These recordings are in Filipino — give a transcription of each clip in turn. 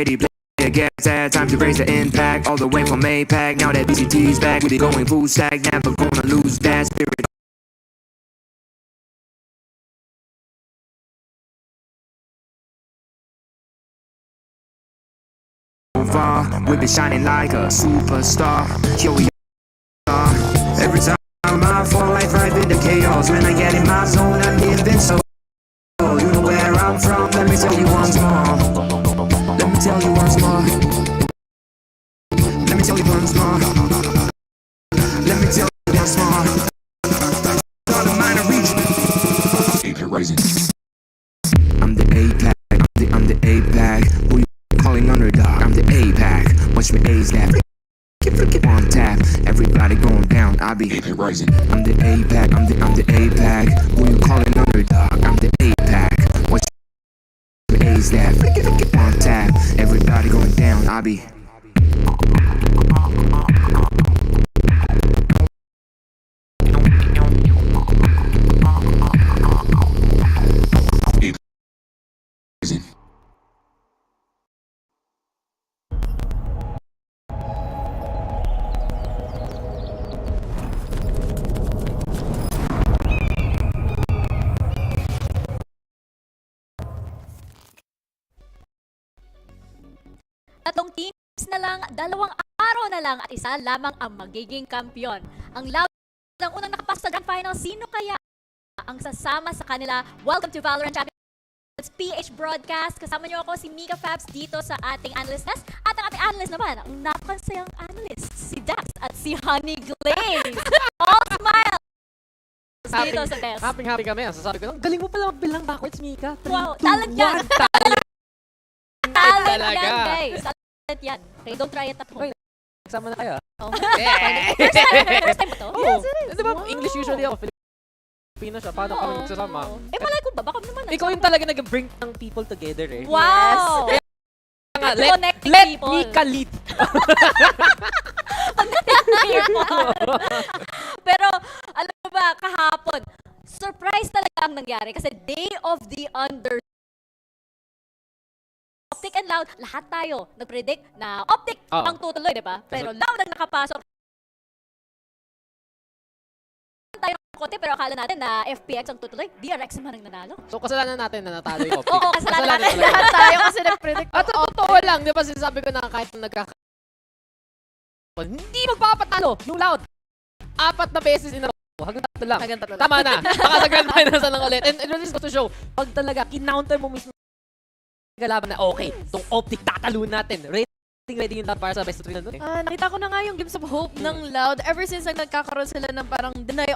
ready, play it gets sad. Time to raise the impact, all the way from APAC. Now that BCT's back, we be going full stack. Never gonna lose that spirit. We be shining like a superstar. Yo, we are. Every time I fall, I thrive in the chaos. When I get in my zone, I'm invincible. You know where I'm from. Let me tell you once more. Let me tell you once more. Let me tell you once more. Let me tell you once more. All the minor region. Rising. I'm the APAC. I'm the APAC. Who you calling underdog? I'm the APAC. Watch me ace that. Keep on tap. Everybody going down. I be rising. I'm the APAC. I'm the APAC. Who you calling underdog? I'm the APAC. Watch me ace that. Keep on tap. Everybody going down. I be. Tatlong teams na lang, 2 araw na lang at isa lamang ang magiging kampiyon. Ang Loud ang unang nakapasok sa Grand Final, sino kaya ang sasama sa kanila? Welcome to VALORANT Champions PH Broadcast. Kasama niyo ako si Mika Fabs dito sa ating analyst desk. At ang ating analyst naman, ang napakasayang analyst, si Dax at si Honey Glaze. All smiles dito sa desk. Happy kami. Sasabi ko lang, galing mo pala magbilang backwards, Mika. 3, Wow, 2, talent yan. 1. Talent talaga. yan, guys. Talent yan. Okay, don't try it at home. Hoy, nagsama na kayo. Oh. First time ba to? Yes, it is. Di ba, English usually ako. Filipino siya. Paano kami magsasama? Eh, malay ko ba? Baka naman. Ikaw yung talaga nag-bring ng people together eh. Wow! Yes. Kaya nga, Connecting let people. Mika lead. Pero, alam mo ba, kahapon, surprise talaga ang nangyari kasi day of the under Optic and Loud, lahat tayo nag-predict na Optic ang tutuloy, di ba? Pero Loud ang nakapasok. Tayo ng konti, pero akala natin na FPX ang tutuloy, DRX naman ang nanalo. So, kasalanan natin na natalo yung Optic. Oo, kasalanan natin. talaga. Tayo kasi nag-predict. At totoo lang, di ba sinasabi ko na kahit hindi magpapatalo yung Loud. 4 na beses in a row. Hanggang 3 lang. Tama na. Baka sa Grand Finals na lang ulit. And it really goes to show, pag talaga, kinounter mo mismo laban na okay, itong Optic tatalun natin. Ready yung para sa best of 3 na doon eh. Nakita ko na nga yung Games of Hope ng Loud ever since nagkakaroon sila ng parang deny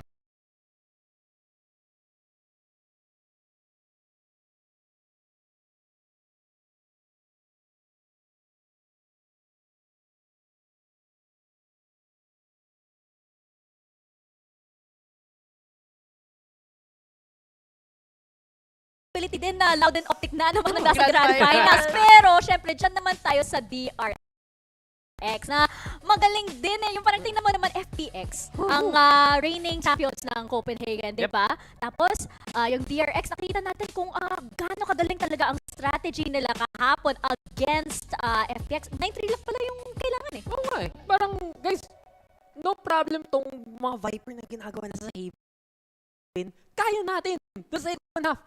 Din na Loud and Optic na naman ang nasa Grand Finals. Pero, syempre, dyan naman tayo sa DRX na magaling din eh. Yung parang tingnan mo naman FPX, ang reigning champions ng Copenhagen, di ba? Tapos, yung DRX, nakita natin kung gaano kagaling talaga ang strategy nila kahapon against FPX. 9-3 lang pala yung kailangan eh. Oo nga eh. Parang, guys, no problem tong mga Viper na ginagawa na sa Haven. Kaya natin. That's it enough.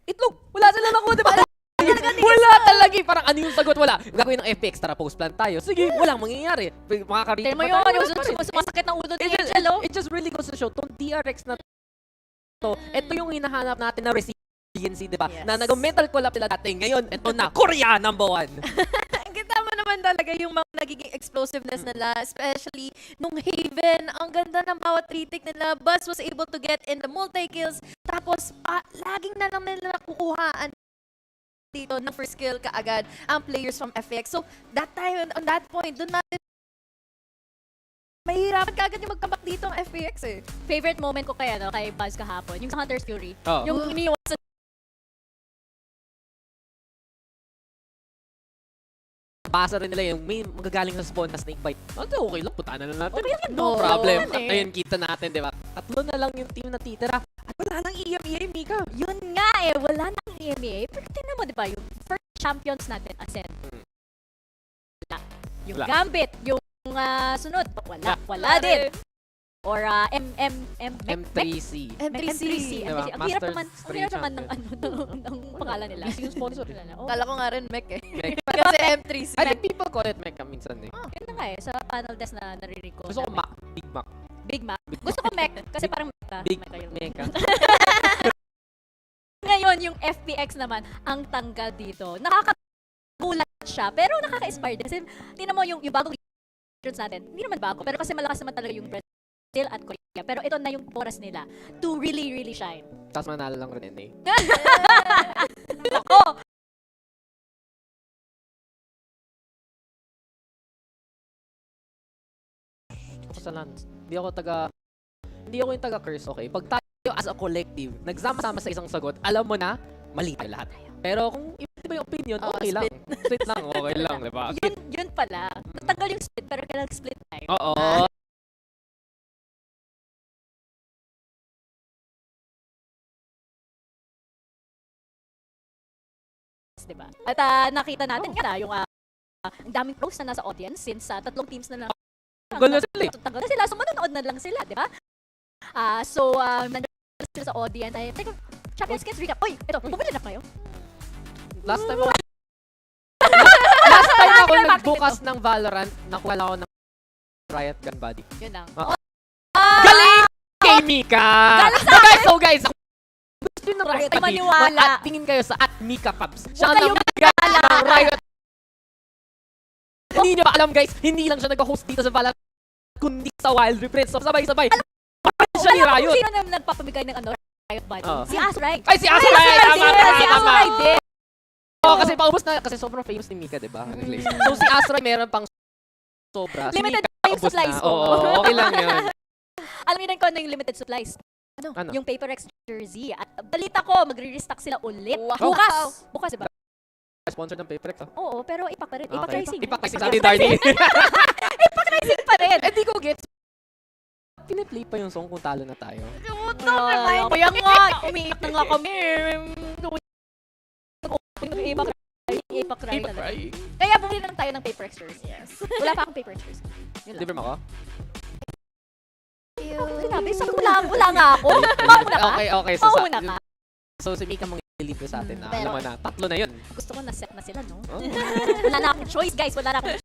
Itlog! Wala sila nakuha, di ba? Wala talaga. Parang ano yung sagot? Wala. Gagawin ng FX, tara post plan tayo. Sige, walang mangyayari. Makaka-reach Tignan mo yun, yung sumasakit ng ulo ni Angel, oh. It just really goes to show, tong DRX na to, ito yung hinahanap natin na resiliency, di ba? Yes. Na nag-mental collapse sila dati. Ngayon, ito na, Korea #1. Kita mo naman talaga yung mga nagiging explosiveness nila, especially nung Haven. Ang ganda ng bawat retake nila. Buzz was able to get in the multi-kills. Tapos, laging na lang nila nakukuhaan dito ng first kill kaagad ang players from FX. So, that time, on that point, doon natin mahirapan kaagad yung mag-comeback dito ang FPX eh. Favorite moment ko kaya, no, kay Buzz kahapon, yung sa Hunter's Fury. Oh. Yung iniwasan Basa rin nila yung may magagaling sa spawn na snake bite. Okay lang, putaan na lang natin. Okay lang, No no. problem. Ano At eh. ayun, kita natin, di ba? 3 na lang yung team na titira. At wala nang EMEA, Mika. Yun nga eh, wala nang EMEA. Pero tingnan mo, di ba, yung first champions natin, Ascent. Yung Wala. Gambit, yung sunod, wala din. Or M3C. M3C. Diba? Ang hirap Masters naman Champions. ng pangalan nila. Yung sponsor. Oh, Kala ko nga rin Mech eh. Mech. Kasi M3C. I think people call it Mecha minsan eh. yun na nga eh, sa panel desk na narinig ko. Gusto ko na Big Mac. Big Mac. Gusto ko Mech, kasi parang Mecha. Big Mecha yun. Mecha. Ngayon, yung FPX naman, ang tanggal dito. Nakakagulat siya, pero nakaka-inspire din. Kasi, tingnan mo yung bagong regions natin. Hindi naman bago, pero kasi malakas naman talaga yung Brazil at Korea. Pero ito na yung oras nila to really, really shine. Tapos manalo lang rin eh. Ako! Kasalanan. Hindi ako yung taga-curse, okay? Pag tayo as a collective, nagsama-sama sa isang sagot, alam mo na, mali tayo lahat. Pero kung iba yung opinion, okay lang. Split lang, okay lang, di ba? Yun pala. Natanggal yung split, pero kailangan split time. Oo. Diba? At nakita natin yung ang daming pros na nasa audience since tatlong teams na lang. Gulo sila eh. Tanggal na sila, so manonood na lang sila, di ba? Nandun sila sa audience. Ay, teka, Champions Skins recap. Uy, ito, bumili na kayo. Last time ako nagbukas ng Valorant, nakuha lang ako ng Riot Gun Body. Yun lang. Galing! Kay Mika! So guys, gusto nyo ng Riot, Riot maniwala. tingin kayo sa @Mika Pubs. Siya Huwag ang kayong nag-guide ng Riot. Hindi nyo ba alam guys, hindi lang siya nag-host dito sa Valorant, kundi sa Wild Rift. So sabay-sabay. Siya ni Alam mo Riot. kung sino na nagpapamigay ng Riot Body? Oo. Si Azrai. Ay, si Azrai! Si Azrai din. Oo, kasi paubos na, kasi sobrang famous ni Mika, diba? So si Azrai meron pang sobra. Si Limited Mika, yung ubos supplies na. ko. Oo, okay lang yun. Alam niyo ko ano yung limited supplies? Ano? Yung PaperX jersey. At balita ko, magre-restock sila ulit. Wow. Bukas, diba? Sponsor ng PaperX, ah. Oo, pero ipak pa rin. Ipak Racing. Ipak Racing, sabi ni Darnie. Ipak Racing pa rin. Eh, di ko gets. Piniplay pa yung song kung talo na tayo. Kaya nga, umiit na nga kami. Ipak Racing talaga. Kaya bumili na lang tayo ng PaperX jersey. Wala pa akong PaperX jersey. Yun lang. Libre mo ako? Sinabi, wala nga ako. Mauna ka. Okay. Mauna ka. So, si Mika mong i-libre sa atin. Pero- Alam mo na, tatlo na yun. Gusto ko na-set na sila, no? Oh. Wala na akong choice, guys. Wala na akong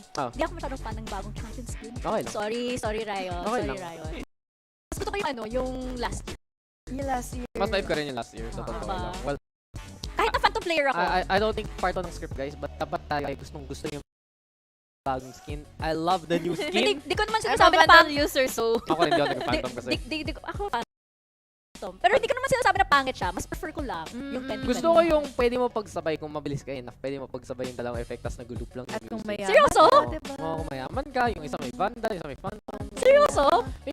Hindi ako masyadong fan ng bagong Champions skin. Okay lang. Sorry, Riot. Okay Sorry, lang. Riot. Mas gusto ko yung last year. Yung last year. Mas vibe ka rin yung last year. So, totoo Ba? lang. Well, Kahit na phantom player ako. I don't think part of ng script, guys. But dapat tayo ay gusto yung bagong skin. I love the new skin. Hindi ko naman I'm a sinasabi na Vandal user, so... Ako rin, di ako nag-phantom kasi. Ako phantom. Pero hindi ko naman sinasabi na pangit siya. Mas prefer ko lang yung Pentium. Gusto ko yung pwede mo pagsabay kung mabilis ka enough. Pwede mo pagsabay yung dalawang effect tas nag-loop lang. At kung music. mayaman. Seryoso? Oo. Diba? Oo, kung mayaman ka. Yung isa may Vandal, yung isa may Phantom. Seryoso?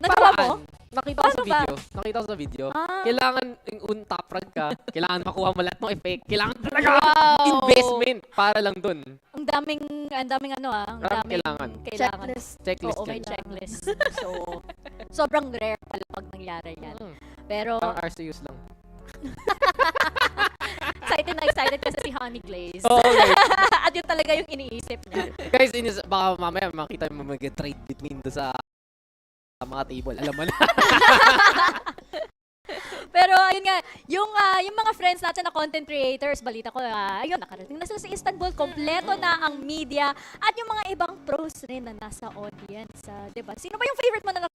Nagawa mo? Nakita ko sa Paano ba? video. Nakita ko sa video. Ah. Kailangan yung untap rag ka. Kailangan makuha mo lahat ng effect. Kailangan talaga Wow! investment para lang dun. Ang daming ang daming Kailangan. Checklist. Checklist Oo, may yan. checklist. So, sobrang rare pala pag nangyari yan. Pero, Parang RCUs lang. excited kasi si Honey Glaze. Oo, guys. At yun talaga yung iniisip niya. Guys, baka mamaya makita mo mag-trade between do sa mga table. Alam mo na. Pero ayun nga, yung mga friends natin na content creators, balita ko, ayun, nakarating na sila sa Istanbul, kompleto na ang media at yung mga ibang pros rin na nasa audience. Diba? Sino ba yung favorite mo na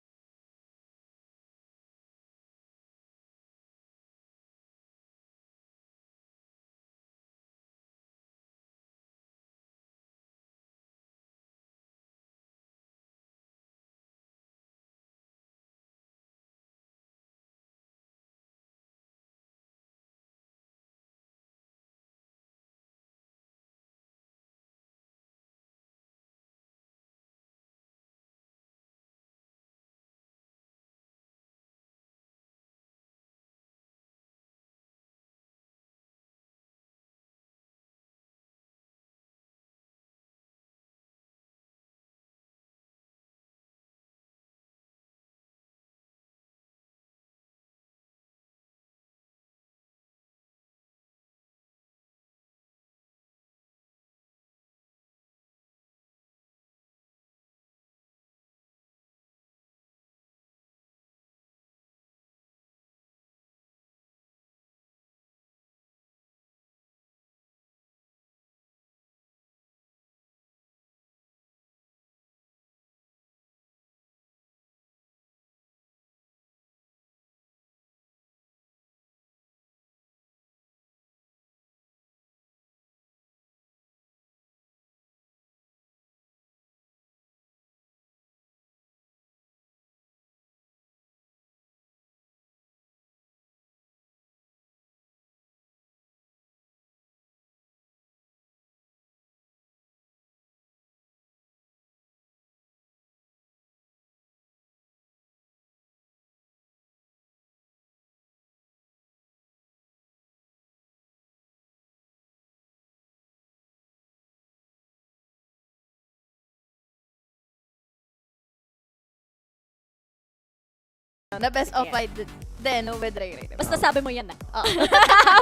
Na best of Yeah. fight then with Ray Ray. Basta sabi mo yan na. Oh.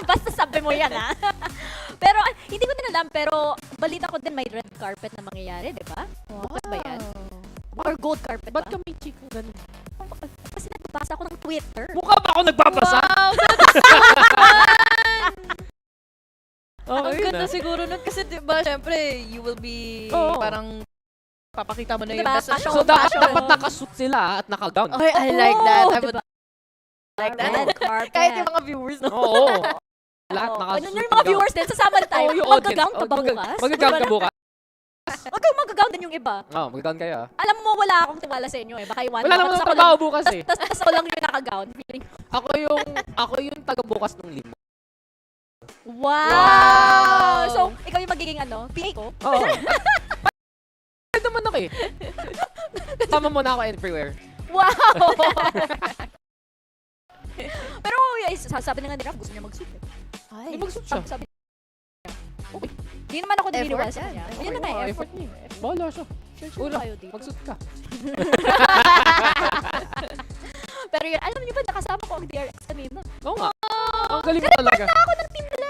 Basta sabi mo yan ha. Pero hindi ko din alam, pero balita ko din may red carpet na mangyayari, di ba? Bukas ba yan? Or gold carpet Ba't ba? kami chikang ganun? Kasi nagbabasa ako ng Twitter. Mukha ba ako nagbabasa? Wow! Oh, Ang ayun ganda na. siguro nun kasi diba, syempre, you will be Oo. parang papakita mo na yung Diba? best. Fashion. So, dapat Fashion. nakasuit sila at naka-gown. Okay, I like that. I would diba? like that. Red carpet. Kahit yung mga viewers, no? Oo. Lahat Oo. nakasuit. Ano yung mga viewers din, sasama na tayo. Oo, yung Mag-gown audience. ka ba bukas? Mag-gown ka bukas? Mag-gown din yung iba. Oo, mag-gown kayo. Alam mo, wala akong tiwala sa inyo eh. Baka iwan Wala mo. naman Tas ng ako trabaho lang- bukas eh. Tas ako lang yung naka-gown. Feeling ko, Ako yung taga-bukas ng limo. wow! So, ikaw yung magiging ano? PA ko? Oo. Pwede naman ako eh. Sama mo na ako everywhere. Wow! Pero sabi na nga ni Raf, gusto niya mag-suit eh. Ay. Hindi mag-suit siya. Sabi Di naman ako naniniwala sa yan. kanya. Okay, Yun na nga, Oo, effort niya. niya. Bahala siya. Sure Wala. kayo dito. Mag-suit ka. Pero yun, alam niyo ba, nakasama ko ang DRX kanina. Oo nga. Ang galing mo talaga. Ako ng team nila.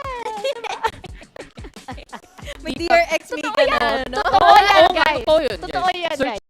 May DRX Totoo meet ka yan. na, no? Totoo yan, Oo nga, guys. totoo yun. Totoo guys. yan, Search guys.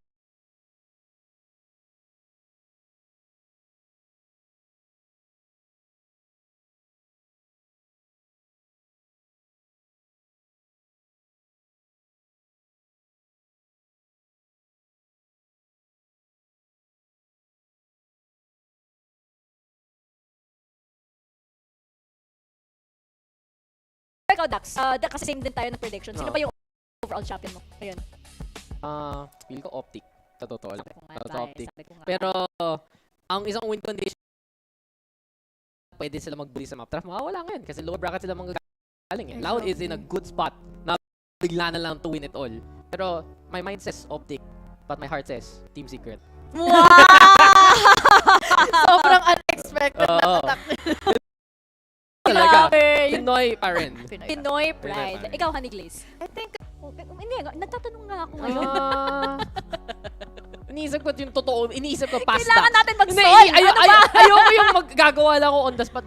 Ikaw, Dax, kasi same din tayo ng prediction. Sino Oo. ba yung overall champion mo? Ayun. Feel ko optic. Sa totoo lang. Sabi ko nga, Sa tayo, optic. sabi ko nga. Pero, ang isang win condition, pwede sila mag-bully sa map draft. Mawawala ngayon kasi lower bracket sila manggagaling eh. Loud is in a good spot na bigla na lang to win it all. Pero, my mind says optic, but my heart says team secret. Wow! Sobrang unexpected na Oo. attack. Talaga. Grabe! Pinoy pa rin. Pinoy pride. pride. Ikaw, Honey Glaze. I think, Hindi, nagtatanong nga ako ngayon. Iniisip ko yung totoo. Iniisip ko pasta. Kailangan natin Hindi, mag-solve. Ano ba? ayoko yung maggagawa lang ako on the spot.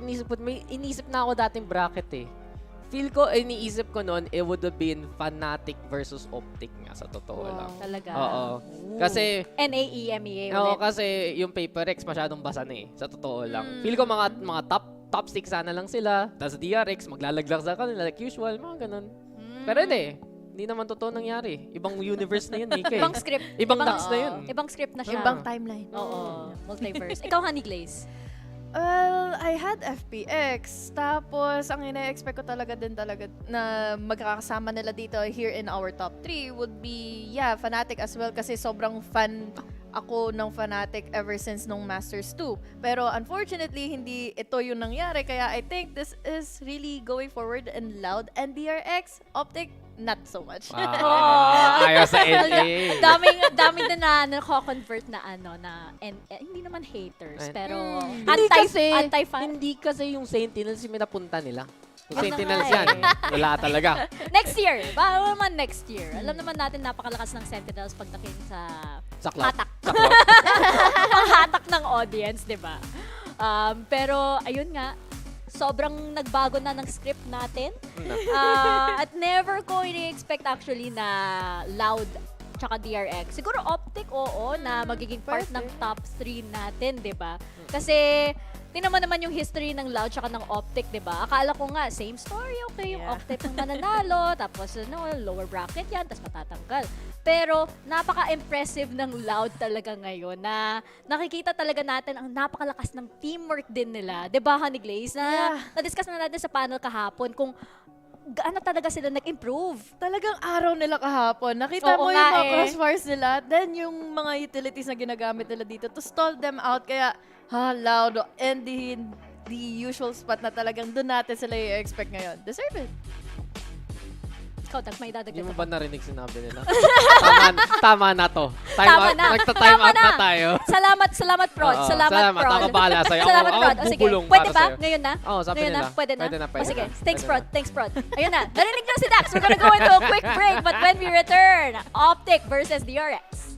Iniisip na ako dating bracket eh. Feel ko, iniisip ko noon, it would have been Fnatic versus Optic nga sa totoo lang. Talaga. Oo. Kasi, NAEMEA oo, ulit. kasi yung Paper X masyadong basa na eh. Sa totoo lang. Feel ko mga top 6 sana lang sila. Tapos DRX, maglalaglag sa kanila like usual. Mga ganun. Pero hindi naman totoo nangyari. Ibang universe na yun, Nika eh. Ibang script. Ibang Dax na yun. Ibang script na siya. ibang timeline. Oo. Multiverse. Ikaw, Honey Glaze. Well, I had FPX. Tapos, ang ina-expect ko talaga na magkakasama nila dito here in our top 3 would be, Fnatic as well kasi sobrang fan ako ng Fnatic ever since nung Masters 2. Pero unfortunately, hindi ito yung nangyari. Kaya I think this is really going forward and Loud. And DRX, Optic, not so much. Ayaw sa LA. Daming din na nako-convert na hindi naman haters, pero anti-fan. Hindi kasi yung Sentinels yung minapunta nila. Yung Yun na Sentinels nga yan, wala talaga. Next year. Baka naman next year. Alam naman natin napakalakas ng Sentinels pagdating sa Sa cloud. hatak. Sa cloud. Panghatak ng audience, di ba? Pero, ayun nga, sobrang nagbago na ng script natin. At never ko ini-expect actually na Loud tsaka DRX. Siguro Optic, oo, na magiging part ng top 3 natin, di ba? Kasi, tingnan mo naman yung history ng Loud tsaka ng Optic, di ba? Akala ko nga, same story, okay, yung Optic ang mananalo, tapos lower bracket yan, tapos matatanggal. Pero, napaka-impressive ng Loud talaga ngayon na nakikita talaga natin ang napakalakas ng teamwork din nila. Di ba, Honey Glaze? Na-discuss na natin sa panel kahapon kung gaano talaga sila nag-improve. Talagang araw nila kahapon. Nakita Oo mo nga yung mga crossfires nila, then yung mga utilities na ginagamit nila dito to stall them out. Kaya, Loud, and the usual spot na talagang doon natin sila i-expect ngayon. Deserve it. Ikaw, Dag, may Hindi dadagdag mo ka ba narinig sinabi nila? Tama na to. Tama na. Nagta-time out na tayo. Salamat, Prod. Oo, Salamat, Prod. Ako bahala sa'yo. Salamat, Ako Prod. O, sige. bubulong Pwede para ba? sa'yo. Ngayon na? Oo, sabi Ngayon nila. na? Pwede na? Pwede na, O, pwede sige. na. Thanks, Pwede Prod. Thanks, Prod. Ayun na. Narinig nyo si Dax. We're gonna go into a quick break. But when we return, Optic versus DRX.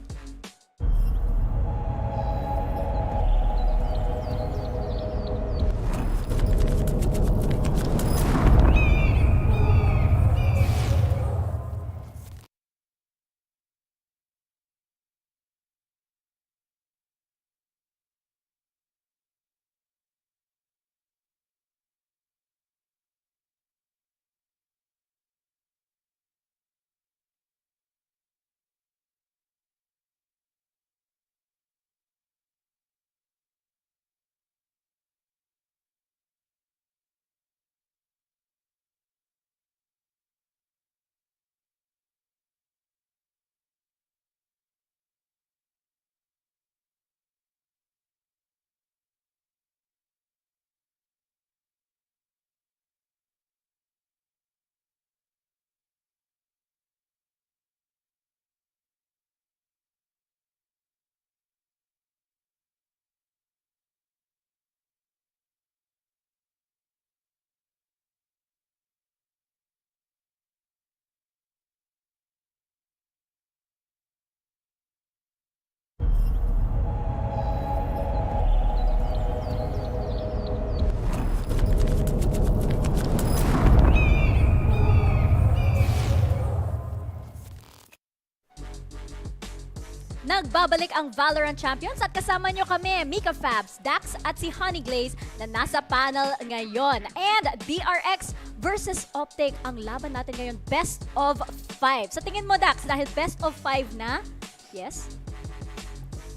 Nagbabalik ang Valorant Champions at kasama nyo kami, Mika Fabs, Dax at si Honey Glaze na nasa panel ngayon. And DRX versus Optic ang laban natin ngayon, best of 5. Sa tingin mo, Dax, dahil best of 5 na, yes?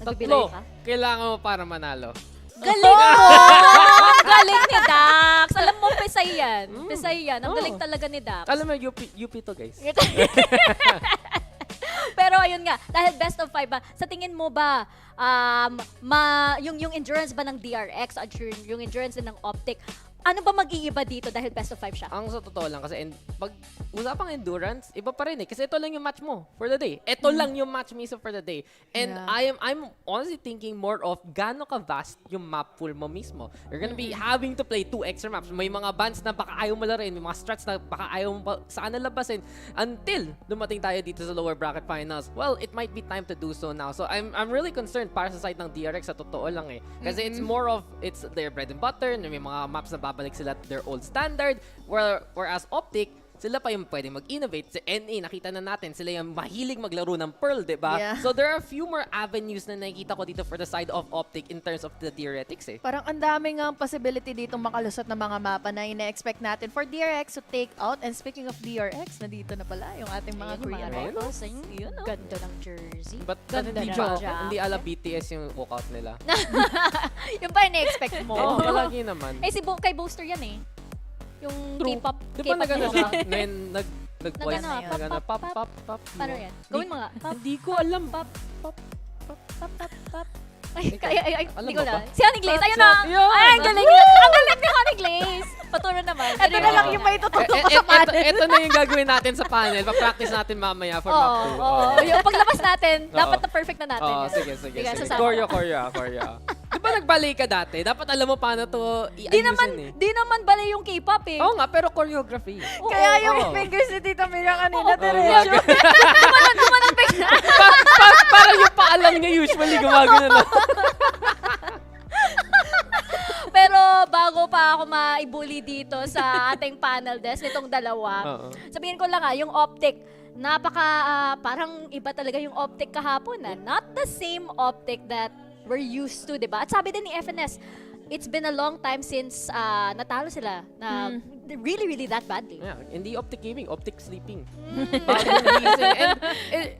Nagbibilay ka? Kailangan mo para manalo. Galing mo! Ang galing ni Dax! Alam mo, pesay yan. Pesay yan. Ang galing talaga ni Dax. Alam mo, UP to, guys. Pero ayun nga, dahil best of 5 ba, sa tingin mo ba, yung endurance ba ng DRX at yung endurance din ng Optic, ano ba mag-iiba dito dahil best of 5 siya? Ang sa totoo lang kasi pag usapang endurance, iba pa rin eh. Kasi ito lang yung match mo for the day. Ito lang yung match mismo for the day. And I'm honestly thinking more of gaano ka vast yung map pool mo mismo. You're gonna be having to play 2 extra maps. May mga bans na baka ayaw mo laruin, may mga strats na baka ayaw mo sa kanila labasin until dumating tayo dito sa lower bracket finals. Well, it might be time to do so now. So I'm really concerned para sa side ng DRX sa totoo lang eh. Kasi it's more of, it's their bread and butter. May mga maps na babalik sila to their old standard, whereas Optic, sila pa yung pwedeng mag-innovate. Sa NA, nakita na natin, sila yung mahilig maglaro ng Pearl, diba? Yeah. So there are a few more avenues na nakikita ko dito for the side of Optic in terms of the theoretics eh. Parang ang daming possibility dito makalusot ng mga mapa na ina-expect natin for DRX to take out. And speaking of DRX, nandito na pala yung ating mga Korean rivals. Ayun, ganda ng jersey. But Ganda hindi ng ba, jacket. hindi ala BTS yung walkout nila. Yung pa ina-expect mo. Oo, palagi naman. Eh, kay Booster yan eh. Yung True. K-pop. Di ba nagano siya? Nag-voice Nagano, niya. Nagano, pop, pop, pop. Paano yan? Gawin mo nga. Pop, Hindi ko alam. pop, pop, pop, pop, pop, pop. Ay, Alam hindi ko mo na. ba? Si Honey Glaze, ayun na. Yun. Ay, ang galing niya. Ang galing ni Honey Glaze. Paturo naman. Ito na lang yung may tutulong ko sa panel. Ito na yung gagawin natin sa panel. Pa-practice natin mamaya for map 2. Oo. Yung paglabas natin, dapat na perfect na natin. Oo, sige. sasama. Choreo. Di ba nagbalay ka dati? Dapat alam mo paano to i-ayusin eh. Di naman balay yung K-pop eh. Oo nga, pero choreography. Kaya yung Oo. fingers ni Tita Mira kanina, Oo, diretso. Gumanang bigla. Parang yung paalam niya usually gumagano na. Pero bago pa ako maibuli dito sa ating panel desk nitong dalawa, Oo. sabihin ko lang yung Optic, parang iba talaga yung Optic kahapon Not the same Optic that we're used to, diba? At sabi din ni FNS, it's been a long time since natalo sila na really, really that badly. Yeah, hindi Optic gaming, Optic sleeping. Bagong gising. And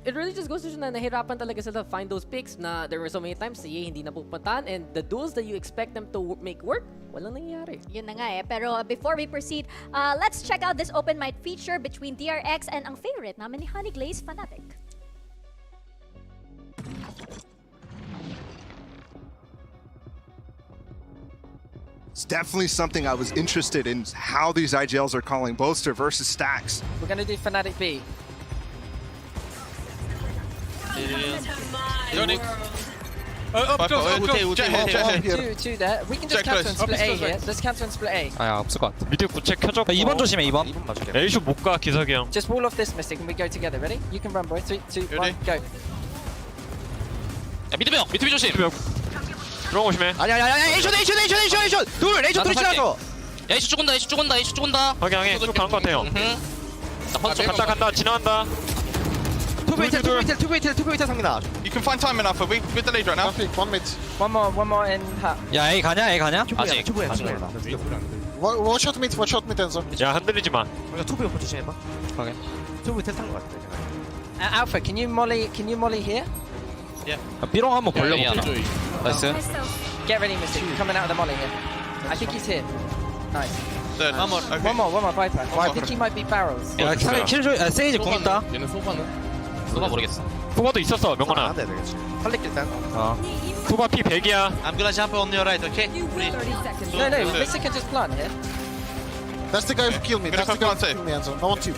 it really just goes to show na nahirapan talaga sila find those picks na there were so many times siya hindi napupuntahan and the duels that you expect them to make work, walang nangyayari. Yun na nga Pero before we proceed, let's check out this open mic feature between DRX and ang favorite namin ni Honey Glaze, Fanatic. It's definitely something I was interested in, how these IGLs are calling Bolster versus Stacks. We're gonna do Fnatic B. Two there. We can just cancel and split A here. Let's cancel and split A. 아야 없을 것 같아. 미드 구체 켜줘. 2번 조심해 2번. 2번 맞을게. 에이쇼 못 가 기석이 형. Just wall off this Mystic and we go together. Ready? You can run, boy. 3, 2, 1, go. 야 미드병 미드 조심. 들어가 조심해. 아니야 에이션 둘 에이션 둘이 지나서 에이쇼 죽은다. 확인. 쭉 가는 것 같아요. 나 펀치 간다 지나간다. 투베이텔 상민아 You can find time enough. We're delayed right now. One more in hat. 야 A 가냐? 아직. 원샷 미트 엔서 야 흔들리지 마. 투베 오퍼 조심해봐 확인. 투베이텔 탄거 같아 Alpha, can you molly here? 삐롱 한번 걸려볼게. 나이스. Get ready, Mystic. Coming out of the molly here. I think he's here. Nice. Dead. One more Viper. I think he might be barrels. 야 상대 킬조 세이지 공 있다. 얘는 소바 모르겠어. 소바도 있었어 명건아. 안돼 되겠지 할릭 일단 소바 피 100이야. I'm gonna jump on your right, okay? No, Mystic can just plant here. That's the guy who killed me Gonna That's the guy who come killed me Enzo No one two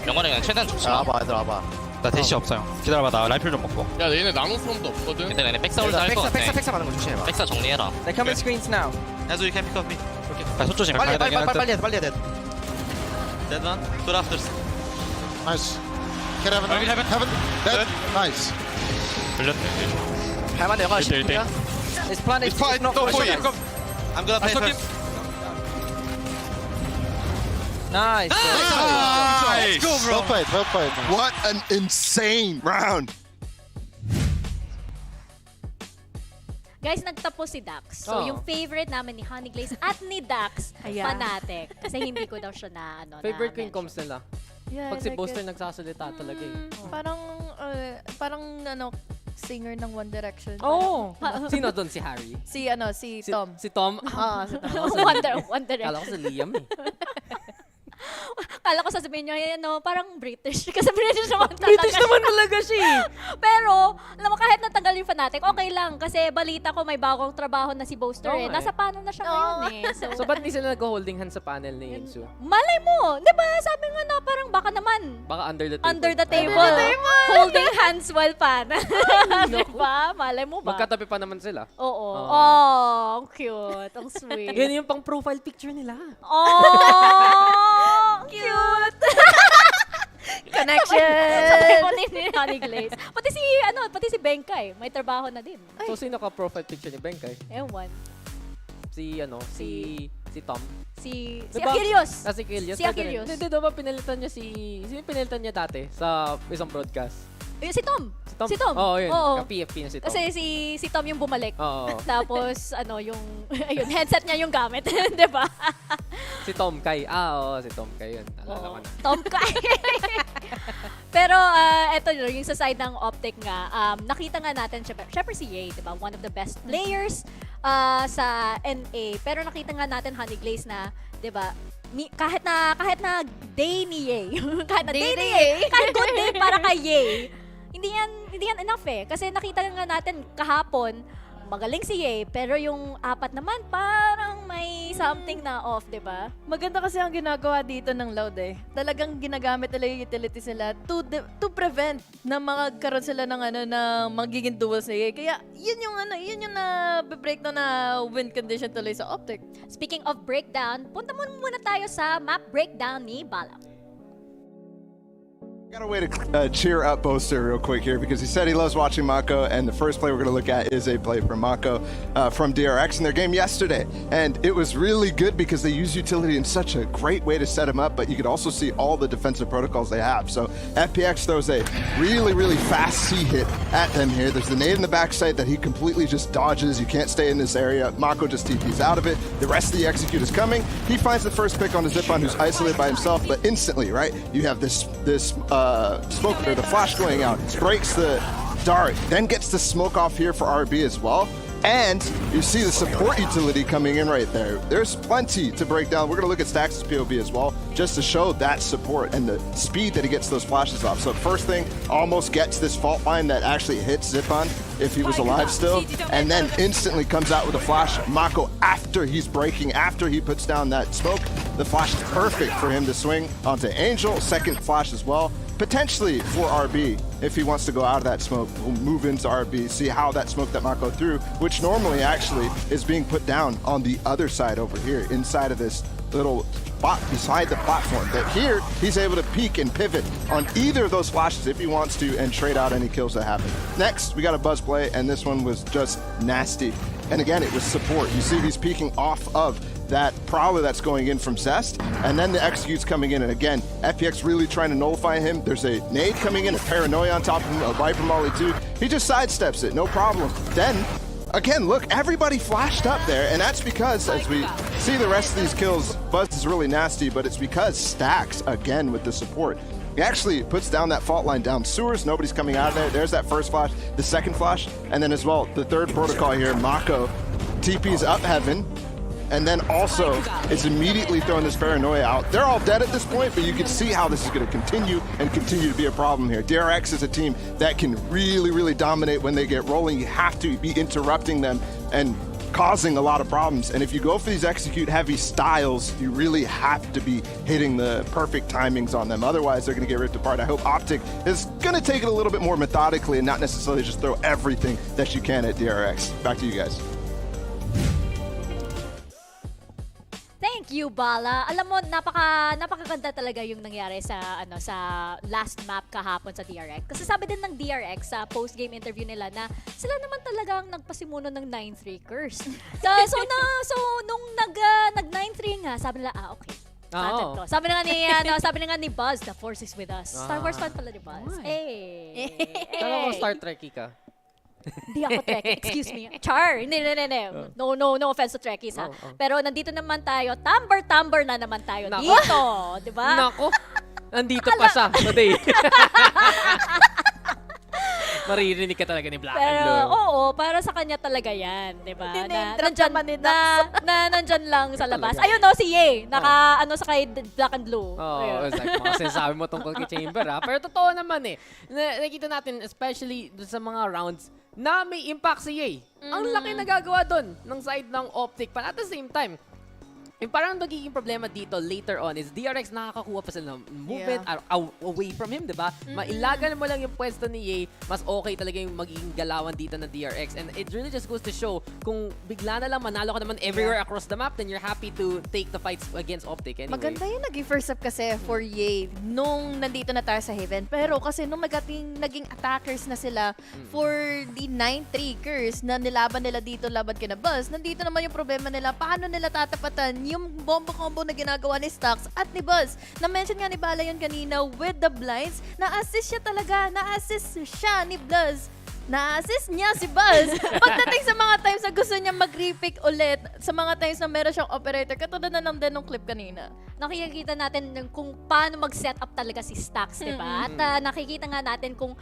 명건이 그냥 최대한 좋지. 와봐 얘들 와봐 나 대시 없어요. 기다려봐 나 라이플 좀 먹고. 야 얘네 나노스톰도 없거든. 근데 얘네 백사울도 할것 같아. 백사 많은 거 조심해봐 백사 정리해라. They're coming screens now. As you can pick up me. 야 소조심. 빨리 해야 돼 Dead one. Two rafters. 나이스 Get heaven Dead Nice 걸렸네. 할만해, 영화 1대1 대. It's planted. It's fine. not Don't for worry. you. I'm gonna play first. Nice. Well played What an insane round. Guys, nagtapos si Dax. So, Oo. yung favorite namin ni Honey Glaze at ni Dax, Ayan. Fanatic. Kasi hindi ko daw siya na, Favorite ko na yung comms nila. Yeah, Pag si like Booster it. nagsasalita talaga eh. Parang singer ng One Direction. Oo! Sino doon? Si Harry? Si Tom. Si Tom? Si Tom. One Kala ko Direction. si Liam eh. Kala ko sasabihin nyo, parang British. Kasi British naman talaga. British naman talaga siya eh. Pero, alam mo, kahit natanggal yung Fanatic, okay lang. Kasi balita ko may bagong trabaho na si Booster Oo eh. nga eh. Nasa paano na siya ngayon eh. So, ba't di sila nag-holding hands sa panel ni Insu? Malay mo! Di ba? Sabi nga na parang baka naman. Baka under the table. Under the table. Holding hands while pan. Di ba? Malay mo ba? Magkatabi pa naman sila. Oo. Oo. Oh, ang cute. Ang sweet. Yan yung pang profile picture nila. Oh, cute. Connection! Sabay mo ni Honey Glaze. Pati si Benkay. May trabaho na din. So, sino ka profile picture ni Benkay? Ewan. Si Tom? Si Diba? Achilles. Si Kilios. Si Achilles. Hindi, diba pinalitan niya sino yung pinalitan niya dati sa isang broadcast? Si Tom. Si Tom? Si Tom. Oo, yun. Oo. Ka-PFP na si Tom. Kasi si Tom yung bumalik. Oo. Tapos, ayun, headset niya yung gamit. Di ba? Si Tom Kai. Oo, si Tom Kai yun. Alala ko na. Tom Kai. Pero, eto yung sa side ng Optic nga, nakita nga natin, syempre si Ye, di ba? One of the best players sa NA. Pero nakita nga natin, Honey Glaze, na, di ba, kahit na day ni Ye, kahit good day para kay Ye, hindi yan enough eh. Kasi nakita nga natin kahapon, magaling si Ye, pero yung apat naman parang may something na off, di ba? Maganda kasi ang ginagawa dito ng Loud eh. Talagang ginagamit nila yung utilities nila to prevent na magkaroon sila ng magiging duels na Kaya yun yung na-breakdown na win condition tuloy sa Optic. Speaking of breakdown, punta muna tayo sa map breakdown ni Bala. Got a way to cheer up Boaster real quick here because he said he loves watching Mako, and the first play we're going to look at is a play from Mako from DRX in their game yesterday. And it was really good because they use utility in such a great way to set him up, but you could also see all the defensive protocols they have. So FPX throws a really, really fast C hit at them here. There's the nade in the backside that he completely just dodges. You can't stay in this area. Mako just TPs out of it. The rest of the execute is coming. He finds the first pick on the Zipon, who's isolated by himself, but instantly, right, you have this smoke or the flash going out, breaks the dart, then gets the smoke off here for RB as well. And you see the support utility coming in right there. There's plenty to break down. We're going to look at Stax' POV as well, just to show that support and the speed that he gets those flashes off. So first thing, almost gets this fault line that actually hits Zipon if he was alive still, and then instantly comes out with a flash. Mako, after he's breaking, after he puts down that smoke, the flash is perfect for him to swing onto Angel. Second flash as well. Potentially for RB, if he wants to go out of that smoke, we'll move into RB, see how that smoke that Mako threw, which normally actually is being put down on the other side over here, inside of this little spot beside the platform. That here, he's able to peek and pivot on either of those flashes if he wants to and trade out any kills that happen. Next, we got a buzz play, and this one was just nasty. And again, it was support. You see he's peeking off of that Prowler that's going in from Zest, and then the execute's coming in, and again, FPX really trying to nullify him. There's a nade coming in, a paranoia on top of him, a Viper Molly too. He just sidesteps it, no problem. Then, again, look, everybody flashed up there, and that's because, as we see the rest of these kills, Buzz is really nasty, but it's because Stax, again, with the support. He actually puts down that fault line down sewers. Nobody's coming out of there. There's that first flash, the second flash, and then as well, the third protocol here, Mako TP's up heaven, and then also is immediately throwing this paranoia out. They're all dead at this point, but you can see how this is going to continue to be a problem here. DRX is a team that can really, really dominate when they get rolling. You have to be interrupting them and causing a lot of problems. And if you go for these execute heavy styles, you really have to be hitting the perfect timings on them. Otherwise, they're going to get ripped apart. I hope Optic is going to take it a little bit more methodically and not necessarily just throw everything that you can at DRX. Back to you guys. Thank you, Bala. Alam mo, napakaganda talaga yung nangyari sa last map kahapon sa DRX. Kasi sabi din ng DRX sa post-game interview nila na sila naman talagang nagpasimuno ng 9-3 curse. So nung nag 9-3 nga, sabi nila, okay. Oo. Sabi na nga ni Buzz, the force is with us. Star Wars fan pala ni Buzz. Hey. Kala ko Star Trek ka. Hindi ako Trekkie. Excuse me. Char. Hindi. No offense to Trekkies, ha. Pero nandito naman tayo. Tamber na naman tayo Nako. dito. Di ba? Nako, nandito pa siya today. Maririnig ka talaga ni Black and Pero, Blue. oo, para sa kanya talaga yan, di ba? Diname drop nandyan, naman ni Dax. nandyan lang sa labas. Talaga. Ayun, no, si Ye. Ano sa kay Black and Blue. Oo, Ayun. it's like mga sinasabi mo tungkol kay Chamber, ha? Pero totoo naman eh. Nakikita natin, especially dun sa mga rounds, na may impact si Ye. Ang laki nagagawa dun ng side ng Optic. But at the same time, yung parang nagiging problema dito later on is DRX nakakakuha pa sila ng movement away from him, di ba? Mailagan mo lang yung pwesto ni Ye, mas okay talaga yung magiging galawan dito ng DRX. And it really just goes to show, kung bigla na lang manalo ka naman everywhere across the map, then you're happy to take the fights against Optic anyway. Maganda yung naging first up kasi for Ye nung nandito na tayo sa Haven. Pero kasi nung naging attackers na sila for the 9 triggers na nilaban nila dito laban kina Buzz, nandito naman yung problema nila. Paano nila tatapatan yung bomba combo na ginagawa ni Stax at ni Buzz? Na-mention nga ni Bala yun kanina with the blinds. Na-assist siya talaga. Na-assist siya ni Buzz. Na-assist niya si Buzz. Pagdating sa mga times na gusto niya mag-repick ulit, sa mga times na meron siyang operator, katulad na lang din nung clip kanina. Nakikita natin kung paano mag-set up talaga si Stax, di ba? At nakikita nga natin kung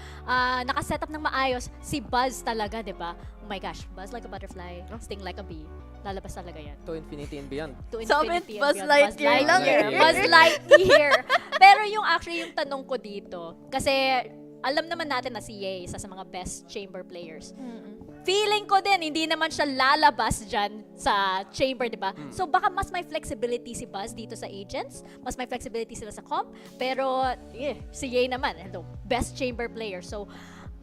naka-set up ng maayos si Buzz talaga, di ba? Oh my gosh, Buzz like a butterfly, sting like a bee. Lalabas talaga yan. To infinity and beyond. To So, infinity and Buzz beyond. Lightyear lang eh. Buzz Lightyear. Pero yung actually yung tanong ko dito, kasi alam naman natin na si Ye, isa sa mga best chamber players. Feeling ko din, hindi naman siya lalabas dyan sa chamber, di ba? So baka mas may flexibility si Buzz dito sa agents, mas may flexibility sila sa comp, pero si Ye naman, best chamber player. So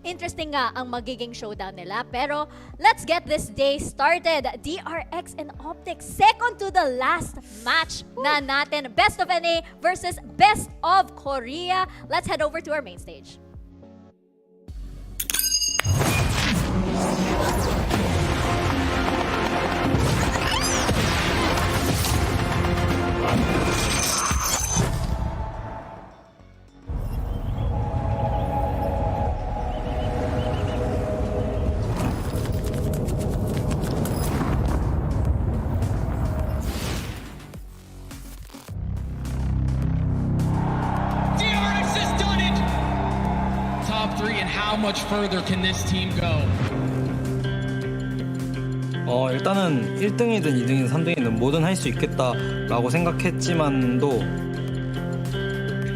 interesting nga ang magiging showdown nila. Pero let's get this day started. DRX and Optic, second to the last match na natin. Best of NA versus Best of Korea. Let's head over to our main stage. DRX has done it! Top 3 and how much further can this team go? 일단은 1등이든 2등이든 3등이든 뭐든 할 수 있겠다라고 생각했지만도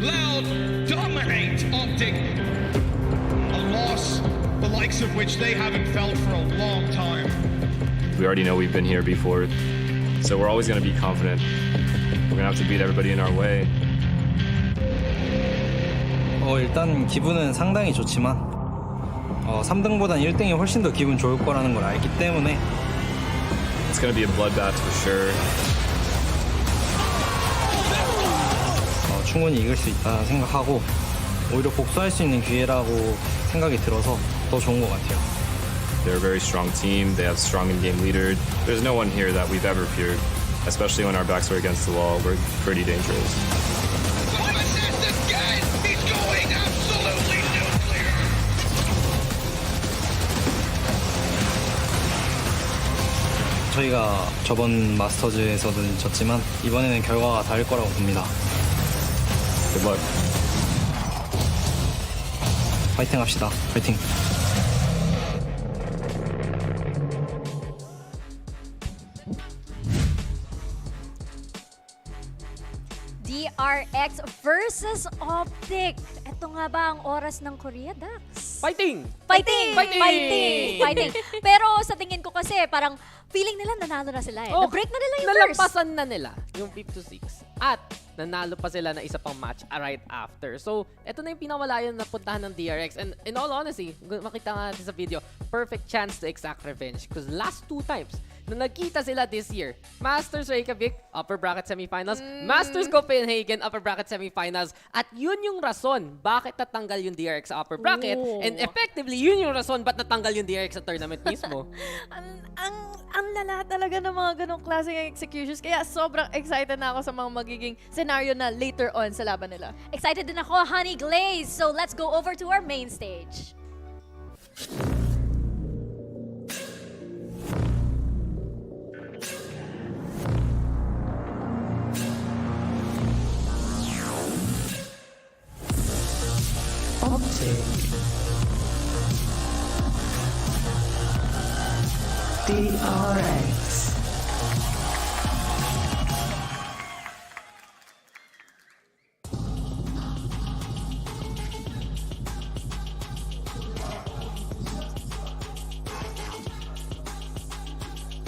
Loud dominate Optic. A loss the likes of which they haven't felt for a long time. We already know we've been here before, so we're always going to be confident. We're going to have to beat everybody in our way. 일단 기분은 상당히 좋지만 3등보단 1등이 훨씬 더 기분 좋을 거라는 걸 알기 때문에 It's going to be a bloodbath for sure. 충분히 이길 수 있다 생각하고 오히려 복수할 수 있는 기회라고 생각이 들어서 더 좋은 것 같아요. They're a very strong team. They have strong in-game leader. There's no one here that we've ever feared, especially when our backs are against the wall. We're pretty dangerous. He's going absolutely nuclear. 저희가 저번 마스터즈에서는 졌지만 이번에는 결과가 다를 거라고 봅니다. Good luck. 파이팅 합시다. 파이팅. DRX versus Optic. Ito nga ba ang oras ng Korea, Dax? Fighting! Fighting! Fighting! Fighting! Fighting! Pero sa tingin ko kasi, parang feeling nila nanalo na sila eh. Na-break na nila yung first. Nalampasan na nila yung 5-6. At nanalo pa sila na isa pang match right after. So, ito na yung pinawalayan na puntahan ng DRX. And in all honesty, makita nga natin sa video, perfect chance to exact revenge. Because last 2 times na nagkita sila this year, Masters Reykjavik, upper bracket semifinals, Masters Copenhagen, upper bracket semifinals. At yun yung rason bakit natanggal yung DRX sa upper bracket. And effectively, yun yung rason ba't natanggal yung DRX sa tournament mismo. Ang lala talaga ng mga ganong klaseng executions. Kaya sobrang excited na ako sa mga magiging scenario na later on sa laban nila. Excited din ako, Honey Glaze. So let's go over to our main stage. Optic. DRX.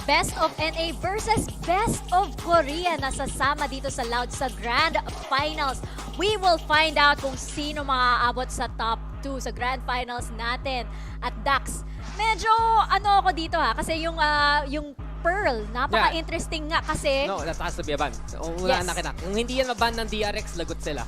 Best of NA versus Best of Korea nasasama dito sa Loud sa Grand Finals. We will find out kung sino makakaabot sa top 2 sa Grand Finals natin. At Dax, medyo ano ako dito ha, kasi yung Pearl, napaka-interesting nga kasi... No, that has to be a ban. Wala na kita. Kung hindi yan maban ng DRX, lagot sila.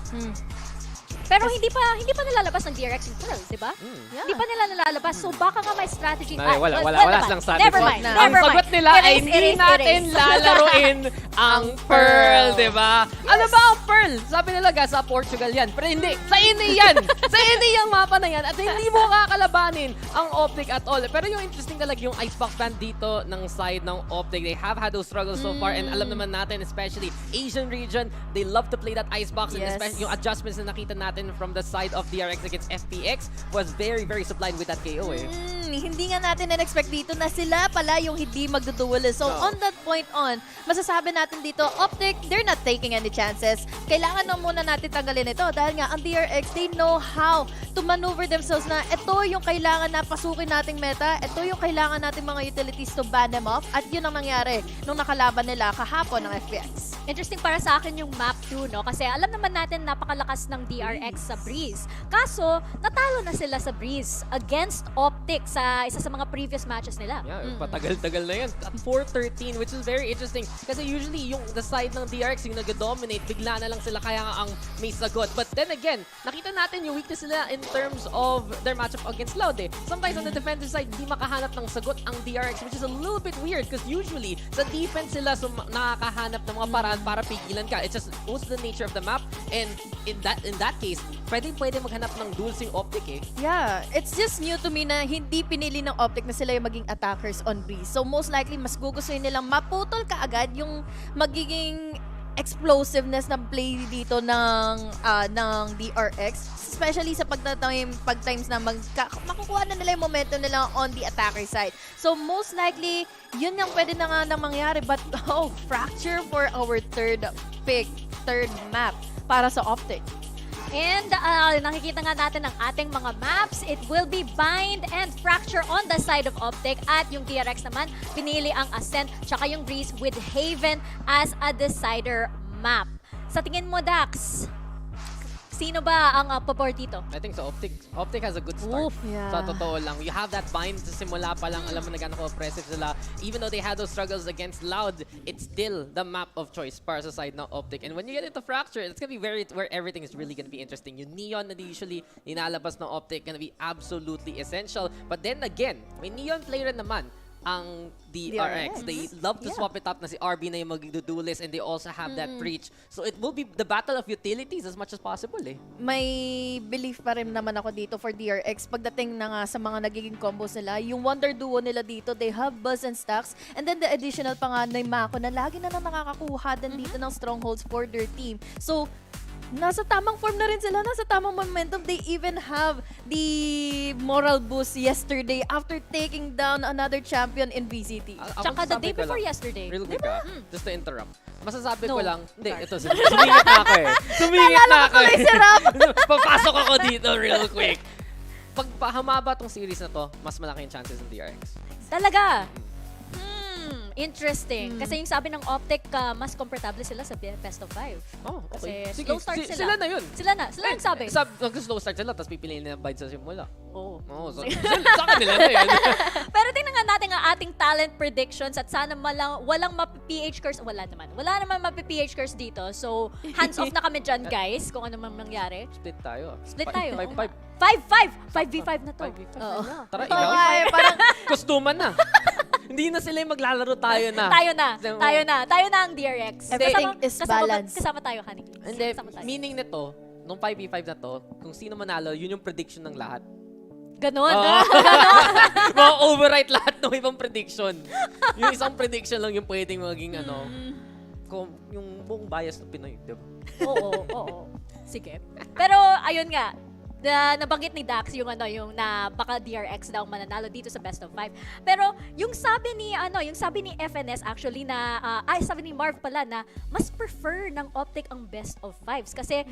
Pero hindi pa nalalabas ng DRX yung Pearl, di ba? Hindi pa nila nalalabas. So baka nga may strategy. Wala silang strategy. Never mind. Ang sagot nila ay hindi natin lalaruin ang Pearl, di ba? Ano ba ang Pearl? Sabi nila sa Portugal yan. Pero hindi. Sa ini yan. Sa ini yung mapa na yan. At hindi mo kakalabanin ang Optic at all. Pero yung interesting talaga yung Icebox fan dito ng side ng Optic. They have had those struggles so far. And alam naman natin, especially Asian region, they love to play that Icebox. And especially yung adjustments na nakita natin from the side of DRX against FPX was very, very sublime with that KO eh. Hindi nga natin na-expect dito na sila pala yung hindi magduduel. So on that point on, masasabi natin dito, Optic, they're not taking any chances. Kailangan na muna natin tanggalin ito dahil nga ang DRX, they know how to maneuver themselves na ito yung kailangan na pasukin nating meta, ito yung kailangan nating mga utilities to ban them off at yun ang nangyari nung nakalaban nila kahapon ng FPX. Interesting para sa akin yung map 2, no? Kasi alam naman natin napakalakas ng DRX sa Breeze. Kaso, natalo na sila sa Breeze against Optic sa isa sa mga previous matches nila. Yeah, patagal-tagal na yan. At 4-13, which is very interesting. Kasi usually, yung the side ng DRX, yung nag-dominate, bigla na lang sila kaya nga ang may sagot. But then again, nakita natin yung weakness nila in terms of their matchup against Loud eh. Sometimes on the defensive side, di makahanap ng sagot ang DRX, which is a little bit weird because usually, sa defense sila nakakahanap ng mga paraan para pigilan ka. It's just also the nature of the map. And in that case, pwede maghanap ng duels yung Optic eh. Yeah, it's just new to me na hindi pinili ng Optic na sila yung maging attackers on Breeze. So most likely, mas gugustuhin nilang maputol kaagad yung magiging explosiveness ng play dito ng DRX. Especially sa pag-times na makukuha na nila yung momentum nila on the attacker side. So most likely, yun yung pwede na nga na mangyari. But fracture for our third map para sa Optic. And nakikita nga natin ang ating mga maps. It will be Bind and Fracture on the side of Optic. At yung DRX naman, pinili ang Ascent tsaka yung Breeze with Haven as a decider map. Sa tingin mo, Dax, sino ba ang pabor dito? I think so. Optic has a good start. Sa totoo lang. You have that bind sa simula pa lang. Alam mo na gano'n ko-oppressive sila. Even though they had those struggles against Loud, it's still the map of choice para sa side ng Optic. And when you get into Fracture, it's gonna be where everything is really gonna be interesting. Yung Neon na usually inalabas ng Optic gonna be absolutely essential. But then again, may Neon player naman ang DRX. They love to swap it up na si RB na yung mag-duelist and they also have that breach. So it will be the battle of utilities as much as possible eh. May belief pa rin naman ako dito for DRX pagdating na nga sa mga nagiging combos nila. Yung Wonder Duo nila dito, they have Buzz and Stacks. And then the additional pa nga na Mako na lagi na nakakakuha din dito ng strongholds for their team. So, nasa tamang form na rin sila, nasa tamang momentum. They even have the moral boost yesterday after taking down another champion in VCT. Tsaka the day before yesterday. Real quick just to interrupt. Masasabi ko lang, hindi, ito, sumingit na ako eh. Sumingit na ako eh. Papasok ako dito real quick. Pag humaba tong series na to, mas malaki yung chances ng DRX. Talaga? Interesting. Kasi yung sabi ng Optic, mas komportable sila sa best of 5. Oh, okay. Kasi slow start sila. Sila na yun. Sila yung sabi. Slow start sila, tapos pipiliin nila bind sa simula. Oo. So sa kanila na yun. Pero tingnan nga natin ang ating talent predictions at sana walang mapi-PH curse. Wala naman mapi-PH curse dito. So, hands off na kami dyan, guys, kung ano man mangyari. Split tayo. 5-5. 5v5 na to. 5v5 Oo. Tara, ikaw. Parang Kostuman na. Hindi na sila yung maglalaro, tayo na. Tayo na ang DRX. Everything is balanced. Kasama tayo, honey. Hindi, meaning nito, nung 5v5 na to, kung sino manalo, yun yung prediction ng lahat. Ganon. Ma-overwrite lahat ng ibang prediction. Yung isang prediction lang yung pwedeng maging yung buong bias ng Pinoy, diba? Oo. Sige. Pero, ayun nga, nabanggit ni Dax yung yung na baka DRX daw mananalo dito sa best of 5. Pero yung sabi ni FNS actually na sabi ni Marv pala na mas prefer ng Optic ang best of 5s kasi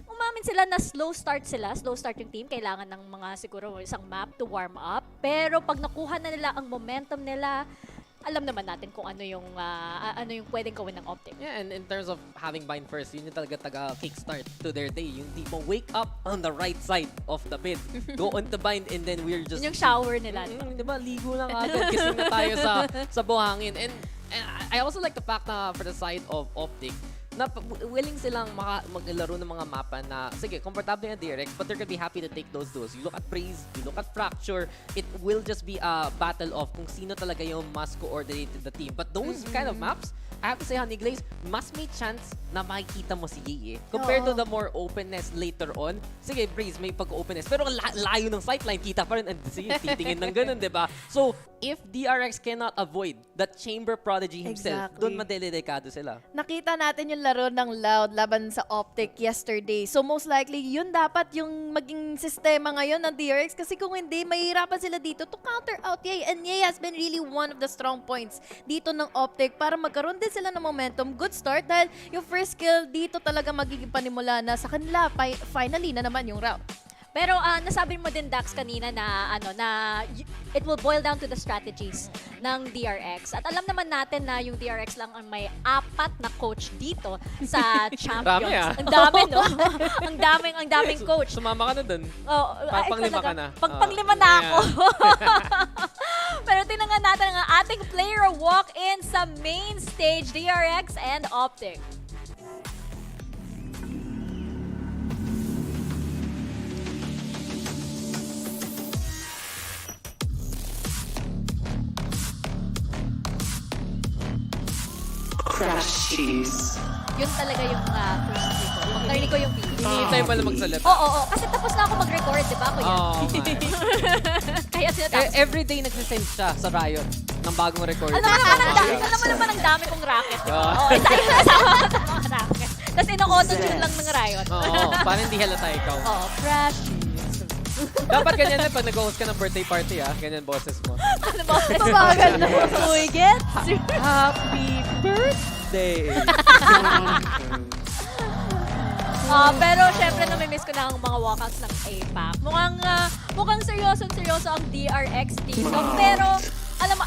umamin sila na slow start yung team, kailangan ng mga siguro isang map to warm up. Pero pag nakuha na nila ang momentum nila, alam naman natin kung ano yung pwedeng gawin ng Optic. Yeah, and in terms of having bind first, yun yung talaga kickstart to their day. Yung tipo, wake up on the right side of the pit. Go on to bind and then we're just... Yun yung shower nila. Diba? Ligo lang agad. Gising na tayo sa buhangin. And I also like the fact na for the side of Optic, na willing silang maglaro ng mga mapa na, sige, komportable yung DRX, but they're gonna be happy to take those duels. You look at Praise, you look at Fracture, it will just be a battle of kung sino talaga yung mas coordinated the team. But those kind of maps, I have to say, Honey Glaze, mas may chance na makikita mo si Yee compared to the more openness later on. Sige, Praise, may pag-openness. Pero layo ng sightline, kita pa rin. And sige, titingin ng ganun, diba? So, if DRX cannot avoid that Chamber Prodigy himself, doon madelikado sila. Nakita natin yung laro ng Loud laban sa Optic yesterday. So most likely, yun dapat yung maging sistema ngayon ng DRX kasi kung hindi, mahihirapan sila dito to counter out Yay. And Yay has been really one of the strong points dito ng Optic para magkaroon din sila ng momentum. Good start dahil yung first kill dito talaga magiging panimula na sa kanila. Finally na naman yung round. Pero nasabi mo din Dax kanina na it will boil down to the strategies ng DRX. At alam naman natin na yung DRX lang ang may 4 na coach dito sa Champions. Dami, Ang dami, no? ang daming coach. Sumama ka na dun. Oh, Panglima ka na. Panglima na ako. Pero tingnan nga natin ang ating player walk-in sa main stage, DRX and Optic. Crash cheese. Yun talaga yung first dito. Narinig ko yung video. Hinihintay mo lang magsalita. Oo. Kasi tapos na ako mag-record, di ba, kuya? Kaya sinatapos. Everyday nagsisend siya sa Riot ng bagong recording. Alam mo naman ang dami kong racket. Oo, isa sa mga racket. Tapos ino-auto-tune lang ng Riot. Oo, para hindi halata ikaw. Oo, crash. Dapat ganyan na pag nag-host ka ng birthday party, ganyan boses mo. Ano boses? Pabagal na. Uy, get? Happy birthday! Pero syempre namimiss ko na ang mga walkouts ng APAC. Mukhang seryoso ang DRX dito. Pero alam mo,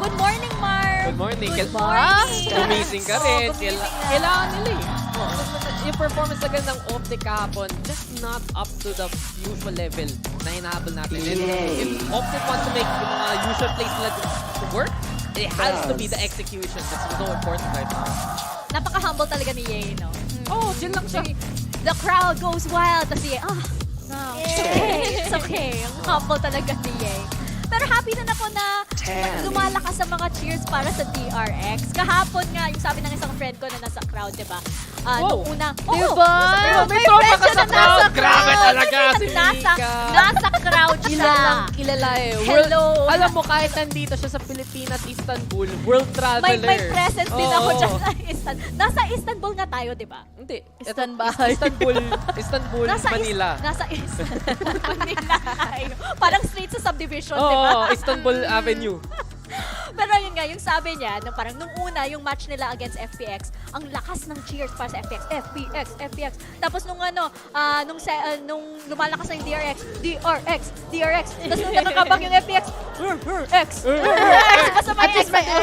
good morning, Mar! Good morning. Good morning! Amazing ka rin. Kailangan nila yung performance agad ng Optic kahapon, just not up to the usual level na hinahabol natin. If Optic wants to make yung mga usual plays nila to work, it has to be the execution. That's so important right now. Napaka-humble talaga ni Yay, no? Chill lang siya. The crowd goes wild. Tapos Yay, no, it's okay. Ang humble talaga ni Yay. Pero happy na ako na lumalakas sa mga cheers para sa DRX. Kahapon nga, yung sabi ng isang friend ko na nasa crowd, diba? Nung una, Diba? May tropa ka sa crowd! Grabe talaga si Mika! Nasa crowd siya. Kilala Hello. Alam mo, kahit nandito siya sa Pilipinas, Istanbul, world traveler. May presence din ako dyan sa Istanbul. Nasa Istanbul nga tayo, diba? Hindi. Istanbul, Nasa Manila. Nasa Istanbul, Manila tayo. Parang straight sa subdivision, diba? Istanbul Avenue. Pero yun nga, yung sabi niya, parang nung una, yung match nila against FPX, ang lakas ng cheers para sa FPX. Tapos nung lumalakas na yung DRX. Tapos nung nakakabang yung FPX, X.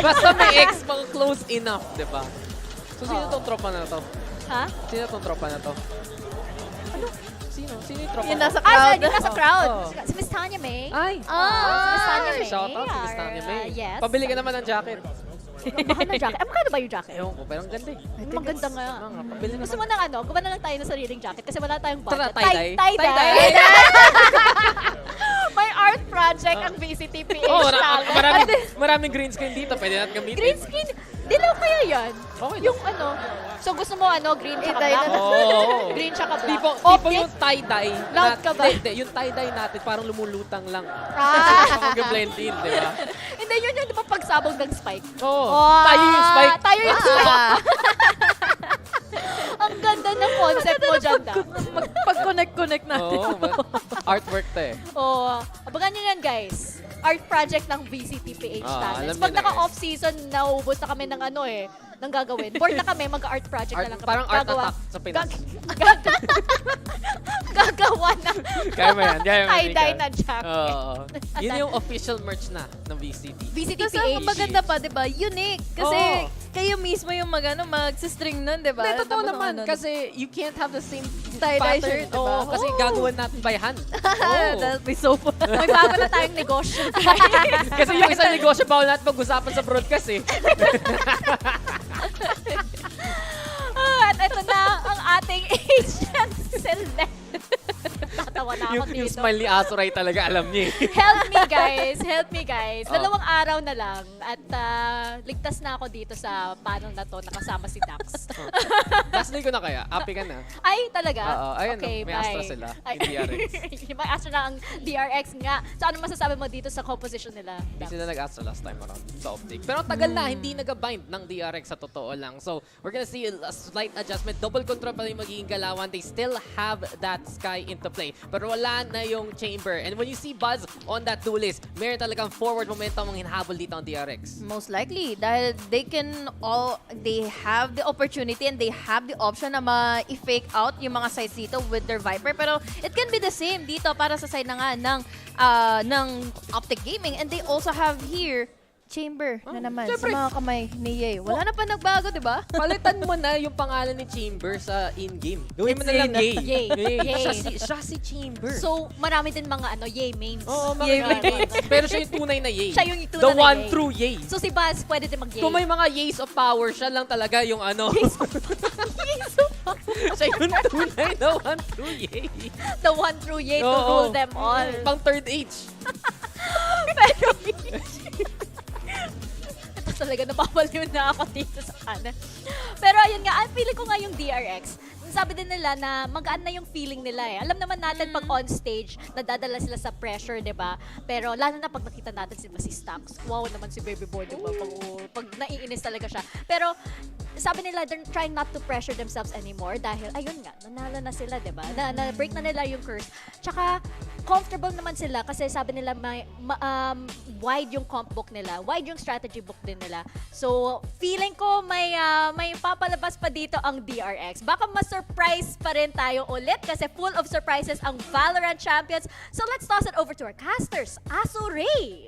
Basta may X, mga close enough, di ba? So, sino tong tropa na to? Ha? Sino tong tropa na to? Ano? Sino yung tropa? Yung nasa crowd. Yung nasa crowd. Si Miss Tanya May. Ay! Miss Tanya May. Shout out si Miss Tanya May. Yes. Pabili ka naman ng jacket. Mahal na jacket. Magkano ba yung jacket? Ewan ko, pero ang ganda Maganda nga. Pabili Gusto mo ng gumawa na lang tayo ng sariling jacket kasi wala tayong budget. Tie-dye? Tie-dye. May art project ang VCTPH maraming green screen dito. Pwede natin gamitin. Green screen? Dilaw kaya yan? Okay. Yung so gusto mo green tsaka black? Green tsaka black. Tipo yung tie-dye. Loud ka ba? Hindi, yung tie-dye natin parang lumulutang lang. Mag-blend in, di ba? Hindi, yun yung di ba pagsabog ng spike? Tayo yung spike. Tayo yung spike. Ang ganda ng concept mo dyan, Dax. Magpag-connect natin. Oo, artwork to eh. Oo. Abangan nyo yan, guys. Art project ng VCTPH alam Talents. nyo Pag na, naka-off-season, nauubos na kami ng ano eh, ng gagawin. Bored na kami, mag-art project na lang kami. Parang art attack sa Pinas. Gagawa ng Kaya mo yan. tie-dye na jacket. Oo. Yun yung official merch na ng VCT. VCTPH. Kasi ang maganda pa, di ba? Unique. Kasi Oo. kayo mismo yung mag-string nun, di ba? Hindi, totoo Tapos naman. ano, Kasi you can't have the same tie-dye pattern, shirt, di Oo, ba? kasi Oo. gagawin natin by hand. Oo. That'll be so fun. Magbago na tayong negosyo. Kasi yung isang negosyo pa natin pag-usapan sa broadcast eh. At ito na ang ating Asian Select. Tatawa na ako yung dito. smile ni Azuray talaga, alam niya eh. Help me guys, help me guys. Oh. 2 araw na lang at ligtas na ako dito sa panel na to nakasama si Dax. Last day ko na kaya, happy ka na. Ay, talaga? Oo, ayun, Okay, may bye. Astra sila, yung DRX. May Astra na ang DRX nga. So ano masasabi mo dito sa composition nila? Hindi Dax? sila nag-Astra last time around sa Optic. Pero tagal na, hindi nag-bind ng DRX sa totoo lang. So, we're gonna see a slight adjustment. Double control pa rin magiging galawan. They still have that Sky into play. Pero wala na yung Chamber. And when you see Buzz on that duelist, meron talagang forward momentum ang hinahabol dito ang DRX. Most likely, dahil they have the opportunity and they have the option na ma-fake out yung mga sides dito with their Viper. Pero it can be the same dito para sa side na nga ng Optic Gaming. And they also have here Chamber na naman syempre. sa mga kamay ni Ye. Wala na pa nagbago, di ba? Palitan mo na yung pangalan ni Chamber sa in-game. Gawin mo na lang Ye. Ye. Siya si Chamber. So marami din mga Yay mains. Oo, Yay mga mains. Pero siya yung tunay na Ye. Siya yung tunay The na one Ye. true Ye. So si Buzz pwede din mag-yay. Kung may mga Ye's of power, siya lang talaga yung ano. Siya yung tunay na one true Ye. The one true Yay to Oo. rule them all. Pang third age. Pero ito talaga, napapaliw na ako dito sa kanan. Pero ayun nga, feeling ko nga yung DRX, sabi din nila na magaan na yung feeling nila eh. Alam naman natin pag on stage, nadadala sila sa pressure, di ba? Pero lalo na pag nakita natin si Stacks. Wow naman si Baby Boy, di ba? Pag naiinis talaga siya. Pero sabi nila, they're trying not to pressure themselves anymore dahil, ayun nga, nanalo na sila, di ba? Na-break na nila yung curse. Tsaka, comfortable naman sila kasi sabi nila wide yung comp book nila, wide yung strategy book din nila. So, feeling ko may papalabas pa dito ang DRX. Baka ma-surprise pa rin tayo ulit kasi full of surprises ang VALORANT Champions. So, let's toss it over to our casters, Aso Ray.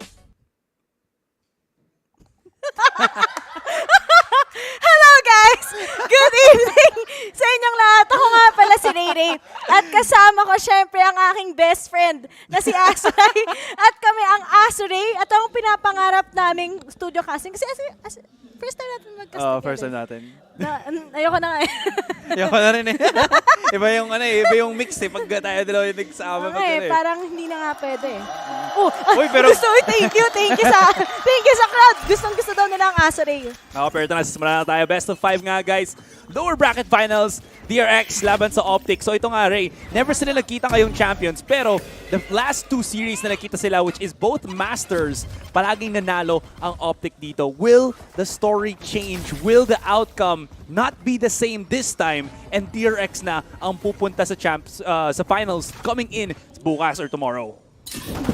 Hello guys! Good evening sa inyong lahat. Ako nga pala si Ray. At kasama ko syempre ang aking best friend na si Asuray. At kami ang Asuray at ang pinapangarap naming studio casting. Kasi first time natin mag-cast together. First time natin. Ayoko na nga eh. Ayoko na rin eh. Iba yung mix eh. Pag tayo dalawa yung nagsama pa Okay, eh. parang hindi na nga pwede eh. Uy, pero... Thank you sa crowd. Gusto daw nila ang Asuray. Pero ito na, sisimula na tayo. Best of 5 nga guys. Lower bracket finals. DRX laban sa Optic. So ito nga Ray, never sila nagkita ngayong champions. Pero the last 2 series na nakita sila, which is both masters, palaging nanalo ang Optic dito. Will the story change? Will the outcome not be the same this time? And DRX na ang pupunta sa sa finals coming in bukas or tomorrow.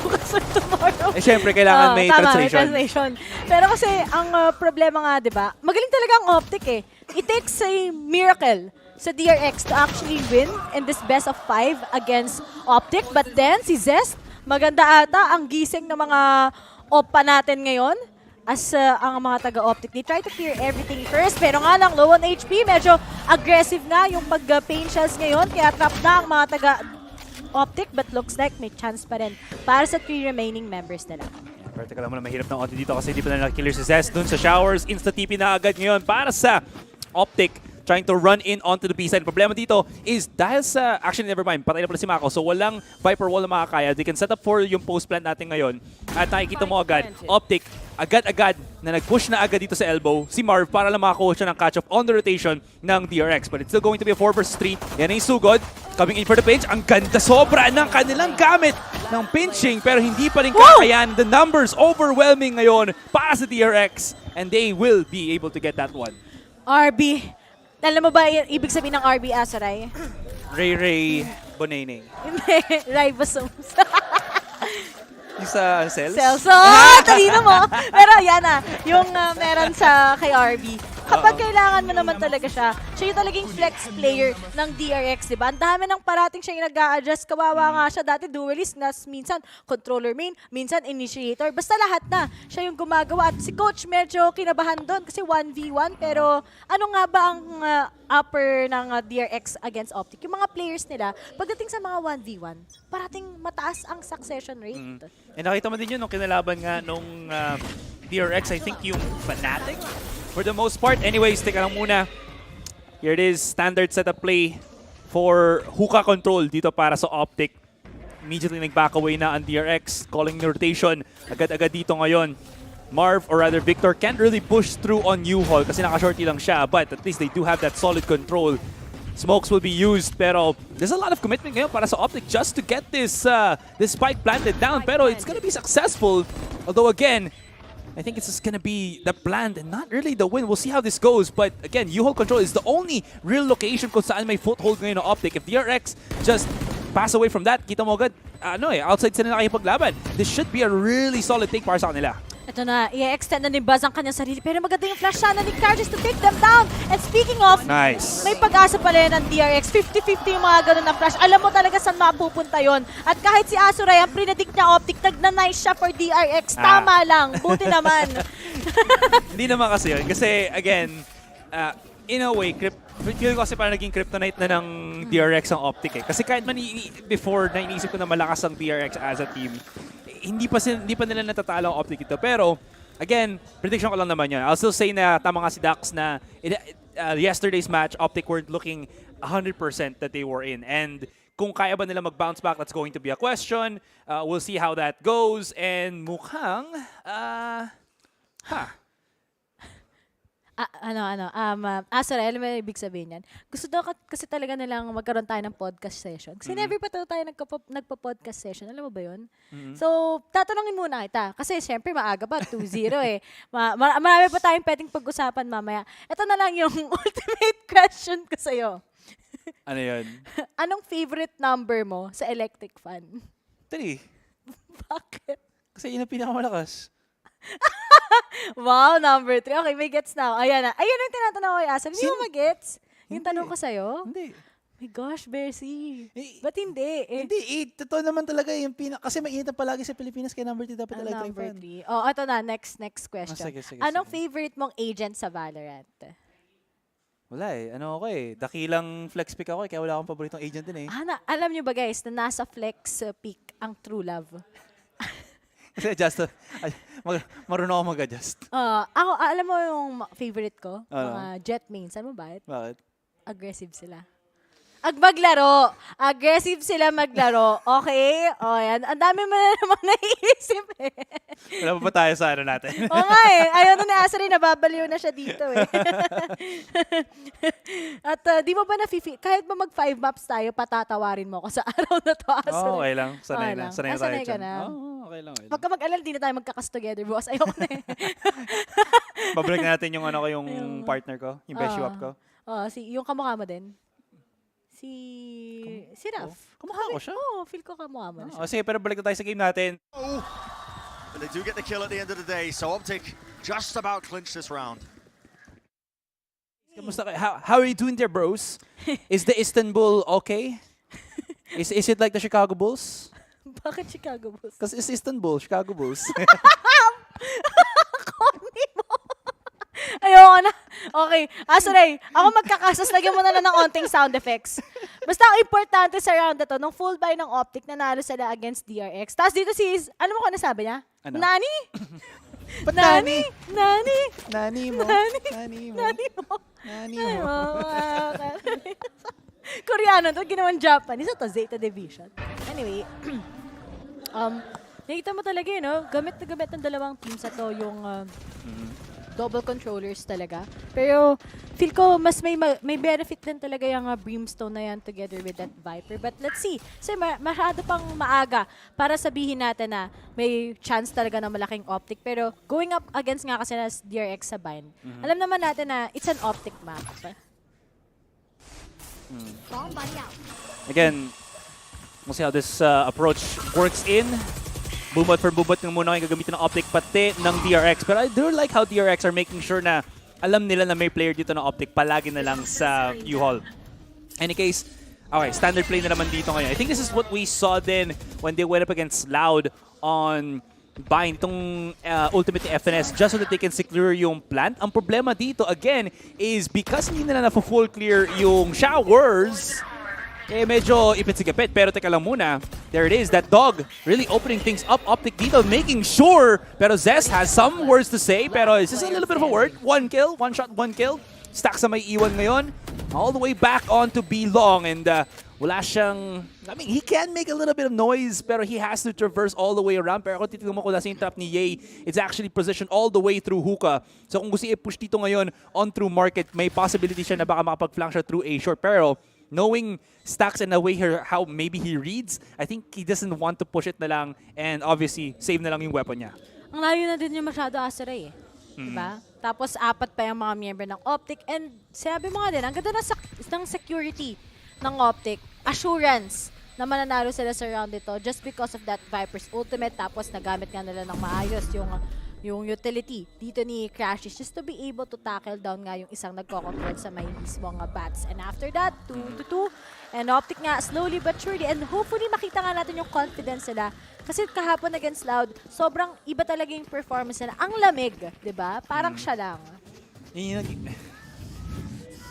Bukas or tomorrow. Eh syempre, kailangan may tama, translation. May translation. Pero kasi ang problema nga, di ba? Magaling talaga ang Optic eh. It takes a miracle sa DRX to actually win in this best of 5 against Optic. But then, si Zest, maganda ata ang gising ng mga OPA natin ngayon as ang mga taga-Optic. They try to clear everything first, pero nga lang, low on HP, medyo aggressive na yung pag-pain shells ngayon, kaya trap na ang mga taga-Optic, but looks like may chance pa rin para sa 3 remaining members nila. Pero teka lang muna, mahirap ng audio dito kasi hindi pa na nakikiller si Zest dun sa showers. Insta-TP na agad ngayon para sa Optic, trying to run in onto the B side. Problema dito is dahil sa, actually never mind, patay na pala si Mako. So walang Viper Wall na makakaya. They can set up for yung post plant natin ngayon. At nakikita mo agad, Optic, agad-agad na nag-push na agad dito sa elbow si Marv para lang makakuha siya ng catch-up on the rotation ng DRX. But it's still going to be a 4 versus 3. Yan yung sugod. Coming in for the pinch. Ang ganda sobra ng kanilang gamit ng pinching pero hindi pa rin kakayanin. The numbers overwhelming ngayon para sa DRX. And they will be able to get that one. RB, Alam mo ba ibig sabihin ng RB Asaray? Ray Bonene. Hindi, ribosomes. Yung sa cells? Cells. Oh, talino mo. Pero yan yung meron sa kay RB. Kapag kailangan mo naman talaga siya yung talagang flex player ng DRX, di ba? Ang dami ng parating siya yung nag-a-adjust. Kawawa nga siya. Dati duelist, minsan controller main, minsan initiator. Basta lahat na. Siya yung gumagawa. At si coach medyo kinabahan doon kasi 1v1. Pero ano nga ba ang upper ng DRX against Optic? Yung mga players nila, pagdating sa mga 1v1, parating mataas ang succession rate. And nakita mo din yun nung kinalaban nga nung DRX, I think yung Fnatic for the most part. Anyways, teka lang muna. Here it is, standard setup play for hookah control dito para sa Optic. Immediately nag-back away na ang DRX, calling the rotation agad-agad dito ngayon. Marv, or rather Victor, can't really push through on U-Haul kasi naka-shorty lang siya, but at least they do have that solid control. Smokes will be used, pero there's a lot of commitment ngayon para sa Optic just to get this spike planted down, pero it's gonna be successful. Although again, I think it's just gonna be the plan and not really the win. We'll see how this goes, but again, U-Haul control is the only real location kung saan may foothold ngayon ng Optic. If DRX just pass away from that, kita mo agad, outside sila nakikipaglaban. This should be a really solid take para sa kanila. Ito na, i-extend na ni Buzz ang kanyang sarili. Pero maganda yung flash sana ni Carges to take them down. And speaking of, nice. May pag-asa pala yan ng DRX. 50-50 yung mga ganun na flash. Alam mo talaga saan mapupunta yon. At kahit si Azuray, ang predict niya Optic, nagna-nice siya for DRX. Tama lang. Buti naman. Hindi naman kasi yun. Kasi, again, in a way, feel ko kasi parang naging kryptonite na ng DRX ang Optic eh. Kasi kahit man before na iniisip ko na malakas ang DRX as a team, hindi pa nila natatalo ang Optic ito. Pero, again, prediction ko lang naman yun. I'll still say na tama nga si Dax na yesterday's match, Optic weren't looking 100% that they were in. And kung kaya ba nila mag-bounce back, that's going to be a question. We'll see how that goes. And mukhang, Sorry, alam mo yung ibig sabihin yan. Gusto daw kasi talaga nilang magkaroon tayo ng podcast session. Kasi never pa tayo nagpa-podcast session. Alam mo ba yun? So, tatanungin muna kita. Kasi syempre maaga pa, 2-0 eh. Marami pa tayong pwedeng pag-usapan mamaya. Ito na lang yung ultimate question ko sa'yo. Ano yun? Anong favorite number mo sa electric fan? 3. Bakit? Kasi yun ang pinakamalakas. Wow, number 3. Okay, may gets na ako. Ayan na. Ayan ang tinatanong ko kay Asal. Hindi mo mag-gets? Yung tanong ko sa'yo? Hindi. My gosh, Bercy. Ba't hindi? Hindi, totoo naman talaga yung kasi mainit ang palagi sa Pilipinas kaya number 3 dapat electric Number fan. 3. Oh, ito na. Next question. Sige. Anong favorite mong agent sa Valorant? Wala eh. Ano ako eh. Dakilang flex pick ako eh. Kaya wala akong paboritong agent din eh. Alam nyo ba guys, na nasa flex pick ang True Love? Kasi marunong ako mag-adjust. Ako, alam mo yung favorite ko? Ano? Mga jet mains. Ano ba? Bakit? Aggressive sila. Maglaro. Aggressive sila maglaro. Okay? O yan. Ang dami mo na namang naiisip eh. Wala pa ba tayo sa ano natin? Oo nga eh. Ayaw na ni Asari, nababaliw na siya dito eh. At di mo ba na-feel, kahit ba mag-5 maps tayo, patatawarin mo ako sa araw na to, Asari. Okay lang. Sanay na. Sanay na tayo ka dyan. na. Okay lang. Huwag ka mag-alala, di na tayo magkakas together, boss. Ayoko na eh. Babalik na natin yung yung partner ko, yung best swap ko. Yung kamukha mo din. Si Raf. Kamukha ko siya? Oo, feel ko kamukha mo na siya. Sige, pero balik na tayo sa game natin. But they do get the kill at the end of the day, so Optic just about clinched this round. Kamusta kayo? How are you doing there, bros? Is the Istanbul okay? Is it like the Chicago Bulls? Bakit Chicago Bulls? Kasi it's Istanbul, Chicago Bulls. Corny mo. Ayoko na. Okay. Azuray, ako magkakasas. Lagyan mo na lang ng onting sound effects. Basta ang importante sa round na to, nung full buy ng Optic, nanalo sila against DRX. Tapos dito ano mo kung ano sabi niya? Ano? Nani? Nani? Nani? Nani mo? Nani mo? Koreano to, ginawang Japanese. Ito, Zeta Division. Anyway, nakita mo talaga yun, no? Gamit na gamit ng dalawang teams ito yung double controllers talaga. Pero feel ko mas may benefit din talaga yung Brimstone na yan together with that Viper. But let's see. So masyado pang maaga para sabihin natin na may chance talaga na malaking Optic. Pero going up against nga kasi na DRX sa Bind, alam naman natin na it's an Optic map. Again, we'll see how this approach works in. Bumot for bumot ng muna yung gagamitin ng Optic pati ng DRX. Pero I do like how DRX are making sure na alam nila na may player dito na Optic palagi na lang sa U-Hall. Any case, okay, standard play na naman dito ngayon. I think this is what we saw then when they went up against Loud on buying itong ultimate ni FNS just so that they can secure yung plant. Ang problema dito, again, is because hindi nila na-full clear yung showers, eh medyo ipit-sigapit. Pero teka lang muna, there it is, that dog really opening things up. Optic dito, making sure. Pero Zest has some words to say, pero it's just a little bit of a word. One kill, one shot, one kill. Stack sa may iwan ngayon. All the way back on to B long, and wala siyang, I mean, he can make a little bit of noise, pero he has to traverse all the way around. Pero kung titignan mo kung nasa yung trap ni Ye, it's actually positioned all the way through hookah. So kung gusto i-push dito ngayon on through market, may possibility siya na baka makapag-flank siya through A short. Pero knowing Stacks and the way how maybe he reads, I think he doesn't want to push it na lang, and obviously save na lang yung weapon niya. Ang layo na din yung masyado Aseray eh. Diba? Tapos apat pa yung mga member ng Optic, and sabi mo nga din, ang ganda ng security ng Optic, assurance na mananalo sila sa round ito just because of that Viper's ultimate, tapos nagamit nga nila ng maayos yung utility dito ni Crashes just to be able to tackle down nga yung isang nagko-control sa may mismong bats. And after that, 2-2, and Optic nga slowly but surely, and hopefully makita nga natin yung confidence nila. Kasi kahapon against Loud, sobrang iba talaga yung performance nila. Ang lamig, di ba? Parang siya lang.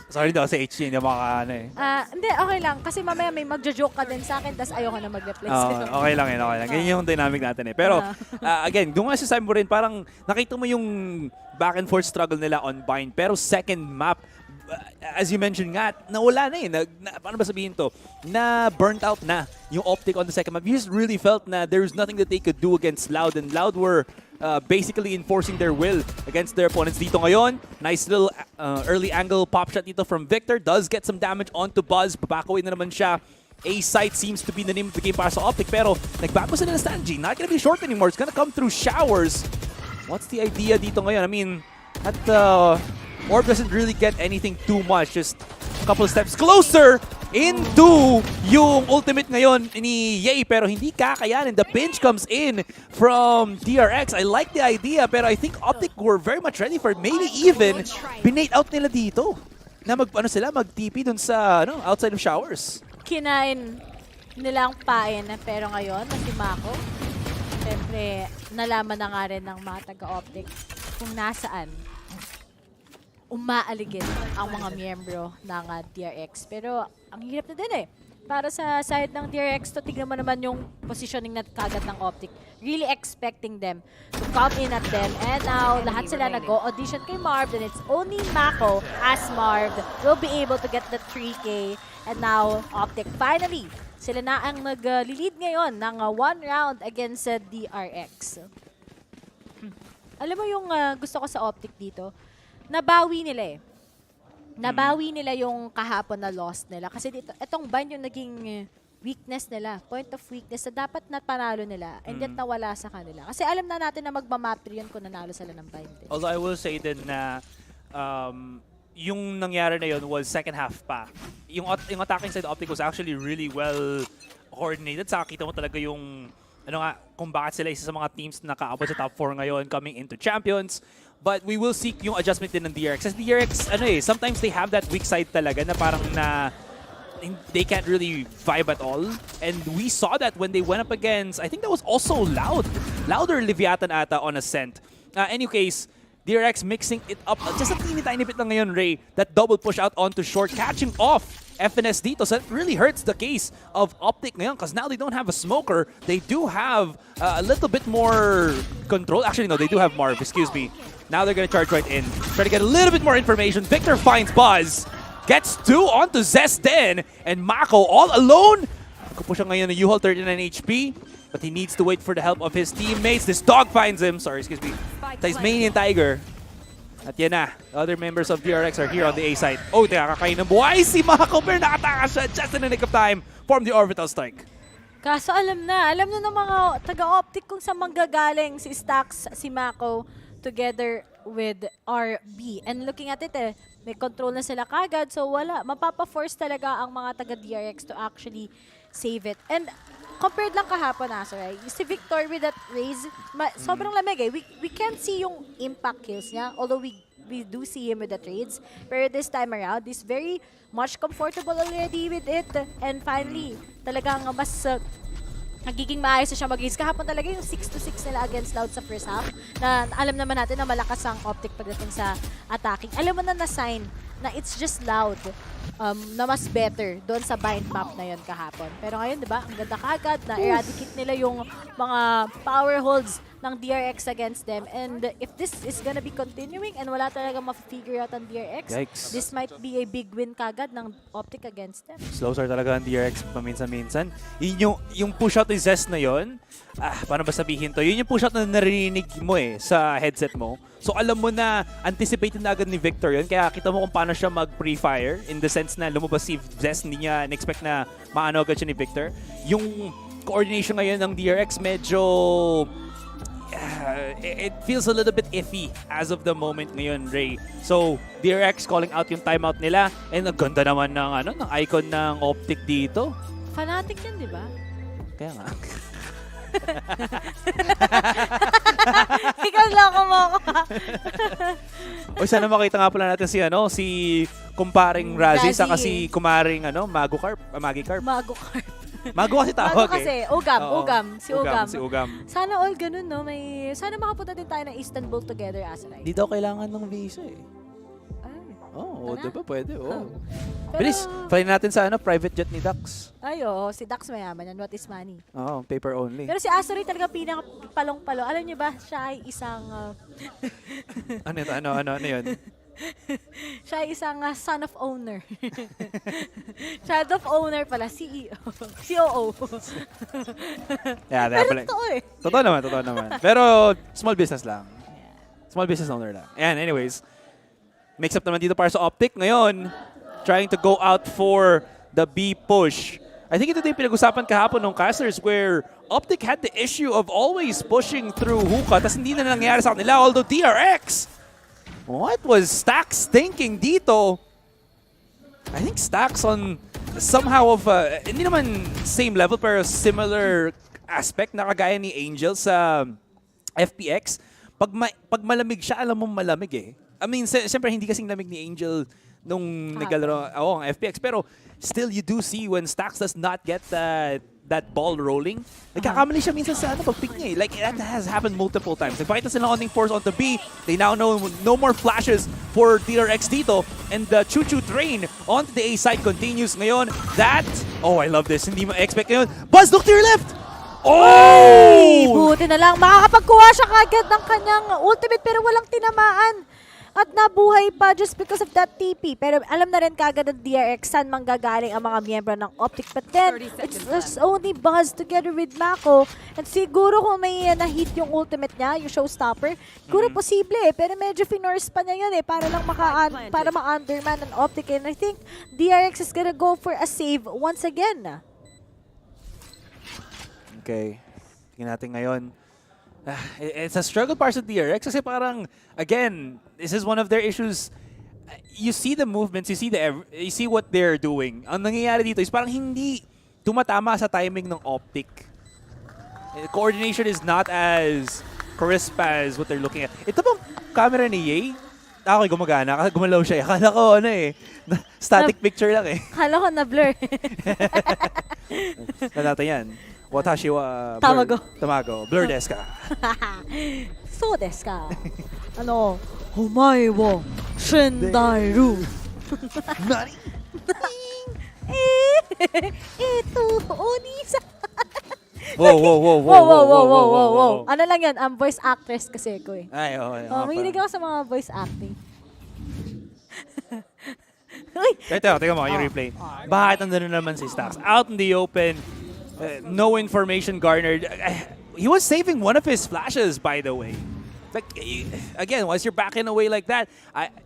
Sorry daw sa HG, hindi makakaano eh. Hindi, okay lang. Kasi mamaya may magjo-joke ka din sa akin, tapos ayoko na mag-reply sa'yo. Okay lang yun, okay lang. Ganyan yung dynamic natin eh. Pero, again, doon nga sasabi mo rin, parang nakita mo yung back and forth struggle nila on Bind. Pero second map, as you mentioned nga, nawala na eh. Paano ba sabihin to? Na burnt out na yung Optic on the second map. You just really felt na there's nothing that they could do against Loud. And Loud were basically enforcing their will against their opponents dito ngayon. Nice little early angle pop shot dito from Victor. Does get some damage onto Buzz. Babakawin na naman siya. A-site seems to be the name of the game para sa Optic. Pero nagbago sila na Stanji. Not gonna be short anymore. It's gonna come through showers. What's the idea dito ngayon? I mean, at Orb doesn't really get anything too much. Just a couple of steps closer into yung ultimate ngayon ni Ye, pero hindi kakayanin. The pinch comes in from DRX. I like the idea, pero I think Optic were very much ready for it. Maybe even binate out nila dito na mag-TP dun sa outside of showers. Kinain nilang pain, pero ngayon, si Mako, siyempre, nalaman na nga rin ng mga taga-Optic kung nasaan umaaligid ang mga miyembro ng DRX. Pero ang hirap na din eh. Para sa side ng DRX, to tignan mo naman yung positioning na kagad ng Optic. Really expecting them to come in at them. And now, lahat sila nag-audition kay Marv. And it's only Mako as Marv will be able to get the 3K. And now, Optic finally, sila na ang nag-lead ngayon ng one round against DRX. Alam mo yung gusto ko sa Optic dito? Nabawi nila eh. Nabawi nila yung kahapon na loss nila. Kasi dito, itong bind yung naging weakness nila. Point of weakness na dapat napanalo nila. And yet nawala sa kanila. Kasi alam na natin na magmamap yun kung nanalo sila ng bind. Although I will say din na yung nangyari na yun was second half pa. Yung attacking side Optic was actually really well coordinated. Saka kita mo talaga yung kung bakit sila isa sa mga teams na nakaabot sa top 4 ngayon coming into Champions. But we will seek yung adjustment din ng DRX. Kasi DRX, sometimes they have that weak side talaga na parang they can't really vibe at all. And we saw that when they went up against, I think that was also Loud. Loud or Leviathan ata on Ascent. Any case, DRX mixing it up. Just a teeny tiny bit lang ngayon, Ray. That double push out onto short, catching off FNS dito. So it really hurts the case of Optic ngayon because now they don't have a smoker. They do have a little bit more control. Actually, no, they do have Marv. Excuse me. Now they're going to charge right in. Try to get a little bit more information. Victor finds Buzz. Gets 2 onto Zest then. And Mako all alone. Push ngayon ng U-Haul 39 HP. But he needs to wait for the help of his teammates. This dog finds him. Sorry, excuse me. Tasmanian Tiger. At yan na. The other members of DRX are here on the A side. Oh, nakakain ng buhay si Mako. Pero nakataka siya just in the nick of time. Form the orbital strike. Kaso alam na ng mga taga-Optic kung saan manggagaling si Stacks, si Mako. together with RB. And looking at it, may control na sila kagad. So wala, mapapa-force talaga ang mga taga-DRX to actually save it. And compared lang kahapon, Asaray, si Victor with that raise, sobrang lamig eh. We can't see yung impact kills niya, although we do see him with the trades. Pero this time around, he's very much comfortable already with it. And finally, talagang mas nagiging maayos na siya mag-raise. Kahapon talaga yung 6-6 nila against Loud sa first half, na alam naman natin na malakas ang Optic pagdating sa attacking. Alam mo na sign na it's just Loud na mas better doon sa bind map na yun kahapon. Pero ngayon, di ba, ang ganda kagad na eradicate nila yung mga power holds ng DRX against them. And if this is gonna be continuing and wala talaga ma-figure out ang DRX, Yikes. this might be a big win kagad ng Optic against them. Slow start talaga ang DRX paminsan-minsan. Yun yung push out ni Zest na yun, paano ba sabihin to? Yun yung push out na narinig mo sa headset mo. So alam mo na anticipated na agad ni Victor yun. Kaya kita mo kung paano siya mag-pre-fire in the sense na lumabas si Zest, hindi niya na-expect na maano agad siya ni Victor. Yung coordination ngayon ng DRX medyo it feels a little bit iffy as of the moment ngayon, Ray. So, DRX calling out yung timeout nila and ang ganda naman ng, ng icon ng Optic dito. Fanatic yan, di ba? Kaya nga. Ikaw lang kumaka. O sana makita nga pala natin si kumparing Razzie saka si kumaring Magikarp. Mago kasi tawag Mago kasi, Ugam. Si Ugam. Sana all ganun, no? Sana makapunta din tayo ng Istanbul together, Asaray. Di daw kailangan ng visa eh. Oo, diba? Pwede, Bilis, fly natin sa private jet ni Dax. Ay, si Dax mayaman yan. What is money? Oo, paper only. Pero si Asaray talaga pinaka-palong-palo. Alam niyo ba, siya ay isang... Ano yun? Siya ay isang son of owner. Child of owner pala, CEO. COO. Yeah, pero totoo eh. Totoo naman. Pero small business lang. Small business owner lang. And anyways, mix up naman dito para sa Optic. Ngayon, trying to go out for the B push. I think ito yung pinag-usapan kahapon ng casters where Optic had the issue of always pushing through hookah tas hindi na nangyari sa kanila. Although DRX, what was Stax thinking dito? I think Stax on somehow of, hindi naman same level pero similar aspect na kagaya ni Angel sa FPX. Pag malamig siya, alam mo malamig eh. I mean, siyempre hindi kasing lamig ni Angel nung naglalaro ang FPX. Pero still, you do see when Stax does not get that ball rolling, nagkakamali siya minsan sa pag-pick niya eh. Like, that has happened multiple times. Nagpakita sila on force onto B. They now know no more flashes for DRX dito. And the choo-choo train onto the A side continues ngayon. I love this. Hindi mo expect ngayon. Buzz, look to your left! Ay, buti na lang. Makakapagkuha siya kagad ng kanyang ultimate pero walang tinamaan. At nabuhay pa just because of that TP. Pero alam na rin kagad ng DRX saan manggagaling ang mga miyembro ng Optic. But then, it's just only Buzz together with Mako. And siguro kung may na-hit yung ultimate niya, yung showstopper, siguro posible eh. Pero medyo finorce pa niya yun eh. Para lang para ma-underman ng Optic. And I think DRX is gonna go for a save once again. Okay. Tingnan natin ngayon. It's a struggle para sa DRX kasi parang, again, this is one of their issues. You see the movements, you see what they're doing. Ang nangyayari dito is parang hindi tumatama sa timing ng Optic. Coordination is not as crisp as what they're looking at. Ito bang camera ni Ye? Ako gumagana, kasi gumalaw siya. Akala ko static picture lang eh. Akala ko na-blur. Natin yan. Watashi wa Tamago. Blur desu ka? So desu ka? Omae wa Shindairu. Nani? Ito, Onisa. Whoa. Ano lang yan? Voice actress kasi ko eh. Ay, mahilig ako sa mga voice acting. Tingnan mo yung replay. Bakit nandun naman si Stax? Out in the open. No information garnered. He was saving one of his flashes, by the way. Like, again, once you're backing away like that,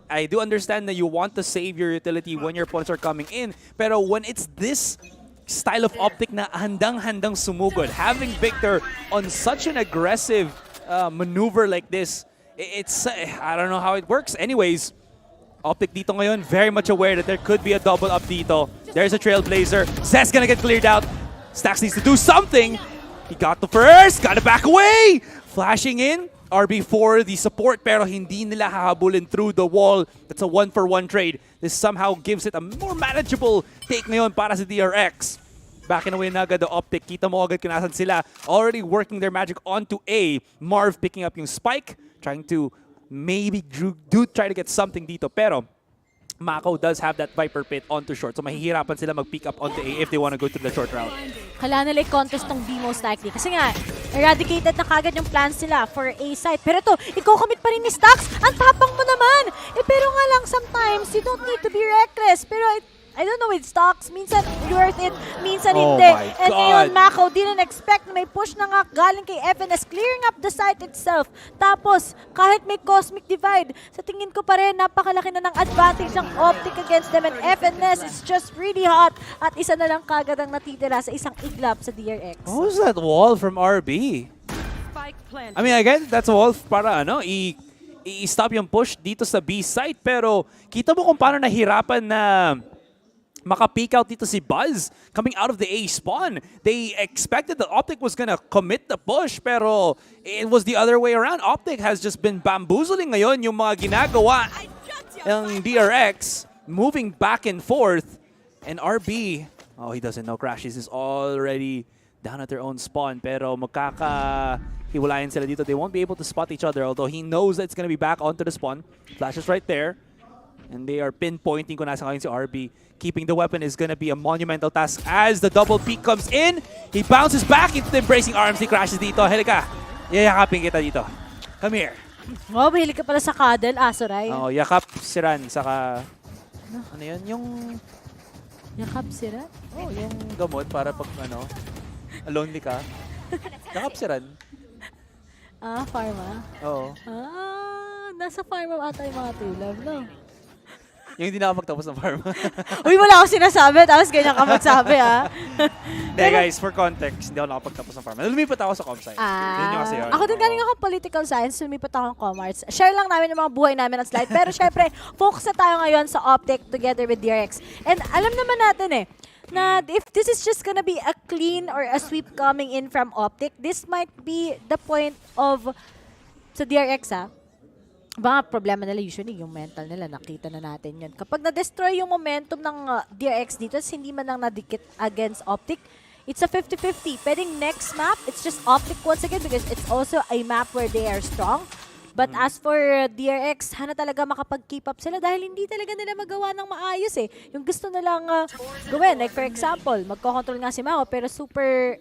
I do understand that you want to save your utility when your opponents are coming in. Pero when it's this style of Optic na handang-handang sumugod, having Victor on such an aggressive maneuver like this, it's, I don't know how it works. Anyways, Optic dito ngayon, very much aware that there could be a double up dito. There's a Trailblazer. Zest gonna get cleared out. Stax needs to do something. He got the first, gotta back away! Flashing in, RB for the support, pero hindi nila hahabulin through the wall. That's a 1-for-1 trade. This somehow gives it a more manageable take ngayon para sa DRX. Backing away na agad the Optic. Kita mo agad kung nasan sila. Already working their magic onto A. Marv picking up yung spike, trying to maybe try to get something dito. Pero Mako does have that Viper Pit onto short. So mahihirapan sila mag-pick up onto A if they want to go through the short route. Kailangan nila i-contest tong B most likely. Kasi nga, eradicated na kagad yung plans nila for A site. Pero ito, i-commit pa rin ni Stax. Ang tapang mo naman! Pero nga lang, sometimes, you don't need to be reckless. Pero I don't know with Stax, minsan worth it, minsan hindi. And ngayon, Mako didn't expect na may push na nga galing kay FNS, clearing up the site itself. Tapos, kahit may Cosmic Divide, sa tingin ko pa rin, napakalaki na ng advantage ng Optic against them. And FNS is just really hot. At isa na lang kagad ang natitira sa isang iglap sa DRX. What was that wall from RB? I mean, I guess that's a wall para i-stop yung push dito sa B site. Pero, kita mo kung paano nahirapan na maka-peek out dito si Buzz coming out of the A spawn. They expected that Optic was gonna commit the push, pero it was the other way around. Optic has just been bamboozling ngayon yung mga ginagawa ng DRX, moving back and forth. And RB, oh, he doesn't know Crashes is already down at their own spawn, pero magkakahiwalayan sila dito. They won't be able to spot each other, although he knows that it's gonna be back onto the spawn. Flashes right there. And they are pinpointing kung nasa ngayon si RB. Keeping the weapon is gonna be a monumental task as the double peek comes in. He bounces back into the embracing arms. He crashes dito. Halika, yayakapin kita dito. Come here. Oh, mahilig ka pala sa cuddle, Asoray. Oh, yakap si Ran, saka ano yun? Yung yakap si Ran? Oh, yung gamot para pag lonely ka. Yakap si Ran. Ah, pharma? Oo. Ah, nasa pharma ata yung mga true love, no? Yung hindi nakapagtapos ng farm. Uy, wala akong sinasabi, tapos ganyan ka magsabi, ha? Hindi, guys, for context, hindi ako nakapagtapos ng farm. Lumipat ako sa comsci. Yun yung kasi yun. Ako din galing ako political science, lumipat ako ng commerce. Share lang namin yung mga buhay namin at slide. Pero syempre, focus na tayo ngayon sa Optic together with DRX. And alam naman natin na if this is just gonna be a clean or a sweep coming in from Optic, this might be the point of sa DRX, mga problema nila usually, yung mental nila, nakita na natin yun. Kapag na-destroy yung momentum ng DRX dito, hindi man lang nadikit against Optic, it's a 50-50. Pwedeng next map, it's just Optic once again because it's also a map where they are strong. But as for DRX, hana talaga makapag-keep up sila dahil hindi talaga nila magawa ng maayos Yung gusto nilang gawin, like for example, magko-control nga si Mao pero super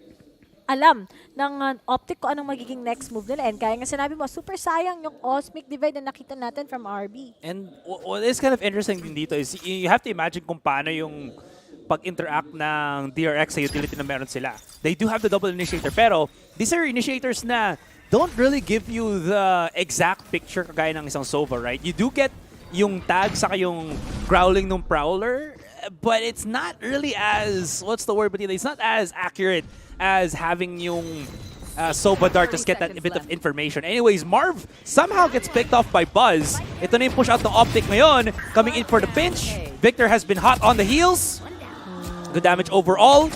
alam ng Optic ko anong magiging next move nila. And kaya nga sinabi mo, super sayang yung Cosmic Divide na nakita natin from RB. And what is kind of interesting din dito is you have to imagine kung paano yung pag-interact ng DRX sa utility na meron sila. They do have the double initiator, pero these are initiators na don't really give you the exact picture kagaya ng isang Sova, right? You do get yung tag saka yung growling ng Prowler, but it's not really as, what's the word, but it's not as accurate as having yung Soba Dart to get that bit of information. Anyways, Marv somehow gets picked off by Buzz. Ito na yung push out ng Optic ngayon. Coming in for the pinch. Victor has been hot on the heels. Good damage overall.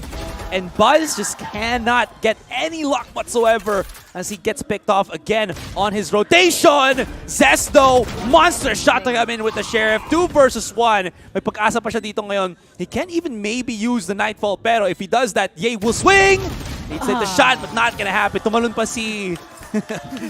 And Buzz just cannot get any luck whatsoever as he gets picked off again on his rotation. Zesto, monster shot to come in with the Sheriff. 2 versus 1. May pag-asa pa siya dito ngayon. He can't even maybe use the Nightfall, pero if he does that, Ye will swing! He'd say the shot, but not gonna happen. Tumalon pa si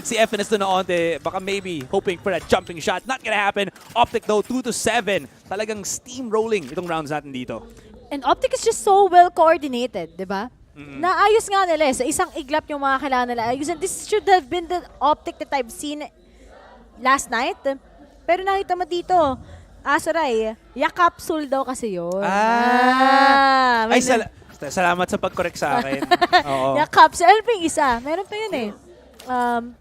FNS doon na onte. Baka maybe hoping for that jumping shot. Not gonna happen. Optic though, 2-7. Talagang steamrolling itong rounds natin dito. And Optic is just so well coordinated, di ba? Naayos nga nila sa isang iglap yung mga kailangan nila ayusin. This should have been the Optic that I've seen last night. Pero nakita mo dito, Asoray, yakapsul daw kasi yun. Ay, salamat sa pag-correct sa akin. Oo. Yakapsul. Ano pa yung isa? Meron pa yun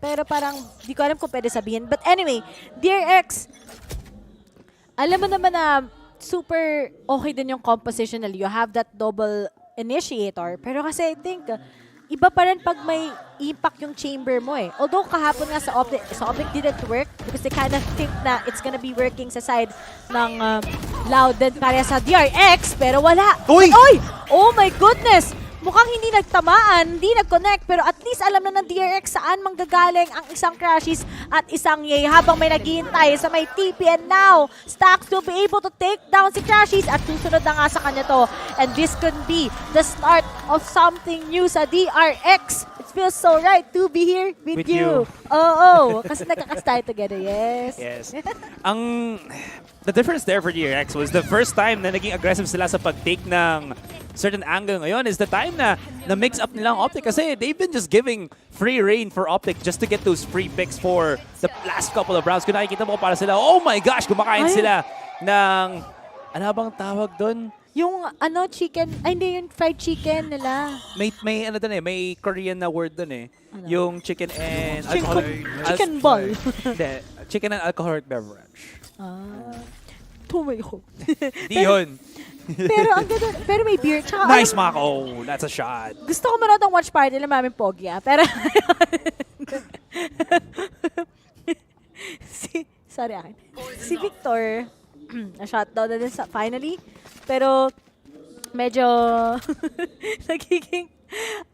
pero parang di ko alam kung pwede sabihin. But anyway, DRX, alam mo naman na super okay din yung compositional. You have that double initiator. Pero kasi I think iba pa rin pag may impact yung chamber mo eh. Although kahapon nga sa Optic didn't work because they kind of think na it's gonna be working sa side ng Loudon para sa DRX, pero wala. Uy! Oy! Oh my goodness! Mukhang hindi nagtamaan, hindi nag-connect, pero at least alam na ng DRX saan manggagaling ang isang Crashies at isang Yay habang may naghihintay sa may TP. And now, Stacks will be able to take down si Crashies at susunod na nga sa kanya to. And this could be the start of something new sa DRX. It feels so right to be here with you. Oo, kasi nagkakastay together, yes. Yes. The difference there for DRX was the first time na naging aggressive sila sa pag-take ng certain angle ngayon is the time na mix up nilang Optic kasi they've been just giving free reign for Optic just to get those free picks for the last couple of rounds. Kung nakikita mo para sila, oh my gosh, kumakain sila ng, ano bang tawag doon? Yung chicken, hindi yung fried chicken nila. May ano doon may Korean na word doon Yung chicken and alcohol. Chicken ball. Hindi, chicken and alcoholic beverage. Tumayo. Di yun. Pero ang ganda, pero may beer. Tsaka, Nice, Mako. That's a shot. Gusto ko manood ng watch party ng Maming Pogi, Pero, sorry akin. Si Victor, na-shutdown na din finally. Pero, medyo, nagiging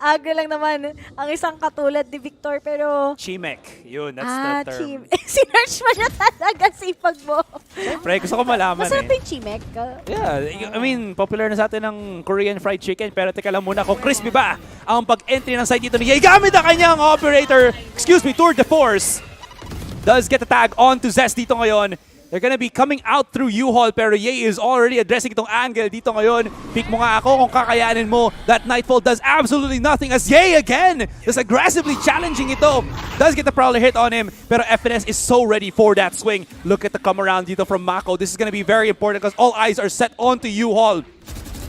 agro lang naman ang isang katulad ni Victor, pero... Chimek. Yun, that's the term. Sinerch mo siya talaga, sipag mo. Siyempre, gusto ko malaman Masarap yung chimek. Yeah, I mean, popular na sa atin ng Korean fried chicken, pero teka lang muna kung crispy ba ang pag-entry ng side dito ni Yay gamit ang kanyang operator, tour de force. Does get a tag on to Zest dito ngayon. They're gonna be coming out through U-Haul, pero Yay is already addressing itong angle dito ngayon. Pick mo nga ako kung kakayanin mo. That Nightfall does absolutely nothing as Yay again is aggressively challenging ito. Does get the Prowler hit on him, pero FNS is so ready for that swing. Look at the come around dito from Mako. This is gonna be very important because all eyes are set onto U-Haul.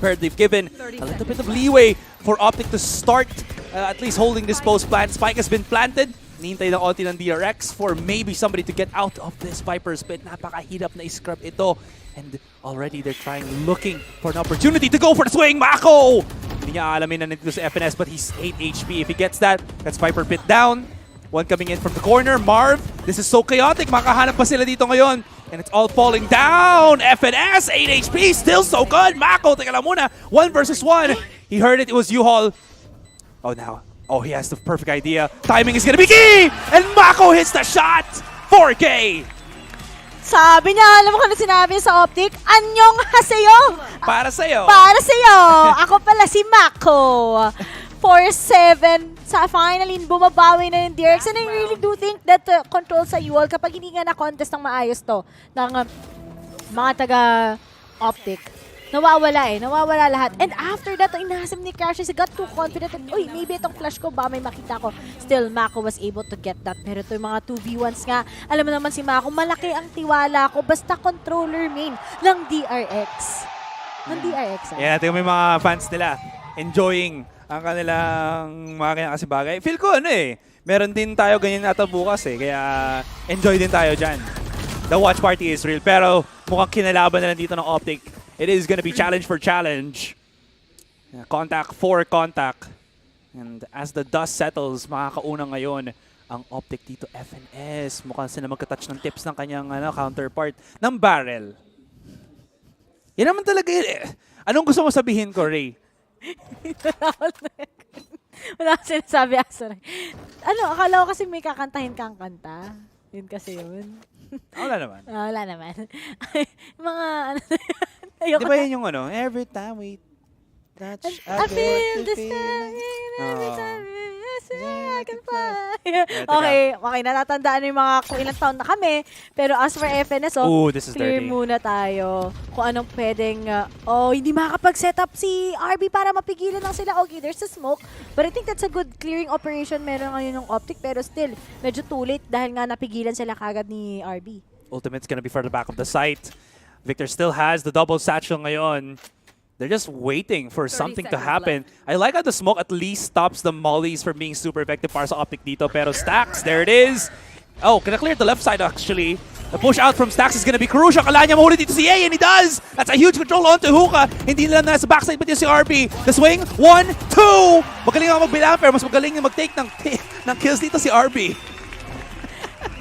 But they've given a little bit of leeway for Optic to start at least holding this post plant. Spike has been planted. Nihintay ng ulti ng DRX for maybe somebody to get out of this Viper's pit. Napakahirap na i-scrub ito. And already they're looking for an opportunity to go for the swing. Mako! Hindi niya alamin na nandito sa FNS but he's 8 HP. If he gets that, that's Viper pit down. One coming in from the corner. Marv, this is so chaotic. Makahanap pa sila dito ngayon. And it's all falling down. FNS, 8 HP, still so good. Mako, teka lang muna. 1 versus 1. He heard it was U-Haul. Oh, now. Oh, he has the perfect idea. Timing is gonna be key! And Mako hits the shot! 4K! Sabi niya, alam mo kung ano sinabi sa Optic? Anyong haseyo! Para sa'yo! Para sa'yo! Ako pala si Mako. 4-7. Finally, bumabawi na yung DRX. And I really do think that control sa UOL kapag hindi nga na-contest ng maayos to ng mga taga-Optic. Nawawala lahat. And after that, inahasam ni Crashes, he got too confident. And, uy, maybe itong flash ko ba may makita ko. Still, Mako was able to get that. Pero ito yung mga 2v1s nga. Alam mo naman si Mako, malaki ang tiwala ko. Basta controller main ng DRX. Yeah, ito yung may mga fans nila enjoying ang kanilang mga kinakasibagay. Feel ko meron din tayo ganyan ata bukas Kaya enjoy din tayo dyan. The watch party is real. Pero mukhang kinalaban na lang dito ng Optic. It is going to be challenge for challenge. Contact for contact. And as the dust settles, makakauna ngayon ang Optic dito. FNS. Mukhang sila magka-touch ng tips ng kanyang counterpart ng barrel. Yan naman talaga yun Anong gusto mo sabihin ko, Ray? Wala akong sinasabi, Asa. Akala ko kasi may kakantahin kang kanta. Yun kasi yun. Wala naman. Wala naman. Mga Di ba yun yung every time we touch I feel the sun every time I can fly. Okay, natatandaan yung mga kung ilang taon na kami. Pero as for FNS, this is clear dirty. muna tayo kung anong pwedeng, hindi makakapag-set up si RB para mapigilan lang sila. Okay, there's a smoke. But I think that's a good clearing operation meron ngayon ng Optic. Pero still, medyo too late dahil nga napigilan sila kagad ni RB. Ultimate's gonna be for the back of the site. Victor still has the double satchel ngayon. They're just waiting for something to happen. I like how the smoke at least stops the mollies from being super effective para sa Optic dito. Pero Stacks, there it is. Oh, gonna clear the left side actually. The push out from Stax is gonna be crucial. Kailangan niya mahuli dito si A, and he does! That's a huge control onto Hookah. Hindi nila nasa backside but yung si RB. The swing, 1, 2! Magaling ako magbilang pero mas magaling na mag-take ng kills dito si RB.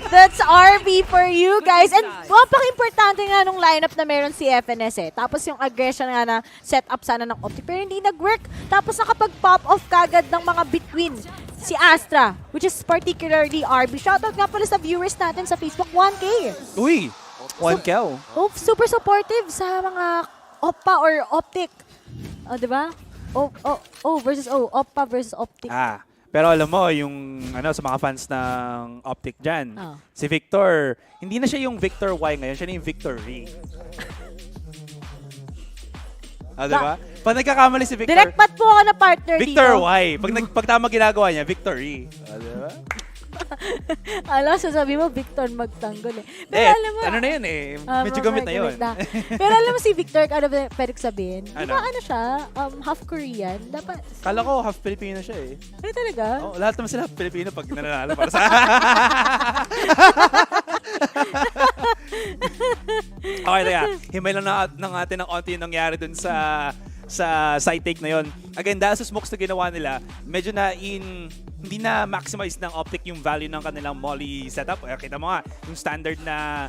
That's RB for you guys. And importante nga nung lineup na meron si FNS eh. Tapos yung aggression nga na setup sana ng Optic pero hindi nag-work. Tapos nakapag-pop off kagad ng mga between si Astra, which is particularly RB. Shoutout nga pala sa viewers natin sa Facebook, 1K. Uy, 1K. Super supportive sa mga Oppa or Optic. O, diba? O versus O. Oppa versus Optic. Pero alam mo, yung sa mga fans ng Optic dyan, si Victor, hindi na siya yung Victor Y ngayon, siya na yung Victor V. Diba? Pag nagkakamali si Victor, direct pat po ako na partner Victor dito. Y. Pag tama ginagawa niya, Victor E. Diba? Alam, sasabi mo, Victor magtanggol eh. Pero alam mo, ano na yun eh. Medyo gamit na yun. Pero alam mo si Victor, ano ba pwede sabihin? Di Ano? ba ano siya? Half Korean? Dapat... Kala ko half Filipino siya eh. Ano talaga? Oh, lahat naman sila half Filipino pag nananalo para sa... Okay, teka. Himay lang ng atin ng onti yung nangyari dun sa side take na yon. Again, dahil sa smokes na ginawa nila, medyo hindi na maximize ng Optic yung value ng kanilang molly setup. Kita mo nga, yung standard na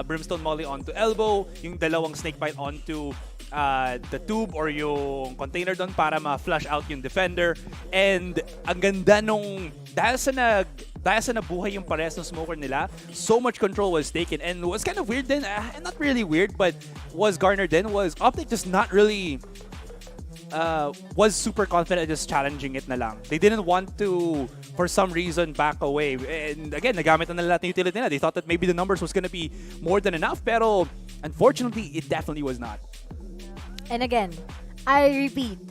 brimstone molly onto elbow, yung dalawang snakebite onto the tube or yung container doon para ma-flush out yung defender. And ang ganda nung, dahil sa nabuhay yung parehas ng smoker nila, so much control was taken. And was kind of weird din, not really weird, but was garnered then, was Optic just not really was super confident just challenging it na lang. They didn't want to, for some reason, back away. And again, nagamit na nila lahat ng utility nila. They thought that maybe the numbers was gonna be more than enough, pero unfortunately, it definitely was not. And again, I repeat,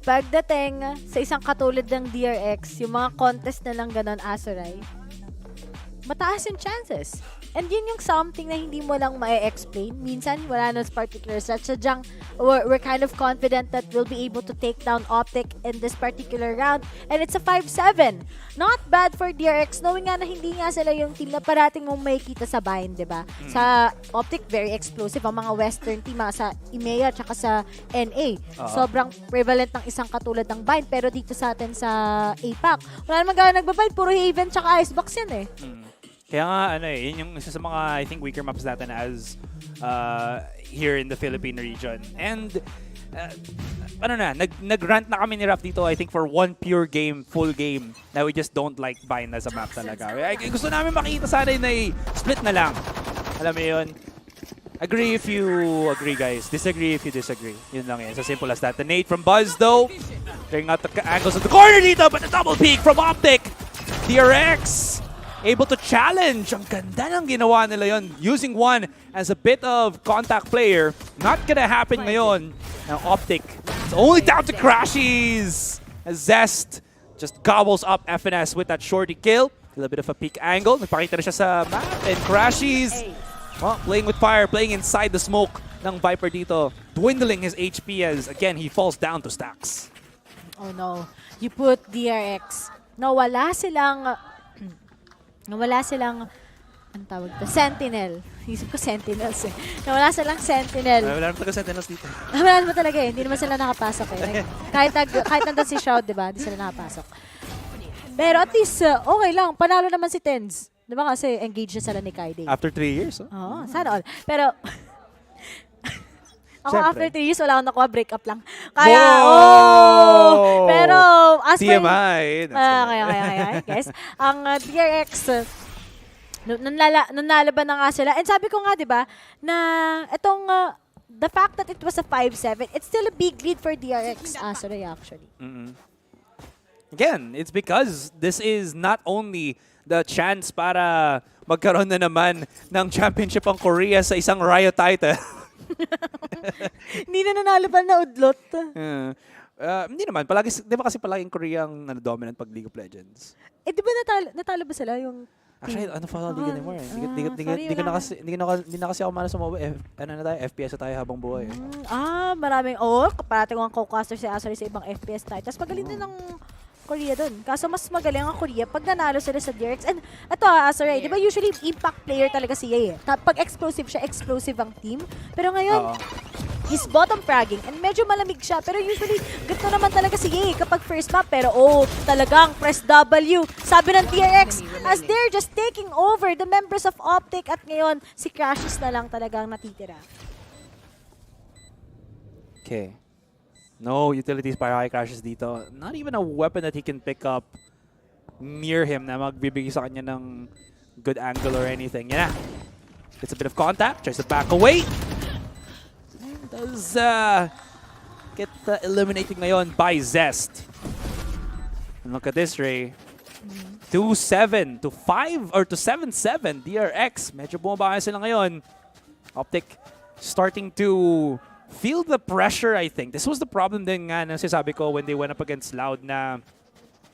pagdating sa isang katulad ng DRX, yung mga contest na lang ganon, Azuray, mataas yung chances. And yun yung something na hindi mo lang ma-explain. Minsan, wala na sa particular set. Sadyang, we're kind of confident that we'll be able to take down Optic in this particular round. And it's a 5-7. Not bad for DRX, knowing nga na hindi nga sila yung team na parating mong makikita sa Bind, diba? Sa Optic, very explosive. Ang mga Western team, sa EMEA at sa NA. Sobrang prevalent ng isang katulad ng Bind. Pero dito sa atin sa APAC, wala naman gano'n nagbabind. Puro Haven tsaka Icebox yan eh. Kaya nga, yun yung isa sa mga, I think, weaker maps natin as here in the Philippine region. And, nag-rant na kami ni Raf dito, I think, for one pure game, full game, na we just don't like Bind as a map talaga. Gusto namin makita sana na split na lang. Alam mo yun? Agree if you agree, guys. Disagree if you disagree. Yun lang yun. So simple as that. The nade from Buzz, though. Clearing out the angles of the corner dito, but the double peek from Optic. DRX able to challenge. Ang ganda ng ginawa nila yon, using one as a bit of contact player. Not gonna happen ngayon. Now Optic, it's only down to Crashies as Zest just gobbles up FNS with that shorty kill. A little bit of a peak angle. Nagpakita na siya sa map. And Crashies, playing with fire, playing inside the smoke ng Viper dito. Dwindling his HP as, again, he falls down to Stacks. Oh no. You put DRX. Nawala silang ang tawag to? Sentinel. Isip ko Sentinels eh. Nawala silang Sentinel. Wala naman taga-Sentinels dito. Wala naman talaga eh. Hindi naman sila nakapasok eh. Kahit nandun si Shroud, diba? Hindi sila nakapasok. Pero at least, okay lang. Panalo naman si Tens. Diba kasi engaged na sila ni Kaide. After 3 years, oh? Oo, sana all. Pero, ako after 3 years, wala akong nakuha, break up lang. Kaya, pero, as per... TMI. Kaya, guys. Ang DRX, nanlalaban na nga sila. And sabi ko nga, di ba, na itong, the fact that it was a 5-7, it's still a big lead for DRX. Sorry, actually. Again, it's because this is not only the chance para magkaroon na naman ng championship ang Korea sa isang Riot title. Hindi na nanalo pa na udlot. Hindi naman. Palagi, di ba kasi palaging Korea ang dominant pag League of Legends? Eh, di ba natalo ba sila yung... Actually, ano pa League anymore eh. Hindi na kasi ako mana sa mobile. FPS na tayo habang buhay. Maraming... parating ang co-caster si Asari sa ibang FPS titles. Magaling din ng Korea dun. Kaso mas magaling ang Korea pag nanalo sila sa DRX. And ito, Asaray, di ba usually impact player talaga siya eh. Pag explosive siya, explosive ang team. Pero ngayon, he's bottom fragging and medyo malamig siya. Pero usually, ganito naman talaga siya eh kapag first map. Pero talagang press W. Sabi ng DRX, as they're just taking over the members of Optic at ngayon, si Crashes na lang talagang natitira. Okay. No utilities para kay Crashes dito. Not even a weapon that he can pick up near him na magbibigay sa kanya ng good angle or anything. Yeah. Gets a bit of contact. Tries to back away. And does get eliminated ngayon by Zest. And look at this, Ray. 2-7 to 5 or to 7-7 DRX. Medyo bumabaya sila ngayon. Optic starting to feel the pressure, I think. This was the problem din nga na sinasabi ko when they went up against Loud na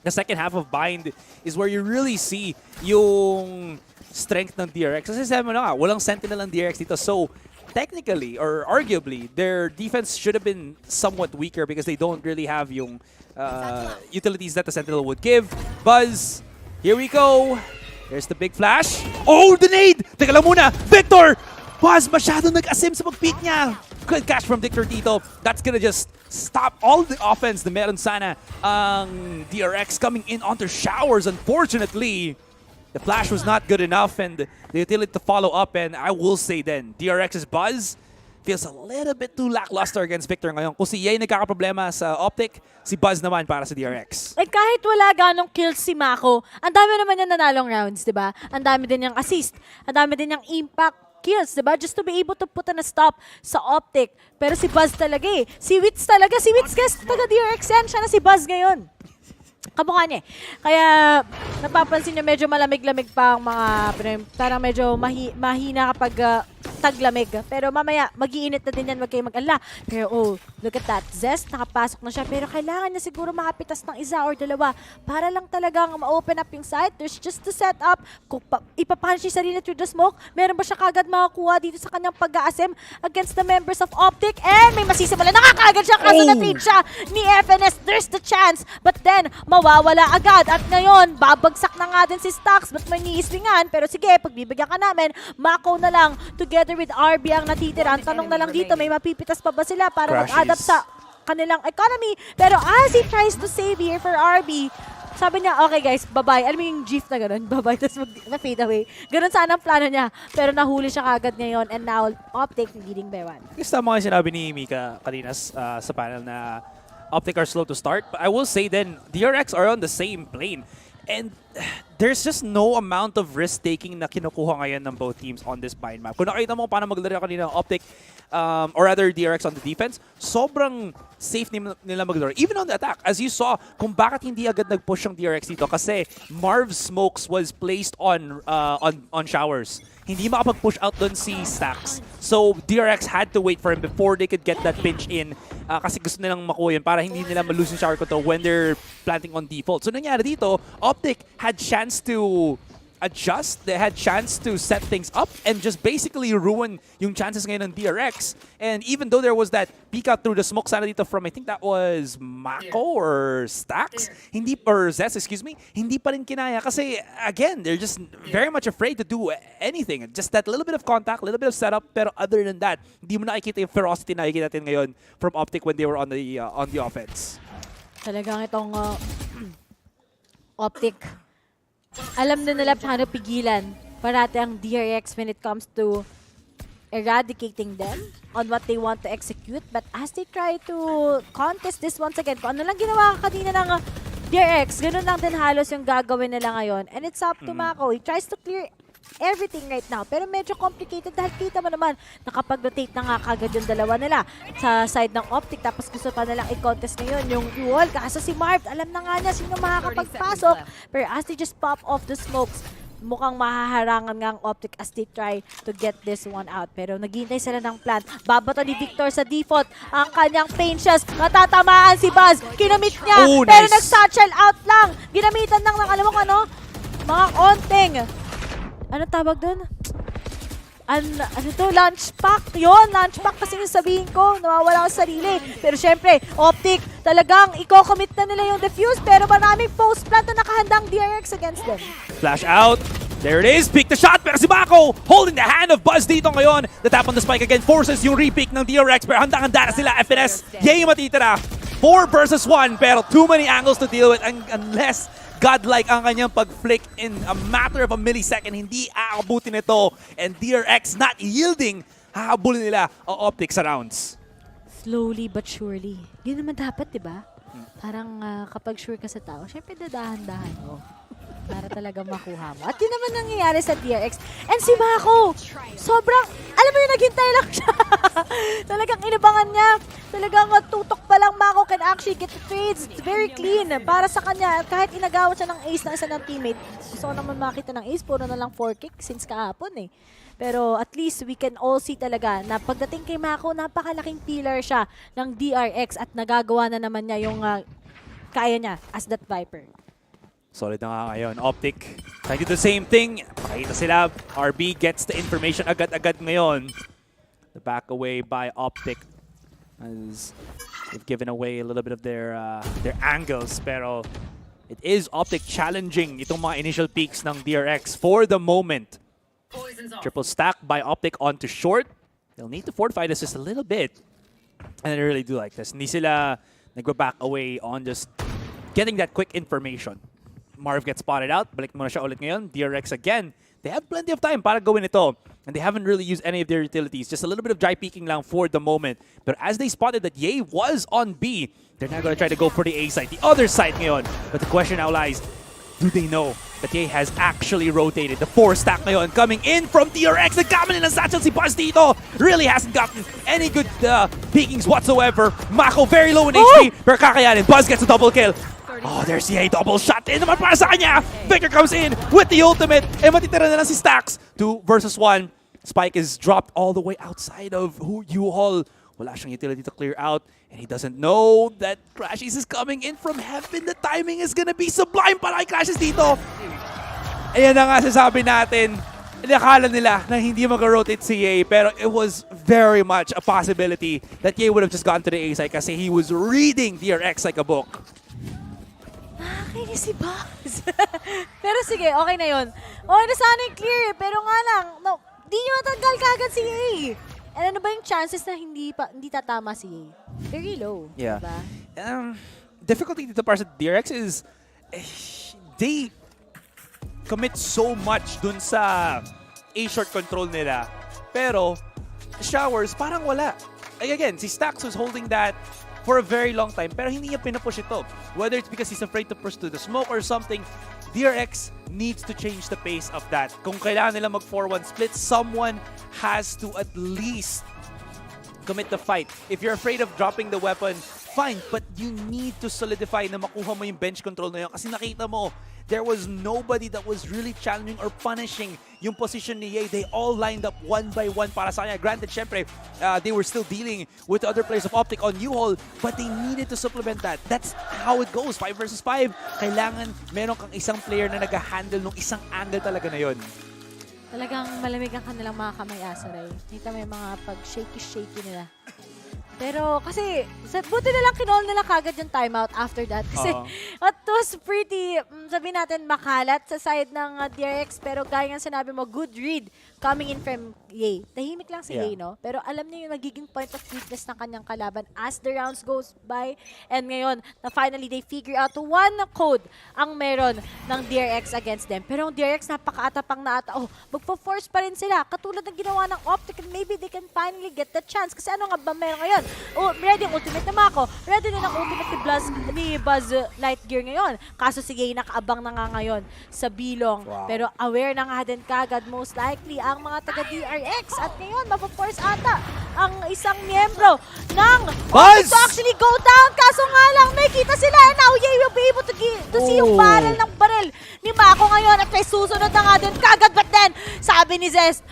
the second half of Bind is where you really see yung strength ng DRX. Kasi sabi mo na nga, walang sentinel ng DRX dito. So, technically or arguably, their defense should have been somewhat weaker because they don't really have yung utilities that the sentinel would give. Buzz, here we go. There's the big flash. Oh, the nade! Teka lang muna, Victor! Buzz, masyado nag-asim sa mag-peek niya. Good catch from Victor Tito. That's gonna just stop all the offense na meron sana ang DRX coming in onto Showers. Unfortunately, the flash was not good enough and the utility to follow up. And I will say then, DRX's Buzz feels a little bit too lackluster against Victor ngayon. Kung si Ye nagkakaproblema sa Optic, si Buzz naman para sa DRX. Like kahit wala ganong kills si Mako, ang dami naman yung nanalong rounds, di ba? Ang dami din yung assist, ang dami din yung impact kills, diba? Just to be able to put a stop sa Optic. Pero si Buzz talaga eh. Si Wits talaga. Si Wits guys, taga DRX yan. Siya na si Buzz ngayon. Kamukha niya eh. Kaya napapansin niyo medyo malamig-lamig pa ang mga parang medyo mahina kapag taglamig. Pero mamaya, mag-iinit na din yan. Wag kayo mag-ala. Pero look at that. Zest, nakapasok na siya. Pero kailangan niya siguro makapitas ng isa or dalawa para lang talagang ma-open up yung site. There's just to set up. Kung ipapunch yung sarili through the smoke, meron ba siya kagad makakuha dito sa kanyang pag-aasim against the members of Optic? And may masisimula. Nakakagad siya kaso na-trade siya ni FNS. There's the chance. But then, mawawala agad. At ngayon, babagsak na nga din si Stax. But may niislingan. Pero sige, pagbibigyan ka namin, Mako na lang together with RB ang natitira. Ang tanong na lang dito, may mapipitas pa ba sila para mag-adapt sa kanilang economy? Pero as he tries to save here for RB, sabi niya, okay guys, bye-bye. Alam mo yung GIF na gano'n, bye-bye, tapos na-fade away. Gano'n sana ang plano niya. Pero nahuli siya kagad ngayon and now Optic leading by 1. Gusto mo yung sinabi ni Mika kanina sa panel na Optic are slow to start. But I will say then, DRX are on the same plane. And there's just no amount of risk-taking na kinukuha ngayon ng both teams on this bind map. Kung nakita mo paano maglaro kanina ng Optic or rather DRX on the defense, sobrang safe nila maglaro. Even on the attack, as you saw, kung bakit hindi agad nag-push ang DRX dito kasi Marv's smokes was placed on Showers. Hindi makapag-push out doon si Stax. So DRX had to wait for him before they could get that pinch in kasi gusto nilang makuha yun para hindi nila ma-lose yung shower control when they're planting on default. So nangyari dito, Optic had chance to adjust, they had chance to set things up and just basically ruin yung chances ngayon ng DRX. And even though there was that peek out through the smoke sana dito from, I think that was Mako or Stax, or Zest, excuse me, hindi pa rin kinaya kasi again, they're just very much afraid to do anything. Just that little bit of contact, little bit of setup, pero other than that, hindi mo nakikita yung ferocity na nakikita natin ngayon from Optic when they were on the offense. Talagang itong Optic, alam na nila paano pigilan parati ang DRX when it comes to eradicating them on what they want to execute. But as they try to contest this once again, kung ano lang ginawa kanina ng DRX, ganun lang din halos yung gagawin nila ngayon. And it's up to Mako. He tries to clear everything right now. Pero medyo complicated dahil kita mo naman nakapag-rotate na nga kagad yung dalawa nila sa side ng Optic. Tapos gusto pa nalang i-contest ngayon yung wall. Kaso si Marv, alam na nga niya sino makakapagpasok. Pero as they just pop off the smokes, mukhang mahaharangan nga ang Optic as they try to get this one out. Pero naghihintay sila ng plan. Babato ni Victor sa default ang kanyang pain shots. Matatamaan si Buzz. Kinamit niya. Pero nag-satchel out lang. Ginamitan lang ng alam mo ano? Mga konting. Ano tawag doon? Ano to? Lunch pack. Yun, lunch pack kasi yung sabihin ko. Nawawala ko sa sarili. Pero syempre, Optic, talagang i-commit na nila yung defuse, pero maraming post plant na nakahandang DRX against them. Flash out. There it is. Pick the shot. Pero si Mako holding the hand of Buzz dito ngayon. The tap on the spike again forces yung repick ng DRX. Pero handang-handa na sila. FNS. Yay matitira. 4 versus 1. Pero too many angles to deal with. Unless godlike ang kanyang pag-flick in a matter of a millisecond. Hindi aabutin ito. And DRX not yielding. Hahabulin nila ang Optic sa rounds. Slowly but surely. Yun naman dapat, di ba? Parang kapag sure ka sa tao, syempre dadahan-dahan mo. Para talaga makuha mo. At yun naman nangyayari sa DRX. And si Mako, sobrang, alam mo yun, naghintay lang siya. Talagang inabangan niya. Talagang tutok pa lang Mako can actually get the trades. It's very clean para sa kanya. At kahit inagawat siya ng ace ng isa ng teammate, gusto ko naman makita ng ace, puro na lang 4 kick since kahapon eh. Pero at least we can all see talaga na pagdating kay Mako, napakalaking pillar siya ng DRX at nagagawa na naman niya yung kaya niya as that Viper. Solid na nga ngayon. Optic trying to do the same thing. Pakita sila. RB gets the information agad-agad ngayon. The back away by Optic as they've given away a little bit of their angles. Pero it is Optic challenging itong mga initial peaks ng DRX for the moment. Triple stack by Optic onto short. They'll need to fortify this just a little bit. And I really do like this. Hindi sila nagba-back away on just getting that quick information. Marv gets spotted out. Balik muna siya ulit ngayon. DRX again. They have plenty of time para gawin ito. And they haven't really used any of their utilities. Just a little bit of dry peeking lang for the moment. But as they spotted that Ye was on B, they're now going to try to go for the A side. The other side ngayon. But the question now lies, do they know that Ye has actually rotated? The 4 stack ngayon coming in from DRX. Nagkamali ng satchel si Buzz dito. Really hasn't gotten any good peekings whatsoever. Mako very low in HP. Pero kakayanin. Buzz gets a double kill. Oh, there's the double shot in naman para sa kanya. Victor comes in with the ultimate. And matitira na lang si Stax. 2 versus 1. Spike is dropped all the way outside of U-Haul. Wala siyang utility to clear out. And he doesn't know that Crashies is coming in from heaven. The timing is gonna be sublime para kay Crashies dito. Ayan na nga sasabi natin. Inakala nila na hindi mag-rotate si Ye, pero it was very much a possibility that Ye would have just gone to the A side kasi he was reading DRX like a book. Nakakainis si Buzz. Pero sige, okay na yun. Okay na sana yung clear eh, pero nga lang, no, di nyo matanggal kagad si A. And ano ba yung chances na hindi tatama si A? Very low. Yeah. Diba? Difficulty dito para sa DRX is they commit so much dun sa A-short control nila. Pero, Showers, parang wala. Again, si Stax was holding that for a very long time, pero hindi niya pinupush ito. Whether it's because he's afraid to push to the smoke or something, DRX needs to change the pace of that. Kung kailangan nila mag 4-1 split, someone has to at least commit the fight. If you're afraid of dropping the weapon, fine, but you need to solidify na makuha mo yung bench control na yun. Kasi nakita mo, there was nobody that was really challenging or punishing yung position ni Ye. They all lined up one by one para sa kanya. Granted, syempre, they were still dealing with the other players of Optic on U-Haul, but they needed to supplement that. That's how it goes. 5 versus 5. Kailangan meron kang isang player na nag-handle nung isang angle talaga na yun. Talagang malamig ang kanilang mga kamay, Asaray. Kita may mga pag-shaky-shaky nila. Pero kasi, buti na lang kinol nila kagad yung timeout after that. Kasi it was pretty, sabihin natin, makalat sa side ng DRX. Pero gaya nga sinabi mo, good read coming in from Ye. Tahimik lang si Ye, no? Pero alam niya yung nagiging point of weakness ng kanyang kalaban as the rounds goes by. And ngayon, na finally they figure out one code ang meron ng DRX against them. Pero ang DRX napaka-atapang na ata. Oh, magpo-force pa rin sila. Katulad ng ginawa ng Optic, and maybe they can finally get the chance. Kasi ano nga ba meron ngayon? Oh, ready ang ultimate na Mako. Ready din ang ultimate ni Buzz Lightyear ngayon. Kaso si Ye nakaabang na nga ngayon sa bilong. Wow. Pero aware na nga din kagad most likely ang mga taga-DRX. At ngayon, mapaforce ata ang isang miyembro ng Buzz to actually go down. Kaso nga lang, may kita sila. And now Ye will be able to see yung barrel ng baril ni Mako ngayon. At may susunod na nga din kagad. But then, sabi ni Zest,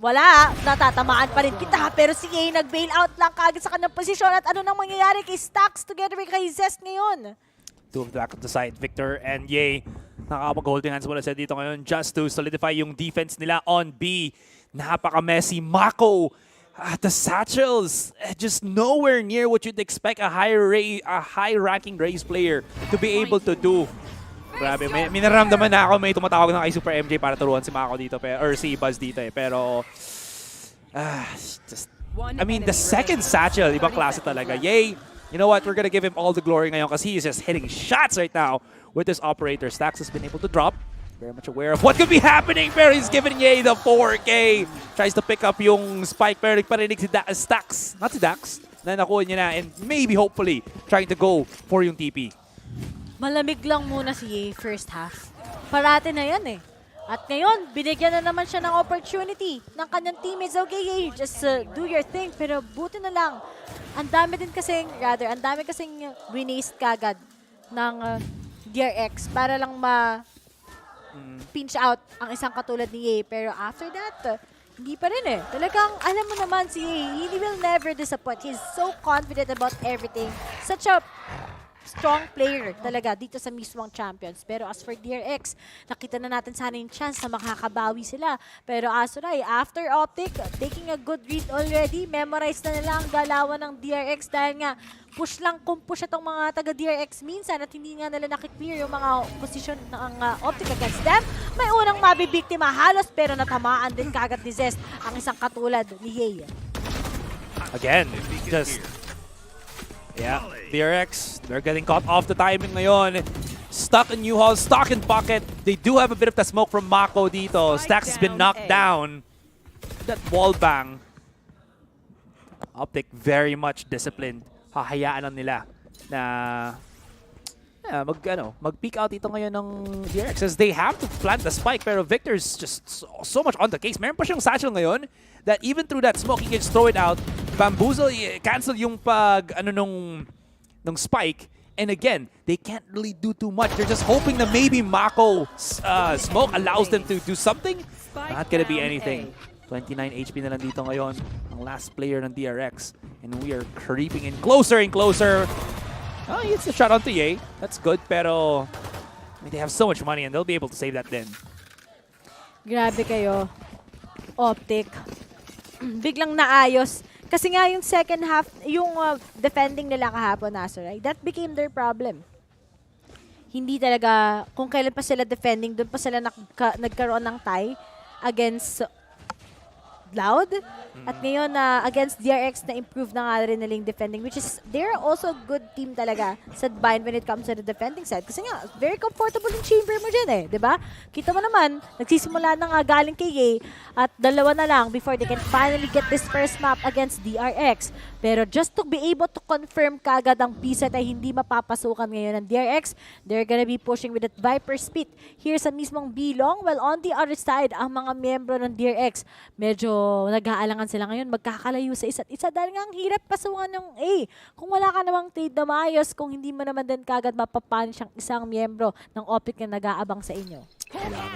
wala, natatamaan pa rin kita. Pero si Ye nag-bail out lang kagad sa kanyang posisyon. At ano nang mangyayari kay Stax together with kay Zest ngayon? 2 of the back of the side, Victor and Ye. Nakakapag-holding hands mula sa dito ngayon just to solidify yung defense nila on B. Napaka-messy. Mako the satchels, just nowhere near what you'd expect a high-ranking race player to be able to do. Grabe, may nararamdaman na ako, may tumatawag na kay Super MJ para turuan si Mako dito, or si Buzz dito eh. Pero, I mean, the second satchel, ibang klase talaga. Yay! You know what? We're gonna give him all the glory ngayon because he is just hitting shots right now with this operator. Stax has been able to drop. Very much aware of what could be happening, pero he's giving Ye the 4K. Tries to pick up yung spike, pero nagparinig si Stax. Not si Dax. Na nakuha niya na, and maybe, hopefully, trying to go for yung TP. Malamig lang muna si Ye first half. Parate na yan eh. At ngayon, binigyan na naman siya ng opportunity ng kanyang teammates. Okay, Ye, just do your thing. Pero buti na lang. Ang dami kasing released kagad ng DRX para lang pinch out ang isang katulad ni Ye. Pero after that, hindi pa rin eh. Talagang, alam mo naman si Ye, he will never disappoint. He's so confident about everything. Such a strong player talaga dito sa mismong Champions. Pero as for DRX, nakita na natin sana yung chance na makakabawi sila. Pero Azuray, after Optic, taking a good read already, memorize na nila ang galawan ng DRX dahil nga push itong mga taga-DRX minsan at hindi nga nila nakiklear yung mga position ng Optic against them. May unang mabibiktima halos pero natamaan din kagad ni Zest ang isang katulad ni Ye. Again, just... Yeah, DRX, they're getting caught off the timing ngayon. Stuck in U-Haul, stuck in pocket. They do have a bit of the smoke from Mako dito. Stax has been knocked down. That wall bang. Optic very much disciplined. Hahayaan lang nila na mag-peek out dito ngayon ng DRX as they have to plant the spike, pero Victor's just so much on the case. Meron pa siyang satchel ngayon that even through that smoke, he can just throw it out. Bamboozle, cancel yung nung spike. And again, they can't really do too much. They're just hoping that maybe Mako's smoke allows them to do something. Not gonna be anything. 29 HP na lang dito ngayon, ang last player ng DRX. And we are creeping in closer and closer. Oh, he hits the shot onto Ye. That's good, pero I mean, they have so much money and they'll be able to save that then. Grabe kayo. Optic. Biglang naayos. Kasi nga yung second half, yung defending nila kahapon, Azuray, that became their problem. Hindi talaga, kung kailan pa sila defending, doon pa sila nagkaroon ng tie against Loud. At ngayon, against DRX, na-improve na nga rin nila yung defending, which is, they're also a good team talaga sa bind when it comes to the defending side. Kasi nga, very comfortable yung chamber mo dyan eh, di ba? Kita mo naman, nagsisimula na nga galing kay Ye, at dalawa na lang before they can finally get this first map against DRX. Pero just to be able to confirm kagad ang pisa ay hindi mapapasukan ngayon ng DRX, they're gonna be pushing with that Viper Spit here sa mismong Bilong. While on the other side, ang mga miyembro ng DRX, medyo nag-aalangan sila ngayon, magkakalayo sa isa't isa dahil nga ang hirap pasukan ng A. Kung wala ka namang trade na maayos, kung hindi mo naman din kagad mapapunish ang isang miyembro ng Optic na nag-aabang sa inyo.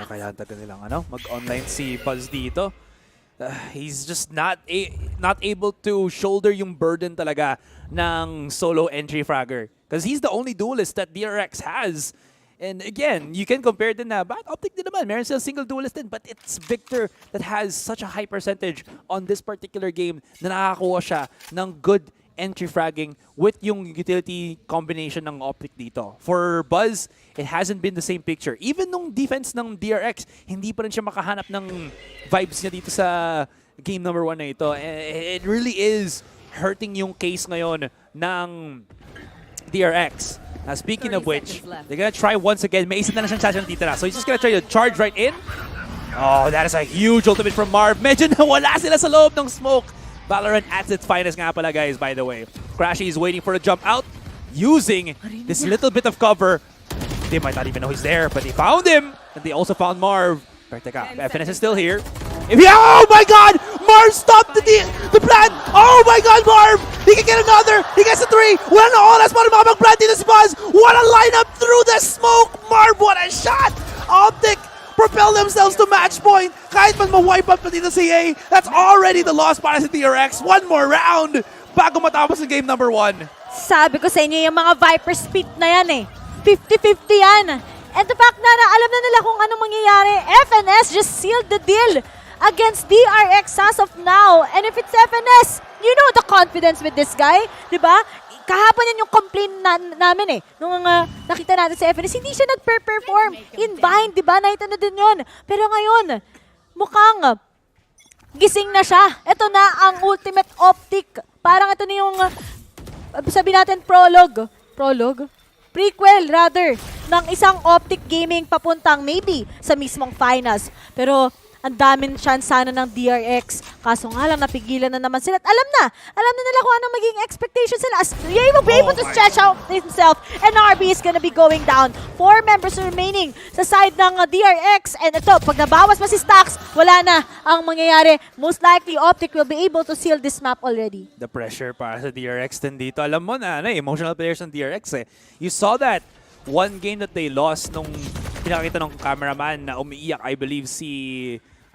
Kaya taga nilang mag-online si Buzz dito. He's just not able to shoulder yung burden talaga ng solo entry fragger. Because he's the only duelist that DRX has. And again, you can compare din na, bakit Optic din naman? Meron silang single duelist din, but it's Victor that has such a high percentage on this particular game na nakakakuha siya ng good entry fragging with yung utility combination ng Optic dito. For Buzz, it hasn't been the same picture. Even nung defense ng DRX, hindi pa rin siya makahanap ng vibes niya dito sa game number 1 na ito. It really is hurting yung case ngayon ng DRX. Speaking of which, they're gonna try once again. May isa na siyang chance dito na. So he's just gonna try to charge right in. Oh, that is a huge ultimate from Marv. Medyo nawala sila sa loob ng smoke. Valorant at its finest nga pala, guys, by the way. Crashy is waiting for a jump out, using this little bit of cover. They might not even know he's there, but they found him. And they also found Marv. Pero teka, FNS is still here. Oh my God! Marv stopped the plan! Oh my God, Marv! He can get another! He gets a 3! Wala na oras para makapag-plant dito si Buzz! What a lineup through the smoke! Marv, what a shot! Optic propel themselves to match point! Kahit man ma-wipe up pa dito si A, that's already the loss para sa DRX. One more round bago matapos ang game number 1. Sabi ko sa inyo, yung mga Viper Spit na yan eh. 50-50 yan. And the fact na alam na nila kung anong mangyayari, FNS just sealed the deal against DRX as of now. And if it's FNS, you know the confidence with this guy, di ba? Kahapon yan yung complaint namin nung nakita natin sa FNS, hindi siya nag-perform in bind, di ba? Nakita na din yun. Pero ngayon, mukhang gising na siya. Ito na ang ultimate optic. Parang ito na yung, sabi natin, prequel rather, ng isang optic gaming papuntang maybe sa mismong finals. Pero ang daming chance sana ng DRX. Kaso nga lang, napigilan na naman sila. At alam na nila kung anong magiging expectations sila. As Ye will be able to stretch out himself and RB is gonna be going down. 4 members remaining sa side ng DRX. And ito, pag nabawas pa si Stax, wala na ang mangyayari. Most likely, Optic will be able to seal this map already. The pressure para sa DRX din dito. Alam mo na, emotional players ng DRX You saw that one game that they lost nung pinakita ng cameraman na umiiyak, I believe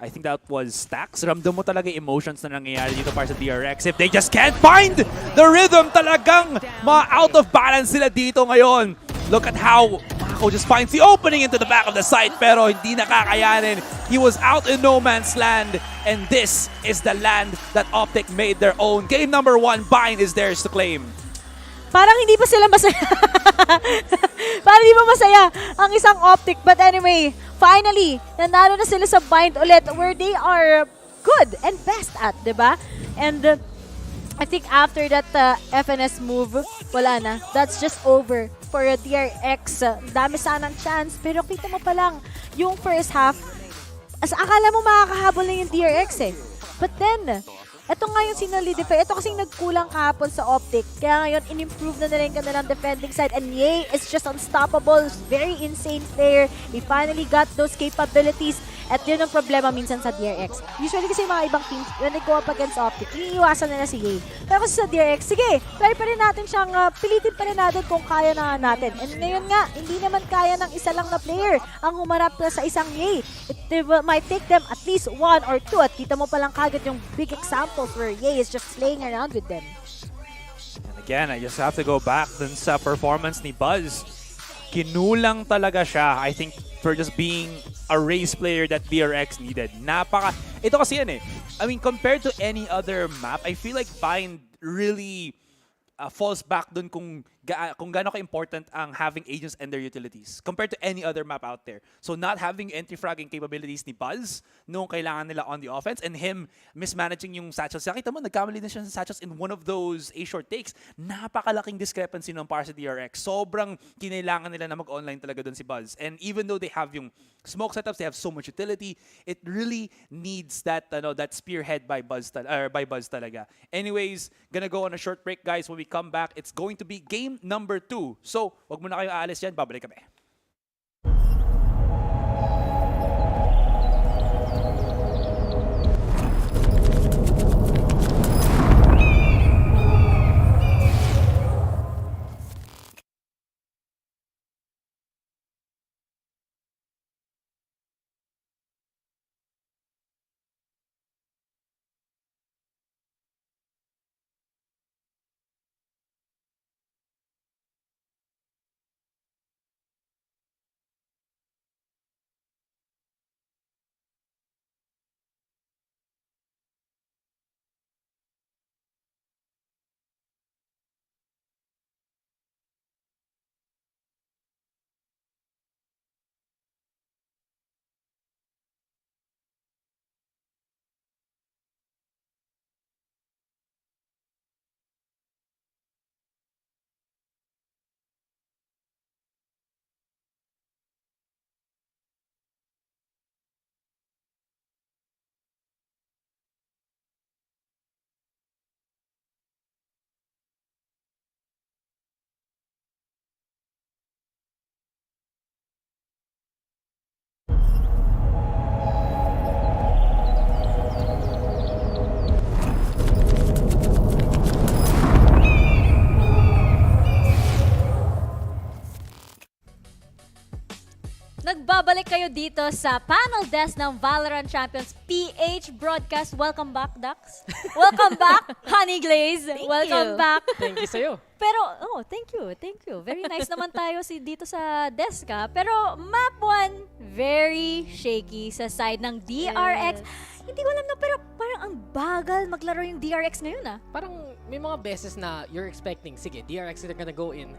I think that was Stax. Ramdam mo talaga emotions na nangyayari dito para sa DRX. If they just can't find the rhythm, talagang out of balance sila dito ngayon. Look at how Mako just finds the opening into the back of the site pero hindi nakakayanin. He was out in no man's land and this is the land that Optic made their own. Game number 1, Bind is theirs to claim. Parang hindi pa sila masaya. Parang hindi pa masaya ang isang Optic. But anyway, finally, nanalo na sila sa Bind ulit where they are good and best at, diba? And I think after that FNS move, wala na. That's just over for DRX. Dami sanang chance. Pero kita mo pa lang, yung first half, akala mo makakahabol na yung DRX But then, ito nga yung sinolidify. Ito kasing nagkulang kahapon sa Optic. Kaya ngayon, in-improve na nila yung kanilang defending side. And Ye is just unstoppable. Very insane player. He finally got those capabilities. At yun ang problema minsan sa DRX. Usually kasi mga ibang teams, when they go up against Optic, iniiwasan nila si Ye. Pero kasi sa DRX, sige, try pa rin natin siyang, pilitin pa rin natin kung kaya na natin. And ngayon nga, hindi naman kaya ng isa lang na player ang humarap na sa isang Ye. It might take them at least 1 or 2. At kita mo palang kagad yung big examples where Ye is just playing around with them. And again, I just have to go back dun sa performance ni Buzz. Kinulang talaga siya, I think, for just being a race player that BRX needed. Ito kasi yan I mean, compared to any other map, I feel like Bind really falls back dun kung gaano ka-important ang having agents and their utilities compared to any other map out there. So not having entry-fragging capabilities ni Buzz nung kailangan nila on the offense and him mismanaging yung satchels. Nakita mo, nagkamali na siya sa satchels in one of those A-short takes. Napakalaking discrepancy ng para sa DRX. Sobrang kinailangan nila na mag-online talaga dun si Buzz. And even though they have yung smoke setups, they have so much utility, it really needs that that spearhead by Buzz talaga. Anyways, gonna go on a short break, guys. When we come back, it's going to be game number 2. So, wag muna kayong aalis yan. Babalik kami. bumalik kayo dito sa panel desk ng Valorant Champions PH Broadcast. Welcome back, Dax. Welcome back, Honey Glaze. Welcome back. Thank you sa'yo. Pero, thank you. Very nice naman tayo dito sa desk, ha? Pero, map 1, very shaky sa side ng DRX. Hindi ko alam na, pero parang ang bagal maglaro yung DRX ngayon, ah. Parang may mga beses na you're expecting, sige, DRX are gonna go in.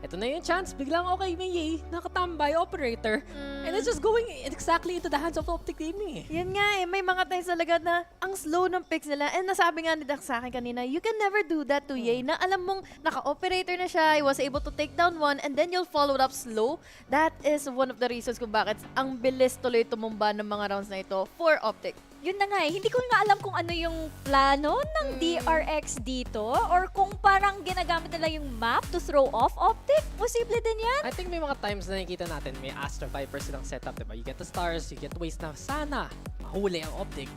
Ito na yung chance, biglang okay, may yay, nakatambay, operator. And it's just going exactly into the hands of Optic Gaming eh. Yan nga eh, may mga times talaga na ang slow ng picks nila. And nasabi nga ni Dax sa akin kanina, you can never do that to Ye, na alam mong naka-operator na siya, he was able to take down one, and then you'll follow it up slow. That is one of the reasons kung bakit ang bilis tuloy tumumba ng mga rounds na ito for Optic. Yun na nga eh, hindi ko nga alam kung ano yung plano ng DRX dito or kung parang ginagamit nila yung map to throw off Optic. Posible din yan. I think may mga times na nakikita natin, may Astra Viper silang setup, diba? You get the stars, you get ways na sana mahuli ang Optic.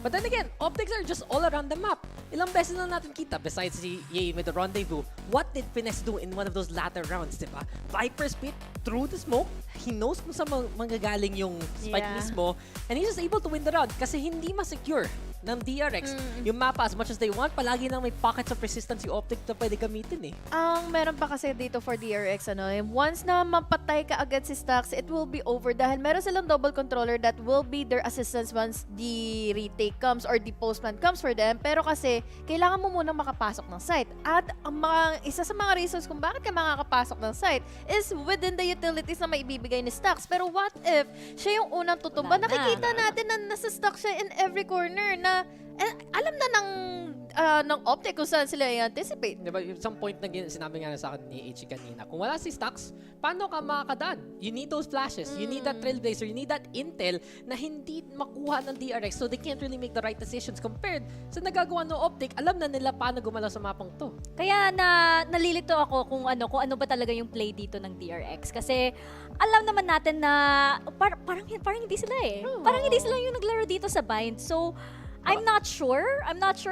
But then again, Optics are just all around the map. Ilang beses na natin kita besides si Ye with the rendezvous. What did Finesse do in one of those latter rounds, diba? Viper spit through the smoke. He knows kung saan manggagaling yung spike mismo. And he's just able to win the round kasi hindi ma-secure ng DRX. Yung mapa, as much as they want, palagi nang may pockets of resistance yung Optic na pwede gamitin eh. Ang meron pa kasi dito for DRX, once na mapatay ka agad si Stax, it will be over dahil meron silang double controller that will be their assistance once the retake comes or the postman comes for them. Pero kasi, kailangan mo munang makapasok ng site. At ang isa sa mga reasons kung bakit ka makakapasok ng site is within the utilities na maibibigay ni Stax. Pero what if siya yung unang tutumba? Nakikita natin na nasa stuck siya in every corner na alam na ng Optic kung saan sila i-anticipate. Diba, some point na sinabi nga sa akin ni Ichi kanina, kung wala si Stax, paano ka makakadaan? You need those flashes. You need that trailblazer. You need that intel na hindi makuha ng DRX so they can't really make the right decisions compared sa nagagawa ng Optic. Alam na nila paano gumalaw sa mapang to. Kaya nalilito ako kung ano ba talaga yung play dito ng DRX. Kasi alam naman natin na parang hindi sila eh. Parang hindi sila yung naglaro dito sa bind. So, I'm not sure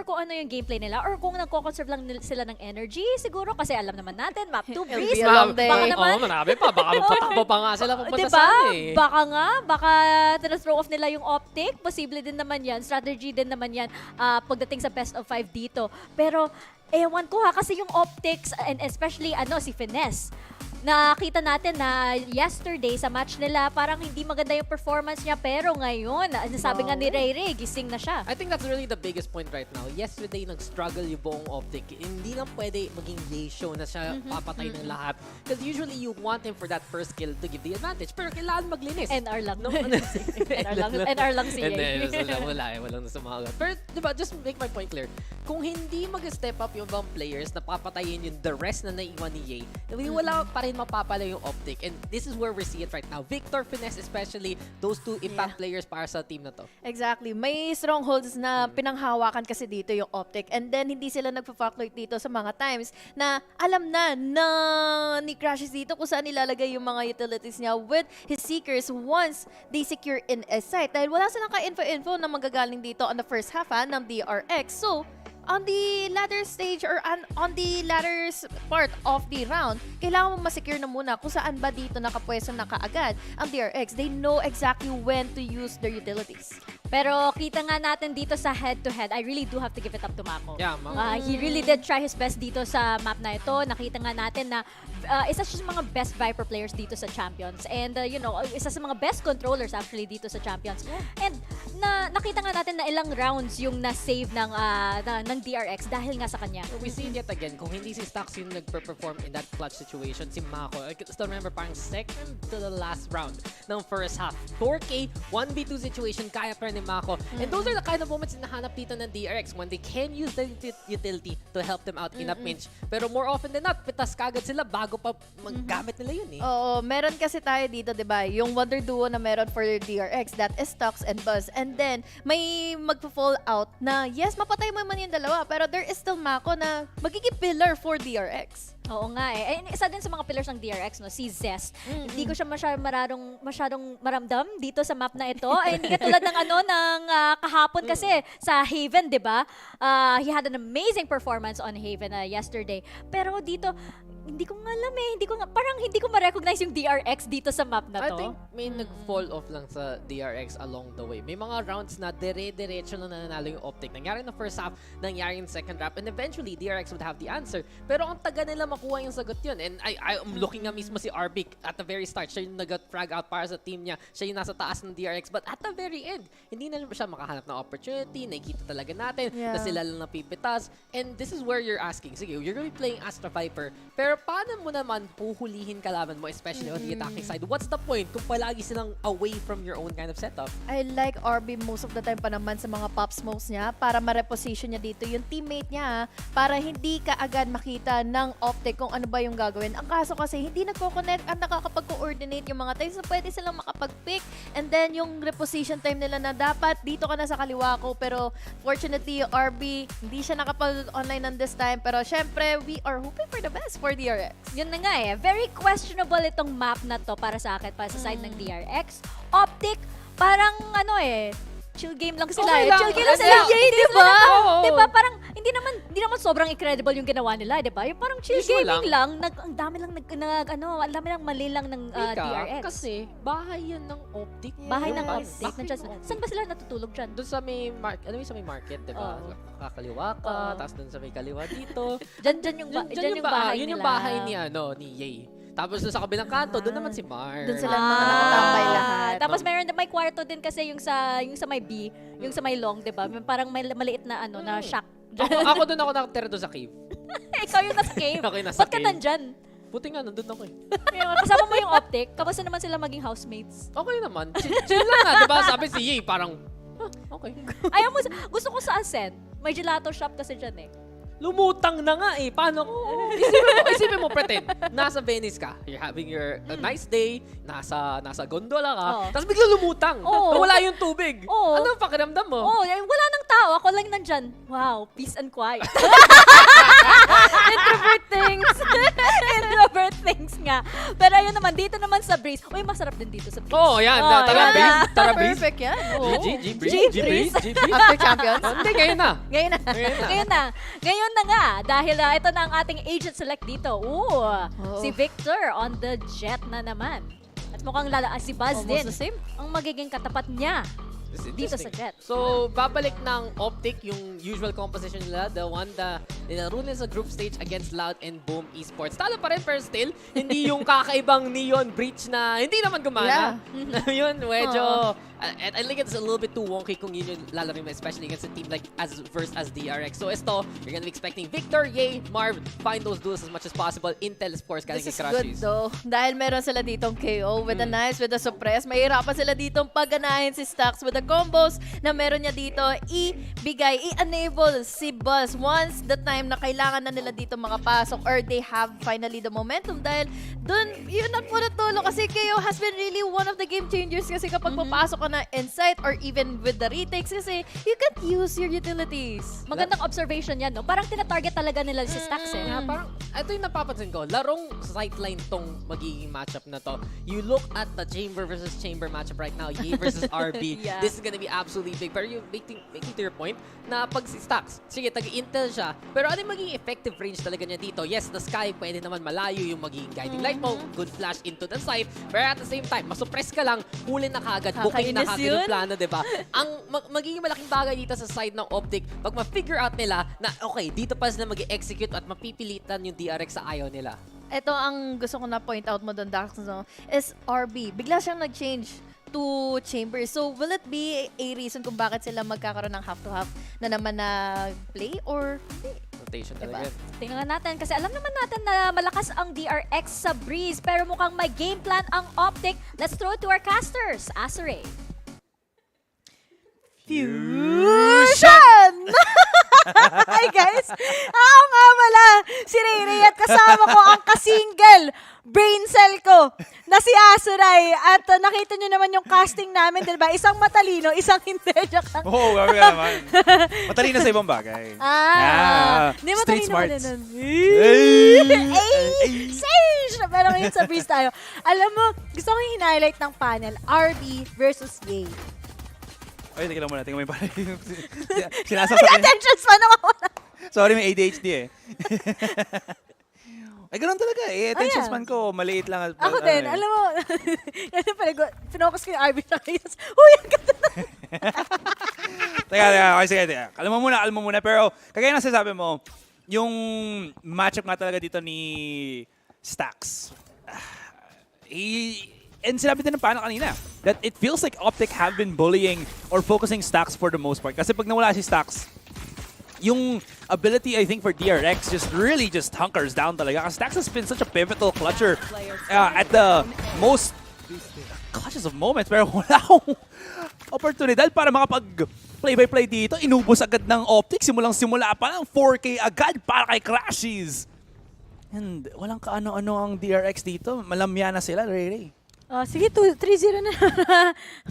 kung ano yung gameplay nila or kung nagko-conserve lang sila ng energy siguro kasi alam naman natin map 2 breeze. Baka naman. Marami pa. Baka magpatakbo pa nga sila pupunta diba? saan eh. Baka throw off nila yung Optic. Posible din naman yan. Strategy din naman yan pagdating sa best of 5 dito. Pero ewan ko kasi yung Optics and especially si Finesse. Nakita natin na yesterday sa match nila, parang hindi maganda yung performance niya. Pero ngayon, sabi nga ni Ray Ray, gising na siya. I think that's really the biggest point right now. Yesterday, nag-struggle yung buong Optic. Hindi lang pwede maging Yay show na siya papatay ng lahat. Because usually, you want him for that first kill to give the advantage. Pero kailangan maglinis. NR lang. No? NR lang si Yay. Walang nasamagot. Pero diba, just make my point clear. Kung hindi mag-step up yung ibang players na papatayin yung the rest na naiwan ni Yay, wala pa rin mapapala yung Optic. And this is where we see it right now. Victor, Finesse, especially those two impact players para sa team na to. Exactly. May strongholds na pinanghawakan kasi dito yung Optic. And then, hindi sila nagpa-factoid dito sa mga times na alam na ni Crashes dito kung saan nilalagay yung mga utilities niya with his Seekers once they secure in a site. Dahil wala silang ka-info-info na magagaling dito on the first half ng DRX. So, on the latter stage or on the latter part of the round, kailangan mo ma-secure na muna kung saan ba dito nakapwesto na kaagad ang DRX. They know exactly when to use their utilities. Pero kita nga natin dito sa head-to-head, I really do have to give it up to Mako. Yeah, he really did try his best dito sa map na ito. Nakita nga natin na isa siya sa mga best Viper players dito sa Champions. And isa sa mga best controllers actually dito sa Champions. And nakita nga natin na ilang rounds yung na-save ng DRX dahil nga sa kanya. We see it yet again. Kung hindi si Stax yung nagper-perform in that clutch situation, si Mako, I still remember parang second to the last round ng first half. 4K, 1v2 situation, kaya pa rin ni Mako. And those are the kind of moments na nahanap dito ng DRX when they can use the utility to help them out in a pinch. Pero more often than not, pitas kagad sila bago pa maggamit nila yun eh. Oo, meron kasi tayo dito, diba? Yung Wonder Duo na meron for DRX, that is Stax and Buzz. And then, may magpo-fall out na, yes, mapatay mo man yung dalawa, pero there is still Mako na magiging pillar for DRX. Oo nga eh. Isa din sa mga pillars ng DRX, si Zest. Hindi ko siya masyadong maramdam dito sa map na ito. Hindi katulad ng kahapon kasi sa Haven, di ba? He had an amazing performance on Haven yesterday. Pero dito, Hindi ko nga alam eh. Parang hindi ko ma-recognize yung DRX dito sa map na to. I think may nag-fall off lang sa DRX along the way. May mga rounds na dire-diretso na nananalo yung Optic. Nangyari na first half, nangyari yung second half, and eventually DRX would have the answer. Pero ang taga nila makuha yung sagot yun. And I'm looking nga mismo si Arbic at the very start. Siya yung nag-frag out para sa team niya. Siya yung nasa taas ng DRX. But at the very end, hindi na siya makahanap ng opportunity. Nakikita talaga natin na sila lang napipitas. And this is where you're asking, sige, you're gonna be playing Astra Viper, pero paano mo naman puhulihin kalaban mo, especially on the attacking side? What's the point kung palagi silang away from your own kind of setup? I like RB most of the time pa naman sa mga pop smokes niya para ma-reposition niya dito yung teammate niya para hindi ka agad makita ng Optic kung ano ba yung gagawin. Ang kaso kasi hindi nagko-connect at nakakapag-coordinate yung mga times, so pwede silang makapag-pick, and then yung reposition time nila na dapat dito ka na sa kaliwa ko, pero fortunately RB hindi siya nakapag-online on this time, pero syempre we are hoping for the best for DRX. Yun na nga eh. Very questionable itong map na to para sa akin, para sa side ng DRX. Optic, parang ano eh, chill game lang sila Okay eh. lang. Chill game lang sila. Yay, Hindi diba? sila Oo. diba? Parang hindi naman sobrang incredible yung ginawa nila, diba? Yung parang chill Usual gaming lang. Ang dami lang ang dami lang mali lang ng DRX. Kasi bahay yan ng Optic. Bahay ng Yes. Optic. Nandiyan sila. Saan ba sila natutulog dyan? Doon sa may sa may market, diba? Kakaliwa ka, tapos doon sa may kaliwa dito. Dyan yung bahay Yun nila. yung bahay ni Yay. Tapos doon sa kabilang kanto, doon naman si Mars. Doon sila mga nakatambay lahat. Tapos may kwarto din kasi yung sa may B, yung sa may long, 'di ba? Parang may maliit na na shack. Ako doon ako nakatira doon sa cave. Ikaw yung nasa cave. Ako yung nasa Ba't ka cave. nandyan? Buti nga, nandun ako eh. Kasama mo yung Optic, kamusta naman sila maging housemates? Okay naman. Chill lang nga, diba? Sabi si Yay, parang, okay. Ayaw mo, gusto ko sa Ascent. May gelato shop kasi dyan eh. Lumutang na nga eh. Paano? Isipin mo, pretend. Nasa Venice ka. You're having your nice day. Nasa gondola ka. Tapos bigla lumutang. Wala yung tubig. Ano ang pakiramdam mo? Wala nang tao. Ako lang nandyan. Wow, peace and quiet. Introvert things. Introvert things nga. Pero ayun naman, dito naman sa Breeze. Uy, masarap din dito sa Breeze. Yan. Tara, Breeze. Tara, Breeze. Perfect yan. G-Breeze. After Champions. Hindi, ngayon na. Ngayon na nga, dahil ito na ang ating agent select dito. Si Victor on the jet na naman. At mukhang si Buzz din. The same. Ang magiging katapat niya dito sa jet. So, babalik ng Optic yung usual composition nila, the one na nilaro nila sa group stage against Loud and Boom Esports. Talo pa rin, pero still, hindi yung kakaibang Neon Breach na hindi naman gumana. Yun, medyo... And I think it's a little bit too wonky kung yun yung lalarin mo, especially against a team like versus as DRX. So, ito, you're gonna be expecting Victor, Yay, Marv, find those duels as much as possible. Intel, of course, galing kay This is good Crushes. though. Dahil meron sila ditong KO with the knives, with the suppress. Mahirapan sila ditong pagganahin si Stacks with the combos na meron niya dito. I-enable si Buzz once the time na kailangan na nila dito makapasok or they have finally the momentum. Dahil dun, yun ang punatulo kasi KO has been really one of the game changers kasi kapag papasok ka na inside or even with the retakes kasi you can't use your utilities. Magandang observation yan, no? Parang tinatarget talaga nila si Stacks eh. Parang, ito yung napapansin ko. Larong sightline tong magiging matchup na to. You look at the chamber versus chamber matchup right now, Yay versus RB. This is gonna be absolutely big. Pero yung making to your point, na pag si Stacks, sige, taga-intel siya, pero ano yung magiging effective range talaga niya dito? Yes, the sky, pwede naman malayo yung magiging guiding light mo, good flash into the side, pero at the same time, masuppress ka lang, huli na kagad, booking na kagad yung plano, diba? Ang magiging malaking bagay dito sa side ng Optic, pag ma-figure out nila na, okay, dito pa sila mag-execute at mapipilitan yung DRX sa ayaw nila. Ito ang gusto ko na point out mo doon, Dax, no? Is RB. Bigla siyang nag-change to chamber. So, will it be a reason kung bakit sila magkakaroon ng half-to-half na naman na play or hindi? Rotation talaga. Tingnan natin kasi alam naman natin na malakas ang DRX sa Breeze pero mukhang may game plan ang Optic. Let's throw it to our casters. Azure. Fusion! Hi guys! Ako nga pala, si Ray at kasama ko ang kasingle brain cell ko na si Azuray. At nakita nyo naman yung casting namin, diba? Isang matalino, isang hindi. Oo, grabe ka naman. Matalino sa ibang bagay. Hindi matalino street smarts. Sage! Pero ngayon sa Breeze tayo. Alam mo, gusto ko yung highlight ng panel, RB versus Yay. Ay, tingnan mo na. Tingnan mo yung parang May attention span nawawala. Sorry, may ADHD eh. Ay, ganun talaga eh. Attention span ko, maliit lang. Ako din, alam mo, yan pala, pinocus ko yung RB sa kayas. Uy, ang ganda na. Teka, okay, sige. Kalma muna. Pero, kagaya na sasabi mo, yung matchup nga talaga dito ni Stax. And sinabi din ng panel kanina that it feels like Optic have been bullying or focusing Stax for the most part. Kasi pag nawala si Stax, yung ability, I think, for DRX really just hunkers down talaga. Because Stax has been such a pivotal clutcher at the most clutches of moments. Pero wala akong oportunidad para makapag play-by-play dito. Inubos agad ng Optic. Simulang-simula pa lang 4K agad para kay Crashies. And walang kaano-ano ang DRX dito. Malamya na sila, Ray. Sige, 3-0 na.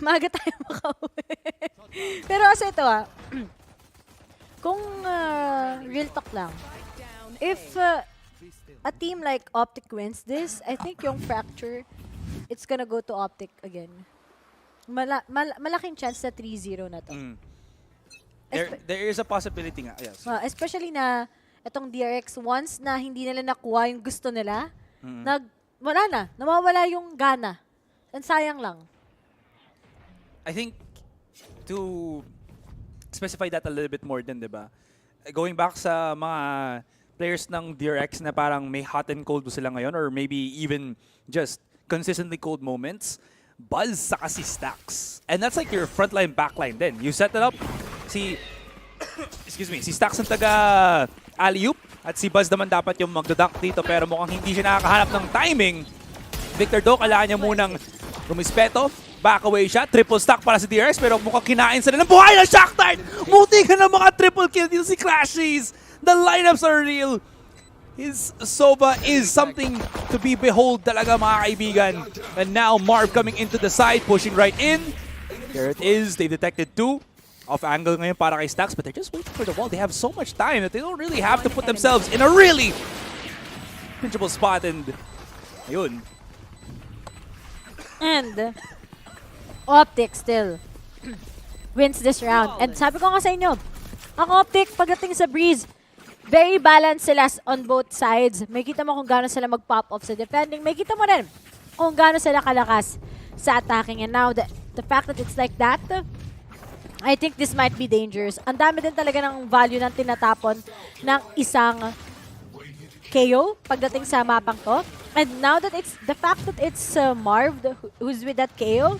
Maaga tayo makauwi. Pero kasi ito kung real talk lang, if a team like Optic wins this, I think yung Fracture, it's gonna go to Optic again. Malaking chance na 3-0 na to. There is a possibility nga, yes. Especially na itong DRX, once na hindi nila nakuha yung gusto nila, nawawala yung gana. And sayang lang. I think to specify that a little bit more din, di ba? Going back sa mga players ng DRX na parang may hot and cold sila ngayon or maybe even just consistently cold moments, Buzz saka si Stax. And that's like your frontline, backline din. You set it up, si Stax ang taga alley-oop at si Buzz naman dapat yung magdadunk dito pero mukhang hindi siya nakakahanap ng timing. Victor Do, kailangan niya munang rumispeto. Back away siya. Triple stack para sa DRX pero mukhang kinain sila ng buhay ng Shock Dart! Muti ka ng mga triple kill dito si Crashies! The lineups are real! His Sova is something to be behold talaga mga kaibigan. And now Marv coming into the side, pushing right in. There it is. They detected 2. Off angle ngayon para kay Stax but they're just waiting for the wall. They have so much time that they don't really have to put themselves in a really pinchable spot and ayun. And Optic still wins this round. And sabi ko nga sa inyo, ang Optic pagdating sa Breeze, very balanced sila on both sides. May kita mo kung gaano sila mag-pop off sa defending. May kita mo rin kung gaano sila kalakas sa attacking. And now, the fact that it's like that, I think this might be dangerous. Ang dami din talaga ng value ng tinatapon ng isang KO pagdating sa mapang to. And now that it's, the fact that it's Marv who's with that KO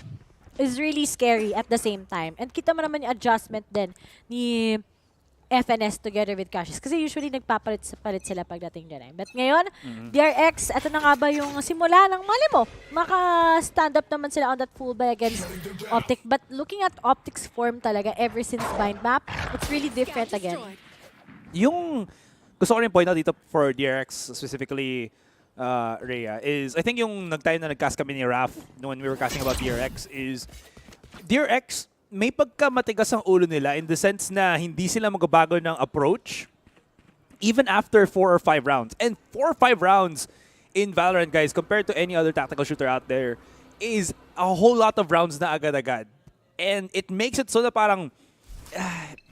is really scary at the same time. And kita mo naman yung adjustment din ni FNS together with Crashies. Kasi usually nagpapalit sila pagdating dyan. But ngayon, DRX, ito na nga ba yung simula ng mali mo? Maka-stand up naman sila on that full buy against Optic. But looking at Optic's form talaga ever since Bind Map, it's really different again. Yung gusto ko rin point out dito for DRX specifically, Rhea, is I think yung nagtayo na nagcast kami ni Raph when we were casting about DRX is DRX may pagkamatigas ang ulo nila in the sense na hindi sila magbabago ng approach even after 4 or 5 rounds. And 4 or 5 rounds in Valorant, guys, compared to any other tactical shooter out there, is a whole lot of rounds na agad-agad. And it makes it so na parang,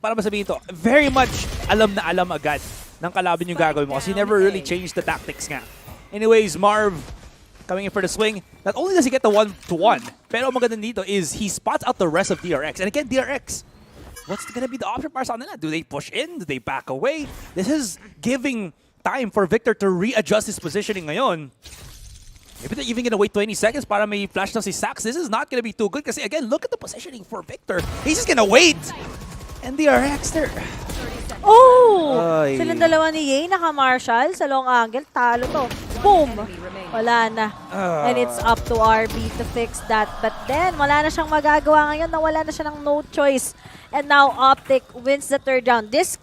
para masabihin ito, very much alam na alam agad ng kalaban yung gagawin mo kasi never really changed the tactics nga. Anyways, Marv coming in for the swing. Not only does he get the 1-to-1, pero maganda dito is he spots out the rest of DRX. And again, DRX, what's gonna be the option para sa kanila? Do they push in? Do they back away? This is giving time for Victor to readjust his positioning ngayon. Maybe they're even gonna wait 20 seconds para may flash na si Sax. This is not gonna be too good kasi again, look at the positioning for Victor. He's just gonna wait. And DRX, they're... Silang dalawa ni Ye, naka-Marshall sa long angle. Talo to. Boom! Wala na. And it's up to RB to fix that. But then, wala na siyang magagawa ngayon. Nawala na siya ng no choice. And now, Optic wins the third round. This,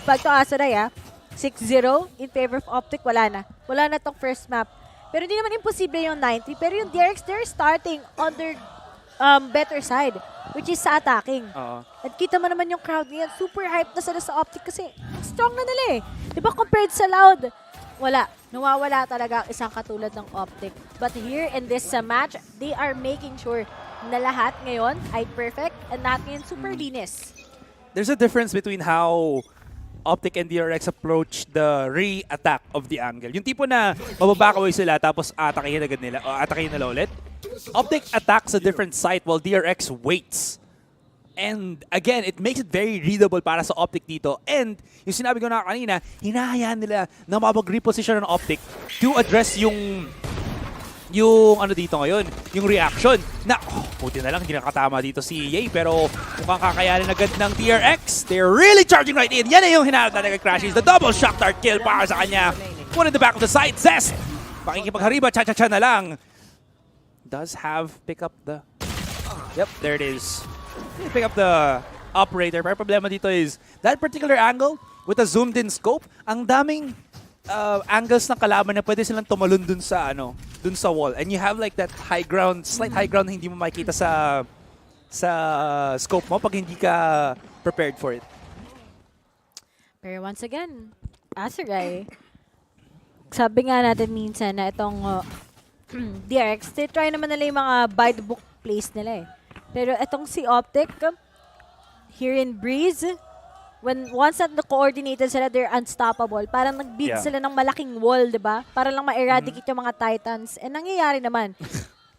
pag to Asaray, 6-0 in favor of Optic, wala na. Wala na tong first map. Pero hindi naman imposible yung 90. Pero yung DRX, they're starting on their better side, which is sa attacking. At kita mo naman yung crowd ngayon, super hyped na sila sa Optic kasi strong na nila eh. Diba compared sa Loud, wala. Nawawala talaga ang isang katulad ng Optic. But here in this match, they are making sure na lahat ngayon ay perfect and lahat ngayon super linis. There's a difference between how Optic and DRX approach the re-attack of the angle. Yung tipo na mababakaway sila tapos atakihin agad nila o atakihin nila ulit. Optic attacks a different site while DRX waits. And again, it makes it very readable para sa Optic dito. And yung sinabi ko na kanina, hinahayaan nila na mapag-reposition ng Optic to address yung ano dito ngayon, yung reaction na, buti na lang, hindi nakatama dito si Yay, pero mukhang kakayanin agad ng DRX. They're really charging right in. Yan na yung hinarap na nag-crashes. The double shock dart kill para sa kanya. One in the back of the side. Zest! Makikipaghariba, cha-cha-cha na lang. Does have pick up the... Yep, there it is. Pick up the operator. Pero problema dito is, that particular angle, with a zoomed in scope, ang daming angles ng kalaban na pwede silang tumalon dun sa wall. And you have like that high ground, slight high ground na hindi mo makikita sa scope mo pag hindi ka prepared for it. Pero once again, Azurai, sabi nga natin minsan na itong DRX, they try naman nila yung mga by the book plays nila eh. Pero itong si Optic, here in Breeze, once na coordinated sila, they're unstoppable. Parang nag-build sila ng malaking wall, di ba? Para lang ma-eradicate yung mga Titans. And nangyayari naman.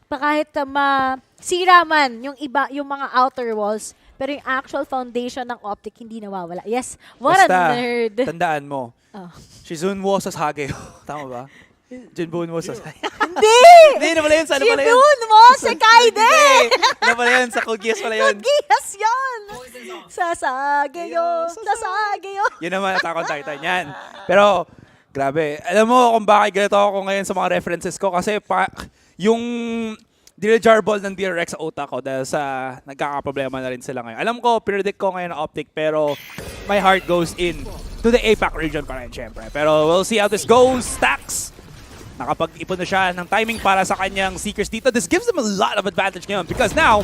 Kahit masira man yung iba, yung mga outer walls, pero yung actual foundation ng Optic hindi nawawala. Yes, what Basta, a nerd. Tandaan mo, Shizun wo sa Hage. Tama ba? Jinbun wo sa Hindi! Hindi, na pala yun. Sana pala yun. Shizun mo sa Kaide! Na pala yun. Sa Kugiyas pala yun. Kugiyas yun! Sasageyo! Sasageyo! Yun naman, Attack on Titan yan. Pero, grabe. Alam mo kung bakit ganito ako ngayon sa mga references ko. Kasi yung dilijar ball ng DRX sa utak ko dahil sa nagkakaproblema na rin sila ngayon. Alam ko, predict ko ngayon na Optic, pero my heart goes in to the APAC region pa rin, syempre. Pero we'll see how this goes. Stacks! Nakapag-ipon na siya ng timing para sa kanyang Seekers dito. This gives them a lot of advantage ngayon because now,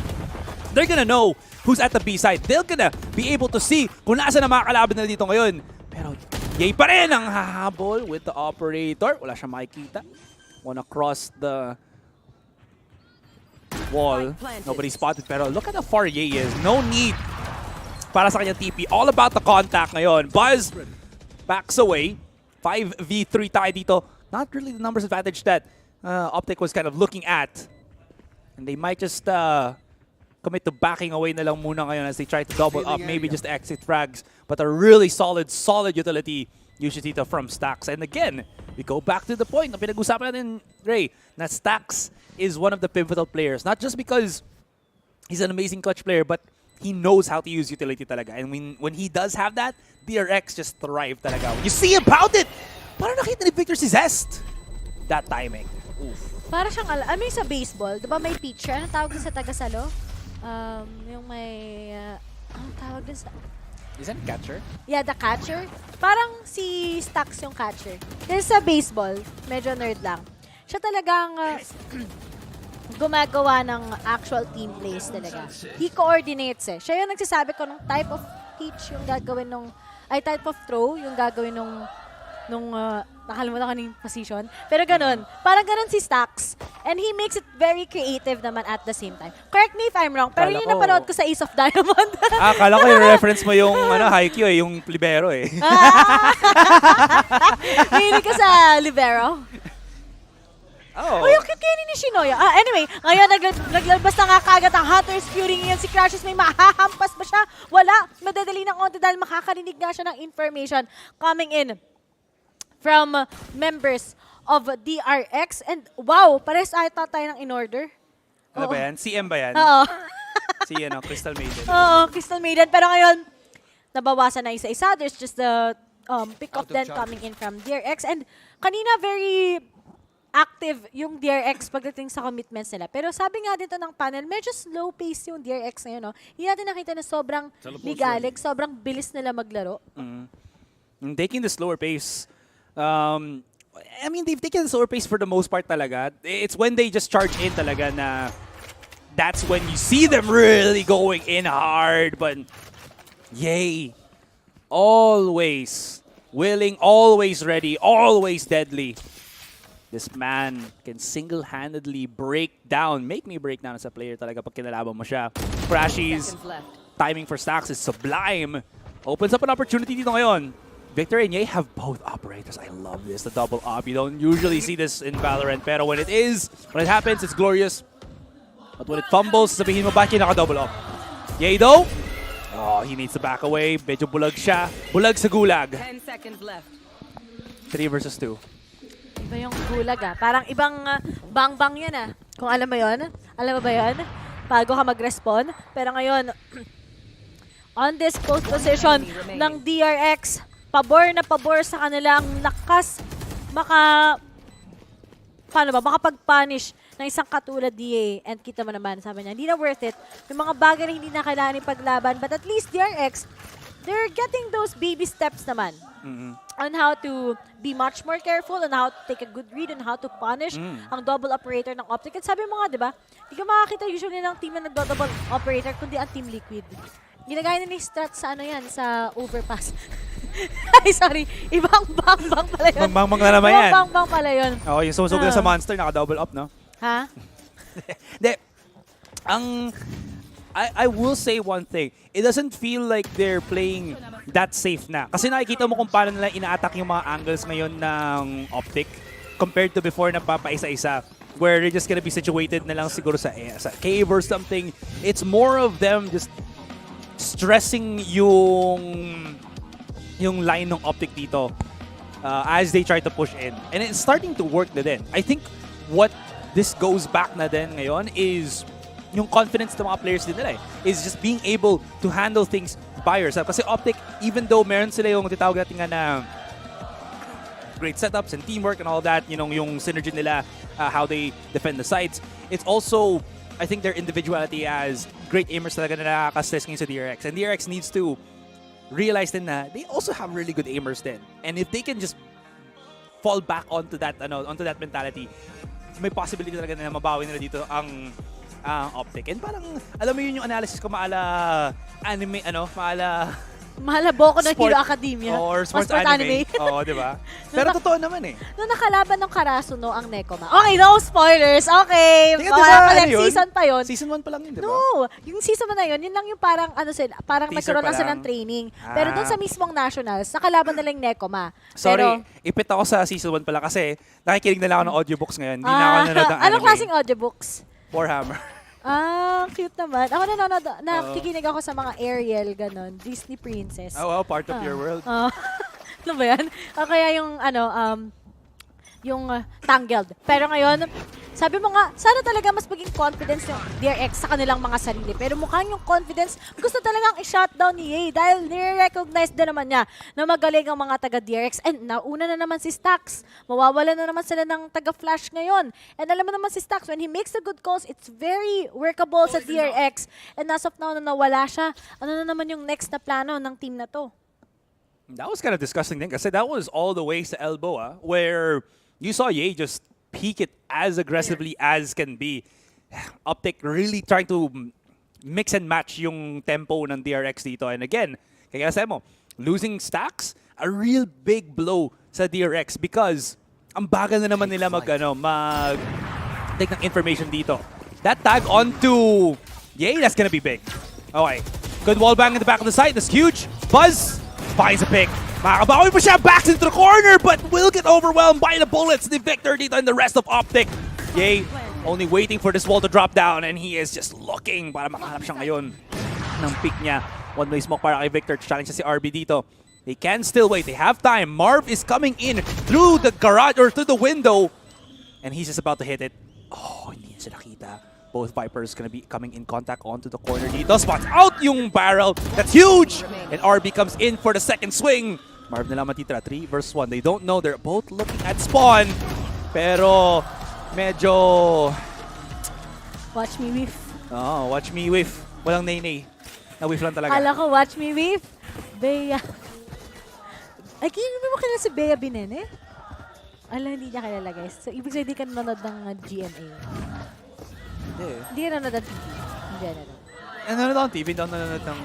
they're gonna know who's at the B side. They're gonna be able to see kung nasa na mga kalaban na dito ngayon. Pero Yay pa rin ang hahabol with the operator. Wala siyang makikita. Wanna cross the wall. Nobody spotted. Pero look at how far Yay is. No need para sa kanyang TP. All about the contact ngayon. Buzz backs away. 5v3 tayo dito. Not really the numbers advantage that Optic was kind of looking at. And they might just commit to backing away na lang muna ngayon as they try to double up, maybe just exit frags. But a really solid utility usage dito from Stacks. And again, we go back to the point na pinag-usapan natin, Ray, na Stacks is one of the pivotal players. Not just because he's an amazing clutch player, but he knows how to use utility talaga. And when he does have that, DRX just thrive talaga. When you see him pound it, parang nakita ni Victor si Zest. That timing. Oof. Para siyang, sa baseball, di ba may pitcher? Anong tawag din sa tagasalo? Yung may, anong tawag din sa... Is that catcher? Yeah, the catcher. Parang si Stacks yung catcher. Kasi sa baseball, medyo nerd lang. Siya talagang gumagawa ng actual team plays talaga. He coordinates eh. Siya yung nagsasabi ko ng type of pitch yung gagawin nung, type of throw yung gagawin nung nakalimutan ko ng position. Pero ganun. Parang ganun si Stacks. And he makes it very creative naman at the same time. Correct me if I'm wrong, pero yun yung napanood ko sa Ace of Diamond. Akala ko yung reference mo yung Haikyuu eh, yung libero eh. Mahilig ka sa libero? Oh. Yung cute ni Shinoya. Anyway, ngayon naglabas na nga kagad ang Hunter's Fury ngayon. Si Crashes, may mahahampas ba siya? Wala. Madadali ng onti dahil makakarinig nga siya ng information coming in from members of DRX. And wow, pares ata tayo ng in-order. Ano ba yan? CM ba yan? Oo. Si Crystal Maiden. Oo, Crystal Maiden. Pero ngayon, nabawasan na isa-isa. There's just the pick-up then coming in from DRX. And kanina very active yung DRX pagdating sa commitments nila. Pero sabi nga dito ng panel, medyo slow pace yung DRX ngayon. No? Hindi natin nakita na sobrang ligalig, sobrang bilis nila maglaro. Taking the slower pace, I mean, they've taken the slower pace for the most part talaga. It's when they just charge in talaga na that's when you see them really going in hard. But Yay, always willing, always ready, always deadly. This man can single-handedly make me break down as a player talaga pag kinalaban mo siya. Crashies, timing for Stacks is sublime. Opens up an opportunity dito ngayon. Victor and Ye have both operators. I love this, the double op. You don't usually see this in Valorant, pero when it happens, it's glorious. But when it fumbles, sabihin mo, bakit naka-double op? Ye though, oh, he needs to back away. Medyo bulag siya. Bulag sa gulag. 10 seconds left. 3 versus 2. Iba yung gulag Parang ibang bang-bang yan Kung alam mo yun. Alam mo ba yun? Bago ka mag-respond. Pero ngayon, on this post position ng DRX, pabor na pabor sa kanila ang lakas makapag-punish ng isang katulad DA. And kita mo naman, sabi niya, hindi na worth it. Yung mga bagay na hindi na kailangan ipaglaban. But at least DRX, they're getting those baby steps naman on how to be much more careful, on how to take a good read, on how to punish ang double operator ng Optic. At sabi mo nga, di ba, hindi ka makakita usually ng team na nag-double operator, kundi ang Team Liquid. Ginagaya na ni Strat sa sa overpass. Ay, sorry. Ibang bang-bang pala yun. Bang-bang na naman yan. Ibang bang-bang pala yun. Oo, yung sumusog na sa monster, naka-double up, no? Ha? Hindi. I will say one thing. It doesn't feel like they're playing that safe na. Kasi nakikita mo kung paano nila ina-attack yung mga angles ngayon ng Optic compared to before na papaisa-isa, where they're just gonna be situated na lang siguro sa cave or something. It's more of them just stressing yung line ng Optic dito as they try to push in. And it's starting to work na din. I think what this goes back na din ngayon is yung confidence ng mga players din nila is just being able to handle things by yourself. Kasi Optic, even though meron sila yung titawag natin nga na great setups and teamwork and all that, yung synergy nila, how they defend the sites, it's also, I think, their individuality as great aimers talaga na nakaka-stress ngayon sa DRX. And DRX needs to realize din na they also have really good aimers din. And if they can just fall back onto that mentality, may possibility talaga na mabawi nila dito ang Optic. And parang, alam mo yun yung analysis ko maala anime, Mahala Boku no Hero Academia. Or sports anime. Oo, di ba? Pero totoo naman Nung nakalaban ng Karasuno ang Nekoma. Okay, no spoilers. Okay. Season pa yun. Season 1 pa lang yun, di ba? No. Yung season 1 na yun, yun lang yung parang, parang nagkaroon lang sila ng training. Pero dun sa mismong Nationals, nakalaban nila yung Nekoma. Sorry, ipit ako sa season 1 pala kasi nakikinig na lang ako ng audiobooks ngayon. Hindi na ako nanonood ng anime. Anong klaseng audiobooks? Warhammer. Cute naman. Ako nakikinig ako sa mga Ariel, ganon. Disney Princess. Oh, part of your world. Ano ba yan? Kaya yung Tangled. Pero ngayon, sabi mo nga, sana talaga mas maging confidence yung DRX sa kanilang mga sarili. Pero mukhang yung confidence, gusto talagang i-shutdown ni Ye dahil nire-recognize din naman niya na magaling ang mga taga-DRX. And nauna na naman si Stax. Mawawala na naman sila ng taga-Flash ngayon. And alam mo naman si Stax, when he makes the good calls, it's very workable sa DRX. And as of now, na nawala siya, ano na naman yung next na plano ng team na to? That was kind of disgusting din kasi that was all the way sa elbow, where you saw Ye just peak it as aggressively as can be. Optic really trying to mix and match yung tempo ng DRX dito. And again, kaya sabi mo, losing Stacks, a real big blow sa DRX because ang bagal na naman nila mag-take ng information dito. That tag onto Ye, that's gonna be big. Okay, good wall bang in the back of the site, that's huge. Buzz finds a pick. Makakabawi pa siya, backs into the corner, but will get overwhelmed by the bullets. The Victor dito and the rest of Optic. Ye only waiting for this wall to drop down and he is just looking para makahanap siya ngayon ng pick niya. One way smoke para kay Victor. Challenge si RB dito. They can still wait. They have time. Marv is coming in through the garage or through the window and he's just about to hit it. Oh, hindi niya siya nakita. Both Vipers gonna be coming in contact onto the corner dito. Spots out yung barrel. That's huge! And RB comes in for the second swing. Marv na lang matitira. 3 versus 1. They don't know. They're both looking at spawn. Pero medyo... Watch me whiff. Oh, watch me whiff. Walang nay-nay. Na-whiff lang talaga. Kala ko, watch me whiff. Bea. Ay, hindi mo kilala si Bea Binene? Hindi niya kilala, guys. So, ibig sabihin, hindi ka nanonood ng GMA. Hindi ka nanonood ng TV. Hindi ka nanonood. Nanonood ng TV, hindi ako nanonood ng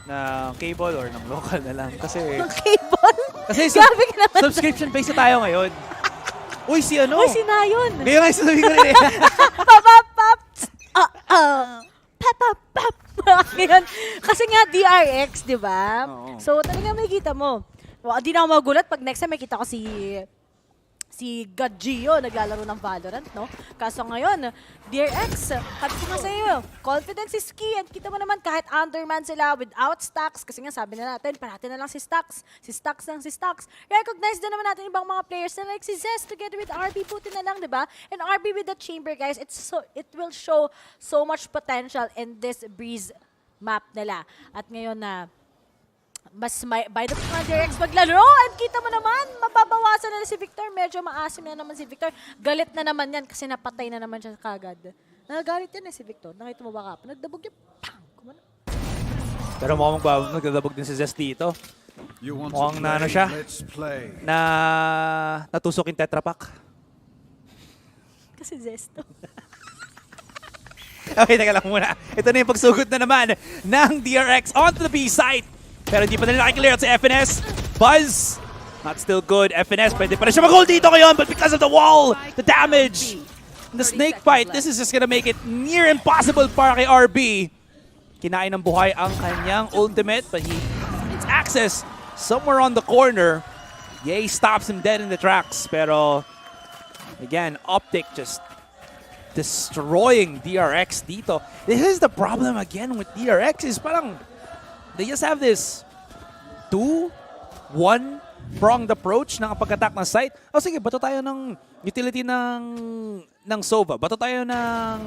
na cable or ng local na lang. Kasi... Ng cable? Kasi Grabe ka naman. subscription-based na tayo ngayon. Uy, si ano? Uy, si Nayon. Ngayon nga sasabihin ko rin eh. Papapap! Papapap! Kasi nga DRX, di ba? So, talaga may kita mo. Well, di na ako magulat pag next time makita ko si God Gio naglalaro ng Valorant, no? Kaso ngayon, Dear X, sabi ko nga sa'yo, confidence is key. And kita mo naman kahit underman sila without stacks, kasi nga sabi na natin, parati na lang si stacks. Si stacks lang si stacks. Recognize din naman natin ibang mga players na like si Zest together with RB, puti na lang, di ba? And RB with the chamber, guys, it will show so much potential in this Breeze map nila. At ngayon na mas by the time Derex maglaro, and kita mo naman, mababawasan na si Victor. Medyo maasim na naman si Victor. Galit na naman yan kasi napatay na naman siya kagad. Nagagalit yan si Victor. Nakita mo ba ka? Nagdabog niya. Pang! Kumana. Pero mukhang nagdadabog din si Zest dito. Mukhang na ano siya, na natusok yung Tetra Pak. Kasi Zesto. Okay, teka lang muna. Ito na yung pagsugod na naman ng DRX onto the B site. Pero hindi pa nila nakiklear out si FNS. Buzz, not still good. FNS, pwede pa rin siya mag-hold dito ngayon, but because of the wall, the damage, the snake bite, this is just gonna make it near impossible para kay RB. Kinain ng buhay ang kanyang ultimate, but he needs access somewhere on the corner. Yay stops him dead in the tracks. Pero, again, Optic just destroying DRX dito. This is the problem again with DRX, is parang they just have this 2-1-pronged approach ng pag-attack ng site. O sige, bato tayo ng utility ng Sova. Bato tayo ng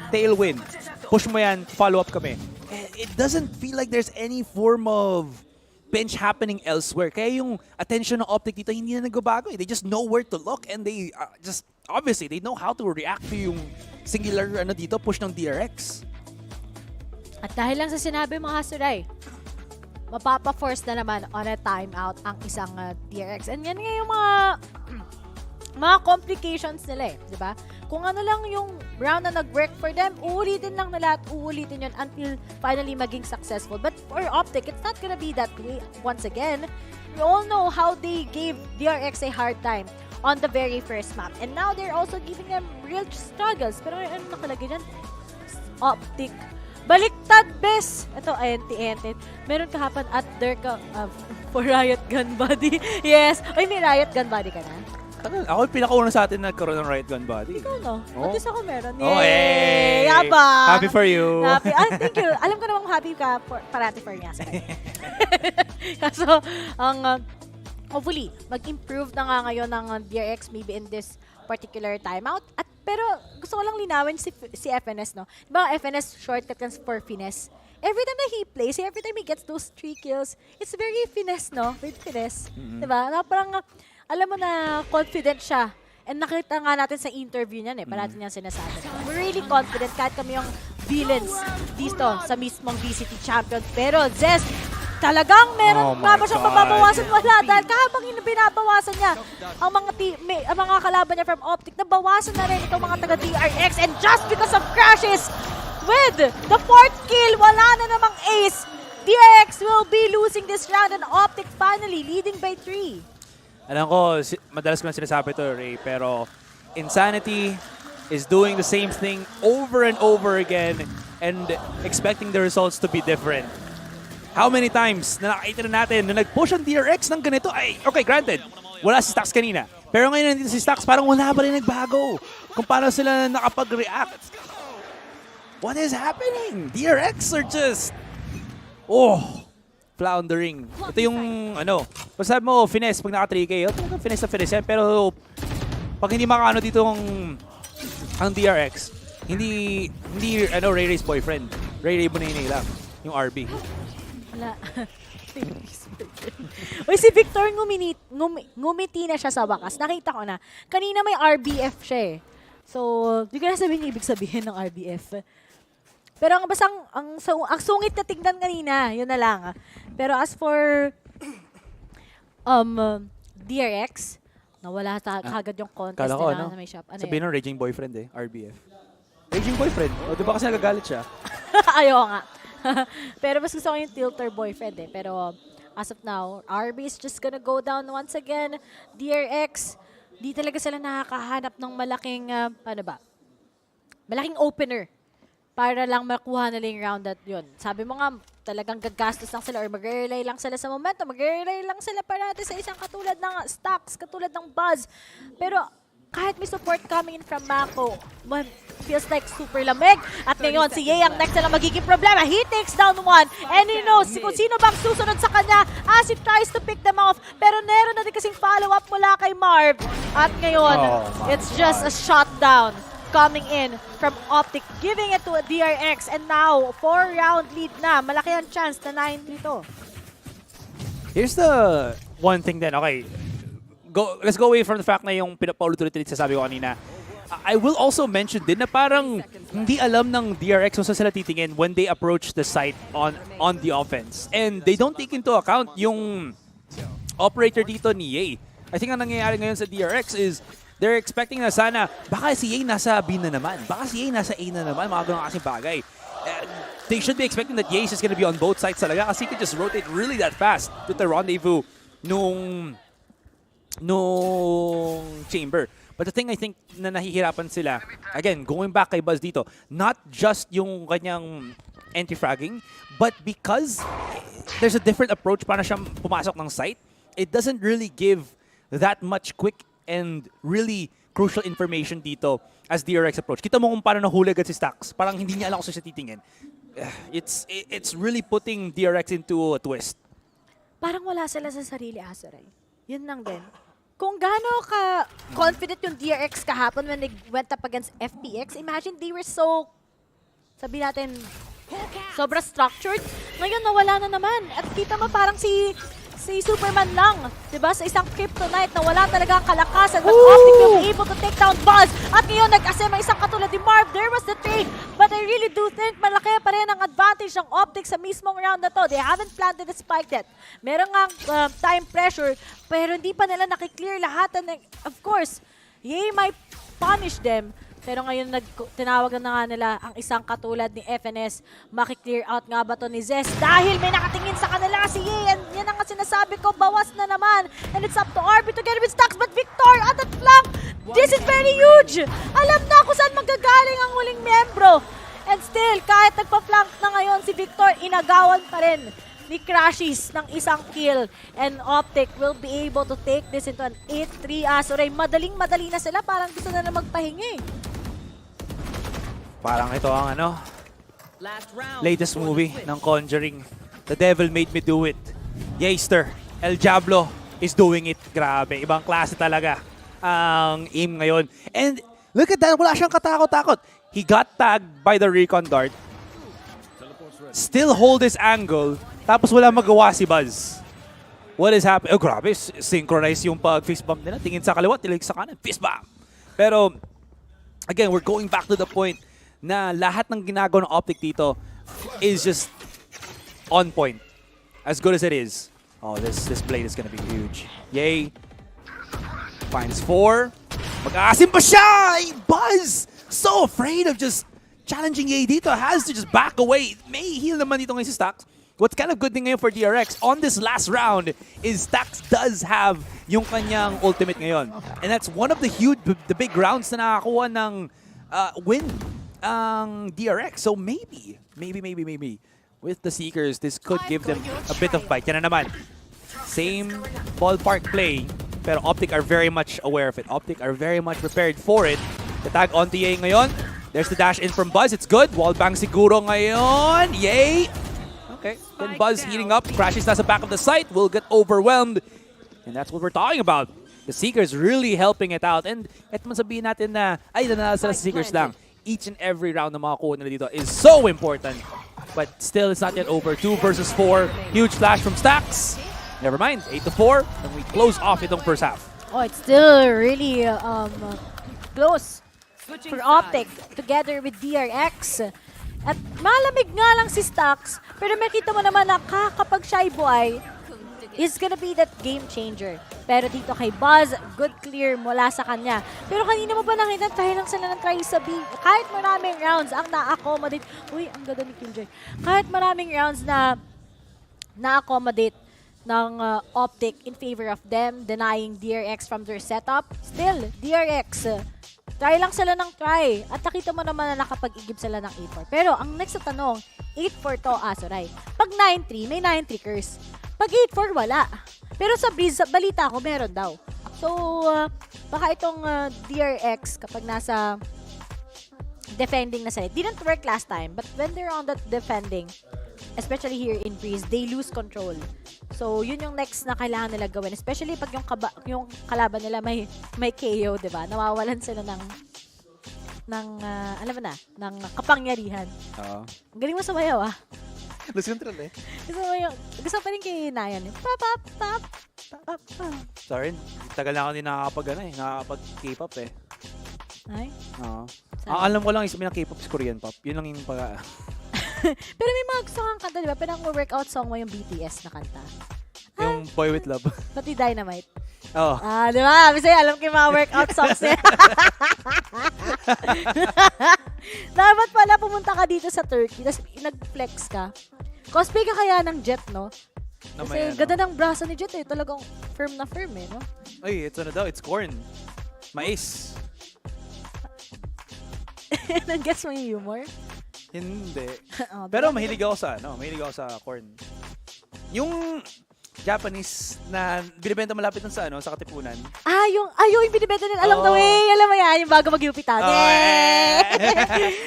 Tailwind. Push mo yan, follow up kami. It doesn't feel like there's any form of bench happening elsewhere. Kaya yung attention ng Optic dito hindi na nagbabago. They just know where to look, and they just, obviously, they know how to react to yung singular dito, push ng DRX. At dahil lang sa sinabi mo, Hasuray, mapapa-force na naman on a timeout ang isang DRX. And yan nga yung mga complications nila di ba? Kung ano lang yung round na nag-work for them, uulitin lang nila at uulitin yun until finally maging successful. But for Optic, it's not gonna be that way once again. We all know how they gave DRX a hard time on the very first map. And now they're also giving them real struggles. Pero ano nakalagay dyan? Optic. Baliktad, bes! Ito, ente. Meron kahapon at Durka for Riot Gun Body. Yes! Ay, may Riot Gun Body ka na? Ako yung pinakauna sa atin na nagkaroon ng Riot Gun Body. Ikaw, no? Oh. At least ako meron. Oh, Yay! Yabang! Happy for you. Happy. Thank you. Alam ko namang happy ka parati for niya. So, hopefully, mag-improve na nga ngayon ng DRX maybe in this particular timeout. Pero gusto ko lang linawin si FNS, no? Diba FNS shortcut kan for finesse? Every time na he plays, every time he gets those 3 kills, it's very finesse, no? With finesse. Diba? Na parang, alam mo na confident siya. And nakita nga natin sa interview niyan parati niya sinasabi. We're really confident kahit kami yung villains dito sa mismong VCT Champions. Pero Zest, talagang meron nga ba siyang mababawasan? Wala, dahil kahabang binabawasan niya ang mga kalaban niya from Optic, nabawasan na rin itong mga taga-DRX. And just because of crashes with the 4th kill, wala na namang ace. DRX will be losing this round and Optic finally leading by 3. Alam ko, madalas ko na sinasabi ito, Ray, pero Insanity is doing the same thing over and over again and expecting the results to be different. How many times na nakakita na natin na nag-push ang DRX ng ganito? Ay, okay, granted, wala si Stax kanina. Pero ngayon nandito si Stax, parang wala pa rin nagbago kung paano sila nakapag-react. What is happening? DRX are just, floundering. Ito yung, kung sabi mo, finesse, pag naka-3K, talagang finesse na finesse yan. Pero, pag hindi makaano dito ang DRX, hindi Ray Ray's boyfriend. Ray Bonini lang, yung RB. Wala. Uy, si Victor ngumiti na siya sa wakas. Nakita ko na. Kanina may RBF siya So, di ko na sabihin ibig sabihin ng RBF. Pero ang sungit na tignan kanina, yun na lang. Pero as for DRX, nawala kagad yung contest nila na may shop. Sabihin ng Raging Boyfriend RBF. Raging Boyfriend? O, di ba kasi nagagalit siya? Ayaw nga. Pero mas gusto ko yung Tilter Boyfriend Pero as of now, RB is just gonna go down once again. DRX, di talaga sila nakakahanap ng malaking, malaking opener para lang makuha nila yung round at yun. Sabi mo nga, talagang gagastos lang sila or mag-rely lang sila sa momento, mag-rely lang sila parati sa isang katulad ng stocks, katulad ng Buzz. Pero kahit may support coming in from Mako, feels like super lamig. At ngayon, si Ye ang next na lang magiging problema. He takes down one, and he knows kung sino bang susunod sa kanya as he tries to pick them off. Pero meron na din kasing follow-up mula kay Marv. At ngayon, it's just a shutdown coming in from Optic, giving it to a DRX, and now 4-round lead na. Malaki ang chance na 9-3 to. Here's the one thing then, okay. Let's go away from the fact na yung pinapaulit-ulit sasabi ko kanina. I will also mention din na parang hindi alam ng DRX kung saan sila titingin when they approach the site on the offense. And they don't take into account yung operator dito ni Ye. I think ang nangyayari ngayon sa DRX is they're expecting na sana, baka si Ye nasa B na naman, baka si Ye nasa A na naman, mga ganun kasing bagay. They should be expecting that Ye is just gonna be on both sides talaga kasi he could just rotate really that fast to the rendezvous nung chamber. But the thing I think na nahihirapan sila, again, going back kay Buzz dito, not just yung kanyang anti-fragging, but because there's a different approach para siyang pumasok ng site, it doesn't really give that much quick and really crucial information dito as DRX approach. Kita mo kung paano nahuli agad si Stax. Parang hindi niya alam kung saan siya titingin. It's really putting DRX into a twist. Parang wala sila sa sarili, Azuray. Yun lang din. Kung gaano ka confident yung DRX kahapon when they went up against FPX, imagine they were so, sabi natin, sobra structured. Ngayon nawala na naman. At kita mo parang si Superman lang, diba? Sa isang kryptonite na wala talaga ang kalakasan, but Optic will be able to take down Buzz. At ngayon nag-asema isang katulad ni Marv. There was the trade, but I really do think malaki pa rin ang advantage ng Optic sa mismong round na to. They haven't planted the spike yet. Meron nga time pressure, pero hindi pa nila nakiklear lahat. And of course, Ye might punish them. Pero ngayon tinawag na nga nila ang isang katulad ni FNS. Maki-clear out nga ba to ni Zes? Dahil may nakatingin sa kanila si Ye. And yan ang sinasabi ko, bawas na naman. And it's up to RB together with Stax. But Victor at that flank, this is very huge. Alam na kung saan magagaling ang huling membro. And still, kahit nagpa-flank na ngayon si Victor, inagawan pa rin ni Crashies ng isang kill. And Optic will be able to take this into an 8-3 Azuray. Madaling-madali na sila. Parang gusto na magpahingi. Parang ito ang latest movie ng Conjuring. The Devil Made Me Do It. Yeister, El Diablo is doing it. Grabe, ibang klase talaga ang aim ngayon. And look at that, wala siyang katakot-takot. He got tagged by the recon dart. Still hold his angle. Tapos wala magawa si Buzz. What is happening? Oh, grabe, synchronize yung pag-fist bump nila. Tingin sa kaliwa, tilig sa kanan, fist bump. Pero, again, we're going back to the point na lahat ng ginagawa ng Optic dito is just on point. As good as it is. Oh, this blade is gonna be huge. Yay. Finds 4. Mag-aasim pa siya! Buzz! So afraid of just challenging Ye dito. Has to just back away. May heal naman dito ngayon si Stax. What's kind of good thing ngayon for DRX on this last round is Stax does have yung kanyang ultimate ngayon. And that's one of the the big rounds na nakakuha ng win ang DRX. So maybe with the Seekers, this could give them a bit of bite. Yan na naman. Same ballpark play, pero Optic are very much aware of it. Optic are very much prepared for it. The tag onto Ye ngayon. There's the dash in from Buzz. It's good. Wallbang siguro ngayon. Ye! Okay, then Buzz heating up. Crashes nasa back of the site. Will get overwhelmed. And that's what we're talking about. The Seekers really helping it out. And kahit man sabihin natin na, ay, nanalo sila sa Seekers lang. Each and every round na makakuha nila dito is so important. But still, it's not yet over. 2 versus 4. Huge flash from Stax. Never mind. 8-4. And we close off itong first half. Oh, it's still really close for Optic together with DRX. At malamig nga lang si Stax, pero makita mo naman na kapag siya ay buhay, is gonna be that game changer. Pero dito kay Buzz, good clear mula sa kanya. Pero kanina mo ba nakita, try lang sila ng try sa B. Kahit maraming rounds ang na-accommodate. Uy, ang ganda ni Killjoy. Kahit maraming rounds na na-accommodate ng Optic in favor of them, denying DRX from their setup. Still, DRX Try lang sila ng try. At nakita mo naman na nakapag-igib sila ng 8-4. Pero ang next na tanong, 8-4 to Azuray. Pag 9-3, may 9-3 curse. Pag 8-4, wala. Pero sa balita ko, meron daw. So, baka itong DRX, kapag nasa defending na sila, it didn't work last time. But when they're on that defending, especially here in Breeze, they lose control. So, yun yung next na kailangan nila gawin. Especially pag yung kalaban nila may KO, di ba? Nawawalan sila ng alam mo na, ng kapangyarihan. Oo. Ang galing mo sumayaw, ah. Lose control eh. Gusto pa rin kay Nayan. Pop, pop, pop, pop, pop. Sorry, tagal na ako din nakakapag K-pop eh. Ay? Oo. Ang alam ko lang is may K-pop is Korean pop. Yun lang yung pag... Pero may mga gusto kang kanta, di ba? Pinang-workout song mo yung BTS na kanta. Yung Boy With Love. Pati Dynamite. Oo. Di ba? Kasi alam ko yung mga workout songs niya. Dapat pala pumunta ka dito sa Turkey, tapos nag-flex ka. Cosplay ka kaya ng Jet, no? Kasi ganda ng braso ni Jet eh. Talagang firm na firm eh, no? Ay, ito na daw. It's corn. Mais. Nag-guess mo yung humor? Hindi. Oh, Pero mahilig ako sa corn. Yung Japanese na binibenta malapit nun sa Katipunan. Yung binibenta nila along the way. Alam mo yan, yung bago mag-UP-tan.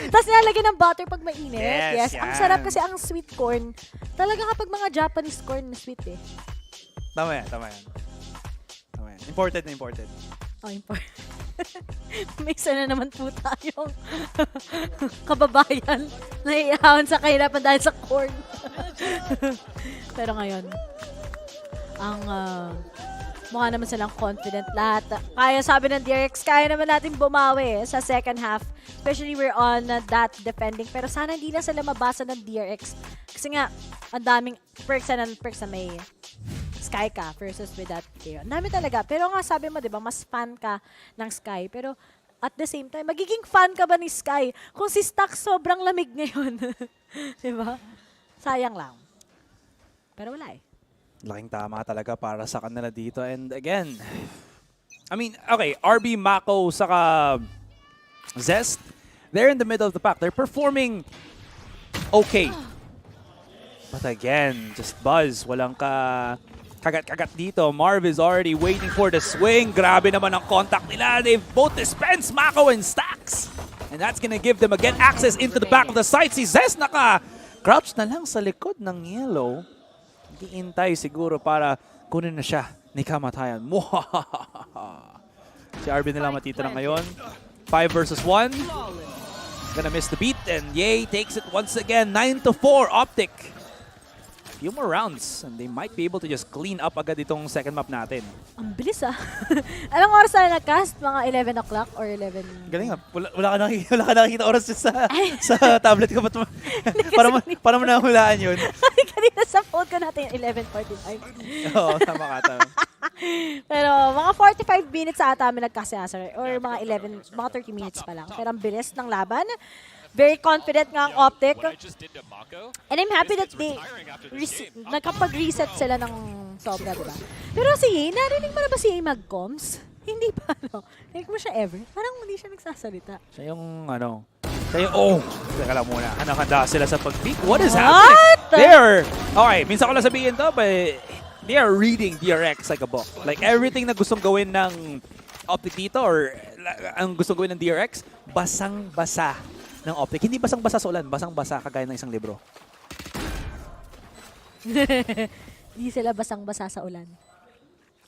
Tapos nilalagyan ng butter pag mainit. Yes. Ang sarap kasi ang sweet corn. Talaga kapag mga Japanese corn na sweet eh. Tama yan. Imported. Oh, imported. May isa na naman po tayong kababayan na iahon sa kahirapan dahil sa corn. Pero ngayon, ang mukha naman silang confident lahat. Kaya sabi ng DRX, kaya naman natin bumawi sa second half. Especially we're on that defending. Pero sana hindi na sila mabasa ng DRX. Kasi nga, ang daming perks na may Sky ka versus with that player. Ang dami talaga. Pero nga sabi mo, di ba, mas fan ka ng Sky. Pero at the same time, magiging fan ka ba ni Sky? Kung si Stack sobrang lamig ngayon. Di ba? Sayang lang. Pero wala eh. Laking tama talaga para sa kanila dito. And again, I mean, okay, RB, Mako, saka Zest, they're in the middle of the pack. They're performing okay. But again, just Buzz. Walang kagat-kagat dito. Marv is already waiting for the swing. Grabe naman ang contact nila. They've both dispensed Mako and Stacks. And that's gonna give them again access into the back of the site. Si Zest naka-crouch na lang sa likod ng yellow. Hintay siguro para kunin na siya ni Kamatayan. Si RB nila matitira ngayon. 5 versus 1. Gonna miss the beat and Yay takes it once again. 9-4 Optic. Few more rounds and they might be able to just clean up agad itong second map natin. Ang bilis ah. Anong oras na nag-cast? Mga 11 o'clock or 11? Galing ah. Wala ka nakikita oras sa tablet ko. Para mo nahulaan yun. Kanina sa phone ko natin 11:45. Oo, tama ka. Pero mga 45 minutes sa ata kami nagkasasar or mga 30 minutes pa lang. Pero ang bilis ng laban. Very confident nga ang Optic. And I'm happy that they nakapag-reset sila ng sobra, diba? Pero si Ye, narinig mo na ba si Ye mag-coms? Hindi pa, no? Narinig mo siya ever? Parang hindi siya nagsasalita. Siya yung, teka lang muna. Handa sila sa pag-peak. What is happening? They're, okay, minsan ko lang sabihin to, but they are reading DRX like a book. Like everything na gustong gawin ng Optic dito or ang gustong gawin ng DRX, basang-basa ng Optic. Hindi basang-basa sa ulan, basang-basa kagaya ng isang libro. Hindi sila basang-basa sa ulan.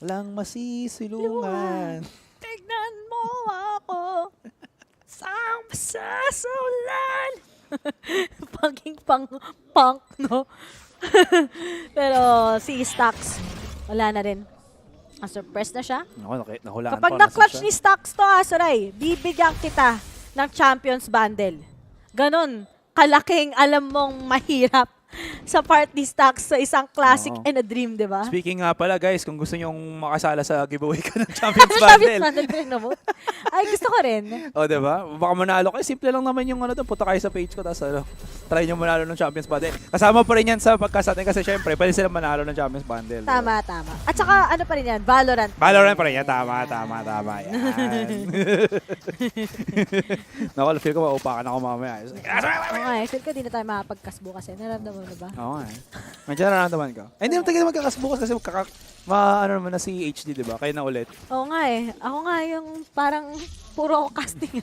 Walang masisilungan. Tignan mo ako. Basang-basa sa ulan. Pangking punk, no? Pero si Stacks, wala na rin. Surprise na siya. Nahulaan kapag na-clutch ni Stacks to, Azuray, bibigyan kita ng Champions Bundle. Ganon, kalaking alam mong mahirap sa party stacks sa isang classic Oo. and a dream, di ba? Speaking nga pala guys, kung gusto nyong makasala sa giveaway ka ng Champions Bundle. Champions Bundle mo. Ay, gusto ko rin. O, diba? Baka manalo kayo. Simple lang naman yung ano doon. Punta kayo sa page ko. Tapos try nyo manalo ng Champions Bundle. Kasama pa rin yan sa podcast natin kasi syempre, pwede silang manalo ng Champions Bundle. Tama, tama. At saka, ano pa rin yan? Valorant. Valorant pa rin yan. Tama. Yan. Naku, feel ko maupakan ako mamaya. Oo nga eh. Feel ko di na tayo makapagkasbo kasi. Naramdaman mo ba? Oo nga eh. Medyo nararamdaman ko. Eh, hindi mo tagal magkakasbukas kasi ano naman na si HD, di ba? Kaya na ulit. Oo nga eh. Ako nga yung parang puro ako casting.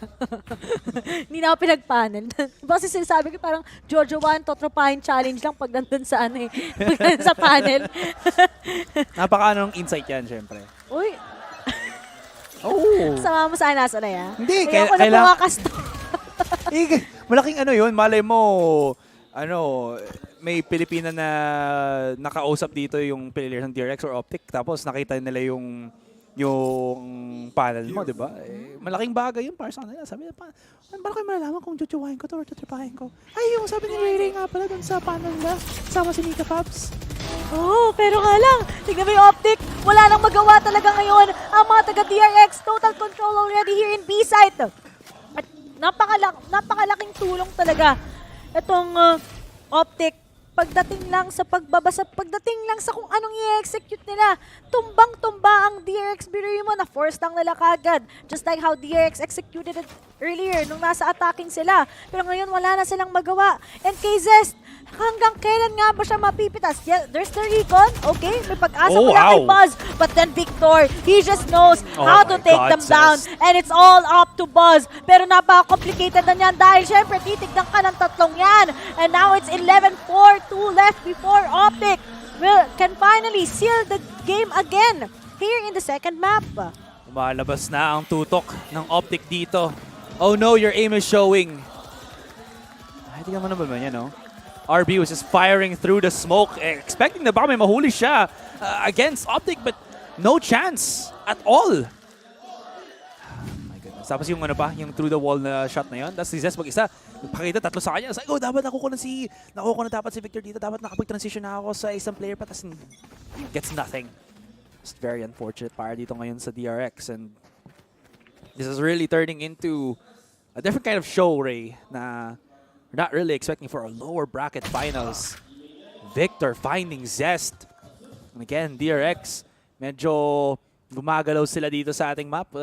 Hindi na ako pinag-panel. Kasi sinasabi ko parang Jojo 1, Totropahin challenge lang pag nandun sa ano eh. Pag nandun sa panel. Napaka-anong insight yan, syempre. Uy. Oh. Sama mo sana nasa na yan. Hindi, ako na pumakasto. Malaking ano yun, malay mo, may Pilipina na nakausap dito yung players ng DRX or Optic, tapos nakita nila yung panel mo, di ba? Eh, malaking bagay yun para sa kanila. Sabi nila, paano kayo malalaman kung jujuwain ko to or tutripahin ko? Ay, yung sabi ni Ray nga pala dun sa panel nila, sama si Mika Fabs. Oh, pero nga lang, tignan mo yung Optic. Wala nang magawa talaga ngayon ang mga taga-DRX. Total control already here in B-site. At napakalaking tulong talaga itong Optic pagdating lang sa pagbabasa, pagdating lang sa kung anong i-execute nila. Tumbang-tumba ang DRX, biruin mo na force lang nila kagad. Just like how DRX executed it earlier nung nasa attacking sila. Pero ngayon wala na silang magawa. And kay Zest, hanggang kailan nga ba siya mapipitas? Yeah, there's the recon. Okay, may pag-asa mula kay Buzz. But then Victor, he just knows how to take them down. And it's all up to Buzz. Pero napaka-complicated na niyan dahil syempre titignan ka ng tatlong yan. And now it's 11-4, 2 left before Optic can finally seal the game again here in the second map. Umalabas na ang tutok ng Optic dito. Oh no, your aim is showing. Ay, tingnan mo naman yan, no? RB was just firing through the smoke, expecting na baka may mahuli siya against Optic, but no chance at all. My goodness. Tapos yung ano pa, yung through the wall na shot na yun, tapos si Zest mag-isa, pakita tatlo sa kanya. Sabi, dapat nakuha na dapat si Victor dito, dapat nakapag-transition na ako sa isang player pa, tapos gets nothing. It's very unfortunate para dito ngayon sa DRX, and this is really turning into a different kind of show, Ray, na we're not really expecting for a lower bracket finals. Victor finding Zest. And again, DRX, medyo gumagalaw sila dito sa ating map.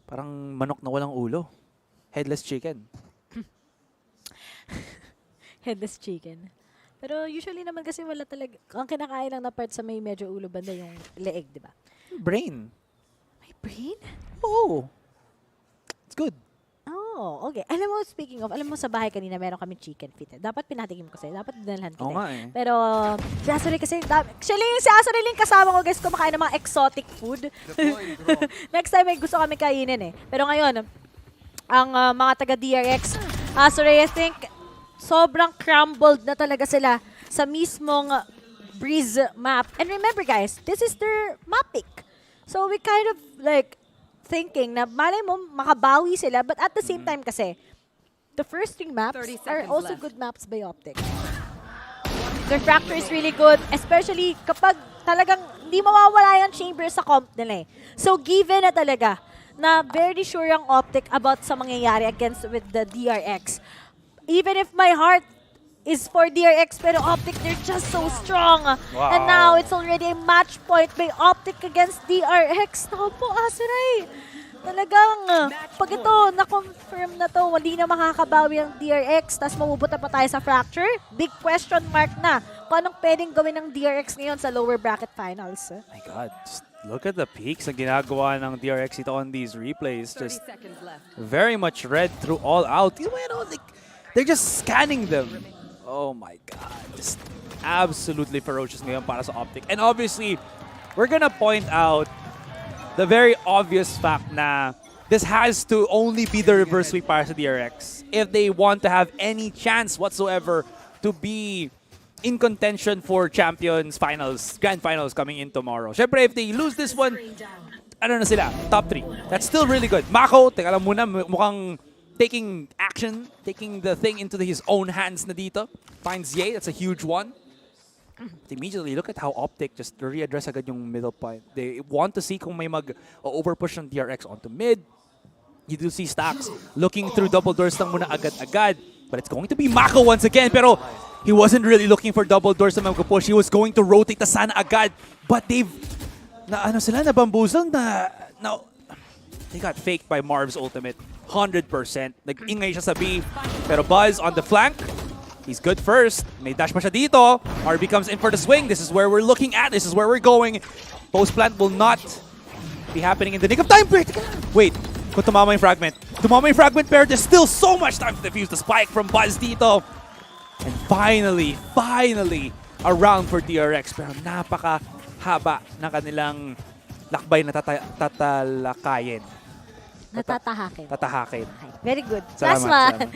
Parang manok na walang ulo. Headless chicken. Headless chicken. Pero usually naman kasi wala talaga. Ang kinakain lang na part sa may medyo ulo banda yung leeg, di ba? Brain. May brain? Oo. It's good. Oh, okay. Alam mo, speaking of, alam mo sa bahay kanina meron kami chicken feet. Dapat pinatigim ko sa'yo. Dapat dinalhan kita. Oo nga eh. Pero, si Asari kasi, actually, si Asari lang kasama ko guys, kumakain ng mga exotic food. Next time, may gusto kami kainin eh. Pero ngayon, ang mga taga-DRX, Asari, I think, sobrang crumbled na talaga sila sa mismong Breeze map. And remember guys, this is their map pick. So we kind of like, thinking na malay mo makabawi sila, but at the same time kasi the first 3 maps are also good maps by Optic. Their Fracture is really good, especially kapag talagang hindi mawawala yung chamber sa comp nila eh. So given na talaga na very sure yung Optic about sa mangyayari against with the DRX. Even if my heart is for DRX, pero Optic, they're just so strong. Wow. And now, it's already a match point by Optic against DRX. Naku po, Aseray. Talagang, pag ito, na-confirm na to, hindi na makakabawi ang DRX, tapos mabubuta pa tayo sa Fracture. Big question mark na kung anong pwedeng gawin ng DRX ngayon sa lower bracket finals. My God, just look at the peaks na ginagawa ng DRX ito on these replays. Just very much read through all out. You know, like, they're just scanning them. Oh my God, just absolutely ferocious ngayon para sa Optic. And obviously, we're gonna point out the very obvious fact na this has to only be the reverse sweep para sa DRX if they want to have any chance whatsoever to be in contention for Champions Finals, Grand Finals coming in tomorrow. Syempre, if they lose this one, ano na sila? Top 3. That's still really good. Mako, teka lang muna, mukhang taking action, taking the thing into his own hands na dito. Finds Ye, that's a huge one. Immediately, look at how Optic just readdress agad yung middle point. They want to see kung may mag-overpush ng DRX onto mid. You do see Stacks looking through double doors lang muna agad-agad. But it's going to be Mako once again. Pero he wasn't really looking for double doors na mag-push. He was going to rotate na sana agad. But they've, nabamboozled na they got faked by Marv's ultimate. 100%. Nag-ingay siya sa B. Pero Buzz on the flank. He's good first. May dash pa siya dito. RB comes in for the swing. This is where we're looking at. This is where we're going. Post plant will not be happening in the nick of time. Wait. Kung tumama yung fragment. Tumama yung fragment, pero there's still so much time to defuse the spike from Buzz dito. And finally, a round for DRX. Pero napaka-haba na kanilang lakbay na tatalakayin. Natatahakin. Tatahakin. Okay. Very good. Salamat, Last one.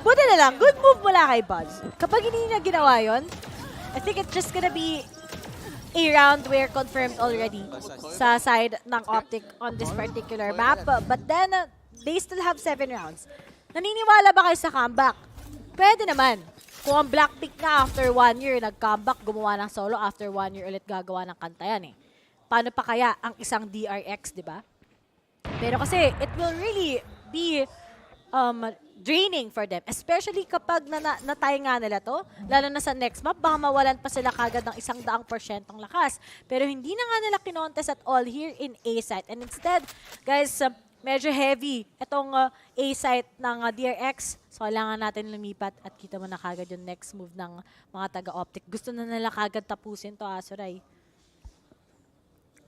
Buti na lang, good move mula kay Buzz. Kapag hindi niya ginawa yun, I think it's just gonna be a round where confirmed already sa side ng Optic on this particular map. But then, they still have 7 rounds. Naniniwala ba kayo sa comeback? Pwede naman. Kung ang Blackpink na after 1 year, nag-comeback, gumawa ng solo, after 1 year ulit gagawa ng kanta yan eh. Paano pa kaya ang isang DRX, di ba? Pero kasi, it will really be draining for them. Especially kapag natay nga nila to, lalo na sa next map, baka mawalan pa sila kagad ng 100% lakas. Pero hindi na nga nila kinontest at all here in A-site. And instead, guys, medyo heavy itong A-site ng DRX. So, kailangan natin lumipat at kita mo na kagad yung next move ng mga taga-Optic. Gusto na nila kagad tapusin to, Azuray.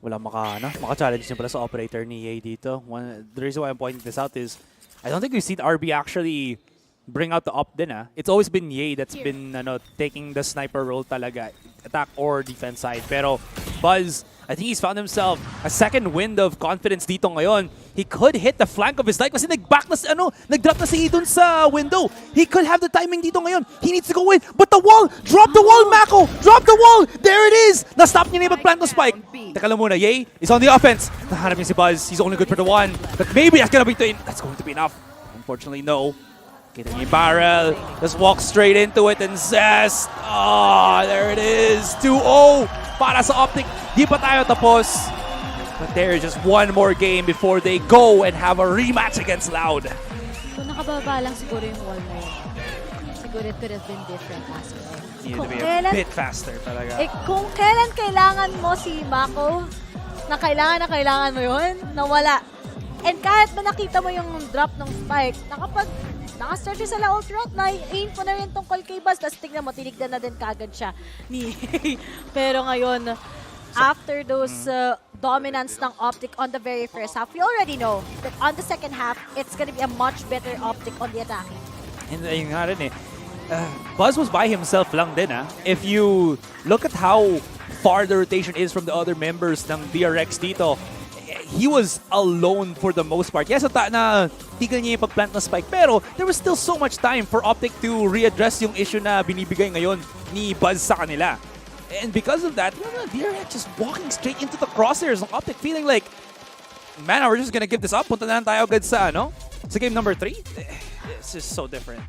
Wala maka-challenge din pala sa operator ni Ye dito. The reason why I'm pointing this out is I don't think we've seen RB actually bring out the op din. It's always been Ye that's been taking the sniper role talaga, attack or defense side. Pero Buzz, I think he's found himself a second wind of confidence dito ngayon. He could hit the flank of his light kasi nag-back na nag-drop na si dun sa window. He could have the timing dito ngayon. He needs to go in, but the wall! Drop the wall, Mako! Drop the wall! There it is! Na-stop niya na yung mag-plant ng spike. Teka lang muna, Ye is on the offense. Nahanap niya si Buzz. He's only good for the one. But maybe that's going to be enough. Unfortunately, no. Kita niya yung barrel. Just walk straight into it and Zest. Oh, there it is. 2-0 para sa Optic. Di pa tayo tapos. But there is just one more game before they go and have a rematch against Loud. Kung nakababa lang siguro yung wall na yun, siguro it could have been different faster. Needed to be a bit faster talaga. Kung kailan kailangan mo si Mako, na kailangan mo yun, nawala. And kahit ba nakita mo yung drop ng spike, naka-start siya sa ult route, na-aim po na rin tungkol kay Buzz, tapos tignan mo, tinignan na din kagad siya ni Pero ngayon, after those dominance ng Optic on the very first half, we already know that on the second half, it's gonna be a much better Optic on the attacking. And yun nga rin Buzz was by himself lang din If you look at how far the rotation is from the other members ng DRX dito, he was alone for the most part. Yes, na tignan niya yung pag-plant na spike, pero there was still so much time for Optic to readdress yung issue na binibigay ngayon ni Buzz sa kanila. And because of that, DRX just walking straight into the crosshairs ng Optic, feeling like, man, we're just gonna give this up. Punta na lang tayo agad sa, sa game number 3. It's just so different.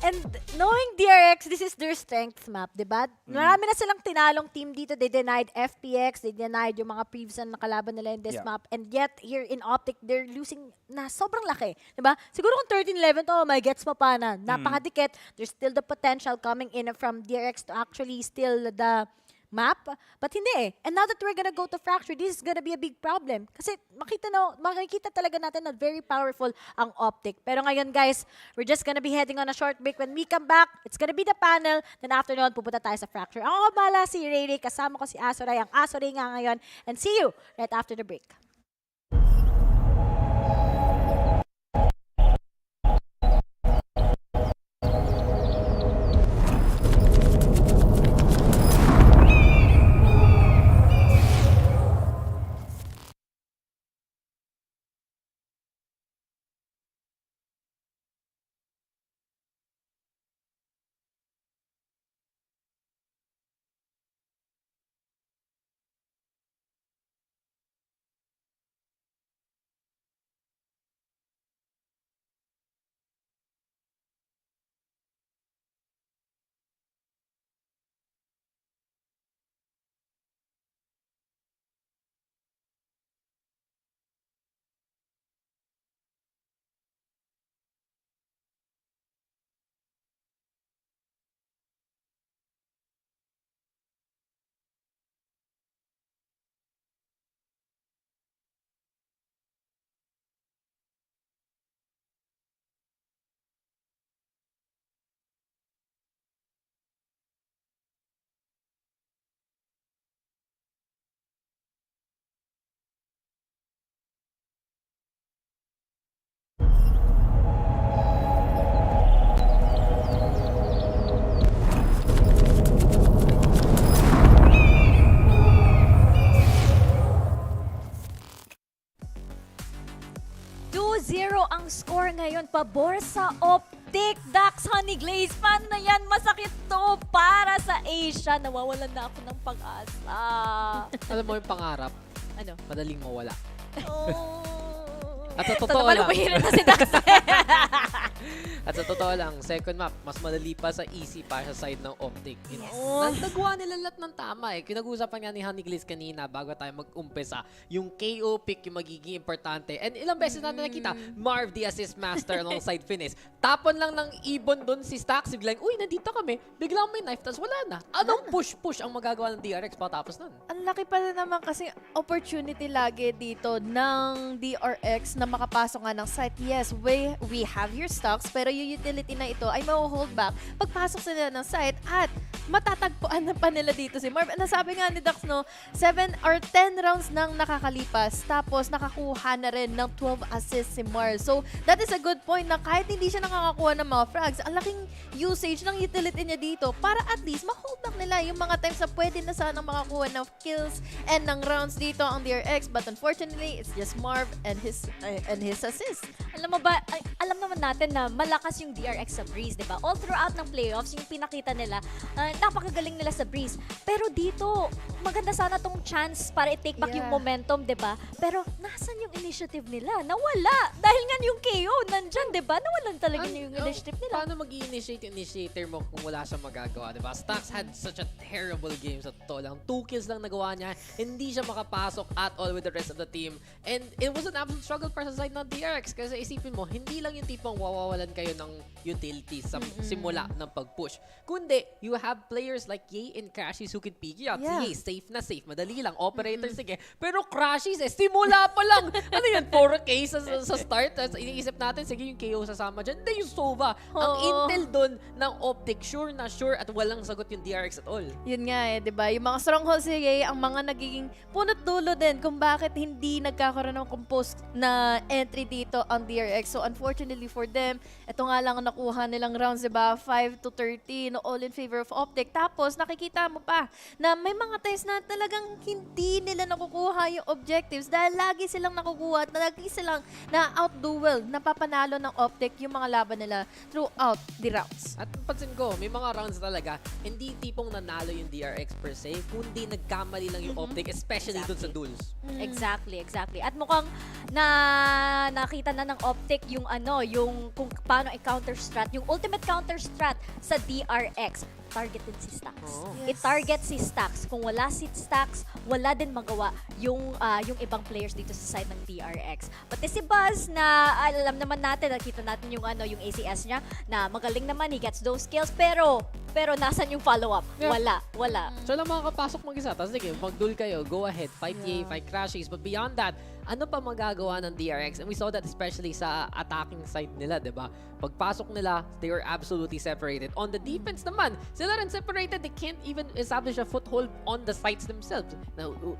And knowing DRX, this is their strength map, diba? Marami na silang tinalong team dito. They denied FPX, they denied yung mga previous na nakalaban nila in this map. And yet, here in Optic, they're losing na sobrang laki. Diba? Siguro kung 13-11 to, may gets pa na. Napakadikit. There's still the potential coming in from DRX to actually steal the map. But hindi And now that we're gonna go to Fracture, this is gonna be a big problem. Kasi makikita talaga natin na very powerful ang Optic. Pero ngayon guys, we're just gonna be heading on a short break. When we come back, it's gonna be the panel. Then after nun, pupunta tayo sa Fracture. Ako bala si Ray Ray, kasama ko si Azuray. Ang Azuray nga ngayon. And see you right after the break. ngayon, pabor sa Optic. Dax Honey Glaze, paano na yan? Masakit to para sa Asia. Nawawalan na ako ng pag-asa. Alam mo yung pangarap, Ano? madaling mawala. Oh. At sa totoo lang, na si Dax. at sa totoo lang, second map, mas madali pa sa easy para sa side ng Optic. Nagawa nila lahat ng tama eh. Kinag-usapan nga ni Honey Glaze kanina bago tayo mag-umpisa. Yung KO pick yung magiging importante. And ilang beses natin nakita, Marv the assist master alongside Finis. Tapon lang ng ibon dun si Stax. Biglang, uy, nandito kami. Biglang may knife, tapos wala na. Anong push-push ang magagawa ng DRX patapos nun? Ang laki pa rin naman kasi opportunity lagi dito ng DRX na makapasok nga ng site. Yes, we have your stocks, pero yung utility na ito ay ma-hold back pagpasok sila ng site at matatagpuan na pa nila dito si Marv. Nasabi nga ni Dax, no, 7 or 10 rounds nang nakakalipas, tapos nakakuha na rin ng 12 assists si Marv. So, that is a good point na kahit hindi siya nakakakuha ng mga frags, ang laking usage ng utility niya dito para at least ma-hold back nila yung mga times na pwede na sanang makakuha ng kills and ng rounds dito ang DRX. But unfortunately, it's just Marv and his assist. Alam mo ba, alam naman natin na malakas yung DRX sa Breeze, di ba? All throughout ng playoffs, yung pinakita nila, napakagaling nila sa Breeze. Pero dito, maganda sana tong chance para i-take back yung momentum, di ba? Pero nasan yung initiative nila? Nawala! Dahil nga yung KO nandyan, di ba? Nawalan talaga yung initiative nila. Paano mag-i-initiate yung initiator mo kung wala siyang magagawa, di ba? Stax had such a terrible game sa totoo lang. 2 kills lang nagawa niya. Hindi siya makapasok at all with the rest of the team. And it was an absolute struggle para sa side ng DRX kasi isipin mo, hindi lang yung tipong wawawalan kayo ng utilities sa simula ng pag-push. Kundi, you have players like Ye and Crashies who can pick you out. Yeah. Sige, safe na safe. Madali lang. Operator, sige. Pero Crashies, simula pa lang. Ano yan? 4K sa start. Iniisip natin, sige yung KO sasama dyan. Hindi yung Sova. Ang intel dun ng Optic, sure na sure at walang sagot yung DRX at all. Yun nga eh, di ba? Yung mga strongholds sige, ang mga nagiging punot dulo din kung bakit hindi nagkakaroon ng composed na entry dito ang DRX. So unfortunately for them, ito nga lang ang nakuha nilang rounds, di ba? 5 to 13, all in favor of Optic. Tapos nakikita mo pa na may mga times na talagang hindi nila nakukuha yung objectives dahil lagi silang nakukuha at lagi silang na-outduel, napapanalo ng Optic yung mga laban nila throughout the rounds. At pansin ko, may mga rounds talaga, hindi tipong nanalo yung DRX per se, kundi nagkamali lang yung Optic, especially dun sa duels. Exactly. At mukhang nakita na ng Optic yung yung kung paano i-counter strat, yung ultimate counter strat sa DRX. Targeted si Stax. I-target si Stax. Kung wala si Stax, wala din magawa yung ibang players dito sa side ng DRX. Pati si Buzz na alam naman natin, nakita natin yung yung ACS niya na magaling naman, he gets those kills, pero nasan yung follow-up? Yeah. Wala. So lang makakapasok mag-isa. Tapos sige, mag-duel kayo, go ahead, fight Ye, fight Crashies. But beyond that, ano pa magagawa ng DRX? And we saw that especially sa attacking side nila, di ba? Pagpasok nila, they were absolutely separated. On the defense naman, sila rin separated. They can't even establish a foothold on the sites themselves.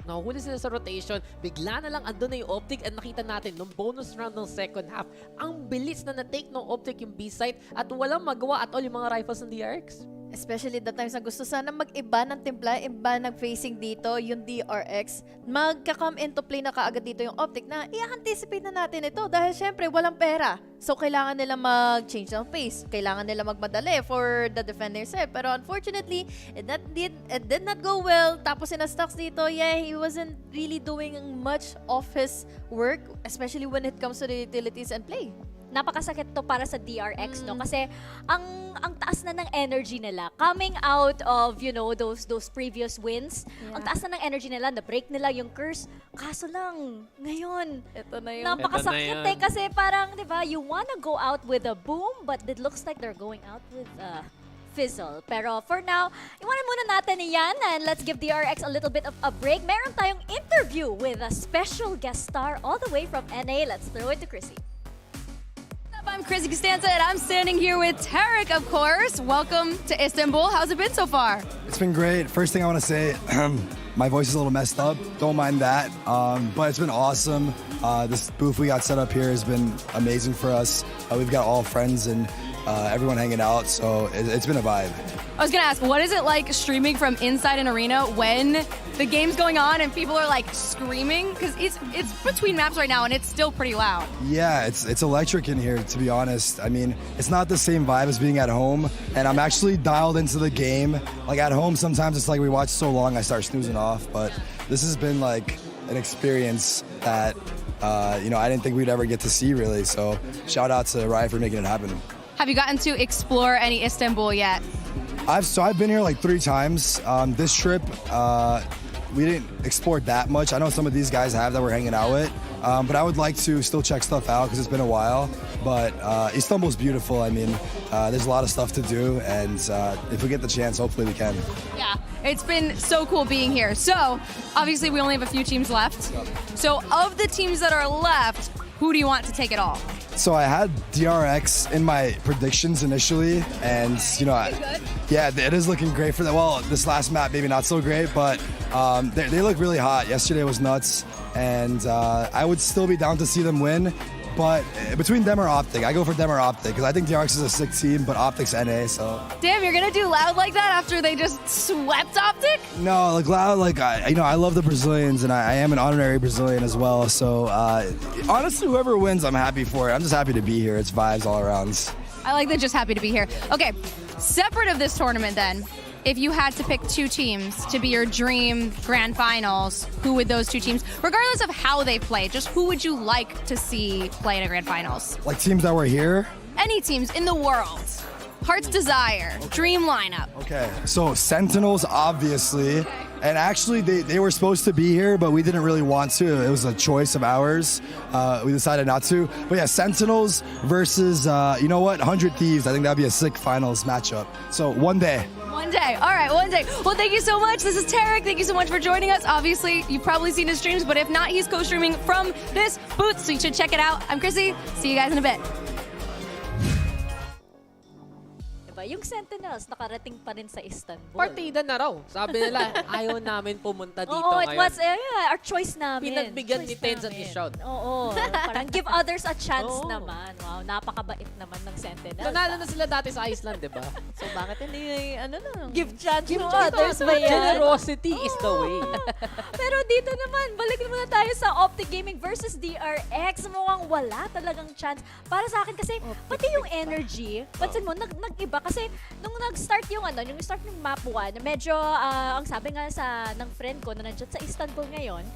Nahuhuli sila sa rotation. Bigla na lang andun na yung Optic at nakita natin nung bonus round ng second half, ang bilis na na-take ng Optic yung B-site at walang magawa at all yung mga rifles ng DRX. Especially the times na gusto sana mag-iba ng timpla, iba nag-facing dito, yung DRX, magka-come into play na kaagad dito yung Optic na i-anticipate na natin ito dahil syempre walang pera. So kailangan nila mag-change ng pace, kailangan nila magmadali for the defender side. Pero unfortunately, it did not go well. Tapos sina-stocks dito, he wasn't really doing much of his work, especially when it comes to the utilities and play. Napakasakit to para sa DRX, no? Kasi ang taas na ng energy nila coming out of, those previous wins. Yeah. Ang taas na ng energy nila, na-break nila yung curse. Kaso lang, ngayon, ito na yun. Napakasakit kasi parang, di ba, you wanna go out with a boom, but it looks like they're going out with a fizzle. Pero for now, iwanan muna natin yan and let's give DRX a little bit of a break. Meron tayong interview with a special guest star all the way from NA. Let's throw it to Chrissy. I'm Chrissy Costanza, and I'm standing here with Tarek, of course. Welcome to Istanbul. How's it been so far? It's been great. First thing I want to say, my voice is a little messed up. Don't mind that. But it's been awesome. This booth we got set up here has been amazing for us. We've got all friends and everyone hanging out, so it's been a vibe. I was going to ask, what is it like streaming from inside an arena when the game's going on and people are like screaming because it's between maps right now and it's still pretty loud. Yeah, it's electric in here, to be honest. I mean, it's not the same vibe as being at home, and I'm actually dialed into the game. Like at home, sometimes it's like we watch so long I start snoozing off, but this has been like an experience that I didn't think we'd ever get to see really. So shout out to Riot for making it happen. Have you gotten to explore any Istanbul yet? I've been here like 3 times. This trip, we didn't explore that much. I know some of these guys have that we're hanging out with, but I would like to still check stuff out because it's been a while. But Istanbul's beautiful. I mean, there's a lot of stuff to do, and if we get the chance, hopefully we can. Yeah, it's been so cool being here. So, obviously we only have a few teams left. So, of the teams that are left, who do you want to take it all? So I had DRX in my predictions initially, and yeah, it is looking great for them. Well, this last map maybe not so great, but they look really hot. Yesterday was nuts, and I would still be down to see them win. But between them or Optic, I go for them or Optic because I think DRX is a sick team, but Optic's NA. So damn, you're gonna do Loud like that after they just swept Optic? no, like Loud, like I love the Brazilians, and I am an honorary Brazilian as well. So honestly, whoever wins, I'm happy for it. I'm just happy to be here. It's vibes all around. I like that. Just happy to be here. Okay, separate of this tournament, then, if you had to pick 2 teams to be your dream grand finals, who would those 2 teams, regardless of how they play, just who would you like to see play in a grand finals? Like teams that were here? Any teams in the world. Heart's Desire, dream lineup. Okay, so Sentinels, obviously. Okay. And actually, they were supposed to be here, but we didn't really want to. It was a choice of ours. We decided not to. But yeah, Sentinels versus, 100 Thieves. I think that'd be a sick finals matchup. So one day. One day. All right, one day. Well, thank you so much. This is Tarek. Thank you so much for joining us. Obviously, you've probably seen his streams, but if not, he's co-streaming from this booth, so you should check it out. I'm Chrissy. See you guys in a bit. Yung Sentinels, nakarating pa rin sa Istanbul. Partida na raw. Sabi nila, ayaw namin pumunta dito Oo, ngayon. it was our choice namin. Pinagbigyan ni Tens at ni Shout. Oo, parang give others a chance naman. Wow, napakabait naman ng Sentinels. Nanalo na sila dati sa Iceland, di ba? So bakit hindi, give chance to others ba yan? Generosity is the way. Pero dito naman, balik naman tayo sa Optic Gaming versus DRX. Mukhang wala talagang chance. Para sa akin kasi, pati yung energy, pansin mo, nag-iba. Kasi nung nag-start yung start ng map 1, medyo ang sabi nga ng friend ko na nandiyan sa Istanbul ngayon,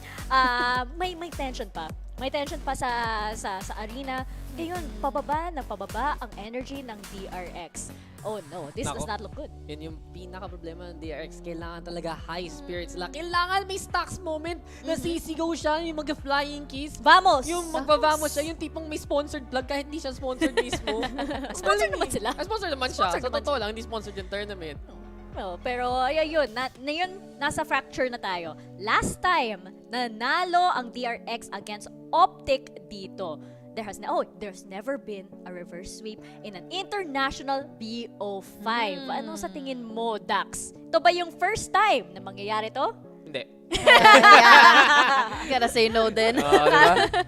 may tension pa. May tension pa sa arena. Ngayon, pababa ang energy ng DRX. Oh no, this does not look good. Yun yung pinaka-problema ng DRX. Kailangan talaga high spirits sila. Kailangan may stocks moment na sisigaw siya, yung mag-flying kiss. Vamos! Yung magbavamos siya, yung tipong may sponsored vlog kahit hindi siya sponsored mismo. Sponsor naman sila. Sponsor naman siya. Sa totoo lang, hindi sponsored yung tournament. Well, pero ayun, nasa fracture na tayo. Last time, nanalo ang DRX against Optic dito. There's never been a reverse sweep in an international BO5. Ano sa tingin mo, Dax? Ito ba yung first time na mangyayari to? Hindi. Gotta say no din. Diba?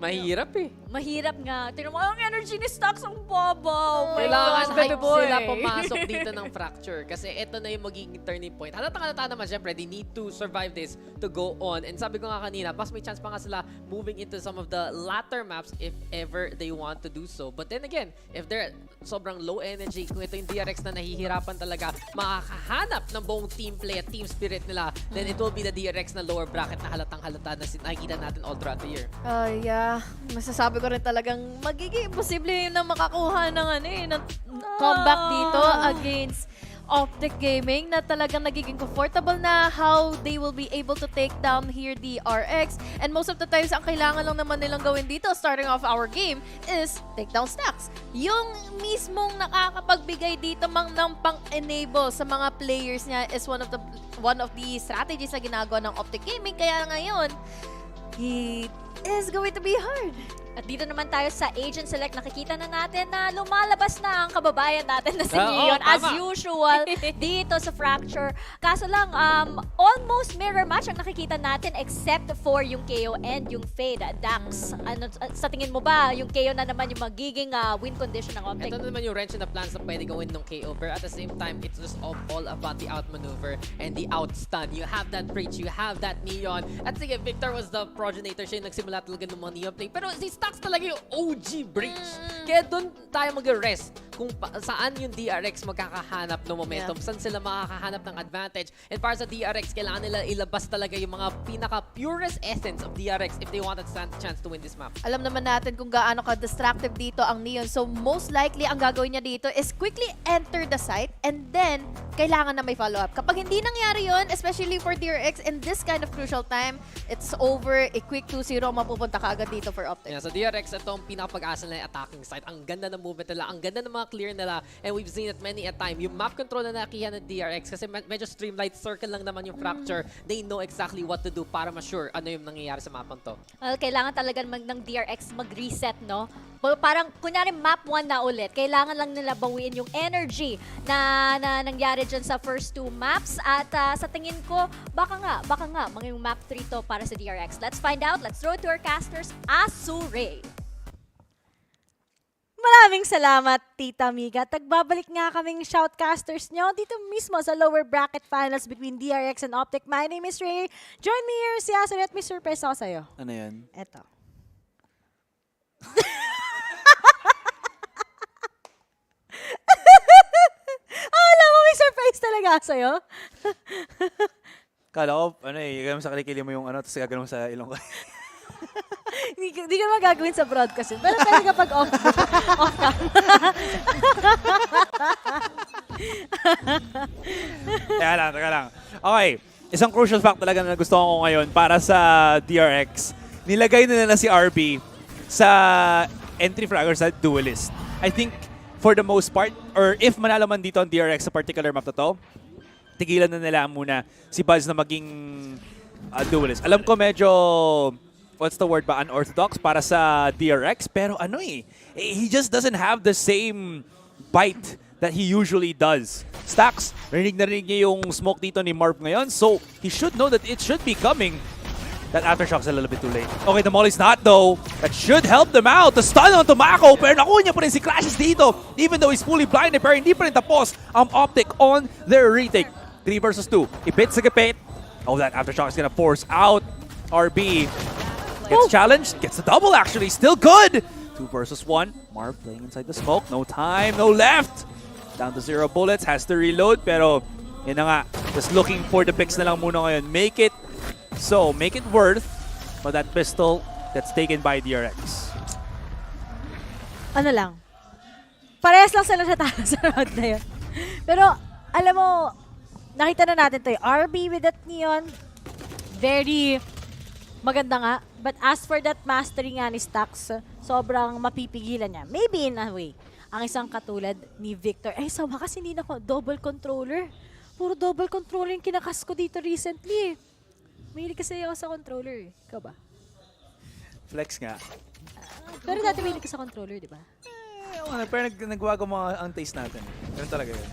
Mahirap eh. Mahirap nga. Tingnan mo, ang energy ni Stocks ang babaw. Kailangan hype sila pumasok dito ng fracture. Kasi ito na yung magiging turning point. Halatang-halata naman, syempre, they need to survive this to go on. And sabi ko nga kanina, mas may chance pa nga sila moving into some of the latter maps if ever they want to do so. But then again, if they're sobrang low energy, kung ito yung DRX na nahihirapan talaga makakahanap ng buong team play at team spirit nila, then it will be the DRX na lower bracket na halatang-halata na nakikita natin all throughout the year. Yeah. Masasabi ko rin talagang magiging imposible na makakuha ng comeback dito against Optic Gaming na talagang nagiging comfortable na how they will be able to take down here the RX. And most of the times, ang kailangan lang naman nilang gawin dito, starting off our game, is take down stacks. Yung mismong nakakapagbigay dito ng pang-enable sa mga players niya is one of the strategies na ginagawa ng Optic Gaming. Kaya ngayon, it is going to be hard. At dito naman tayo sa Agent Select, nakikita na natin na lumalabas na ang kababayan natin na si Neon as usual dito sa Fracture. Kaso lang, almost mirror match ang nakikita natin except for yung KO and yung Fade. Dax, ano, sa tingin mo ba yung KO na naman yung magiging win condition ng Optic? Ito na naman yung wrench in the plans na pwede gawin ng KO, but at the same time, it's just all about the outmaneuver and the outstun. You have that Breach, you have that Neon. At sige, Victor was the progenitor, siya yung nagsimula talaga ng mga Neon play. Pero si Stax talaga yung OG Breach. Kaya doon tayo mag-rest kung saan yung DRX magkakahanap ng momentum, saan sila makakahanap ng advantage. And para sa DRX, kailangan nila ilabas talaga yung mga pinaka-purest essence of DRX if they want a chance to win this map. Alam naman natin kung gaano ka-distractive dito ang Neon. So most likely, ang gagawin niya dito is quickly enter the site and then kailangan na may follow-up. Kapag hindi nangyari yun, especially for DRX in this kind of crucial time, it's over. A quick 2-0, mapupunta ka agad dito for Optic. Yeah, so DRX, ito ang pinakapag-asa nila attacking site. Ang ganda ng movement nila, ang ganda ng mga clear nila, and we've seen it many a time. Yung map control na nakiha ng DRX, kasi medyo streamlined circle lang naman yung Fracture, they know exactly what to do para ma-sure ano yung nangyayari sa mapang to. Kailangan talaga ng DRX mag-reset, no? Parang, kunyari map 1 na ulit, kailangan lang nila bawiin yung energy na nangyari dyan sa first 2 maps. At sa tingin ko, baka nga, mga map 3 to para sa DRX. Let's find out. Let's throw it to our casters, Azure. Maraming salamat, Tita Miga. Tagbabalik nga kaming shoutcasters nyo dito mismo sa lower bracket finals between DRX and Optic. My name is Ray. Join me here, si Azure, at may surprise ako sa'yo. Ano yan? Eto. Alam mo, may surprise talaga sa'yo. Kala ko, gagawin sa kilikili mo yung tapos gagawin mo sa ilong ko. Hindi ko naman gagawin sa broadcast yun. Pero pwede kapag off-cam. Teka lang. Okay, isang crucial fact talaga na gusto ko ngayon para sa DRX. Nilagay na nila si RB sa entry fragger sa duelist. I think for the most part, or if manalo man dito ang DRX sa particular map na to, tigilan na nila muna si Buzz na maging duelist. Alam ko medyo, what's the word ba, unorthodox para sa DRX, pero he just doesn't have the same bite that he usually does. Stax, rinig na rinig niya yung smoke dito ni Marv ngayon, so he should know that it should be coming. That aftershock's a little bit too late. Okay, the Molly's not though. That should help them out. The stun on Tomako, pero nakuha niya pa rin si Crashes dito. Even though he's fully blinded, pero hindi pa rin tapos ang Optic on their retake. 3 versus 2. Ipit sa gapit. Oh, that aftershock is gonna force out RB. Gets challenged, gets the double actually, still good. 2 versus 1. Marv playing inside the smoke. No time, no left. Down to 0 bullets, has to reload, pero yun na nga. Just looking for the picks na lang muna ngayon. Make it worth for that pistol that's taken by DRX. Ano lang, parehas lang sila natalo sa round na yun. Pero, alam mo, nakita na natin to RB with that Neon, very maganda nga. But as for that mastery nga ni Stax, sobrang mapipigilan niya. Maybe in a way, ang isang katulad ni Victor. Sa wakas hindi na double controller. Puro double controller yung kinakas ko dito recently. Mahilig kasi ako sa controller. Ikaw ba? Flex nga. Pero dati mahilig ka sa controller, di ba? Pero nagwago mga ang taste natin. Ganun talaga yun.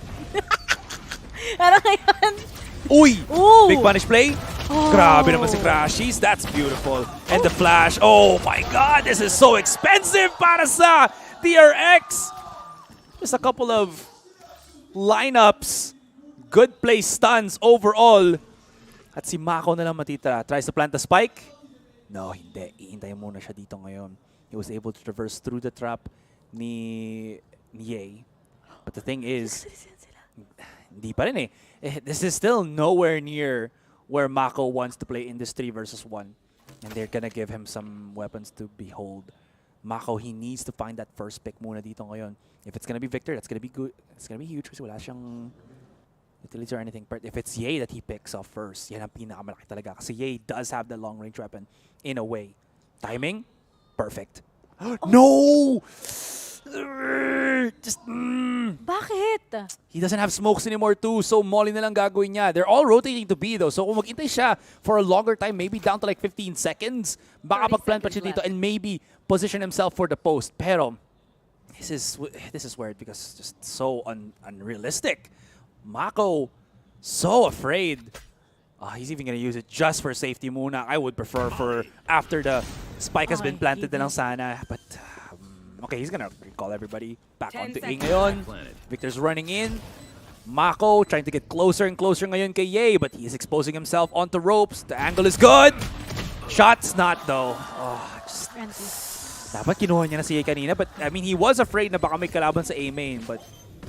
Pero ngayon... Uy! Ooh. Big punish play. Grabe naman si Crashies. That's beautiful. And the flash. Oh my God! This is so expensive para sa DRX. Just a couple of lineups. Good play stuns overall. At si Mako na lang matitira. Tries to plant the spike. No, hindi. Ihintayin muna siya dito ngayon. He was able to traverse through the trap ni Ye. But the thing is, hindi pa rin eh. This is still nowhere near where Mako wants to play in this 3 versus 1. And they're gonna give him some weapons to behold. Mako, he needs to find that first pick muna dito ngayon. If it's gonna be Victor, that's gonna be good. It's gonna be huge kasi wala siyang utilities or anything. But if it's Ye that he picks off first, yan ang pinakamalaki talaga. Kasi Ye does have the long-range weapon in a way. Timing, perfect. No! Just, Bakit? He doesn't have smokes anymore too, so molly na lang gagawin niya. They're all rotating to B though, so kung maghintay siya for a longer time, maybe down to like 15 seconds, baka pag-plant pa siya dito and maybe position himself for the post. Pero, this is weird because it's just so unrealistic. Mako, so afraid. He's even gonna use it just for safety muna. I would prefer for after the spike has been planted na lang sana. But, okay, he's gonna recall everybody back onto A ngayon. Victor's running in. Mako trying to get closer and closer ngayon kay Ye, but he's exposing himself onto ropes. The angle is good. Shots not though. Dapat kinuha niya na si Ye kanina, but I mean, he was afraid na baka may kalaban sa A main, but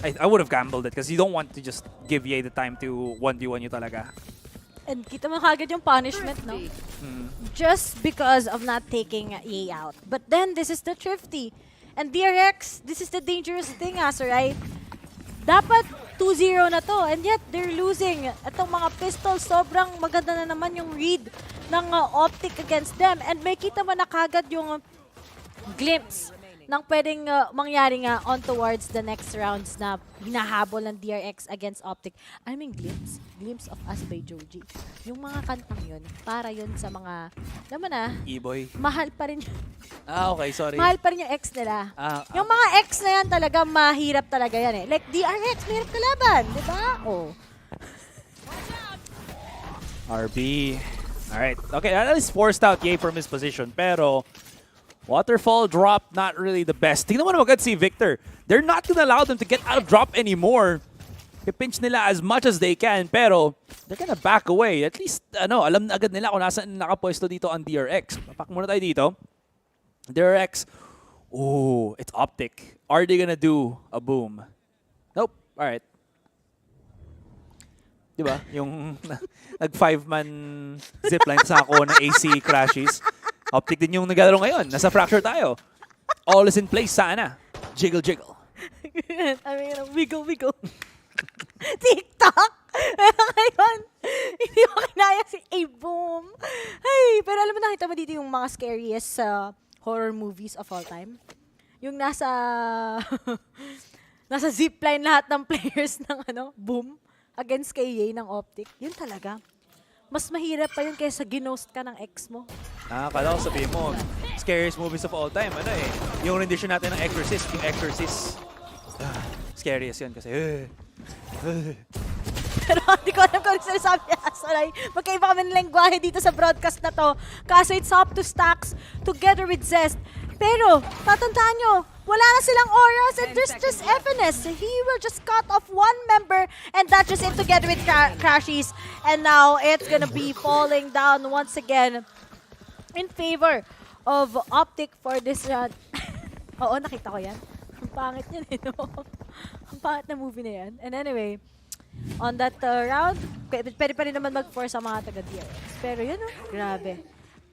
I would have gambled it because you don't want to just give Ye the time to 1v1 you talaga. And kita mo kagad yung punishment, no? Just because of not taking Ye out. But then, this is the Thrifty. And DRX, this is the dangerous thing, right? Dapat 2-0 na to, and yet they're losing. Itong mga pistols, sobrang maganda na naman yung read ng Optic against them. And may kita mo na kagad yung glimpse ng pwedeng mangyari nga on towards the next rounds na hinahabol ng DRX against Optic. I mean, Glimpse of Us by Joji. Yung mga kantang yun, para yun sa mga, naman E-boy. mahal pa rin yun. Okay, sorry. Mahal pa rin yung ex nila. Yung mga ex na yan talaga, mahirap talaga yan eh. Like DRX, mahirap kalaban, di ba? RB. Alright. Okay, that is forced out Ye from his position, pero waterfall drop, not really the best. Tingnan mo naman agad si Victor. They're not gonna allow them to get out of drop anymore. Pipinch nila as much as they can, pero they're gonna back away. At least, alam na agad nila kung nasaan nakapwesto dito ang DRX. Papak muna tayo dito. DRX. Ooh, it's Optic. Are they gonna do a boom? Nope. Alright. Diba? Yung nag-5-man zipline sa ako na AC crashes. Optic din yung nagalaro ngayon. Nasa fracture tayo. All is in place sana. Jiggle, jiggle. I mean, wiggle, wiggle. TikTok! Ngayon, hindi mo kinaya si A-Boom. Ay, pero alam mo, nakita mo dito yung mga scariest horror movies of all time. Yung nasa zipline lahat ng players ng Boom against kay Ye ng Optic. Yun talaga. Mas mahirap pa yun kaysa ginost ka ng ex mo. Kala ko sabihin mo, scariest movies of all time. Yung rendition natin ng Exorcist, yung Exorcist. Scariest yun kasi. Pero hindi ko alam kung sinasabi niya. Sorry. Magkaiba kami ng lengguwahe dito sa broadcast na to. Kaso it's up to Stacks together with Zest. Pero, tatandaan nyo, wala na silang auras and there's just FNS. He will just cut off one member and that just in together with Crashies. And now, it's gonna be falling down once again in favor of Optic for this round. Oo, nakita ko yan. Ang pangit yan eh, no? Ang pangit na movie na yan. And anyway, on that round, pwede pa rin naman mag-force ang mga taga-DRX. Pero yun, grabe.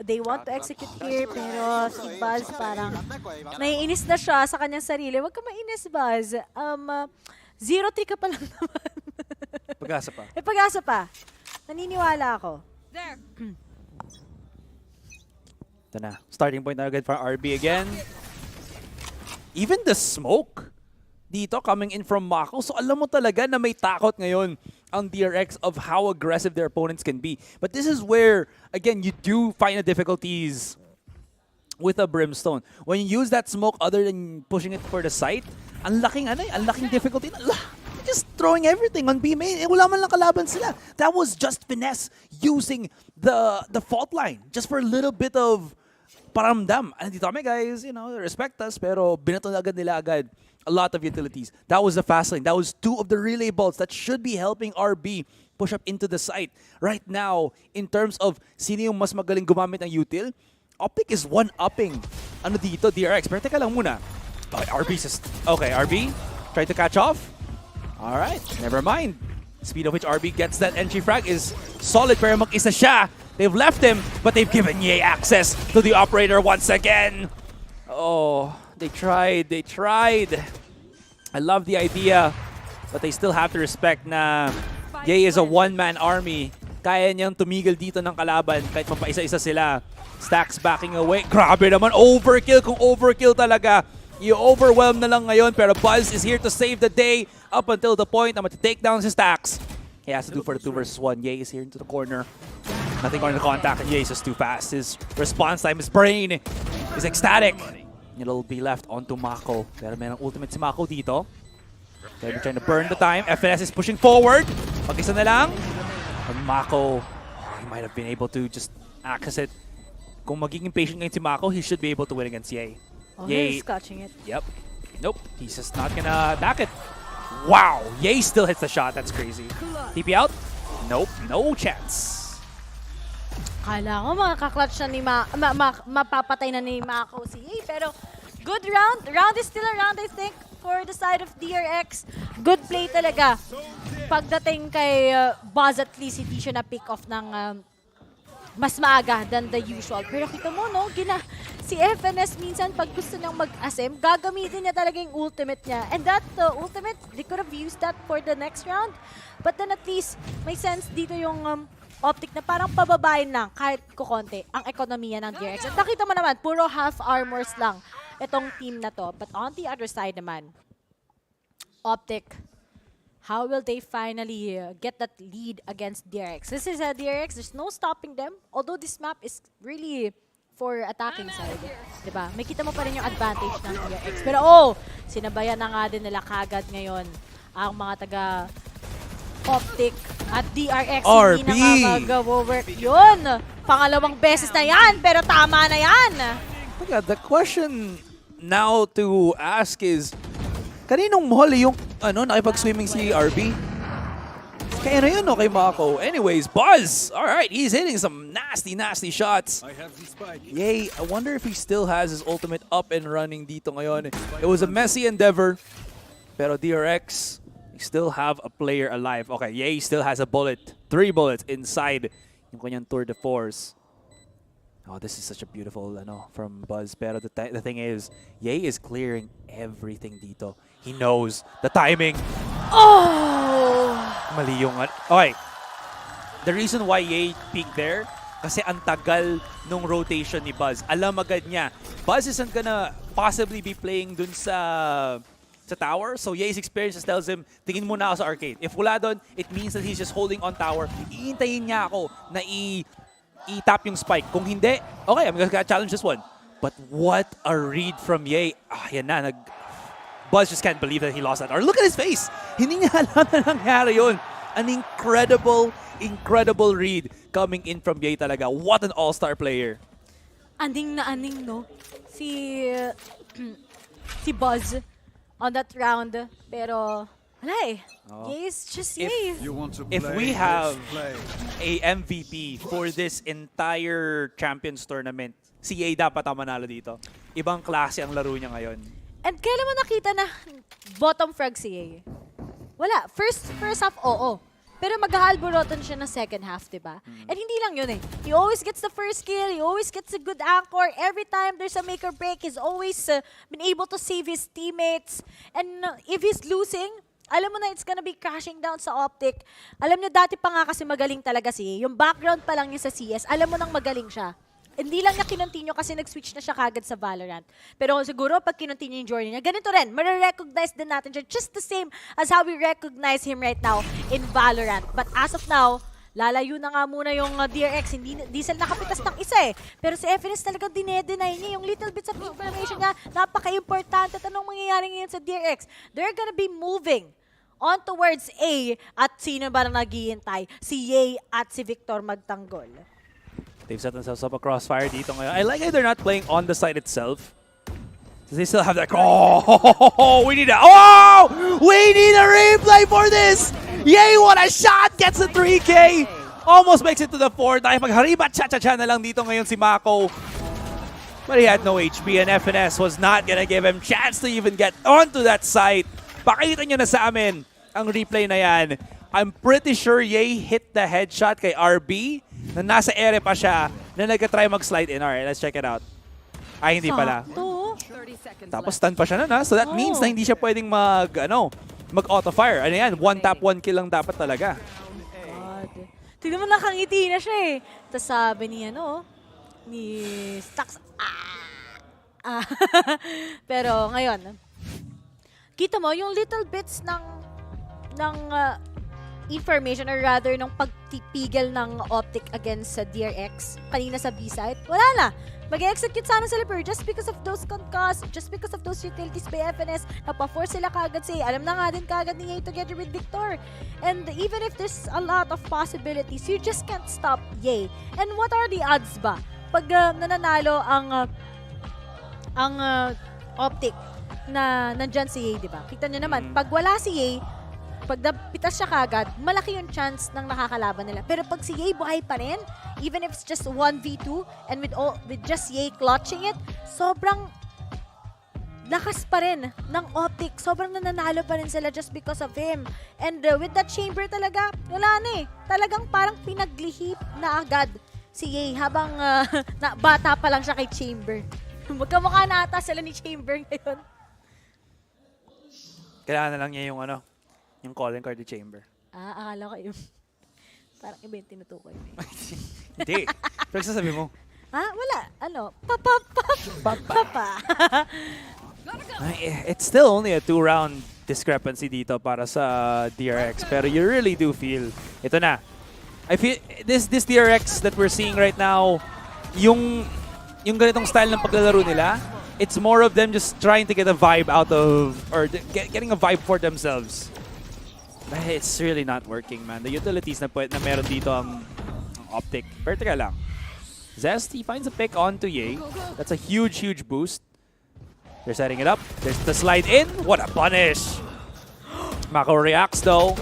They want to execute here, pero si Buzz parang naiinis na siya sa kanyang sarili. Huwag ka mainis, Buzz. 0-3 ka pa lang naman. Pag-asa pa. Pag-asa pa. Naniniwala ako. There. Ito na. Starting point na agad for RB again. Even the smoke dito coming in from Mako. So alam mo talaga na may takot ngayon ang DRX of how aggressive their opponents can be. But this is where, again, you do find the difficulties with a Brimstone. When you use that smoke other than pushing it for the site, ang laking difficulty. Just throwing everything on B main. Wala man lang kalaban sila. That was just finesse using the fault line just for a little bit of paramdam. And dito kami guys, respect us, pero binato na agad nila agad a lot of utilities. That was the fast lane. That was 2 of the relay bolts that should be helping RB push up into the site. Right now, in terms of sino yung mas magaling gumamit ng util, Optic is one-upping dito, DRX. Pero teka lang muna. Okay, RB, try to catch off. Alright, never mind. Speed of which RB gets that entry frag is solid, pero mag-isa siya. They've left him, but they've given Ye access to the operator once again. Oh, they tried. I love the idea, but they still have to respect na Ye is a one-man army. Kaya niyang tumigil dito ng kalaban kahit mapaisa-isa sila. Stacks backing away. Grabe naman, overkill kung overkill talaga. I-overwhelm na lang ngayon, pero Buzz is here to save the day up until the point na mag-take down si Stacks. He has to do for the 2 versus 1. Ye is here into the corner. Nothing on the contact, and Ye is just too fast. His response time, his brain is ecstatic. It'll be left onto Mako. Pero may ultimate si Mako dito. They're trying to burn the time. FNS is pushing forward. Pag-isa na lang. And Mako, he might have been able to just access it. Kung magiging patient ngayon si Mako, he should be able to win against Ye. Oh, Ye, he's catching it. Yep. Nope. He's just not gonna attack it. Wow. Ye still hits the shot. That's crazy. TP out? Nope. No chance. Kala ko makaka-clutch na ni mapapatay na ni Mako si Ye. Pero good round. Round is still a round, I think, for the side of DRX. Good play talaga. Pagdating kay Buzz, at least hindi siya na-pick off ng mas maaga than the usual. Pero kita mo, no? Si FNS minsan pag gusto niyang mag-asem, gagamitin niya talaga yung ultimate niya. And that ultimate, they could have used that for the next round. But then at least, may sense dito yung optic na parang pababain lang kahit kukonti ang ekonomiya ng DRX. At nakita mo naman, puro half armors lang itong team na to. But on the other side naman, optic, how will they finally get that lead against DRX? This is DRX, there's no stopping them. Although this map is really for attacking side. Diba? May kita mo pa rin yung advantage ng DRX. Pero sinabayan na nga din nila kagad ngayon ang mga taga Optic at DRX. RB. Hindi na mag-work yun. Pangalawang beses na yan, pero tama na yan. The question now to ask is, kaninong mole yung nakipag-swimming si RB? Kaya na yun, kay Mako. Anyways, Buzz! Alright, he's hitting some nasty shots. Yay, I wonder if he still has his ultimate up and running dito ngayon. It was a messy endeavor, pero DRX, we still have a player alive. Okay, Yay still has a bullet. 3 bullets inside yung kanyang tour de force. Oh, this is such a beautiful from Buzz. Pero the thing is, Yay is clearing everything dito. He knows the timing. Oh! Mali yung... Okay. The reason why Yay peaked there, kasi ang tagal nung rotation ni Buzz. Alam agad niya, Buzz isn't gonna possibly be playing dun sa tower. So Yay's experience just tells him, tingin muna ako sa arcade. If wala dun, it means that he's just holding on tower. Iintayin niya ako na i-tap yung spike. Kung hindi, okay, I'm gonna challenge this one. But what a read from Yay. Yan na, Buzz just can't believe that he lost that. Or look at his face! Hindi niya alam na nangyari yun. An incredible read coming in from Yay talaga. What an all-star player. Anding na aning, no? Si Buzz on that round. Pero, wala eh. Yay is just Yay. If we have a MVP for this entire Champions tournament, si Yay dapat ang manalo dito. Ibang klase ang laro niya ngayon. And kailan mo nakita na bottom frag si Yay? Wala. First half, oo. Pero mag-aalboroton siya ng second half, diba? And hindi lang yun eh. He always gets the first kill. He always gets a good anchor. Every time there's a make or break, he's always been able to save his teammates. And if he's losing, alam mo na it's gonna be crashing down sa Optic. Alam niyo, dati pa nga kasi magaling talaga si Yay. Yung background pa lang niya sa CS, alam mo nang magaling siya. Hindi lang niya kinontinue kasi nag-switch na siya kagad sa Valorant. Pero siguro pag kinontinue yung journey niya, ganito rin, marirecognize din natin siya just the same as how we recognize him right now in Valorant. But as of now, lalayo na nga muna yung DRX. Hindi sila nakapitas ng isa eh. Pero si FNS talagang dinedeny niya. Yung little bits of information niya, napaka-importante. At anong mangyayari ngayon sa DRX? They're gonna be moving on towards A. At sino ba na naghihintay? Si Yay at si Victor magtanggol. They've set themselves up a crossfire dito ngayon. I like how they're not playing on the site itself. They still have that... Oh! We need a... Oh! We need a replay for this! Yay! What a shot! Gets the 3K! Almost makes it to the 4th. Ay, magharibat cha-cha-cha na lang dito ngayon si Mako. But he had no HP and FNS was not gonna give him chance to even get onto that site. Pakita nyo na sa amin ang replay na yan. I'm pretty sure Yay hit the headshot kay RB na nasa ere pa siya na nag-try mag-slide in. Alright, let's check it out. Ay, hindi pala. Tapos stun pa siya nun, ha? So that means na hindi siya pwedeng mag-auto-fire. Ano yan? 1 tap, 1 kill lang dapat talaga. God. Tignan mo, nakangiti na siya eh. Tapos sabi ni Stacks, Ah, pero ngayon, kita mo yung little bits ng information or rather ng pagtipigil ng Optic against sa DRX kanina sa B-side, wala na. Mag-execute sana sila pero just because of those concuss, just because of those utilities by FNS, napaforce sila kagad si alam na nga din kagad ni Ye together with Victor. And even if there's a lot of possibilities, you just can't stop Ye. And what are the odds ba? Pag nananalo ang Optic na nandyan si Ye, di ba? Kita nyo naman, pag wala si Ye, pag napitas siya kagad, malaki yung chance ng nakakalaban nila. Pero pag si Ye buhay pa rin, even if it's just 1v2, and with just Ye clutching it, sobrang lakas pa rin ng Optic. Sobrang nananalo pa rin sila just because of him. And with that chamber talaga, wala na eh. Talagang parang pinaglihip na agad si Ye habang bata pa lang siya kay Chamber. Magkamukha na ata sila ni Chamber ngayon. Kailangan na lang niya yung yung calling card ni Chamber. Akala ko yung parang iba yung tinutukoy. Hindi. Pero sasabi mo? Wala. Papa. It's still only a 2-round discrepancy dito para sa DRX. Pero you really do feel, ito na. I feel, this DRX that we're seeing right now, yung ganitong style ng paglalaro nila, it's more of them just trying to get a vibe out of, or getting a vibe for themselves. But it's really not working, man. The utilities na meron dito ang Optic. Pero teka lang. Zest, he finds a pick onto Ye. That's a huge, huge boost. They're setting it up. There's the slide in. What a punish! Mako reacts though.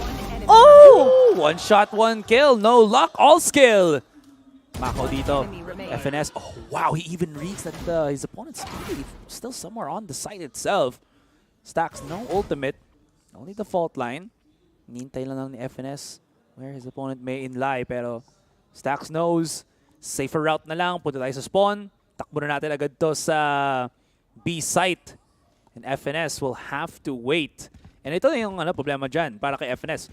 Oh! One shot, one kill. No luck, all skill. Mako dito. FNS. Oh, wow. He even reads that his opponent's still somewhere on the site itself. Stacks, no ultimate. Only the fault line. Nintay lang ng ni FNS where his opponent may inlie. Pero Stacks knows. Safer route na lang. Punta tayo sa spawn. Takbo na natin agad to sa B site. And FNS will have to wait. And ito na yung problema dyan para kay FNS.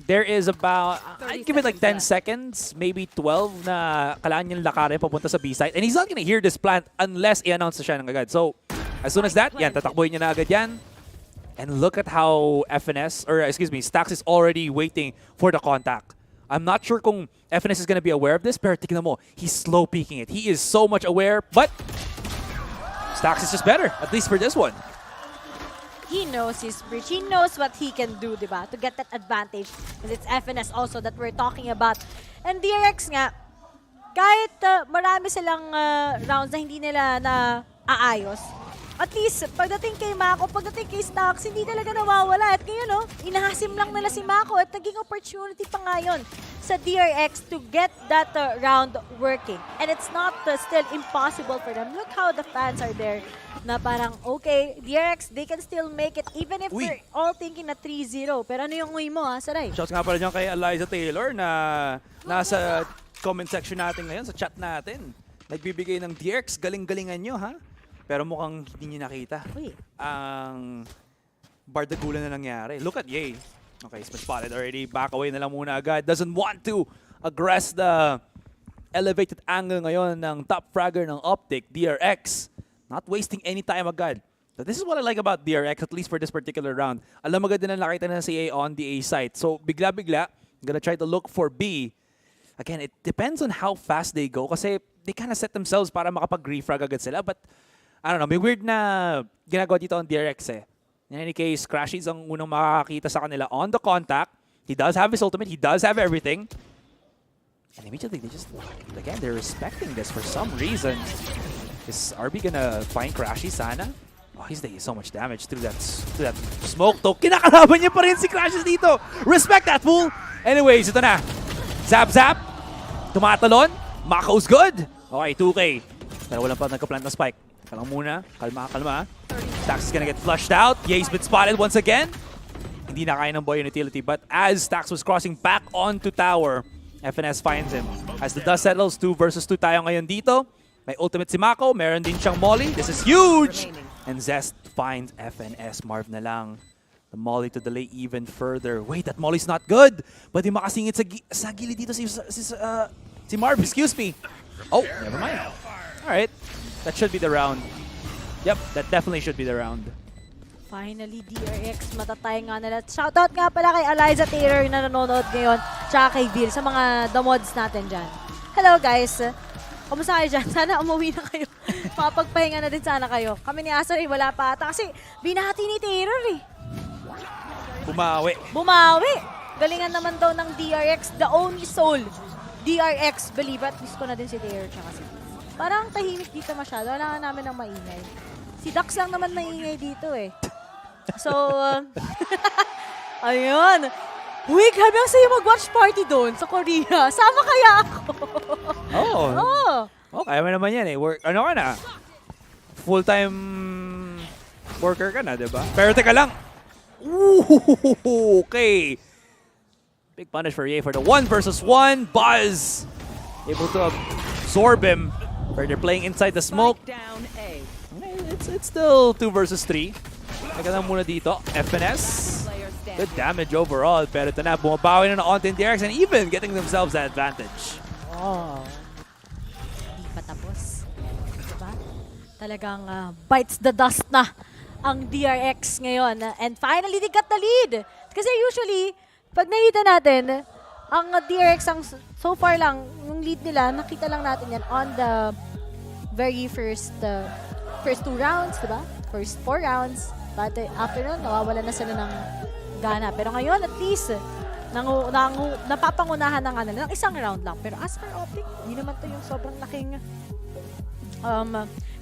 There is about, I'd give it like 10 seconds, maybe 12 na kailangan niyang lakarin papunta sa B site. And he's not gonna hear this plant unless i-announce na siya ng agad. So, as soon as that, yan, tatakboy niya na agad yan. And look at how Stacks is already waiting for the contact. I'm not sure kung FNS is gonna be aware of this, pero tignan mo, he's slow peeking it. He is so much aware, but Stacks is just better, at least for this one. He knows his bridge. He knows what he can do, diba? To get that advantage. Because it's FNS also that we're talking about. And DRX nga, kahit marami silang rounds na hindi nila na aayos, at least, pagdating kay Mako, pagdating kay Stacks, hindi talaga nawawala. At ngayon, inahasim lang nila si Mako at naging opportunity pa ngayon sa DRX to get that round working. And it's not still impossible for them. Look how the fans are there na parang, okay, DRX, they can still make it even if we're all thinking na 3-0. Pero ano yung uwi mo, Saray? Shouts nga pala dyan kay Eliza Taylor na nasa comment section natin ngayon, sa chat natin. Nagbibigay ng DRX, galing-galingan nyo, ha? Pero mukhang hindi nyo nakita ang bardagulan na nangyari. Look at Ye. Okay, he's been spotted already. Back away na lang muna agad. Doesn't want to aggress the elevated angle ngayon ng top fragger ng Optic, DRX. Not wasting any time agad. So this is what I like about DRX, at least for this particular round. Alam agad din na nakita na si A on the A site. So bigla-bigla, I'm gonna try to look for B. Again, it depends on how fast they go kasi they kind of set themselves para makapag-refrag agad sila. But I don't know, may weird na ginagawa dito on DRX eh. In any case, Crashies ang unang makakita sa kanila on the contact. He does have his ultimate, he does have everything. And immediately they just, again, they're respecting this for some reason. Is RB gonna find Crashies sana? Oh, he's taking so much damage through that smoke though. Kinakalaban niya pa rin si Crashies dito. Respect that, fool! Anyways, ito na. Zap, zap. Tumatalon. Mako's good. Okay, 2K. Pero walang pa nagka-plant na spike. Kalma muna. Kalma, kalma. Stacks is gonna get flushed out. Ye's been spotted once again. Hindi na kaya ng boy utility. But as Stacks was crossing back onto tower, FNS finds him. As the dust settles, 2 versus 2 tayo ngayon dito. May ultimate si Mako. Meron din siyang molly. This is huge! And Zest finds FNS. Marv na lang. The molly to delay even further. Wait, that molly's not good! Pwede makasingit sa gilid dito si Marv. Excuse me. Oh, never mind. Alright. That should be the round. Yep, that definitely should be the round. Finally, DRX, matatay nga nila. Shoutout nga pala kay Eliza Taylor na nanonood ngayon, tsaka kay Vil sa mga the mods natin dyan. Hello guys! Kamusta kayo dyan? Sana umuwi na kayo. Makapagpahinga na din sana kayo. Kami ni Asar wala pa ata kasi binati ni Taylor eh. Bumawi! Galingan naman daw ng DRX, the only soul. DRX, believe at miss ko na din si Taylor tsaka si Vil. Parang tahimik dito masyado. Wala nga namin ng maingay. Si Dax lang naman maingay dito eh. So, ayun. Uy, grabe ang sa'yo mag-watch party doon sa Korea. Sama kaya ako? Oh, kaya mo naman yan eh. Ano ka na? Full-time worker ka na, diba? Pero teka lang. Ooh, okay. Big punish for Ye for the 1 versus 1. Buzz able to absorb him. They're playing inside the smoke. It's still 2 versus 3. Teka lang muna dito. FNS. Good damage overall. Pero ito na, bumabawi na onto DRX and even getting themselves that advantage. Hindi pa tapos. Diba? Talagang bites the dust na ang DRX ngayon. And finally, they got the lead. Kasi usually, pag nakita natin, ang DRX ang so far lang, yung lead nila, nakita lang natin yan on the very first 2 rounds, diba? First 4 rounds. But after nun, nawawala na sila ng gana. Pero ngayon, at least, napapangunahan na nga nila ng isang round lang. Pero as for Optic, hindi naman to yung sobrang laking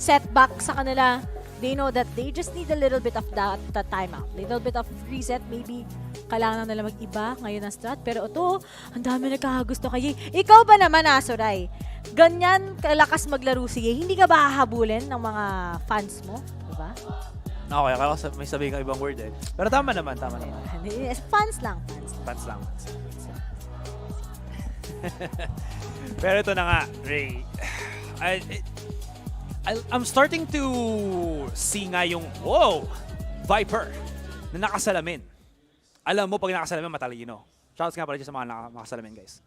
setback sa kanila. They know that they just need a little bit of that timeout. Little bit of reset. Maybe kailangan na nila mag-iba ngayon ang strat. Pero ito, ang dami nagkakagusto kay Ye. Ikaw ba naman, Asoray? Ganyan kalakas maglaro si Ye. Hindi ka ba hahabulin ng mga fans mo? Diba? Okay, akala ko may sabihin kang ibang word eh. Pero tama naman. Fans lang. Pero ito na nga, Ray. I'm starting to see nga yung, Viper na nakasalamin. Alam mo, pag nakasalamin, matalino. Shoutouts nga pala dyan sa mga nakasalamin, guys.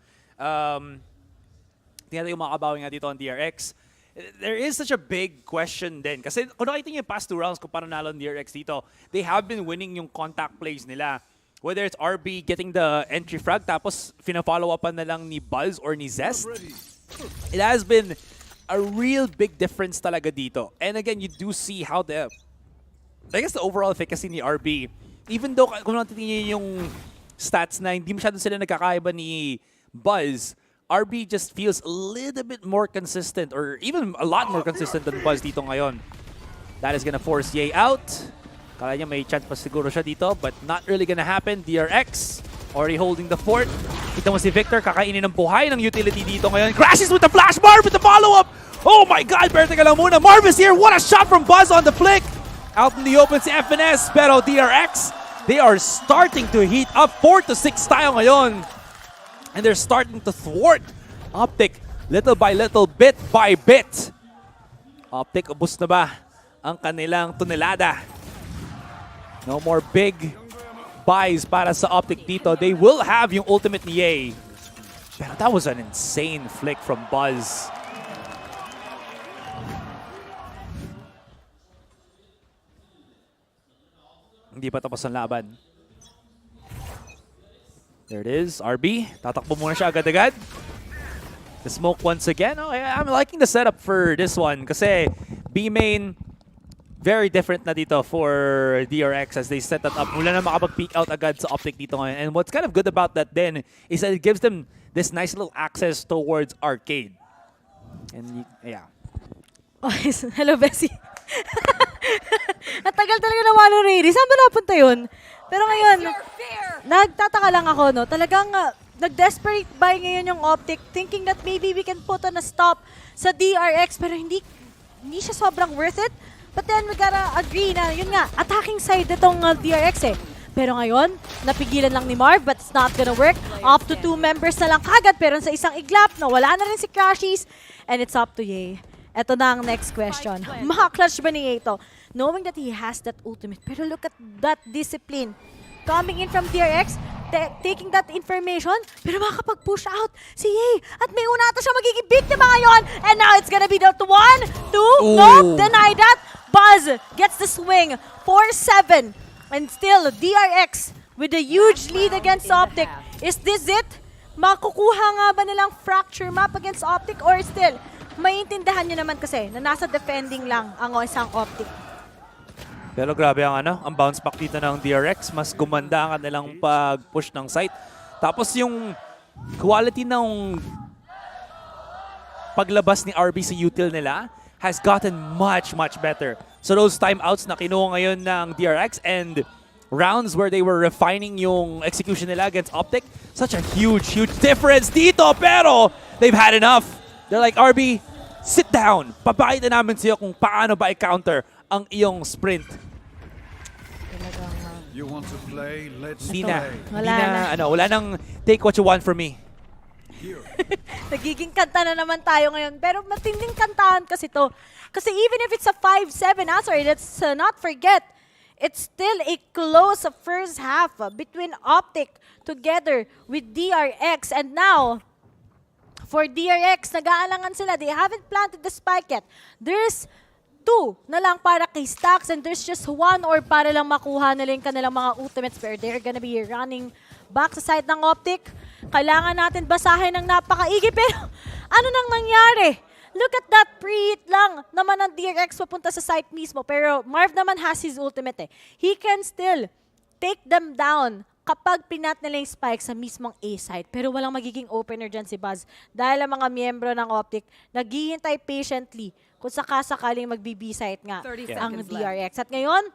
Tingnan yung mga kabawi nga dito on DRX. There is such a big question din. Kasi kung nakita niyo yung past 2 rounds kung paano nalo ng DRX dito, they have been winning yung contact plays nila. Whether it's RB getting the entry frag, tapos fina-follow upan na lang ni Buzz or ni Zest. It has been a real big difference talaga dito. And again, you do see how the overall efficacy ni RB, even though kung natitingin niyo yung stats na hindi masyado sila nagkakaiba ni Buzz, RB just feels a little bit more consistent or even a lot more consistent than Buzz dito ngayon. That is gonna force Ye out. Kala niya may chance pa siguro siya dito but not really gonna happen. DRX already holding the fort. Kita mo si Victor kakainin ng buhay ng utility dito ngayon. Crashes with the flash Marv with the follow-up. Oh my god, pero teka lang muna. Marv is here. What a shot from Buzz on the flick. Out in the open si FNS pero DRX, they are starting to heat up. 4-6 tayo ngayon. And they're starting to thwart Optic little by little, bit by bit. Optic, ubos na ba ang kanilang tonelada? No more big buys para sa Optic dito. They will have yung ultimate ni Ye. Pero that was an insane flick from Buzz. Hindi pa tapos ang laban. There it is, RB. Tatakbo muna siya agad-agad. The smoke once again. Okay, I'm liking the setup for this one kasi B main, very different na dito for DRX as they set that up. Mula na makapag-peek out agad sa Optic dito ngayon. And what's kind of good about that then is that it gives them this nice little access towards arcade. And yeah. Oh, hello, Bessie. Natagal talaga na Walo Ready. Saan ba napunta yun? Pero ngayon, nagtataka lang ako, no? Talagang nag-desperate buy ngayon yung Optic thinking that maybe we can put on a stop sa DRX pero hindi siya sobrang worth it. But then we gotta agree na yun nga, attacking side itong DRX eh. Pero ngayon, napigilan lang ni Marv but it's not gonna work. Up to 2 members na lang kagad pero sa isang iglap na wala na rin si Crashies and it's up to Ye. Ito na ang next question. Maka-clutch ba ni Ye ito? Knowing that he has that ultimate. Pero look at that discipline. Coming in from DRX, taking that information, pero makakapag-push out si Ye. At may una ata siya magiging biktima ngayon. And now it's gonna be the 1, 2, nope, deny that. Buzz gets the swing, 4-7. And still, DRX with a huge lead against Optic. Is this it? Makukuha nga ba nilang fracture map against Optic or still? Maintindahan nyo naman kasi na nasa defending lang ang isang Optic. Pero grabe ang bounce back dito ng DRX. Mas gumanda ang kanilang pag-push ng site. Tapos yung quality ng paglabas ni RB sa util nila has gotten much, much better. So those timeouts na kinuha ngayon ng DRX and rounds where they were refining yung execution nila against Optic, such a huge, huge difference dito. Pero they've had enough. They're like, RB, sit down. Papakita namin sa'yo kung paano ba i-counter ang iyong sprint. You want to play? Let's Wala nang take what you want from me. Nagiging kanta na naman tayo ngayon. Pero matinding kantahan kasi to. Kasi even if it's a 5-7 answer, let's not forget, it's still a close first half between Optic together with DRX. And now, for DRX, nag-aalangan sila. They haven't planted the spike yet. There's 2 na lang para kay Stacks and there's just 1 or para lang makuha nila yung kanilang mga ultimates pero they're gonna be running back sa side ng Optic. Kailangan natin basahin ng napakaigi pero ano nang nangyari? Look at that, pre-hit lang naman ng DRX papunta sa site mismo pero Marv naman has his ultimate eh. He can still take them down kapag pinat nila yung spike sa mismong A side. Pero walang magiging opener dyan si Buzz dahil ang mga miyembro ng Optic naghihintay patiently kung sakasakaling mag-B site nga ang DRX. At ngayon,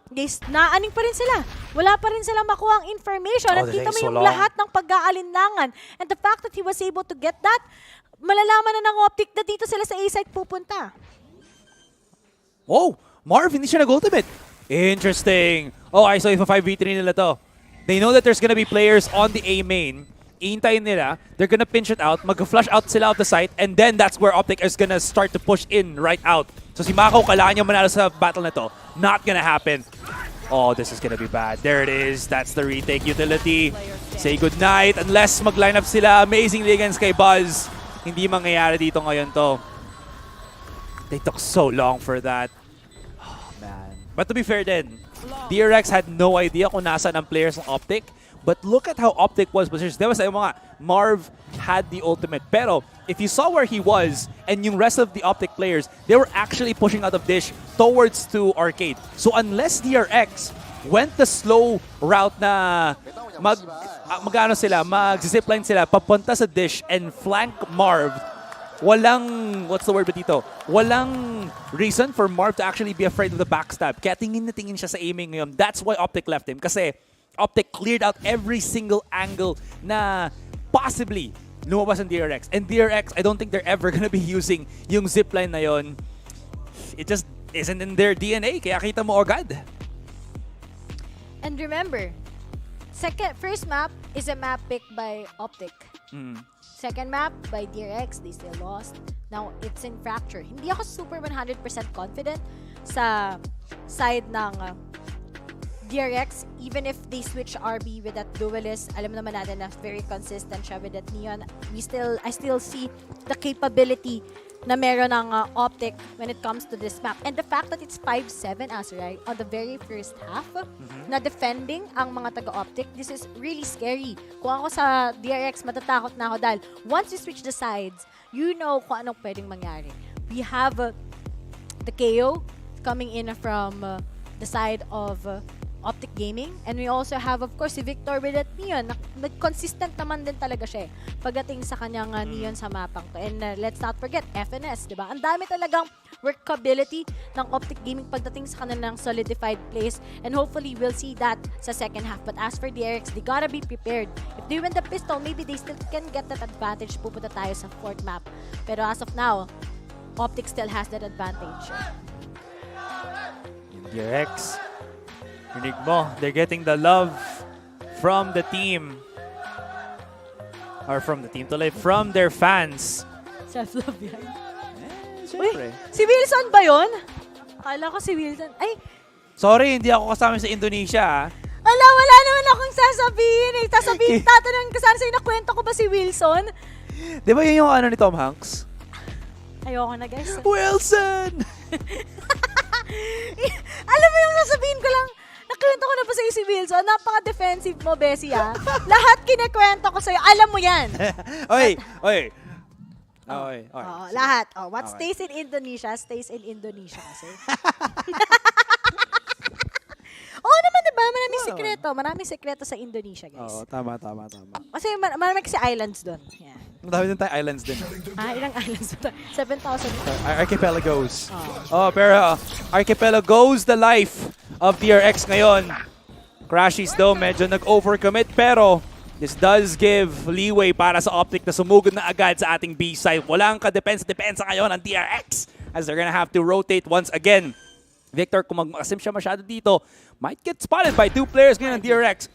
naaning pa rin sila. Wala pa rin sila makuha ang information. At kita mo yung lahat ng pag-aalinlangan. And the fact that he was able to get that, malalaman na ng Optic na dito sila sa A site pupunta. Oh, Marv, hindi siya nag-ultimate. Interesting. Oh, I saw if a 5v3 nila to. They know that there's gonna be players on the A main. Iintayin nila, they're gonna pinch it out, mag-flush out sila of the site, and then that's where Optic is gonna start to push in right out. So si Mako, kailangan niya manalo sa battle na to. Not gonna happen. Oh, this is gonna be bad. There it is. That's the retake utility. Say goodnight. Unless mag-line up sila amazingly against kay Buzz. Hindi mangyayari dito ngayon to. They took so long for that. Oh, man. But to be fair then, DRX had no idea kung nasaan ang players ng Optic. But look at how Optic was positioned. There was mga Marv had the ultimate. Pero if you saw where he was and yung rest of the Optic players, they were actually pushing out of dish towards to arcade. So unless DRX went the slow route na mag-zipline sila papunta sa dish and flank Marv, walang, what's the word ba dito? Walang reason for Marv to actually be afraid of the backstab. Kaya tingin na tingin siya sa aiming ngayon. That's why Optic left him. Kasi Optic cleared out every single angle na possibly lumabas ng DRX. And DRX, I don't think they're ever gonna be using yung zipline na yon. It just isn't in their DNA. Kaya kita mo agad. And remember, first map is a map picked by Optic. Second map by DRX, they still lost. Now, it's in Fracture. Hindi ako super 100% confident sa side ng DRX, even if they switch RB with that duelist, alam naman natin na very consistent siya with that Neon. I still see the capability na meron ng Optic when it comes to this map. And the fact that it's 5-7 as right on the very first half na defending ang mga taga-Optic, this is really scary. Kung ako sa DRX, matatakot na ako dahil once you switch the sides, you know kung anong pwedeng mangyari. We have the KO coming in from the side of Optic Gaming. And we also have, of course, si Victor with that Neon. Consistent naman din talaga siya pagdating sa kanyang Neon sa mapang to. And let's not forget, FNS, di ba? Ang dami talagang workability ng Optic Gaming pagdating sa kanilang solidified plays. And hopefully, we'll see that sa second half. But as for DRX, they gotta be prepared. If they win the pistol, maybe they still can get that advantage. Pupunta tayo sa fourth map. Pero as of now, Optic still has that advantage. DRX. Rinig mo, they're getting the love from the team. Or from the team tuloy, from their fans. Self-love yan. Siyempre. Si Wilson ba yun? Akala ko si Wilson. Ay! Sorry, hindi ako kasama sa Indonesia. Wala naman akong sasabihin eh. Sasabihin Tatanungin ko sana sa'yo, nakwento ko ba si Wilson? Di ba yun yung ano ni Tom Hanks? Ayoko na, guys. Wilson! Alam mo yung sasabihin ko lang, nakwento ko na ba sa'yo si Wilson? Napaka-defensive mo, Bessie, ah. Lahat kinikwento ko sa'yo, alam mo yan. Oy! Lahat. What stays in Indonesia, stays in Indonesia kasi. Oo naman, diba? Maraming sekreto sa Indonesia, guys. Oo, tama. Kasi marami kasi islands doon. Yan. Madami din tayo islands din. Ilang islands doon? 7,000. Archipelagos. Pero Archipelagos, the life of DRX ngayon. Crashies though, medyo nag-overcommit, pero this does give leeway para sa Optic na sumugod na agad sa ating B side. Walang ka-depensa ngayon ang DRX as they're gonna have to rotate once again. Victor, kung mag-asim siya masyado dito, might get spotted by 2 players ngayon ng DRX.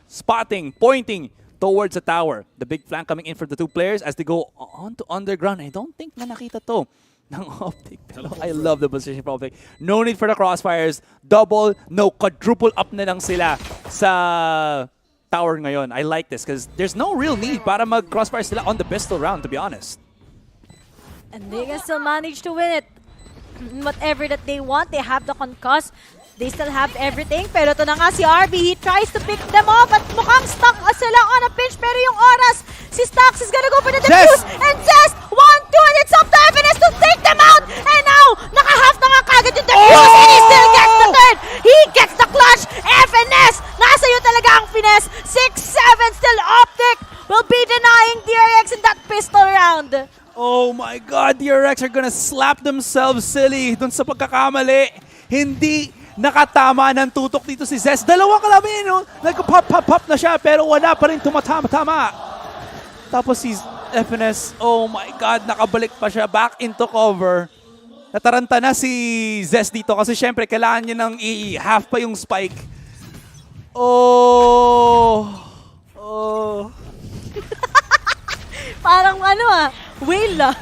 Spotting, pointing towards the tower. The big flank coming in for the 2 players as they go on to underground. I don't think na nakita to ng Optic. Pero I love the position for Optic. No need for the crossfires. Double, no, quadruple up na lang sila sa tower ngayon. I like this because there's no real need para mag-crossfire sila on the pistol round, to be honest. And they can still manage to win it. Whatever that they want, they have the concuss. They still have everything. Pero ito na nga si RB. He tries to pick them off at mukhang stuck sila on a pinch. Pero yung oras, si Stax is gonna go for the defuse. And Zest, 1-2, and it's up to FNS to take them out. And now, naka-half na nga kagad yung defuse. And he still gets the third. He gets the clutch. FNS, nasa iyo talaga ang finesse. 6-7, still Optic will be denying DRX in that pistol round. Oh my God, DRX are gonna slap themselves silly dun sa pagkakamali. Hindi nakatama ng tutok dito si Zest. Dalawang kalaban yun, no? Nagka-pop na siya pero wala pa rin tumatama-tama. Tapos si FNS, oh my God, nakabalik pa siya back into cover. Nataranta na si Zest dito kasi syempre kailangan niya ng i-half pa yung spike. Oh. Parang whale lang.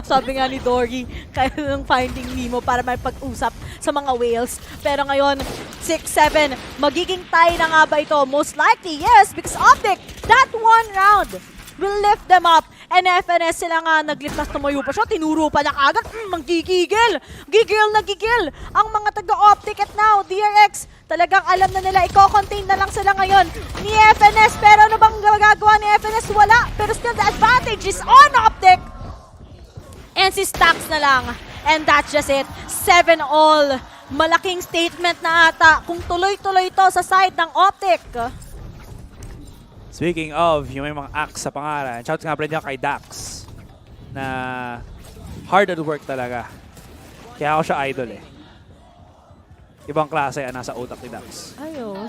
Sabi nga ni Dory, kaya ng Finding Nemo para may pag-usap sa mga whales. Pero ngayon, 6-7, magiging tie na nga ba ito? Most likely, yes, because Optic, that one round will lift them up. And FNS sila nga naglipas, tumayo pa siya, tinuro pa na kagad, manggigigil. Gigil. Ang mga taga-Optic at now, DRX, talagang alam na nila, i-contain na lang sila ngayon ni FNS. Pero ano bang magagawa ni FNS? Wala. Pero still the advantage is on Optic. And si Stax na lang. And that's just it. 7-all. Malaking statement na ata kung tuloy-tuloy ito sa side ng Optic. Speaking of, yung may mga acts sa pangalan, shout nga pala niya kay Dax na hard at work talaga. Kaya ako siya idol eh. Ibang klase ang nasa utak ni Dax.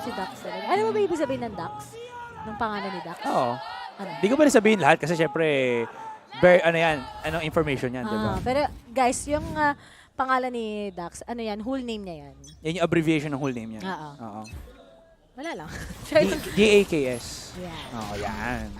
Si Dax talaga. Ano ba ibig sabihin ng Dax? Ng pangalan ni Dax? Oo. Hindi ko pa rin sabihin lahat kasi syempre, anong information yan, di ba? Pero guys, yung pangalan ni Dax, whole name niya yan? Yan yung abbreviation ng whole name niya. Oo. Wala lang. DAKS. Yeah. Oo, yan.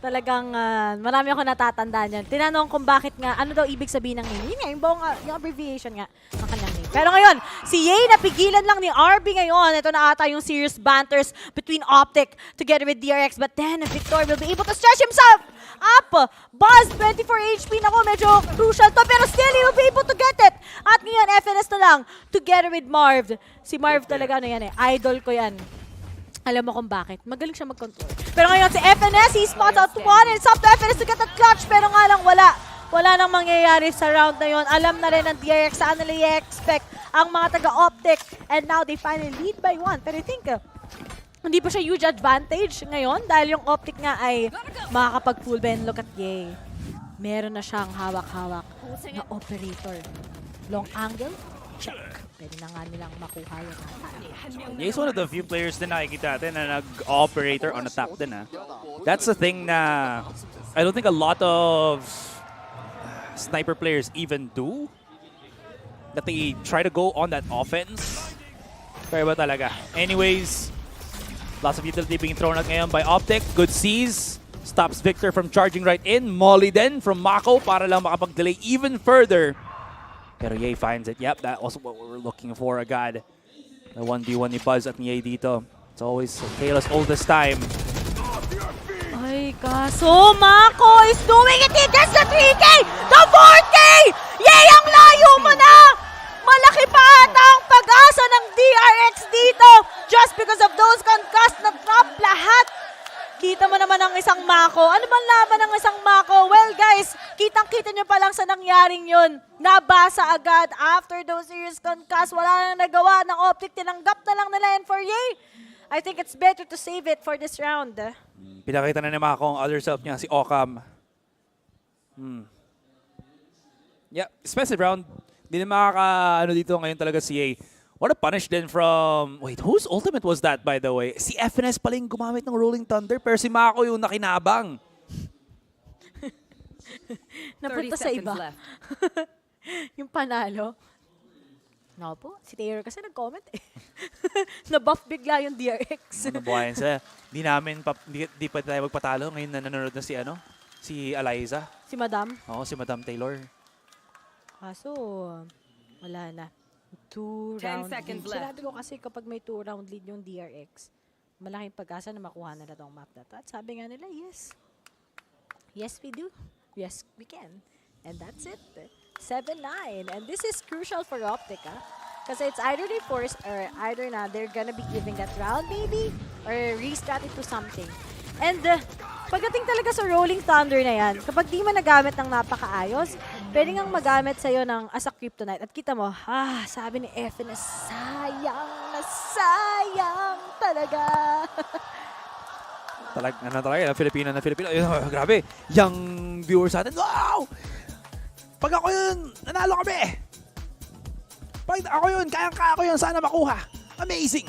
Talagang marami ako natatandaan yan. Tinanong kung bakit nga, ano daw ibig sabihin ng name. Yun nga, yung abbreviation nga ng kanyang name. Pero ngayon, si Ye napigilan lang ni RB ngayon. Ito na ata yung serious banters between Optic together with DRX. But then, Victor will be able to stretch himself up. Buzz, 24 HP na ko. Medyo crucial to. Pero still, he will be able to get it. At ngayon, FNS na lang together with Marv. Si Marv talaga idol ko yan. Alam mo kung bakit. Magaling siya mag-control. Pero ngayon si FNS, he spots out to one. It's up to FNS to get that clutch. Pero nga lang, wala. Wala nang mangyayari sa round na yon. Alam na rin ng DRX saan nila i-expect ang mga taga-Optic. And now they finally lead by 1. Pero I think, hindi pa siya huge advantage ngayon dahil yung Optic nga ay makakapag-full bend. Look at Ye. Meron na siyang hawak-hawak na operator. Long angle, check. Pwede na nga nilang makuha yun. He's one of the few players din nakikita natin na nag-operator on attack din. That's the thing na I don't think a lot of sniper players even do. That they try to go on that offense. Kaya ba talaga? Anyways, lots of utility being thrown out ngayon by Optic. Good sees. Stops Victor from charging right in. Molly then from Mako para lang makapag-delay even further. Pero Ye finds it. Yep, that was what we were looking for agad. The 1v1 ni Buzz at ni A dito. It's always Kayla's oldest time. Ay, kaso Mako is doing it. He gets the 3K! The 4K! Yay! Ang layo mo na! Malaki pa ata ang pag-asa ng DRX dito just because of those concussed na trap lahat. Kita mo naman ang isang Mako. Ano bang laban ng isang Mako? Well guys, kitang-kita nyo pa lang sa nangyaring yun. Nabasa agad after those serious concussed. Wala nang nagawa ng Optic. Tinanggap na lang nila and for Yay. I think it's better to save it for this round. Pinakita na ni Mako ang other self niya, si Okam. Yeah, expensive round. Hindi na makaka-ano dito ngayon talaga si A. What a punish then from... Wait, whose ultimate was that, by the way? Si FNS pala yung gumamit ng Rolling Thunder, pero si Mako yung nakinabang. Napunta sa iba. Yung panalo. No po, si Taylor kasi nag-comment eh. Na-buff bigla yung DRX. Nabuhayan sila. Di pa tayo magpatalo. Ngayon na nanonood na si si Eliza. Si Madam? Oo, si Madam Taylor. Kaso, wala na. 2-round lead. Sinabi ko kasi kapag may 2-round lead yung DRX, malaking pag-asa na makuha nila tong map na to. At sabi nga nila, yes. Yes, we do. Yes, we can. And that's it. 7-9. And this is crucial for Optic, ha? Kasi it's either they force or either na they're gonna be giving that round maybe or restart it to something. And pagdating talaga sa Rolling Thunder na yan, kapag di mo nagamit ng napakaayos, pwede ngang magamit sa'yo ng as a kryptonite. At kita mo, sabi ni F na sayang talaga. Filipino na Filipino. Grabe, yung viewers natin, wow! Pag ako yun, nanalo kami! Pag ako yun, kayang-kaya ko yun, sana makuha. Amazing!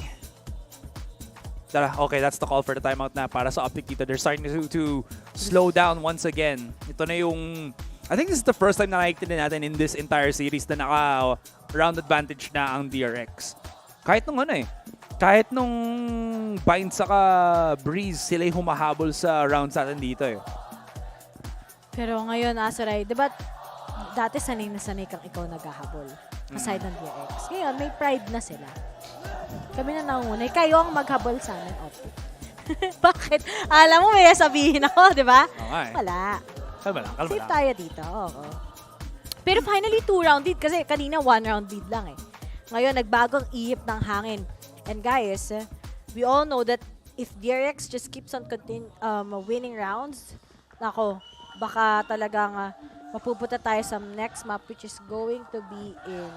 Tara, okay, that's the call for the timeout na para sa Optic dito. They're starting to slow down once again. Ito na yung... I think this is the first time na nakikita natin in this entire series na naka-round advantage na ang DRX. Kahit nung kahit nung Bind saka Breeze, sila yung humahabol sa rounds natin dito eh. Pero ngayon, Asaray, diba dati sanay na sanay kang ikaw naghahabol aside ng DRX. Ngayon, may pride na sila. Kami na naungunay. Kayo ang maghabol sa amin, Optic. Bakit? Alam mo, may sabihin ako, di ba? Okay. Wala. Kalma lang. Safe tayo dito. Oo. Pero finally, 2-round lead. Kasi kanina, 1-round lead lang eh. Ngayon, nagbagong ihip ng hangin. And guys, we all know that if DRX just keeps on winning rounds, nako, baka talagang mapupunta tayo sa next map which is going to be in...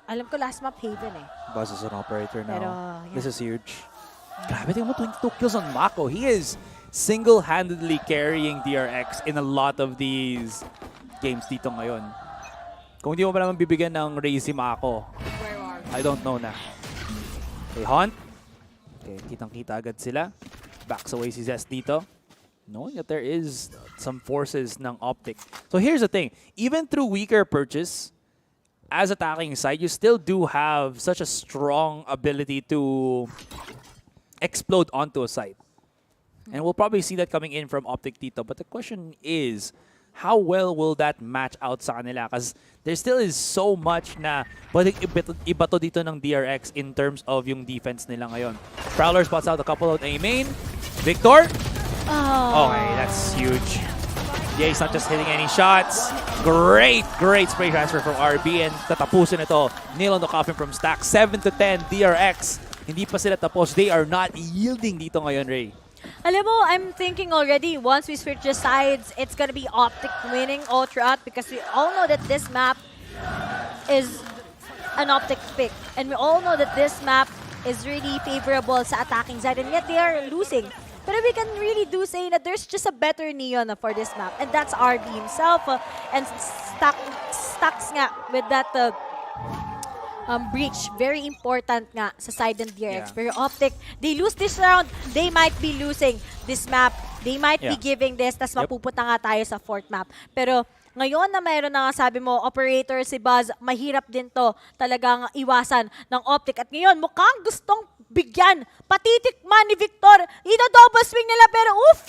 Alam ko last map Haven eh. Buzz is an operator now. Pero, yeah. This is huge. Grabe, tingnan mo, 22 kills on Mako. He is single-handedly carrying DRX in a lot of these games dito ngayon. Kung hindi mo pa naman bibigyan ng raise si Mako, I don't know na. Okay, Hunt. Okay, kitang-kita agad sila. Backs away si Zest dito. Knowing that there is some forces ng Optic. So here's the thing. Even through weaker purchase, as attacking side, you still do have such a strong ability to explode onto a site. And we'll probably see that coming in from Optic dito. But the question is, how well will that match out sa kanila? Because there still is so much na pwedeng iba to dito ng DRX in terms of yung defense nila ngayon. Prowler spots out a couple of A main. Victor? Okay, that's huge. Yeah, he's not just hitting any shots. Great spray transfer from RB and tatapusin ito. Nail on the coffin from Stack. 7-10 DRX. Hindi pa sila tapos. They are not yielding dito ngayon, Ray. Alam mo, I'm thinking already, once we switch the sides, it's gonna be Optic winning all throughout because we all know that this map is an Optic pick. And we all know that this map is really favorable sa attacking side and yet they are losing. But we can really do say that there's just a better Neon for this map. And that's RB himself. And Stacks nga with that breach. Very important nga sa side ng DRX. Pero Optic, they lose this round, they might be losing this map. They might be giving this, tas mapupunta nga tayo sa fourth map. Pero ngayon na mayroon na nga sabi mo, operator si Buzz, mahirap din to talagang iwasan ng Optic. At ngayon, mukhang gustong bigyan, patitikman ni Victor. Ino-double swing nila pero oof!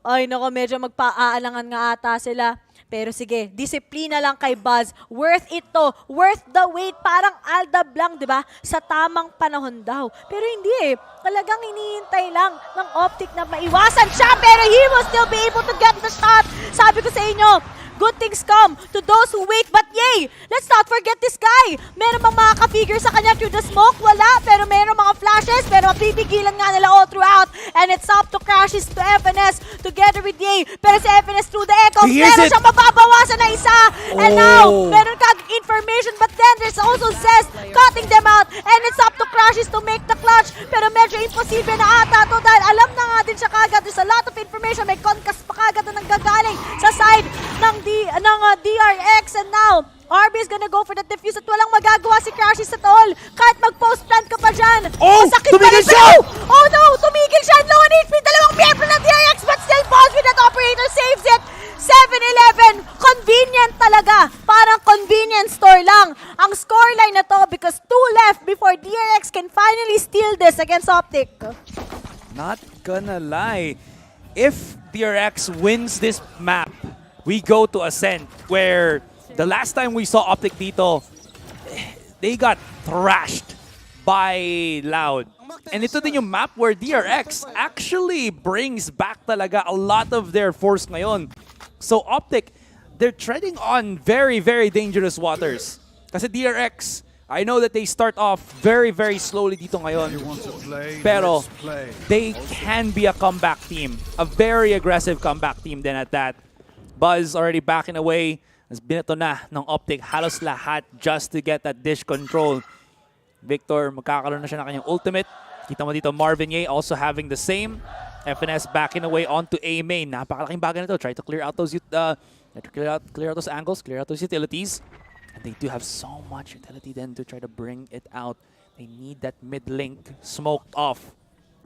Ay nako, medyo magpa-aalangan nga ata sila. Pero sige, disiplina lang kay Buzz. Worth it to. Worth the wait. Parang Aldab lang, di ba? Sa tamang panahon daw. Pero hindi eh. Talagang hinihintay lang ng Optic na maiwasan siya. Pero he will still be able to get the shot. Sabi ko sa inyo, good things come to those who wait. But yay, let's not forget this guy. Meron bang mga ka-figure sa kanya through the smoke? Wala. Pero meron mga flashes. Pero mapipigilan nga nila all throughout. And it's up to Crashes to FNS together with Yay. Pero si FNS through the echo. Meron siyang mababawasan na isa. And now, meron kag information. But then there's also Zest cutting them out. And it's up to Crashes to make the clutch. Pero medyo imposible na ata to dahil alam na nga din siya kagad. There's a lot of information. May concast pa kagad na nanggagaling sa side ng DRX. And now, RB is gonna go for the defuse at walang magagawa si Crashes at all. Kahit mag-post plant ka pa dyan. Tumigil siya! Oh no! Tumigil siya! Low on HP! Dalawang miyembro ng DRX but still Boss with that operator saves it! 7-11! Convenient talaga! Parang convenience store lang ang scoreline na to because 2 left before DRX can finally steal this against Optic. Not gonna lie. If DRX wins this map, we go to Ascent where the last time we saw Optic dito, they got thrashed by Loud. And ito din yung map where DRX actually brings back talaga a lot of their force ngayon. So Optic, they're treading on very, very dangerous waters. Kasi DRX, I know that they start off very, very slowly dito ngayon. Pero they can be a comeback team. A very aggressive comeback team then at that. Buzz already backing away. Mas binato na ng Optic halos lahat just to get that dish control. Victor, magkakaroon na siya ng kanyang ultimate. Kita mo dito Marvin Ye also having the same. FNS backing away onto A main. Napakalaking bagay na to. Try to clear out those clear out those angles, clear out those utilities. And they do have so much utility then to try to bring it out. They need that mid link smoked off.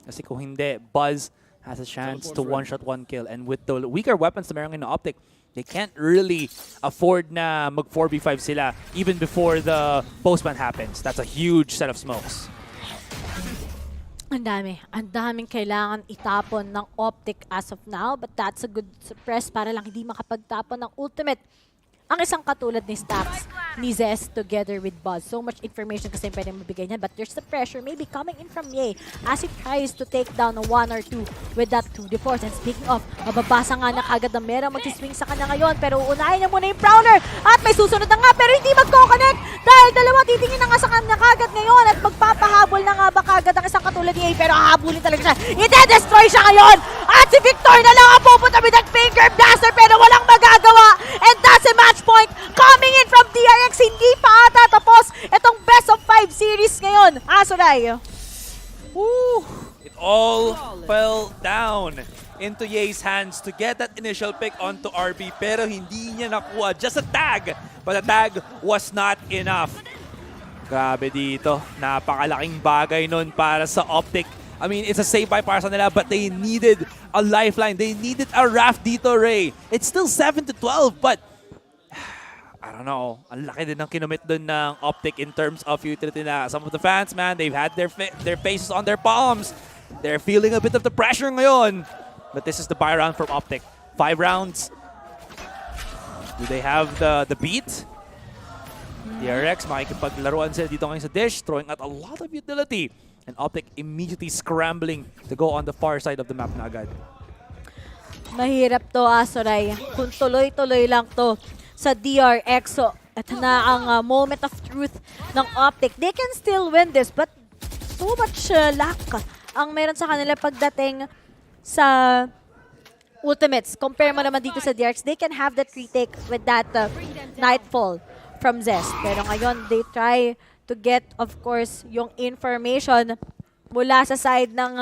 Kasi kung hindi, Buzz has a chance to one-shot, one kill. And with the weaker weapons na meron ng Optic, they can't really afford na mag 4v5 sila even before the postman happens. That's a huge set of smokes. Ang daming kailangan itapon ng Optic as of now, but that's a good suppress para lang hindi makapagtapon ng ultimate. Ang isang katulad ni Stacks, ni Zest together with Buzz. So much information kasi pwede mabigay niyan, but there's the pressure maybe coming in from Ye as he tries to take down a 1 or 2 with that 2 force. And speaking of, mababasa nga na kagad na merong mag-swing sa kanya ngayon, pero unahin niya muna yung Prowler at may susunod na nga pero hindi magko-connect dahil dalawa titingin na nga sa kanya kagad ngayon at magpapahabol na nga ba kagad ang isang katulad ni Ye, pero hahabulin talaga siya. Ide-destroy siya ngayon at si Victor na lang ang pupunta with that finger blaster pero walang magagawa, and that's a match point coming in from DRX. Hindi pa ata tapos itong best of 5 series ngayon. Asoray. Woo! It all fell down into Ye's hands to get that initial pick onto RB, pero hindi niya nakuha. Just a tag, but the tag was not enough. Grabe dito. Napakalaking bagay nun para sa Optic. I mean, it's a save by para sa nila, but they needed a lifeline. They needed a raft dito, Ray. It's still 7-12, but I don't know. Ang laki din ng kinumit dun ng Optic in terms of utility na. Some of the fans, man, they've had their faces on their palms. They're feeling a bit of the pressure ngayon. But this is the buy round from Optic. 5 rounds. Do they have the beat? DRX, makikipaglaruan sila dito ngayon sa dish, throwing out a lot of utility. And Optic immediately scrambling to go on the far side of the map na agad. Mahirap to, Asoray. Kung tuloy-tuloy lang to sa DRX. So, ito na ang moment of truth ng Optic. They can still win this, but so much luck ang meron sa kanila pagdating sa ultimates. Compare mo naman dito sa DRX, they can have that retake with that Nightfall from Zest. Pero ngayon, they try to get, of course, yung information mula sa side ng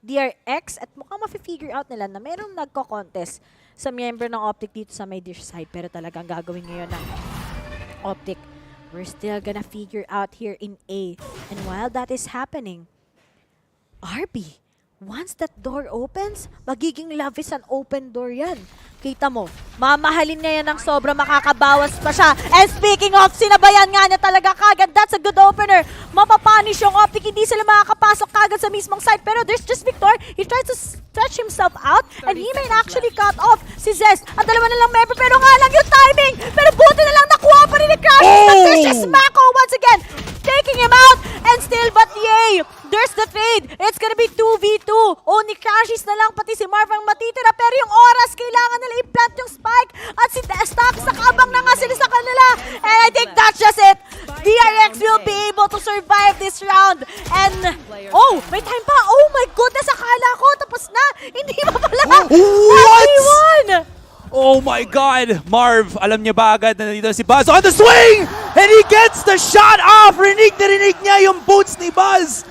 DRX at mukhang ma-figure out nila na mayroong nagko-contest sa member ng Optic dito sa may dish side, pero talagang gagawin ngayon ng Optic. We're still gonna figure out here in A. And while that is happening, RB once that door opens, magiging love is an open door yan. Kita mo, mamahalin niya yan ng sobra, makakabawas pa siya. And speaking of, sinabayan nga niya talaga kagad. That's a good opener. Mapapanish yung Optic, hindi sila makakapasok kagad sa mismong side. Pero there's just Victor. He tries to stretch himself out and he may actually cut off si Zest. Ang dalawa na lang member, pero nga lang yung timing. Pero buti na lang nakuha pa rin ni Crash. But there's just Mako once again, taking him out. And still, but yay! There's the trade. It's gonna be 2v2. Only Crashes na lang, pati si Marv ang matitira. Pero yung oras, kailangan nila i-plant yung spike. At si Stax, nakabang na nga sila sa kanila. And I think that's just it. DRX will be able to survive this round. And, oh, may time pa. Oh my goodness, akala ko, tapos na. Hindi pa pala. What? Oh my God! Marv, alam niya ba agad na nandito si Buzz on the swing? And he gets the shot off! Rinig na rinig niya yung boots ni Buzz!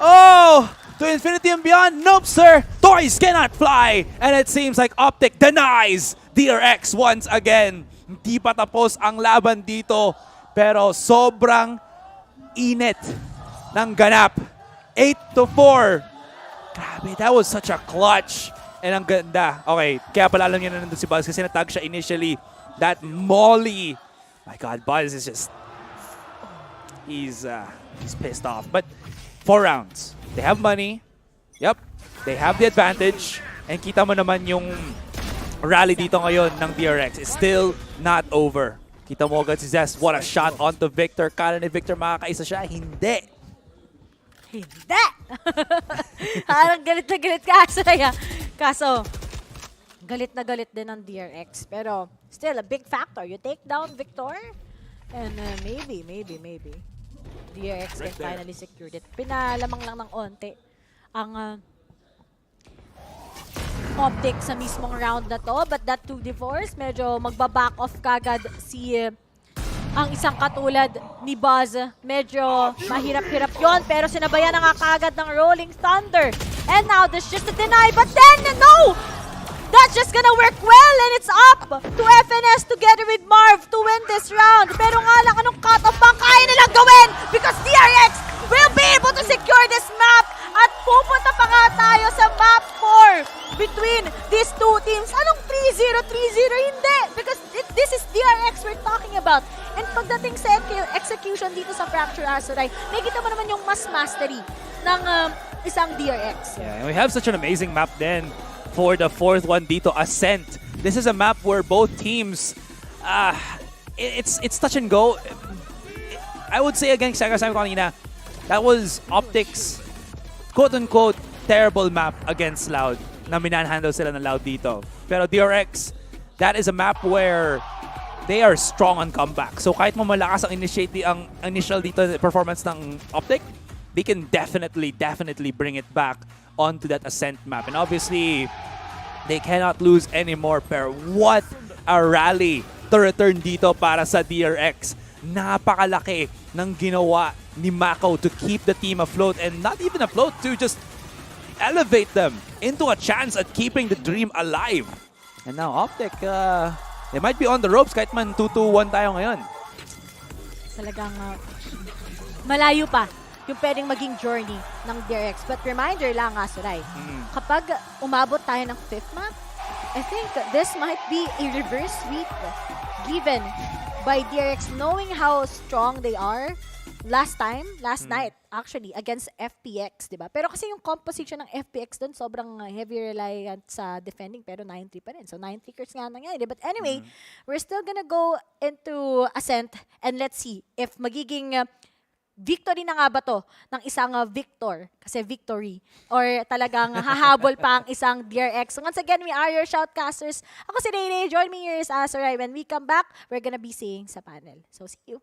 Oh! To infinity and beyond? Nope, sir! Toys cannot fly! And it seems like Optic denies DRX once again. Hindi pa tapos ang laban dito. Pero sobrang init ng ganap. 8-4. Grabe, that was such a clutch. And ang ganda. Okay, kaya pala alam niya na nandun si Buzz kasi natag siya initially. That molly. My God, Buzz is just... He's pissed off. But 4 rounds. They have money. Yep. They have the advantage. And kita mo naman yung rally dito ngayon ng DRX is still not over. Kita mo agad si Zest. What a shot onto Victor. Kala ni Victor makakaisa siya. Hindi. Hindi! Parang galit na galit ka, Asaya. Kaso, galit na galit din ng DRX. Pero, still, a big factor. You take down Victor, and maybe, DRX can finally secure it. Pinalamang lang ng onte ang Optic sa mismong round na to. But that 2-4, medyo magbaback off kagad si ang isang katulad ni Buzz. Medyo mahirap-hirap yon, pero sinabayan na nga kagad ng Rolling Thunder. And now there's just a deny, but then, no! That's just gonna work well, and it's up to FNS together with Marv to win this round. Pero nga lang, anong cut-off bang kaya nilang gawin? Because DRX will be able to secure this map. At pupunta pa nga tayo sa map 4 between these two teams. Anong 3-0, 3-0? Hindi! Because this is DRX we're talking about. And pagdating sa execution dito sa Fracture Azurai, nakikita mo naman yung mas mastery ng isang DRX. Yeah, and we have such an amazing map then for the 4th one dito, Ascent. This is a map where both teams, it's touch and go. I would say again, sabi ko kanina, that was Optic's quote-unquote terrible map against Loud na minanhandle sila ng Loud dito. Pero DRX, that is a map where they are strong on comeback. So kahit mo malakas ang initial dito performance ng Optic, they can definitely bring it back onto that Ascent map. And obviously, they cannot lose anymore. Pero what a rally to return dito para sa DRX. Napakalaki ng ginawa ni Mako to keep the team afloat, and not even afloat, to just elevate them into a chance at keeping the dream alive. And now Optic, they might be on the ropes kahit man 2-2-1 tayo ngayon. Talagang malayo pa yung pwedeng maging journey ng DRX. But reminder lang, Azurai, kapag umabot tayo ng 5th map, I think this might be a reverse sweep given by DRX, knowing how strong they are last night, actually, against FPX, di ba? Pero kasi yung composition ng FPX doon, sobrang heavy reliant sa defending, pero 9-3 pa rin. So, 9 tickers nga nangyari. But anyway, we're still gonna go into Ascent, and let's see if magiging victory na nga ba to ng isang Victor, kasi victory, or talagang hahabol pa ang isang DRX. So once again, we are your shoutcasters. Ako si Nene. Join me here is Azurai. When we come back, we're gonna be seeing sa panel. So see you.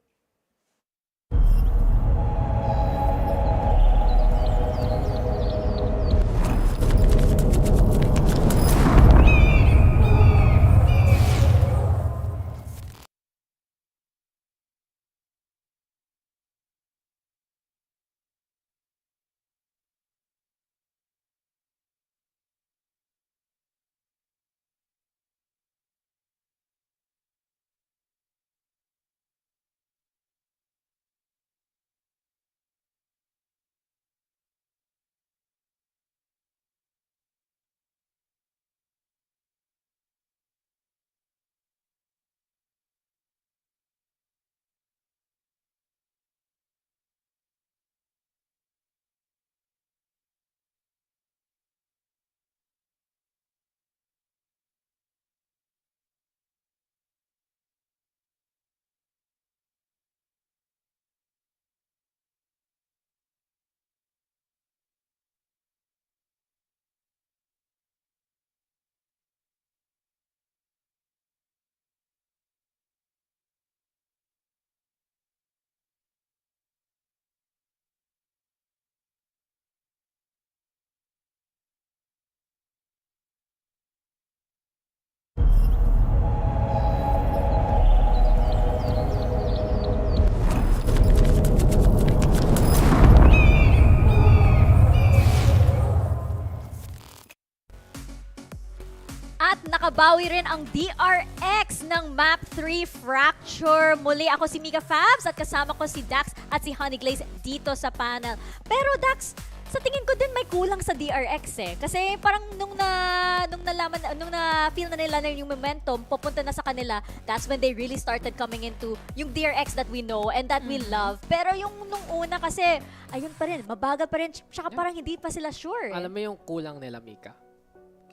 Nakabawi rin ang DRX ng Map 3 Fracture. Muli ako si Mika Fabs at kasama ko si Dax at si Honey Glaze dito sa panel. Pero Dax, sa tingin ko din may kulang sa DRX eh. Kasi parang nung na-feel na nila na yung momentum, pupunta na sa kanila, that's when they really started coming into yung DRX that we know and that we love. Pero yung nung una kasi, ayun pa rin, mabagal pa rin, tsaka parang hindi pa sila sure. Alam mo yung kulang nila, Mika?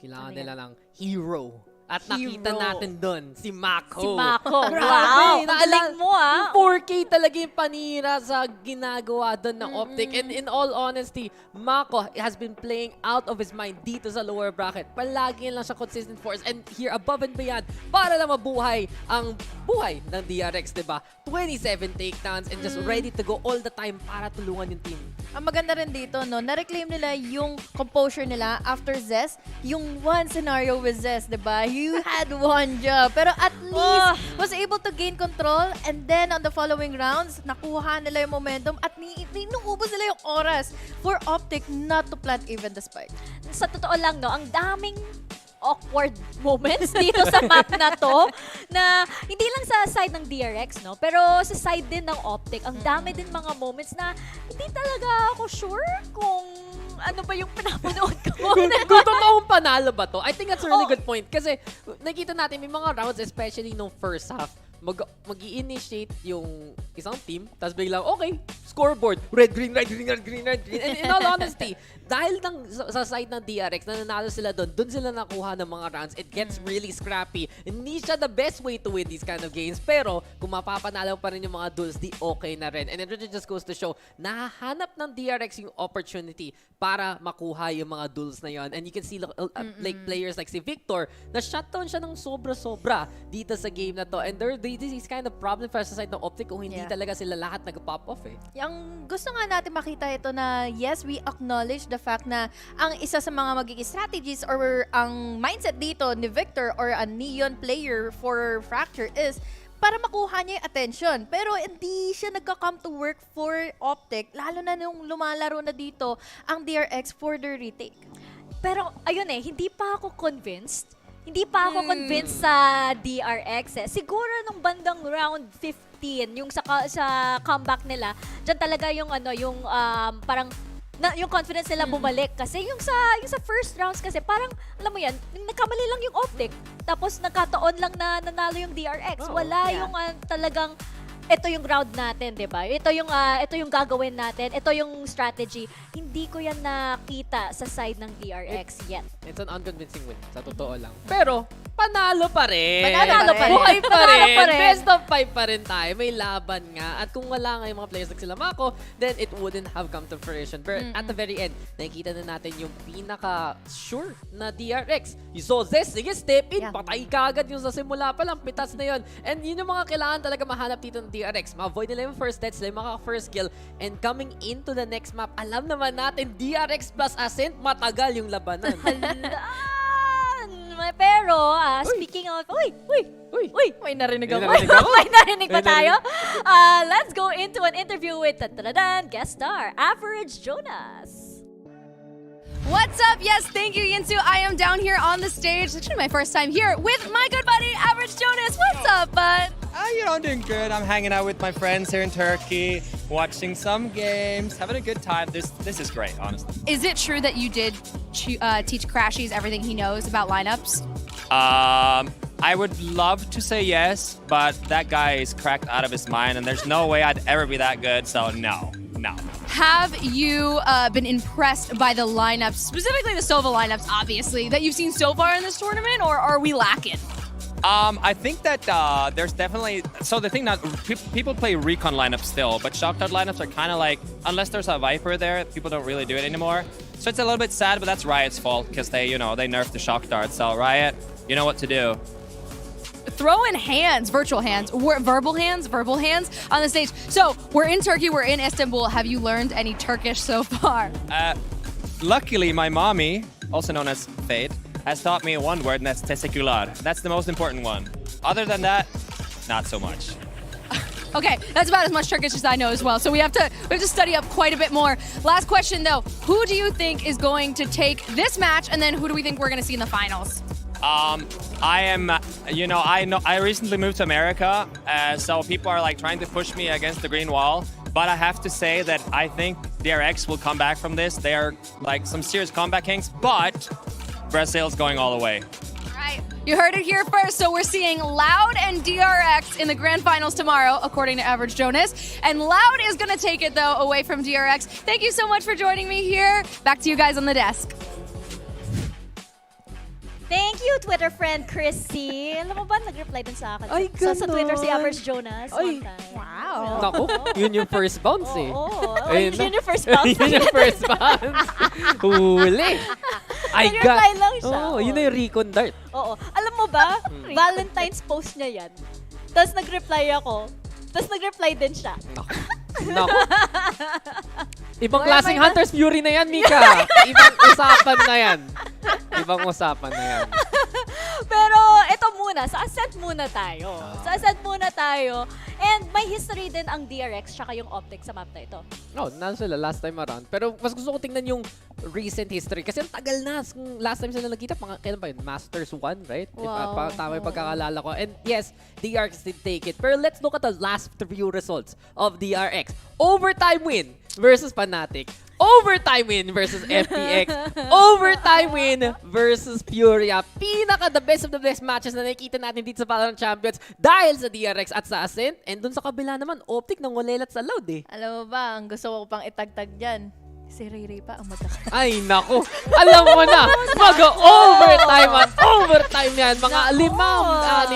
Kailangan Ano nila ng hero. At nakita natin doon, si Mako. Si Mako. Grabe! Wow! Ang galing mo ah! 4K talaga yung panira sa ginagawa doon ng Optic. And in all honesty, Mako has been playing out of his mind dito sa lower bracket. Palagi lang siya consistent force. And here, above and beyond, para na mabuhay ang buhay ng DRX, diba? 27 takedowns and just ready to go all the time para tulungan yung team. Ang maganda rin dito, no, na-reclaim nila yung composure nila after Zest, yung one scenario with Zest, diba? You had one job, pero at least was able to gain control, and then on the following rounds, nakuha nila yung momentum at inuubos nila yung oras for Optic not to plant even the spike. Sa totoo lang, no, ang daming awkward moments dito sa map na to na hindi lang sa side ng DRX, no, pero sa side din ng Optic, ang dami din mga moments na hindi talaga ako sure kung ano ba yung pinapanood ko. Kung totoong panalo ba to? I think that's a really good point. Kasi nakita natin may mga rounds, especially nung first half, mag-i-initiate yung isang team, tapos biglang, okay, scoreboard, red, green, red, green, red, green, red, green. And in all honesty, dahil sa side ng DRX, na nanalo sila doon sila nakuha ng mga rounds. It gets really scrappy. Hindi siya the best way to win these kind of games. Pero, kung mapapanalo pa rin yung mga duels, di okay na rin. And it really just goes to show, nahahanap ng DRX yung opportunity para makuha yung mga duels na yon. And you can see like players like si Victor, na shutdown siya ng sobra-sobra dito sa game na to. And this is kind of problem for sa side ng Optic kung hindi talaga sila lahat nag-pop off eh. Yung gusto nga natin makita ito na yes, we acknowledge the fact na ang isa sa mga magiging strategies or ang mindset dito ni Victor or a Neon player for Fracture is para makuha niya yung attention. Pero hindi siya nagka-come to work for Optic, lalo na nung lumalaro na dito ang DRX for the retake. Pero ayun eh, hindi pa ako convinced sa DRX eh. Siguro nung bandang round 15, yung sa comeback nila, dyan talaga yung parang yung confidence nila bumalik kasi yung sa first rounds kasi parang alam mo yan, nagkamali lang yung Optic. Tapos nagkataon lang na nanalo yung DRX. Wala yung talagang ito yung round natin, 'di ba? Ito yung gagawin natin. Ito yung strategy. Hindi ko yan nakita sa side ng DRX yet. It's an unconvincing win, sa totoo lang. Pero, panalo pa rin. Panalo pa rin. Buhay pa Panalo rin. pa rin. Best of 5 pa rin tayo. May laban nga. At kung wala nga yung mga players like sila Mako, then it wouldn't have come to fruition. But at the very end, nakikita na natin yung pinaka-sure na DRX. You saw this, sige, step in, patay ka agad yung sa simula pa lang, pitas na yun. And yun yung mga kailangan talaga mahanap dito ng DRX. Ma-avoid nila yung first deaths, yung mga first kill. And coming into the next map, alam naman natin, DRX plus Ascent, matagal yung labanan. Pero, speaking of... Uy! May narinig ako. May narinig pa tayo? Let's go into an interview with guest star, Average Jonas. What's up? Yes, thank you, Yinsu. I am down here on the stage. It's actually my first time here with my good buddy, Average Jonas. What's up, bud? I'm doing good. I'm hanging out with my friends here in Turkey, watching some games, having a good time. This is great, honestly. Is it true that you did teach Crashies everything he knows about lineups? I would love to say yes, but that guy is cracked out of his mind, and there's no way I'd ever be that good, so no. Have you been impressed by the lineups, specifically the Sova lineups, obviously, that you've seen so far in this tournament, or are we lacking? I think that there's definitely... So the thing that people play recon lineups still, but shock dart lineups are kind of like, unless there's a Viper there, people don't really do it anymore. So it's a little bit sad, but that's Riot's fault, because they nerfed the shock dart. So Riot, you know what to do. Throw in hands, virtual hands, verbal hands on the stage. So we're in Turkey, we're in Istanbul. Have you learned any Turkish so far? Luckily, my mommy, also known as Fate, has taught me one word, and that's teşekkürler. That's the most important one. Other than that, not so much. Okay, that's about as much Turkish as I know as well. So we have to study up quite a bit more. Last question though, who do you think is going to take this match, and then who do we think we're going to see in the finals? I am, I recently moved to America, so people are like trying to push me against the green wall. But I have to say that I think DRX will come back from this. They are like some serious comeback kings, but Brazil's going all the way. Right. You heard it here first. So we're seeing Loud and DRX in the grand finals tomorrow, according to Average Jonas. And Loud is going to take it, though, away from DRX. Thank you so much for joining me here. Back to you guys on the desk. Thank you, Twitter friend Chrissy. Alam mo ba, nag-reply din sa akin. Ay, Sa Twitter si Average Jonas. Ay, wow. Naku, yun yung first bounce eh. Ayun yun yung first bounce. Yun yung first bounce. Huli. I Nag-reply lang siya. Oh, yun na yung recon dart. Oo. Alam mo ba, Valentine's post niya yan. Tapos nag-reply ako. Tapos nag-reply din siya. Naku. Ibang klaseng Hunter's Fury na yan, Mika. Ibang usapan na yan. Ibang usapan na yan. Pero ito muna, sa Ascent muna tayo. Sa Ascent muna tayo. And may history din ang DRX tsaka yung Optic sa map na ito. No, nasa sila last time around. Pero mas gusto ko tingnan yung recent history. Kasi ang tagal na. Last time sila nagkita, kailan pa yun? Masters 1, right? Wow. Tama yung pagkakalala ko. And yes, DRX did take it. Pero let's look at the last few results of DRX. Overtime win versus Fnatic. Overtime win versus FTX. Overtime win versus Furia. Pinaka the best of the best matches na nakikita natin dito sa VALORANT Champions dahil sa DRX at sa Ascent. And dun sa kabila naman, Optic nang walelat sa Loud eh. Alam mo ba, ang gusto ko pang itagtag dyan, si Ray pa ang magkakaroon. Ay, naku. Alam mo na, mag-overtime at overtime yan. Mga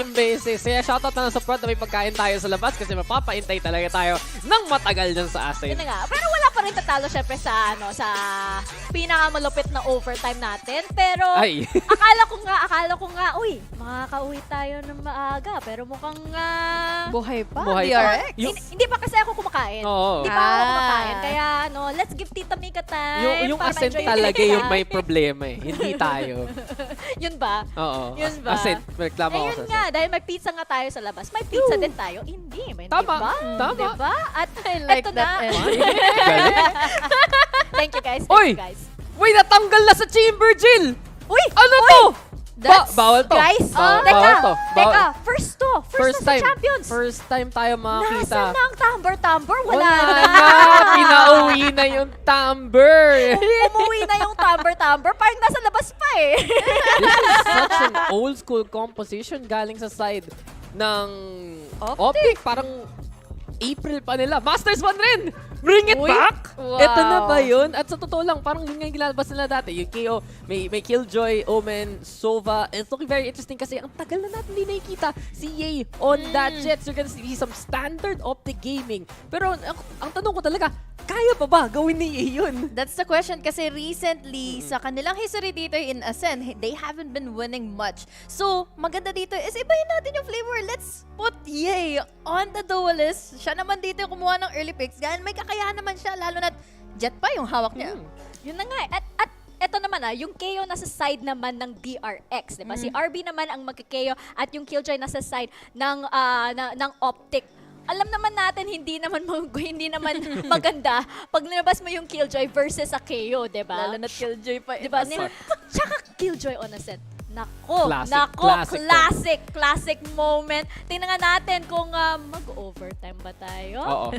5-6 beses. Kaya shoutout na sa front na may pagkain tayo sa labas kasi mapapaintay talaga tayo ng matagal dyan sa Ascent. Yun na nga. Pero wala pa rin tatalo syempre sa pinakamalupit na overtime natin. Pero Ay. akala ko nga, uy, makakauwi tayo ng maaga. Pero mukhang buhay pa. Buhay DRX. Hindi pa kasi ako kumakain. Oo. Hindi pa ako kumakain. Kaya let's give Tita Mika time. Yung para Ascent ma-enjoy talaga nila. yung may problema eh. Hindi tayo. Yun ba? Oo. Yun ba? Ascent. Reklamo ako Ayun sa nga, Ascent. dahil may pizza nga tayo sa labas. May pizza din tayo. Hindi. Tama. Diba? Tama. Diba? At I like eto that na. Galing. Thank you guys. Uy! Thank you guys. Uy, natanggal na sa chamber, Jill! Uy! Ano to? Bawal to. Guys, Bawal to. Teka, first to. First time. na sa Champions. First time tayo makakita. Nasaan na ang Tumber? Wala Wala na. Pinauwi na yung Tumber. Umuwi na yung Tumber. Parang nasa labas pa eh. This is such an old school composition galing sa side ng Optic. Parang April pa nila. Masters 1 rin! Bring it back! Wow. Ito na ba yun? At sa totoo lang, parang yun nga yung ginalabas nila dati. Yung KO, may Killjoy, Omen, Sova. And it's looking very interesting kasi ang tagal na natin hindi nakikita si Ye on that jet. So you're gonna see some standard Optic gaming. Pero ang tanong ko talaga, kaya pa ba gawin ni Ye yun? That's the question kasi recently, sa kanilang history dito in Ascent, they haven't been winning much. So, maganda dito is ibahin natin yung flavor. Let's put Ye on the duelist. Siya naman dito yung kumuha ng early picks. Dahil may kakayahan naman siya, lalo na jet pa yung hawak niya. Yun na nga. At eto naman yung KO nasa side naman ng DRX, 'di ba? Si RB naman ang magke-KO at yung Killjoy nasa side ng Optic. Alam naman natin hindi naman maganda pag nilabas mo yung Killjoy versus a KO, 'di ba? Lalo na Killjoy pa. Diba? Tsaka Killjoy on Ascent. Nako, classic moment. Tingnan nga natin kung mag-overtime ba tayo. Oo.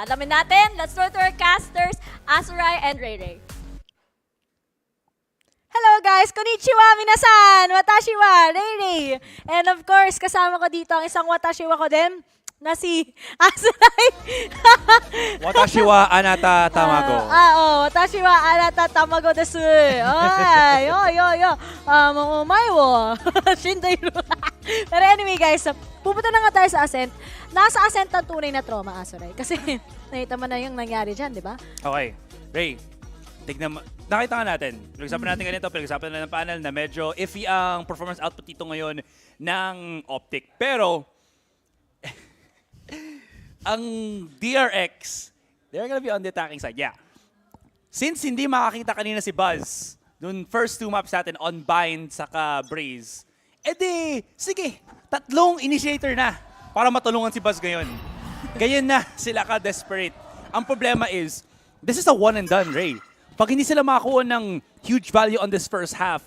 Alamin natin. Let's throw to our casters, Azurai and Ray Ray. Hello guys! Konnichiwa minasan! Watashi wa Ray Ray! And of course, kasama ko dito ang isang watashi wa ko din na si Azurai. Watashi wa anata tamago. Watashi wa anata tamago desu. Ay, yo. Umay wo. Shindairu. Pero anyway guys, pupunta na nga tayo sa Ascent. Nasa Ascent ang tunay na trauma, Azurai. Kasi nakita mo na yung nangyari dyan, di ba? Okay. Ray, nakita nga natin. Pinag-usapan natin ganito, pinag-usapan na ng panel na medyo iffy ang performance output dito ngayon ng Optic. Pero, ang DRX, they're gonna be on the attacking side. Yeah. Since hindi makakita kanina si Buzz, dun first 2 maps natin on Bind saka Braze, edi, sige, 3 initiator na para matulungan si Buzz ngayon. Ganyan na sila ka-desperate. Ang problema is, this is a one and done, Ray. Pag hindi sila makakuha ng huge value on this first half,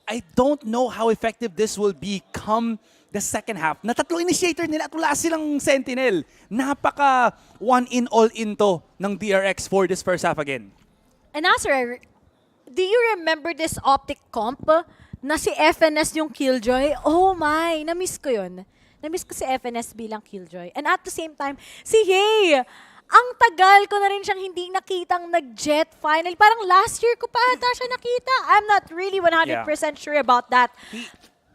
I don't know how effective this will become the second half. Na tatlong initiator nila at wala silang sentinel. Napaka one-in, all-in to ng DRX for this first half again. And Azra, do you remember this Optic comp na si FNS yung Killjoy? Oh my, na-miss ko yun. Na-miss ko si FNS bilang Killjoy. And at the same time, si Hey! Ang tagal ko na rin siyang hindi nakitang nag-jet final. Parang last year ko pa ata siya nakita. I'm not really 100% sure about that.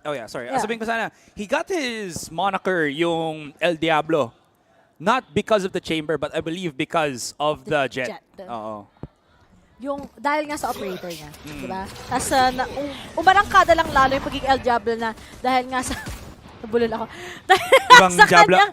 Oh yeah, sorry. Sabihin ko sana, he got his moniker, yung El Diablo, not because of the chamber, but I believe because of the jet. Oo. Yung, dahil nga sa operator niya. Diba? Tapos, umarangkada lang lalo yung pagiging El Diablo na dahil nga sa... Nabulol ako. Ibang sa Diablo. kanyang,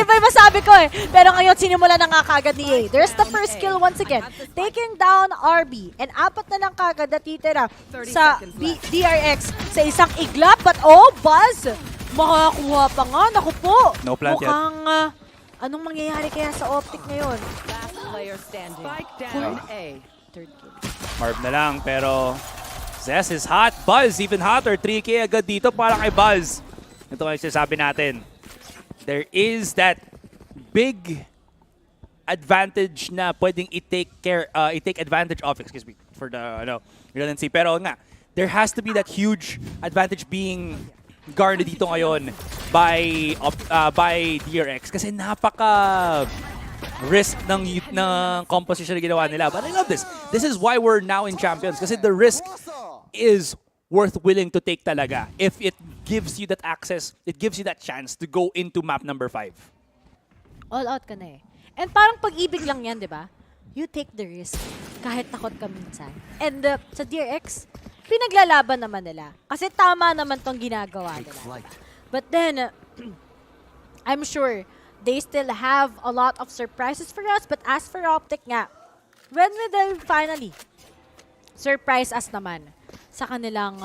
iba masabi ko eh. Pero ngayon, sinimula na nga kagad ni A. There's the first kill once again. Taking down RB. And apat na lang kagad na titira sa DRX sa isang iglap. But oh, Buzz! Makakuha pa nga. Naku po. No plant yet. Mukhang, anong mangyayari kaya sa Optic ngayon? Third kill. Marv na lang, pero Zes is hot. Buzz, even hotter. 3K agad dito para kay Buzz. Ito nga yung sinasabi natin. There is that big advantage na pwedeng i-take advantage of, excuse me, for the redundancy. Pero nga, there has to be that huge advantage being guarded dito ngayon by DRX kasi napaka risk ng composition na ginawa nila. But I love this. This is why we're now in Champions kasi the risk is worth willing to take talaga if it gives you that access, it gives you that chance to go into map number 5. All out ka na eh. And parang pag-ibig lang yan, di ba? You take the risk kahit takot ka minsan. And sa DRX, pinaglalaban naman nila. Kasi tama naman tong ginagawa nila. But then, I'm sure they still have a lot of surprises for us. But as for Optic nga, when will they finally surprise us naman sa kanilang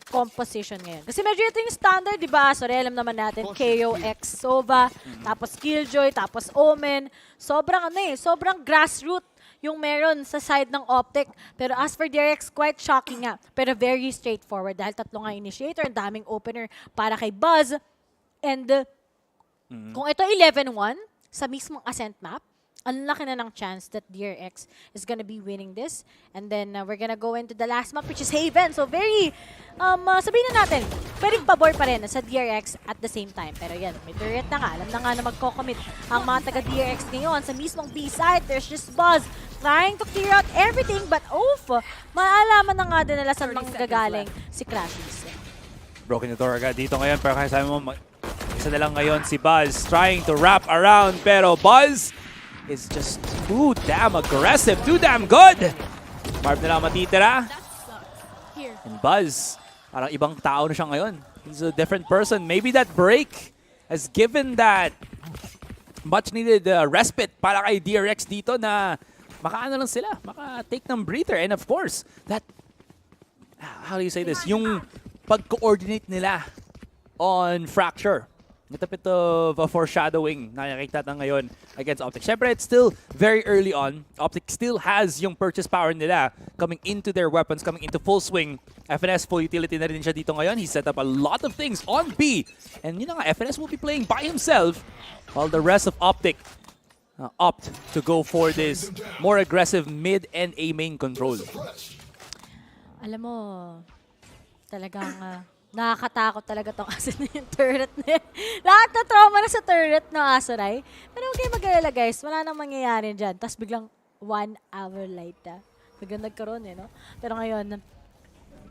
composition ngayon? Kasi medyo ito yung standard, di ba? So, alam naman natin, KO, X, Sova, tapos Killjoy, tapos Omen. Sobrang sobrang grassroots yung meron sa side ng Optic. Pero as for DRX, quite shocking nga. Pero very straightforward dahil tatlo nga initiator, ang daming opener para kay Buzz. And kung ito 11-1 sa mismong Ascent map, ang laki na ng chance that DRX is gonna be winning this. And then we're gonna go into the last map, which is Haven. So very, sabihin na natin, pwedeng pabor pa rin sa DRX at the same time. Pero yan, may turret na nga. Alam na nga na magko-commit ang mga taga-DRX ngayon. Sa mismong B-side, there's just Buzz trying to clear out everything. But maalaman na nga din nila saan manggagaling si Crashies. Broken the door agad dito ngayon. Pero kaya sabi mo, isa na lang ngayon si Buzz trying to wrap around. Pero Buzz is just too damn aggressive, too damn good. Marv na lang matitira. And Buzz, parang ibang tao na siya ngayon. He's a different person. Maybe that break has given that much needed respite para kay DRX dito na makaano lang sila, maka-take ng breather. And of course, that, how do you say this? Yung pag-coordinate nila on Fracture. A bit of a foreshadowing na nakikita na ngayon against Optic. Siyempre, it's still very early on. Optic still has yung purchase power nila coming into their weapons, coming into full swing. FNS full utility na rin siya dito ngayon. He set up a lot of things on B. And yun na nga, FNS will be playing by himself while the rest of Optic opt to go for this more aggressive mid and A main control. Alam mo, talagang nakakatakot talaga tong aso na yung turret na yan. Lahat na trauma na sa turret ng Asoray. Pero huwag kayo mag-alala guys, wala nang mangyayari dyan. Tapos biglang 1 hour later. Biglang nagkaroon no? Pero ngayon,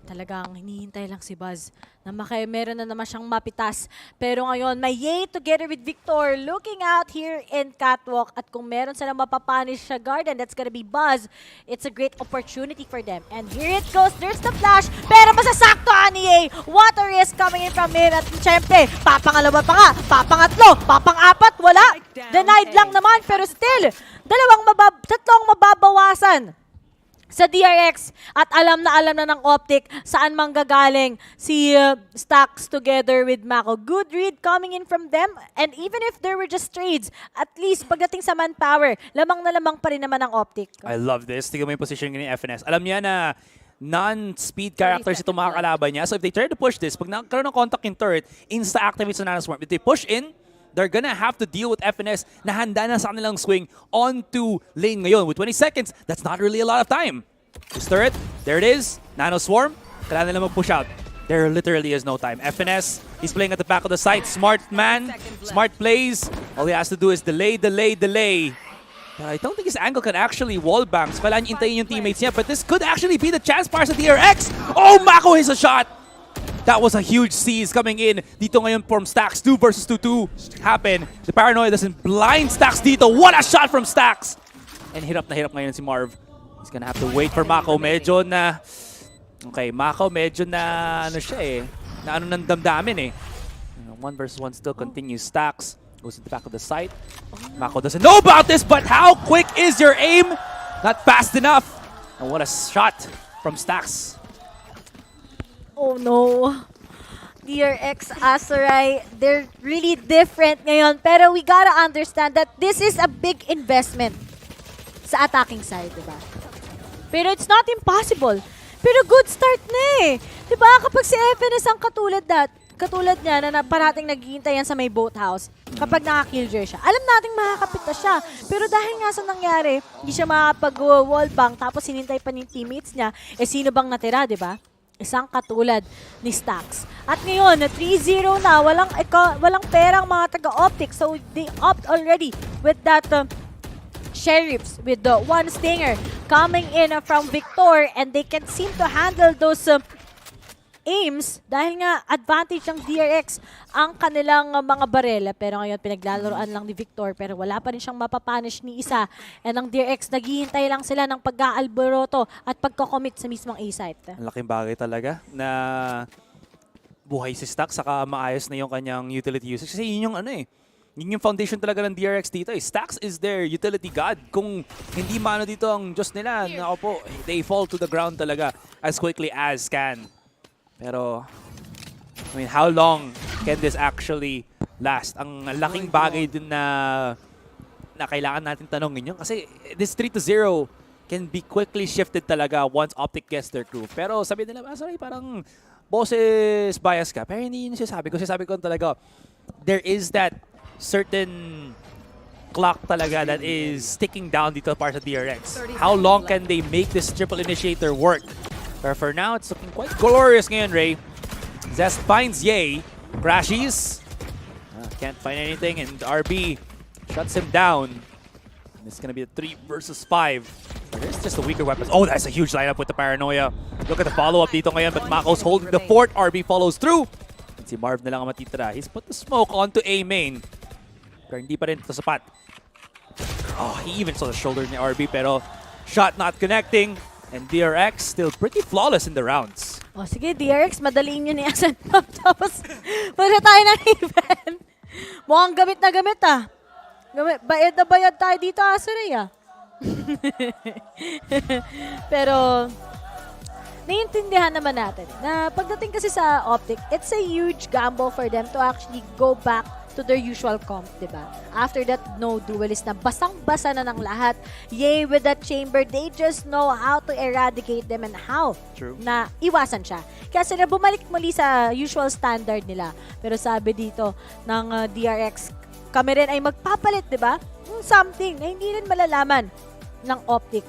talagang hinihintay lang si Buzz na meron na naman siyang mapitas. Pero ngayon, may Yay together with Victor looking out here in Catwalk. At kung meron silang mapapunish sa garden, that's gonna be Buzz. It's a great opportunity for them. And here it goes. There's the flash. Pero masasakto ni Yay. Water is coming in from him. At syempre, papangalawa pa nga. Papangatlo. Papang-apat. Wala. Denied lang naman. Pero still, tatlong mababawasan sa DRX at alam na ng Optic saan manggagaling si Stacks together with Mako. Good read coming in from them, and even if there were just trades, at least pagdating sa manpower, lamang na lamang pa rin naman ang Optic. I love this. Tingnan mo yung position ni FNS. Alam niya na non-speed characters itong mga kalaban niya. So if they try to push this, pag nagkaroon ng contact yung turret, insta-activate sa Nanoswarm. If they push in, they're gonna have to deal with FNS na handa na sa kanilang swing onto lane ngayon. With 20 seconds, that's not really a lot of time. This turret, there it is. Nanoswarm, kailangan nila mag-push out. There literally is no time. FNS, he's playing at the back of the site. Smart man, smart plays. All he has to do is delay. But I don't think his angle can actually wallbang. So kailangan hintayin yung teammates niya. But this could actually be the chance para sa DRX. Oh, Mako hits a shot! That was a huge seize coming in. Dito ngayon from Stax. 2 versus 2-2 happen. The paranoia doesn't blind Stax dito. What a shot from Stax! And hirap na ngayon si Marv. He's gonna have to wait for Mako. Medyo na... Okay, Mako medyo na... Ano siya eh. Na ano ng damdamin eh. 1 versus 1 still continues. Stax goes to the back of the site. Mako doesn't know about this, but how quick is your aim? Not fast enough. And what a shot from Stax. Oh no. DRX, Azurai, they're really different ngayon. Pero we gotta understand that this is a big investment sa attacking side, diba? Pero it's not impossible. Pero good start na eh. Diba? Kapag si FNS ang katulad niya na parating naghihintay yan sa may boathouse, kapag naka-killjoy siya, alam nating makakapit na siya. Pero dahil nga sa nangyari, hindi siya makapag-wallbang tapos hinintay pa ng teammates niya, eh sino bang natira, diba? Isang katulad ni Stax. At ngayon, 3-0 na, walang perang mga taga-optic. So they opt already with that Sheriffs with the one stinger coming in from Victor, and they can seem to handle those aims dahil nga advantage ng DRX ang kanilang mga barela. Pero ngayon pinaglalaroan lang ni Victor pero wala pa rin siyang mapapunish ni isa. And ang DRX naghihintay lang sila ng pag-aalboroto at pagko-commit sa mismong A-site. Ang laking bagay talaga na buhay si Stax saka maayos na yung kanyang utility usage. Kasi yun yung ano eh. Yun yung foundation talaga ng DRX dito. Stax is their utility god. Kung hindi mano dito ang Diyos nila, nako po, they fall to the ground talaga as quickly as can. Pero, I mean, how long can this actually last? Ang laking bagay din na kailangan natin tanongin yun. Kasi this 3-0 can be quickly shifted talaga once Optic gets their groove. Pero sabi nila, sorry, parang boses bias ka. Pero hindi yun sabi ko. Sabi ko talaga, there is that certain clock talaga that is ticking down dito para sa DRX. How long can they make this triple initiator work? But for now, it's looking quite glorious ngayon, Ray. Zest finds Ye. Crashes. Can't find anything, and RB shuts him down. And it's gonna be a 3 versus 5. But there's just a weaker weapons. Oh, that's a huge lineup with the paranoia. Look at the follow-up dito ngayon, but Mako's holding the fort. RB follows through. And si Marv na lang ang matitira. He's put the smoke onto A main. Pero hindi pa rin ito sapat. Oh, he even saw the shoulder ni RB, pero shot not connecting. And DRX still pretty flawless in the rounds. Oh, sige, DRX, madaliin yun ni Asan. Tapos, pwede tayo ng event. Mukhang gamit na gamit ah. Bayad na bayad tayo dito, Azuray ah. Pero, naiintindihan naman natin na pagdating kasi sa Optic, it's a huge gamble for them to actually go back to their usual comp, diba? After that, no duelist na basang-basa na ng lahat. Yay, with that chamber, they just know how to eradicate them and how na iwasan siya. Kaya sila bumalik muli sa usual standard nila. Pero sabi dito ng DRX, kami rin ay magpapalit, diba? Something na hindi rin malalaman ng Optic.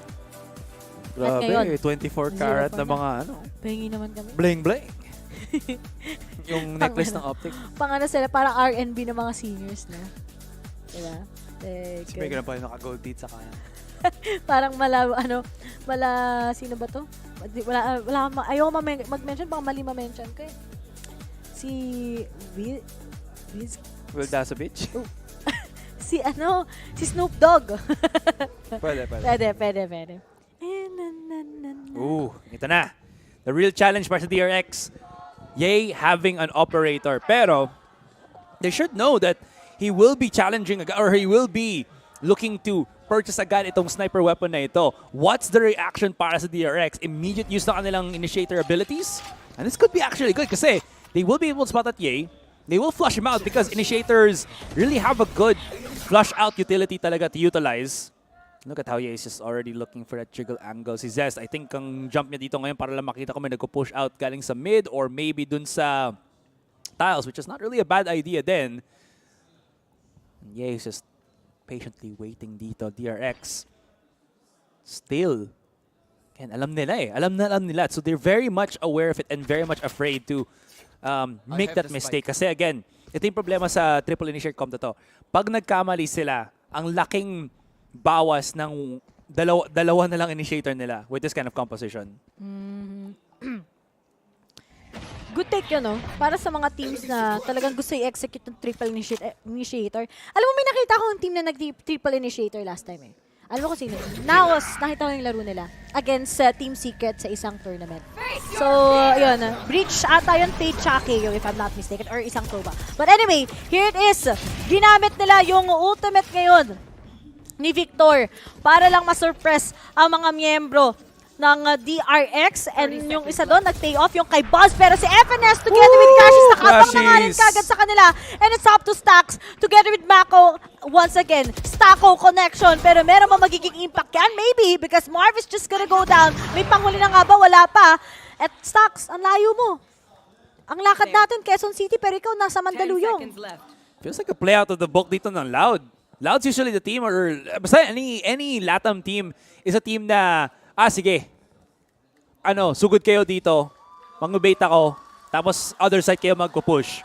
Grabe, ngayon, 24 karat na mga ano. Pahingi naman kami. Bling-bling. Yung necklace ng Optic. Pang ano sila, parang R&B ng mga seniors na. Diba? Sige, ganun pa yung naka-gold teeth sa kanya. Parang sino ba to? Ayaw mag-mention, baka mali ma-mention ko eh. Si Will Dasovich? si Snoop Dogg. Pwede. Ito na. The real challenge para sa DRX. Yay having an operator. Pero, they should know that he will be challenging, or he will be looking to purchase agad itong sniper weapon na ito. What's the reaction para sa DRX? Immediate use na kanilang initiator abilities? And this could be actually good kasi they will be able to spot at Yay. They will flush him out because initiators really have a good flush out utility talaga to utilize. Look at how he is just already looking for that jiggle angle. Si Zest, I think ang jump niya dito ngayon para lang makita ko may nag-push out galing sa mid or maybe dun sa tiles, which is not really a bad idea then. Yeah, he's just patiently waiting dito. DRX still. Ken, alam nila eh. Alam nila. So they're very much aware of it and very much afraid to make that mistake. Kasi again, ito yung problema sa triple initiate comp na to. Pag nagkamali sila, ang laking bawas ng dalawa na lang initiator nila with this kind of composition. Good take yun, no? Para sa mga teams na talagang gusto i-execute ng triple initiator. Alam mo, may nakita akong team na nag-triple initiator last time eh. Alam mo kung sino? Naos, nakita ko yung laro nila against Team Secret sa isang tournament. So, yun. Breach ata yun, Fade tsaka KO if I'm not mistaken, or isang Toba. But anyway, here it is. Ginamit nila yung ultimate ngayon ni Victor para lang ma-surpress ang mga miyembro ng DRX, and yung isa doon nag-pay off yung kay Buzz, pero si FNS together with Crashes nakabang na nga rin kagad sa kanila, and it's up to Stacks together with Mako once again. Stacko connection, pero meron ba magiging impact yan? Maybe, because Marv is just gonna go down. May panghuli na nga ba? Wala pa. At Stacks, ang layo mo. Ang lakad natin, Quezon City, pero ikaw nasa Mandaluyong. Feels like a play out of the book dito ng Loud. Loud's usually the team, or basta any LATAM team is a team na sige, sugod kayo dito, mag-bait ako, tapos other side kayo magpo-push.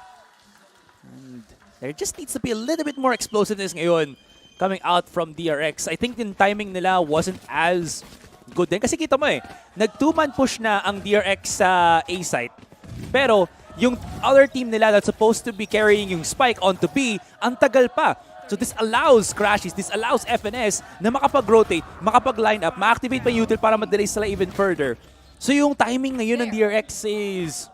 And there just needs to be a little bit more explosiveness ngayon coming out from DRX. I think yung timing nila wasn't as good din. Kasi kita mo nag-2-man push na ang DRX sa A site. Pero yung other team nila that's supposed to be carrying yung spike onto B, ang tagal pa. So this allows Crashes, this allows FNS na makapag-rotate, makapag-line up, ma-activate pa util para ma-delay sila even further. So yung timing ngayon ng DRX is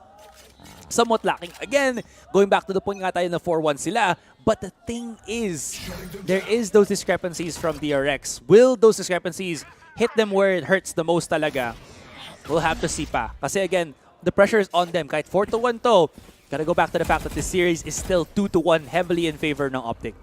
somewhat lacking. Again, going back to the point nga tayo na 4-1 sila, but the thing is, there is those discrepancies from DRX. Will those discrepancies hit them where it hurts the most talaga? We'll have to see pa. Kasi again, the pressure is on them. Kahit 4-1 to, gotta go back to the fact that this series is still 2-1 heavily in favor ng Optic.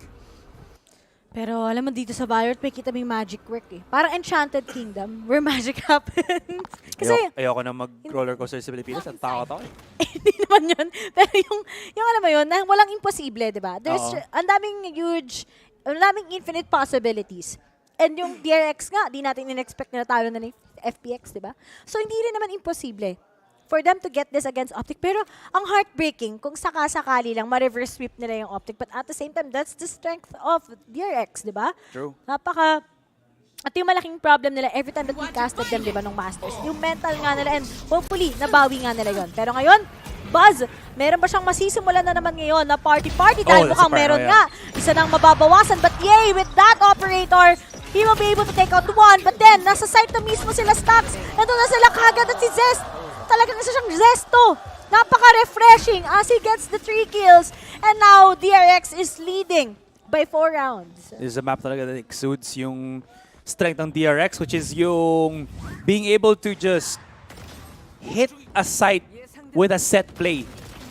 Pero alam mo dito sa VALORANT, may kita may magic work eh. Parang Enchanted Kingdom where magic happens. Kasi ayoko na mag-roller coaster sa Pilipinas. Ang takot ako eh. Hindi naman yun. Pero yung alam mo yun, walang imposible, di ba? There's ang daming infinite possibilities. And yung DRX nga, di natin in-expect na talo na ng FPX, di ba? So hindi rin naman imposible for them to get this against Optic. Pero ang heartbreaking, kung saka-sakali lang, ma-reverse sweep nila yung Optic. But at the same time, that's the strength of DRX, di ba? True. At yung malaking problem nila, every time that we casted them, di ba, nung Masters, yung mental nga nila, and hopefully, nabawi nga nila yon. Pero ngayon, Buzz, meron ba siyang masisimulan na naman ngayon na party-party? Dahil mukhang meron nga. Isa nang mababawasan. But yay, with that operator, he will be able to take out one. But then, nasa site na mismo sila Stacks. Nandun na sila kagad at si Zest. Talagang isa siyang Zesto. Napaka-refreshing as he gets the 3 kills. And now, DRX is leading by 4 rounds. This is a map talaga that exudes yung strength ng DRX, which is yung being able to just hit a site with a set play.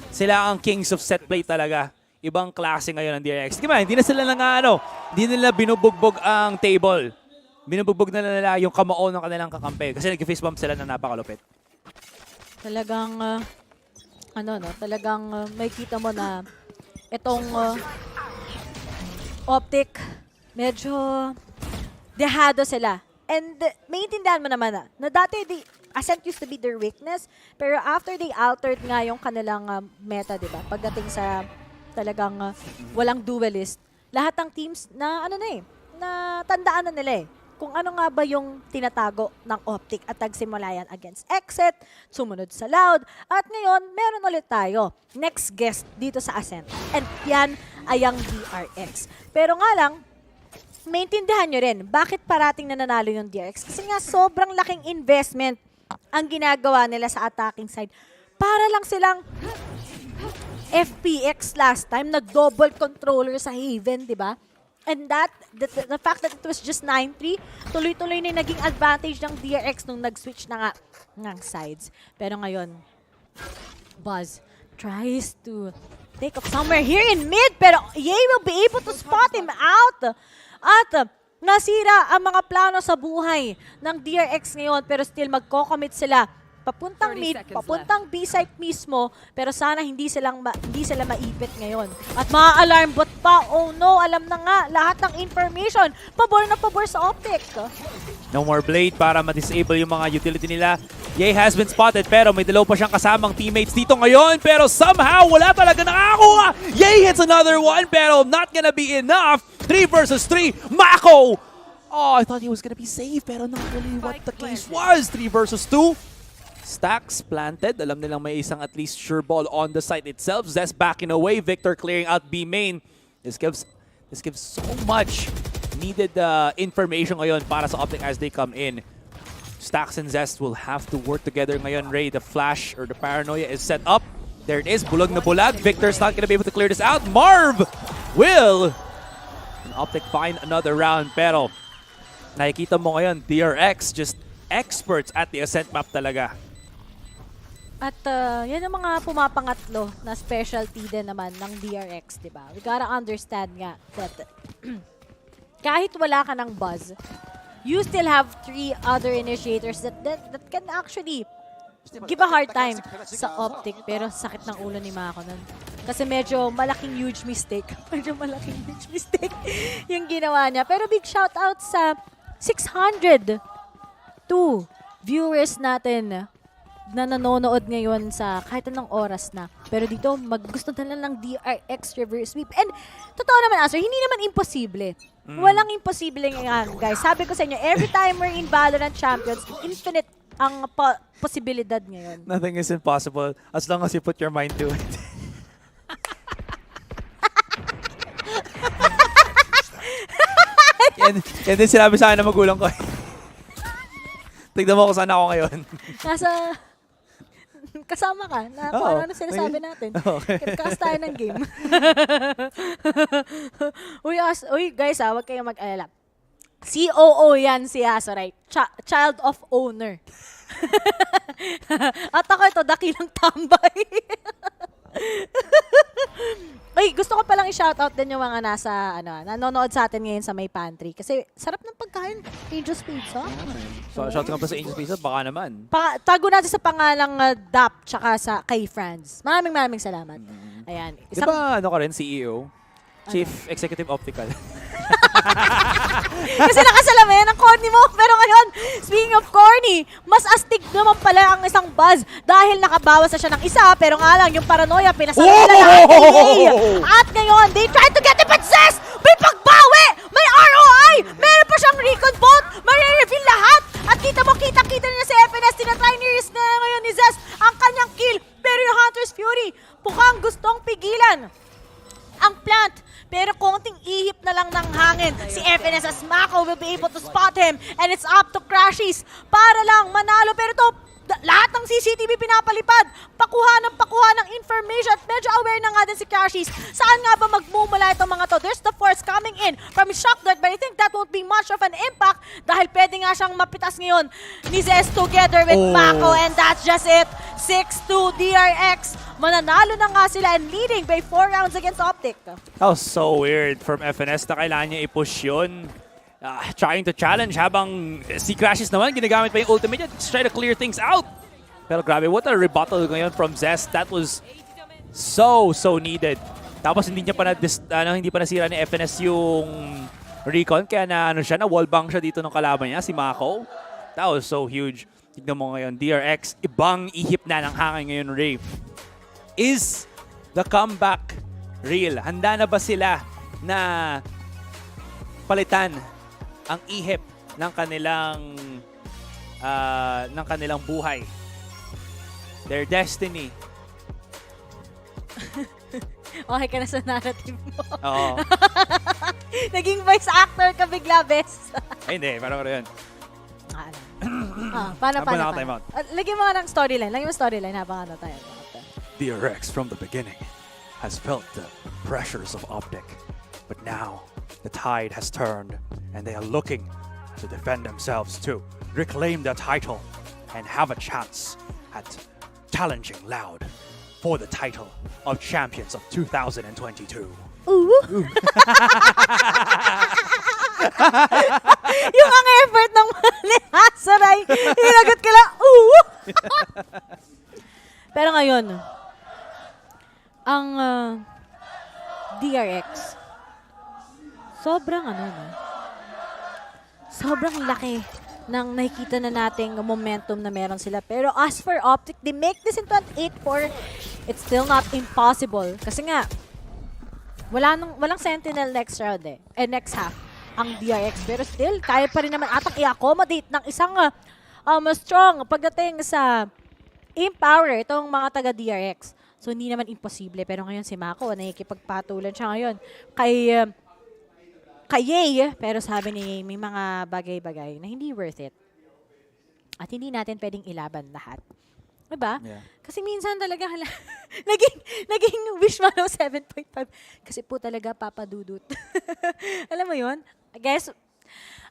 Sila ang kings of set play talaga. Ibang klase ngayon ng DRX. Hindi na sila hindi nila binubugbog ang table. Binubugbog na nila yung kamao ng kanilang kakampi. Kasi nag-face bump sila na napakalupit. Talagang, talagang may kita mo na itong Optic, medyo dehado sila. And maintindihan mo naman na dati, Ascent used to be their weakness, pero after they altered nga yung kanilang meta, di ba? Pagdating sa talagang walang duelist, lahat ng teams na, na tandaan na nila kung ano nga ba yung tinatago ng Optic at nagsimula yan against Exit, sumunod sa Loud, at ngayon, meron ulit tayo. Next guest dito sa Ascent. And yan ay ang DRX. Pero nga lang, maintindihan nyo rin, bakit parating nananalo yung DRX? Kasi nga, sobrang laking investment ang ginagawa nila sa attacking side. Para lang silang FPX last time, nag-double controller sa Haven, di ba? And the fact that it was just 9-3, tuloy-tuloy na naging advantage ng DRX nung nag-switch na nga ng sides. Pero ngayon, Buzz tries to take off somewhere here in mid, pero Ye will be able to spot him out. At nasira ang mga plano sa buhay ng DRX ngayon pero still magko-commit sila papuntang 30 mid, seconds papuntang B site mismo, pero sana hindi sila maipit ngayon. At maa-alarm bot pa, oh no, alam na nga, lahat ng information, pabor na pabor sa Optic. No more blade para ma-disable yung mga utility nila. Ye has been spotted pero may dalaw pa siyang kasamang teammates dito ngayon pero somehow wala talaga nakakuha. Ye hits another one pero not gonna be enough. 3 versus 3. Mako! Oh, I thought he was gonna be safe pero not really what the case was. 3 versus 2. Stacks planted. Alam nilang may isang at least sure ball on the site itself. Zest backing away. Victor clearing out B main. This gives so much needed information ngayon para sa Optic as they come in. Stacks and Zest will have to work together ngayon, Ray. The flash or the paranoia is set up. There it is. Bulag na bulag. Victor's not gonna be able to clear this out. Marv will and Optic find another round. Pero nakikita mo ngayon, DRX just experts at the ascent map talaga. At yan ang mga pumapangatlo na specialty din naman ng DRX, di ba? We gotta understand nga that kahit wala ka ng buzz, you still have 3 other initiators that can actually give a hard time sa Optic. Pero sakit ng ulo ni Mako nun. Kasi medyo malaking huge mistake. Medyo malaking huge mistake yung ginawa niya. Pero big shout out sa 602 viewers natin na nanonood ngayon sa kahit anong oras na. Pero dito, gusto na lang ng DRX reverse sweep. And totoo naman, Aster, hindi naman imposible. Walang imposible nga, guys. Sabi ko sa inyo, every time we're in VALORANT Champions, infinite ang posibilidad ngayon. Nothing is impossible as long as you put your mind to it. yan din sinabi sa akin ng magulang ko. Tignan mo kung saan ako ngayon. Kasama ka na ano sinasabi natin. Cast tayo ng game. Uy guys, huwag kayong mag-alala. COO yan si Aso, right? Child of owner. At ako ito, dakilang tambay. Ay, gusto ko palang i-shoutout din yung mga nanonood sa atin ngayon sa may pantry. Kasi sarap ng pagkain. Angel's Pizza. So, shoutout ka pa sa Angel's Pizza? Baka naman. Tago natin sa pangalang DAP tsaka sa kay Franz. Maraming salamat. Ayan. Di ba ka rin, CEO? Chief Executive Optical. Kasi nakasalamin ang corny mo. Pero ngayon, speaking of corny, mas astig naman pala ang isang buzz dahil nakabawas na siya ng isa. Pero nga lang, yung paranoia, pinasabi nila lahat ng EA. At ngayon, they tried to get the possess! May pagbawi! May ROI! Meron pa siyang recon bot! Marireveal lahat! At kita niya si FNS. Tinatry ni Riz na ngayon ni Zest ang kanyang kill. Pero yung Hunter's Fury, mukhang gustong pigilan ang plant. Pero konting ihip na lang ng hangin. Si FNS as Mako will be able to spot him. And it's up to Crashies para lang manalo. Pero to, lahat ng CCTV pinapalipad. Pakuha ng information. At medyo aware na nga din si Crashies. Saan nga ba magmumula itong mga to? There's the force coming in from Shock Dart. But I think that won't be much of an impact. Dahil pwede nga siyang mapitas ngayon ni Zest together with Mako. And that's just it. 6-2 DRX. Mananalo na nga sila and leading by 4 rounds against Optic. That was so weird from FNS na kailangan niya i-push yun. Trying to challenge habang si Crashes naman ginagamit pa yung ultimate niya to try to clear things out. Pero grabe, what a rebuttal ngayon from Zest. That was so needed. Tapos hindi niya pa hindi pa nasira ni FNS yung recon kaya na wallbang siya dito ng kalaban niya, si Mako. That was so huge. Tignan mo ngayon, DRX, ibang ihip na ng hangin ngayon, Ray. Is the comeback real? Handa na ba sila na palitan ang ihip ng kanilang buhay? Their destiny. Okay ka na sa narrative mo. Oo. Naging voice actor ka bigla, Bes. Ay, hindi. Parang yun. Paano? Lagyan mo nga ng storyline. Lagyan mo storyline habang tayo. DRX from the beginning has felt the pressures of Optic, but now the tide has turned and they are looking to defend themselves to reclaim their title and have a chance at challenging loud for the title of Champions of 2022. Ooh. Yung ang effort ng ni Hasaray, hinagot ka lang, Pero ngayon, ang DRX, sobrang sobrang laki ng nakikita na nating momentum na meron sila. Pero as for Optic, they make this into an 8-4. It's still not impossible. Kasi nga, walang Sentinel next round next half ang DRX. Pero still, kaya pa rin naman atang i-accommodate ng isang strong pagdating sa aim power itong mga taga-DRX. So, hindi naman imposible. Pero ngayon si Mako, nakikipagpatulan siya ngayon kay Yay. Pero sabi ni Yay, may mga bagay-bagay na hindi worth it. At hindi natin pwedeng ilaban lahat. Diba? Yeah. Kasi minsan talaga, naging wish mo 7.5. Kasi po talaga papadudot. Alam mo yun? I guess,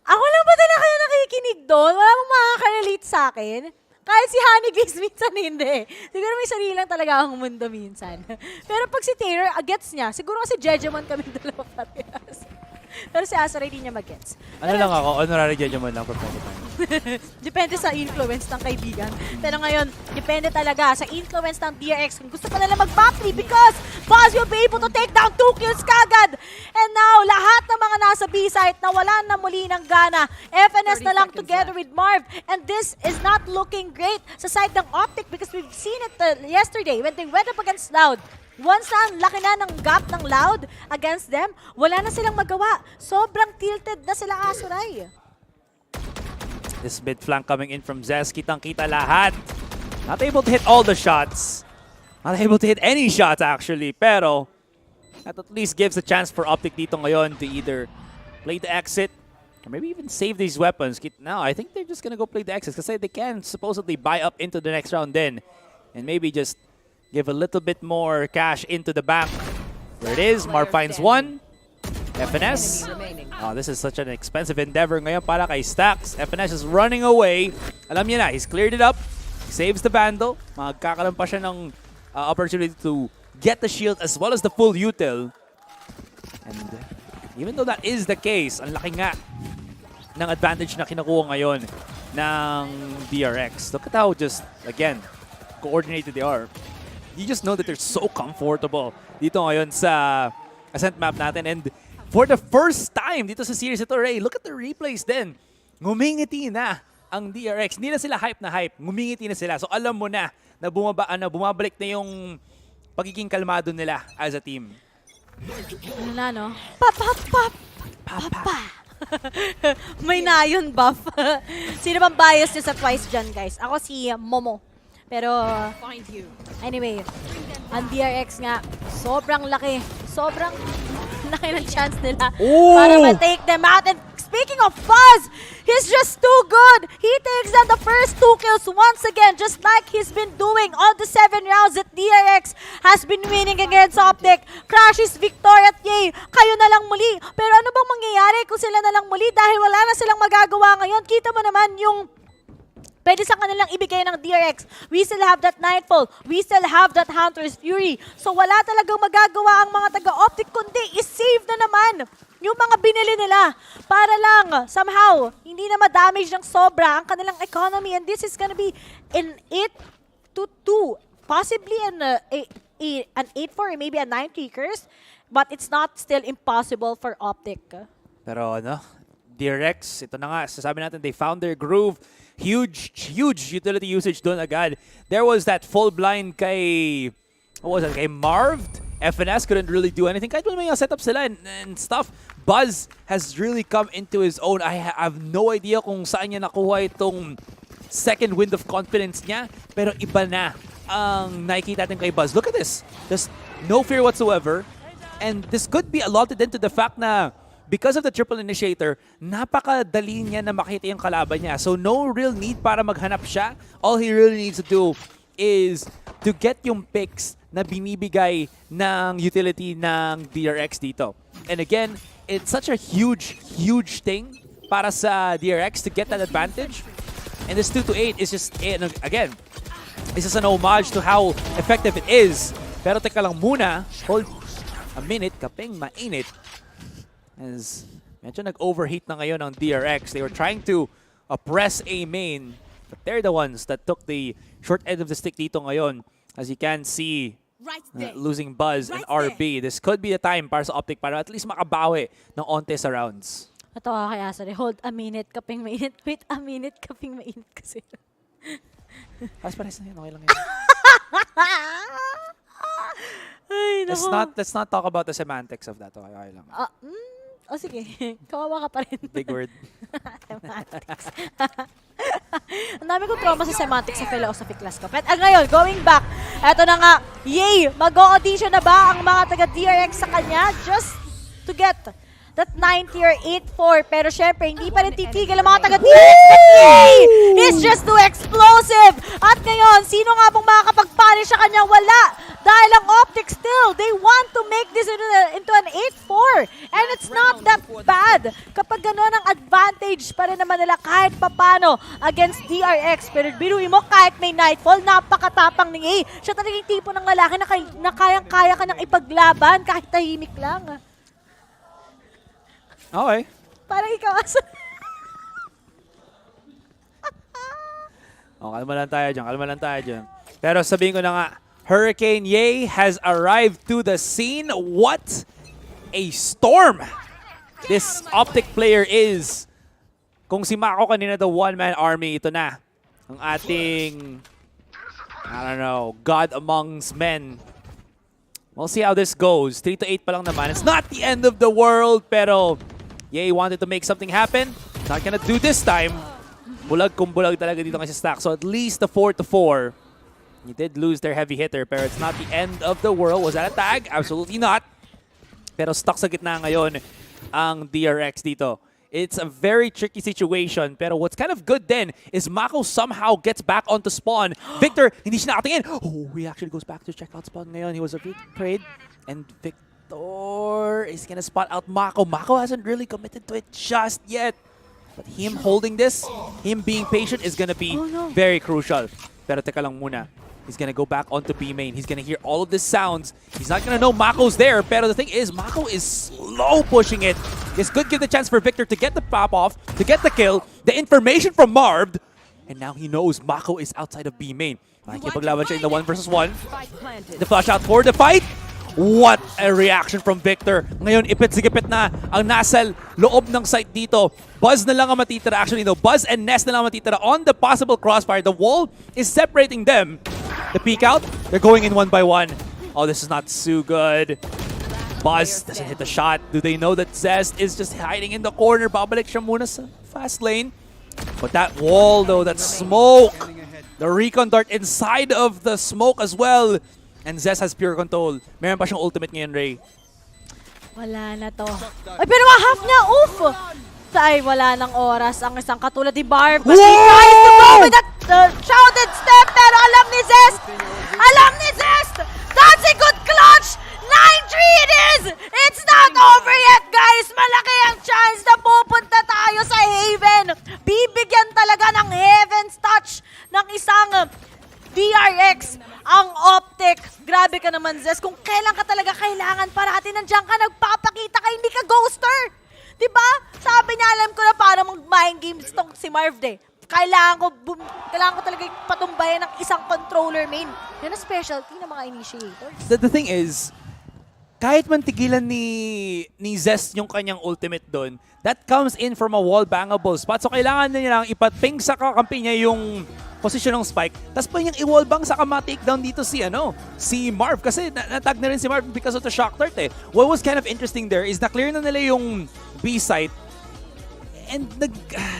ako lang ba talaga kayo nakikinig doon? Wala mong makaka-relate sa akin. Kahit si Honey Glaze minsan hindi. Siguro may sarili lang talaga ang mundo minsan. Pero pag si Taylor, gets niya. Siguro kasi Jejemon kami dalawa parehas. Pero si Asaray hindi niya mag-gets. Ano lang ako, honorary judgment lang for time. Depende sa influence ng kaibigan. Pero ngayon, depende talaga sa influence ng DRX. Kung gusto pa nila mag-battery because Buzz will be able to take down 2 kills kagad. And now, lahat ng mga nasa B-site na wala na muli ng gana. FNS na lang together with Marv. And this is not looking great sa side ng Optic because we've seen it yesterday when they went up against Loud. Once na, laki na ng gap ng Loud against them, wala na silang magawa. Sobrang tilted na sila Asaray. This mid flank coming in from Zez. Kitang-kita lahat. Not able to hit all the shots. Not able to hit any shots actually. Pero, that at least gives a chance for Optic dito ngayon to either play the exit or maybe even save these weapons. Now, I think they're just gonna go play the exit kasi they can supposedly buy up into the next round then. And maybe just give a little bit more cash into the bank. There it is. Marv finds one. FNS. Oh, this is such an expensive endeavor ngayon para kay Stax. FNS is running away. Alam niya na, he's cleared it up. He saves the Vandal. Magkakaroon pa siya ng opportunity to get the shield as well as the full util. And even though that is the case, ang laki nga ng advantage na kinakuha ngayon ng DRX. Look at how just, again, coordinated they are. You just know that they're so comfortable dito ngayon sa Ascent map natin. And for the first time dito sa series ito, Ray, look at the replays din. Ngumingiti na ang DRX. Hindi na sila hype na hype. Ngumingiti na sila. So alam mo na bumabalik na yung pagiging kalmado nila as a team. Ano na, no? Papa! May nayon buff. Sino bang bias niyo sa twice dyan, guys? Ako si Momo. Pero, anyway, ang DRX nga, sobrang laki. Sobrang laki ng chance nila para ma-take them out. And speaking of Buzz, he's just too good. He takes down the first 2 kills once again, just like he's been doing all the 7 rounds that DRX has been winning against Optic. Crashes, Victor at Yay, kayo na lang muli. Pero ano bang mangyayari kung sila na lang muli dahil wala na silang magagawa ngayon? Kita mo naman yung pwede sa kanilang ibigay ng DRX. We still have that Nightfall. We still have that Hunter's Fury. So wala talagang magagawa ang mga taga-Optic kundi i-save na naman yung mga binili nila para lang somehow hindi na ma-damage ng sobra ang kanilang economy. And this is gonna be an 8-2. Possibly an 8-4 or maybe a 9-3 curse. But it's not still impossible for Optic. Pero DRX, ito na nga, sasabi natin, they found their groove. Huge utility usage doon agad. There was that full blind kay, what was it, kay Marv. FNS couldn't really do anything. Kahit may setup sila and stuff. Buzz has really come into his own. I have no idea kung saan niya nakuha itong second wind of confidence niya. Pero iba na ang nakikita natin kay Buzz. Look at this. There's no fear whatsoever. And this could be allotted into the fact na because of the triple initiator, napakadali niya na makita yung kalaban niya. So no real need para maghanap siya. All he really needs to do is to get yung picks na binibigay ng utility ng DRX dito. And again, it's such a huge thing para sa DRX to get that advantage. And this 2-8 is just, again, this is an homage to how effective it is. Pero teka lang muna, hold a minute, kapeng mainit. As Medyo nag-overheat na ngayon ang DRX. They were trying to press A main, but they're the ones that took the short end of the stick dito ngayon. As you can see, losing Buzz and RB. This could be the time para sa Optic para at least makabawi ng onte sa rounds. Ito kaya, sorry. Hold a minute, kaping mainit. Wait a minute, kaping mainit kasi. Pares na yun, okay lang yun. Ay, Let's not talk about the semantics of that. Okay lang. Sige. Kawawa ka pa rin. Big word. Semantics. Ang dami kong trauma sa semantics sa philosophy class ko. At ngayon, going back, eto na nga, yay! Mag-audition na ba ang mga taga-DRX sa kanya just to get that 9-tier 8-4? Pero syempre, hindi pa rin titigil ang mga taga-DRX. Yay! He's just too explosive! At ngayon, sino nga pong makakapag-punish sa kanya? Wala! Dahil ang Optic still, they want to make this into an 8-4. And it's not that bad. Kapag gano'n ang advantage pa rin naman nila kahit papano against DRX. Pero biruin mo, kahit may Nightfall, napakatapang ni A. Siya talagang tipo ng lalaki na kayang-kaya ka nang ipaglaban kahit tahimik lang. Okay. Parang ikaw asa. Kalma lang tayo dyan. Pero sabihin ko na nga, Hurricane Ye has arrived to the scene. What a storm this Optic player is. Kung si Mako kanina the one-man army, ito na. Ang ating, I don't know, God amongst men. We'll see how this goes. 3-8 pa lang naman. It's not the end of the world, pero Ye wanted to make something happen. Not gonna do this time. Bulag kung bulag talaga dito kasi Stack. So at least the 4-4. He did lose their heavy hitter, pero it's not the end of the world. Was that a tag? Absolutely not. Pero stuck sa gitna ngayon ang DRX dito. It's a very tricky situation, pero what's kind of good then is Mako somehow gets back onto spawn. Victor, hindi siya nakatingin. Oh, he actually goes back to check out spawn ngayon. He was afraid. And Victor is gonna spot out Mako. Mako hasn't really committed to it just yet. But him holding this, him being patient is gonna be very crucial. Pero teka lang muna. He's gonna go back onto B main. He's gonna hear all of the sounds. He's not gonna know Mako's there. Pero the thing is, Mako is slow pushing it. This could give the chance for Victor to get the pop off, to get the kill. The information from Marved. And now he knows Mako is outside of B main. Makikipaglaban siya in the 1-versus-1. The flash out for the fight. What a reaction from Victor. Ngayon, ipit-sigipit na ang nasa loob ng site dito. Buzz na lang ang matitira. Actually, no. Buzz and Nest na lang ang matitira on the possible crossfire. The wall is separating them. The peek out, they're going in 1-by-1. Oh, this is not too good. Buzz doesn't hit the shot. Do they know that Zest is just hiding in the corner? Babalik siya muna sa fast lane. But that wall, though, that smoke. The recon dart inside of the smoke as well. And Zest has pure control. Meron pa siyang ultimate ngayon, Ray. Wala na to. Ay, pero half na, oof! Ay, wala ng oras ang isang katulad ni Barb. Kasi tries to go with that shouted step, pero alam ni Zest! Alam ni Zest! That's a good clutch! 9-3 it is! It's not over yet, guys! Malaki ang chance na pupunta tayo sa Haven! Bibigyan talaga ng Heaven's touch ng isang DRX ang Optic. Grabe ka naman, Zest. Kung kailan ka talaga kailangan parati nandiyan ka, nagpapakita ka, hindi ka ghoster. Diba? Sabi niya, alam ko na paano mag-mind games tong si Marv eh. Kailangan ko talaga patumbayan ng isang controller main. Yan ang specialty ng mga initiators. The thing is, kahit man tigilan ni Zest yung kanyang ultimate doon, that comes in from a wall bangable spot. So kailangan na niya lang ipatping sa kakampi niya yung position ng spike. Tapos pa niyang i-wall bang sa ma-takedown dito si Marv. Kasi natag na rin si Marv because of the shock dart eh. What was kind of interesting there is na-clear na nila yung B site. And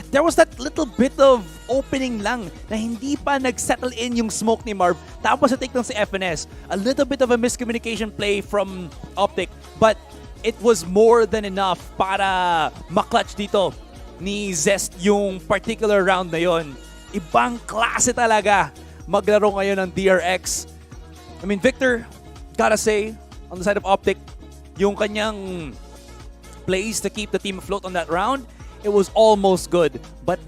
there was that little bit of opening lang na hindi pa nag-settle in yung smoke ni Marv. Tapos na-take down si FNS. A little bit of a miscommunication play from Optic. But it was more than enough para maklatch dito ni Zest yung particular round na yon. Ibang klase talaga maglaro ngayon ng DRX. I mean, Victor, gotta say, on the side of Optic, yung kanyang plays to keep the team afloat on that round, it was almost good, but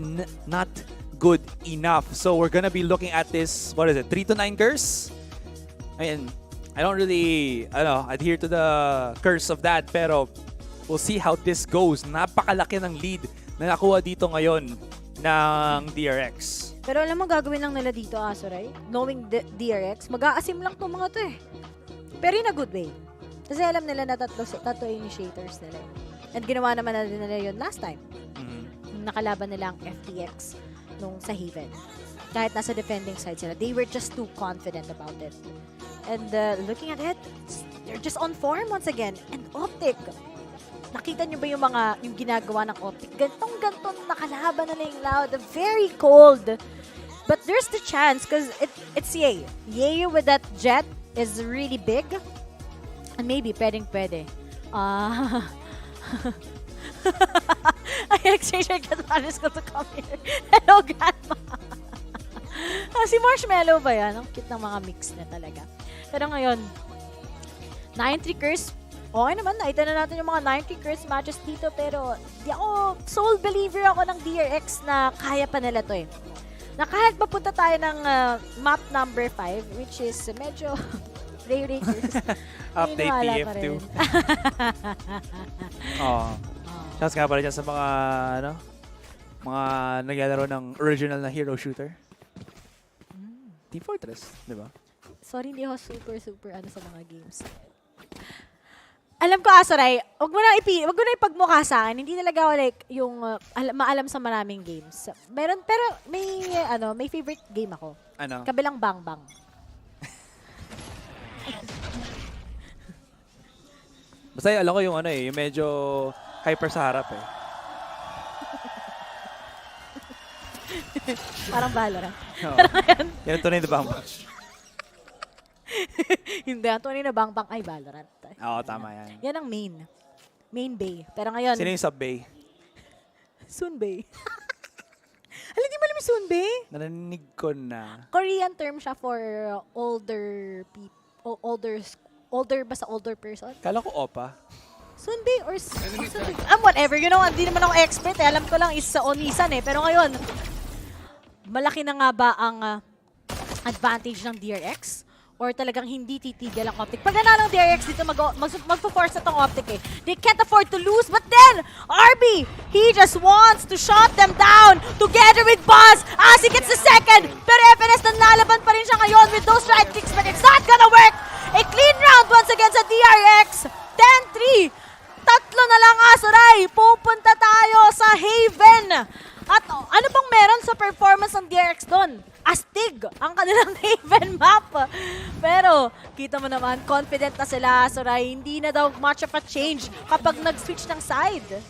not good enough. So we're gonna be looking at this, 3-9 curse? I mean, I don't really, adhere to the curse of that, pero we'll see how this goes. Napakalaki ng lead na nakuha dito ngayon ng DRX. Pero alam mo, gagawin lang nila dito, Asoray. Knowing DRX, mag-aasim lang itong mga to eh. Pero in a good way. Kasi alam nila na tatlo initiators nila. And ginawa naman na din nila yun last time. Nakalaban nila ang FTX nung sa Haven. Kahit nasa defending side sila, they were just too confident about it. And looking at it, they're just on form once again. And Optic, nakita nyo ba yung ginagawa ng Optic? Gantong-gantong nakalaban na yung Loud. Very cold. But there's the chance because it's Ye. Ye with that jet is really big. And maybe pwede. I exchange my Catalanish to come here. Hello, Grandma. Si Marshmallow ba yan? Ang cute ng mga mix na talaga. Pero ngayon, 9-3 curse. Okay naman, nakita na natin yung mga 9-3 curse matches dito. Pero di ako, soul believer ako ng DRX na kaya pa nila to eh. Na kahit mapunta tayo ng map number 5, which is medyo Ray curse. Update TF2. Shouts nga pala dyan sa mga, mga naglalaro ng original na hero shooter. Team Fortress, di ba? Sorry, hindi ako super sa mga games. Alam ko, Asoray, wag mo na ipagmukha sa akin. Hindi talaga ako like yung maalam sa maraming games. Meron, pero may favorite game ako. Ano? Kabilang Bang Bang. Basta alam ko yung yung medyo hyper sa harap eh. Parang Valorant. Yan tunay na Bang Bang. Hindi, ang tunay na Bang Bang ay Valorant. Oo, tama yan. Yan ang main. Main bay. Pero ngayon... Sino yung sub bay? Soon bay. Alam, di mo alam yung Soon bay? Narinig ko na. Korean term siya for older people. Basta older person. Kala ko opa. Sunbay or whatever. You know, hindi naman ako expert eh. Alam ko lang is sa Onisan eh. Pero ngayon, malaki na nga ba ang advantage ng DRX? Or talagang hindi titigil ang Optic? Pag nanalo ng DRX dito, magpo-force na tong Optic eh. They can't afford to lose. But then, RB, he just wants to shut them down together with Buzz as he gets the second. Pero FNS nanlalaban pa rin siya ngayon with those right kicks. But it's not gonna work. A clean round once again sa DRX. 10-3. Tatlo na lang, Asoray. Pupunta tayo sa Haven. At ano bang meron sa performance ng DRX doon? Astig ang kanilang Haven map. Pero kita mo naman, confident na sila, Asoray. Hindi na daw much of a change kapag nag-switch ng side.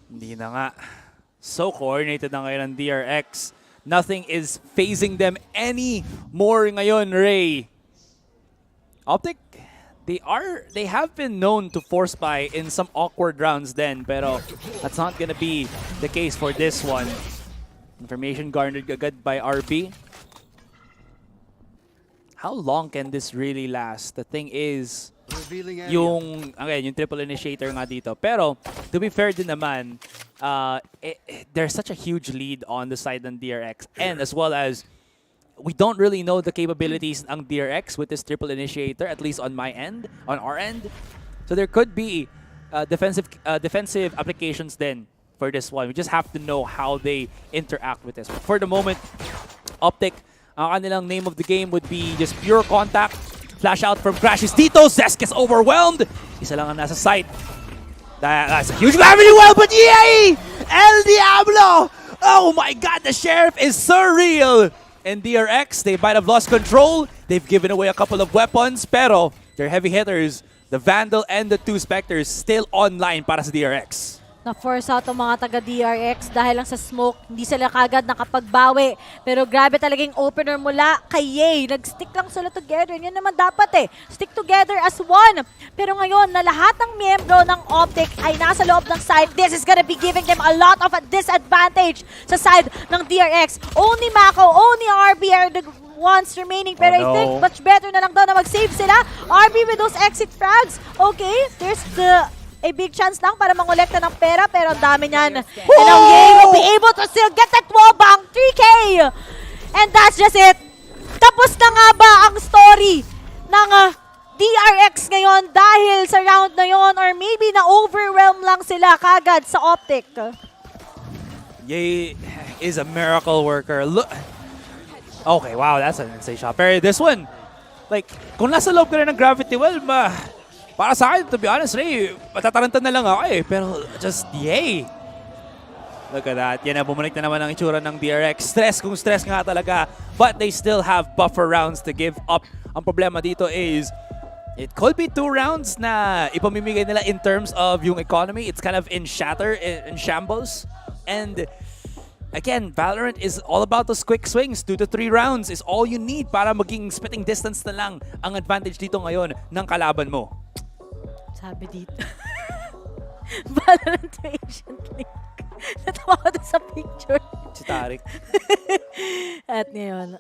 Hindi na nga. So coordinated na ngayon ng DRX. Nothing is phasing them anymore ngayon, Ray. Optic, they have been known to force buy in some awkward rounds then, pero that's not gonna be the case for this one. Information garnered agad by RB. How long can this really last? The thing is, yung triple initiator nga dito. Pero, to be fair din naman, there's such a huge lead on the side ng DRX. And as well as, we don't really know the capabilities ng DRX with this triple initiator, at least on my end, on our end. So there could be defensive applications then for this one. We just have to know how they interact with this. But for the moment, Optic, ang kanilang name of the game would be just pure contact. Flash out from Crash's Tito. Zesk is overwhelmed. Isa lang ang nasa site. That's a huge family well, but yay! El Diablo! Oh my god, the Sheriff is surreal! And DRX, they might have lost control. They've given away a couple of weapons, pero their heavy hitters, the Vandal and the two Spectres, still online para sa DRX. Na-force out ang mga taga-DRX dahil lang sa smoke. Hindi sila kagad nakapagbawi. Pero grabe talagang opener mula kay Ye. Nag-stick lang sila together. Yan naman dapat eh. Stick together as one. Pero ngayon, na lahat ng miyembro ng Optic ay nasa loob ng side. This is gonna be giving them a lot of a disadvantage sa side ng DRX. Only Mako, only RB are the ones remaining. Pero I think much better na lang daw na mag-save sila. RB with those exit frags. Okay, there's a big chance lang para mangolekta ng pera, pero ang dami niyan. And now Ye will be able to still get that wall bang 3K! And that's just it! Tapos na nga ba ang story ng DRX ngayon dahil sa round na yon or maybe na-overwhelm lang sila kagad sa Optic. Ye is a miracle worker. Look. Okay, wow, that's an insane shot. Pero this one, like, kung nasa loob ka rin ng gravity well, para sa akin, to be honest, Ray, matatarantan na lang ako eh. Pero just, yay! Look at that. Yan na, bumalik na naman ang itsura ng DRX. Stress kung stress nga talaga. But they still have buffer rounds to give up. Ang problema dito is, it could be 2 rounds na ipamimigay nila in terms of yung economy. It's kind of in shatter, in shambles. And again, Valorant is all about those quick swings. 2 to 3 rounds is all you need para maging spitting distance na lang ang advantage dito ngayon ng kalaban mo. Sabi dito. Valorant Patient Link. Natawa ko dun sa picture. Si Tarik. At ngayon,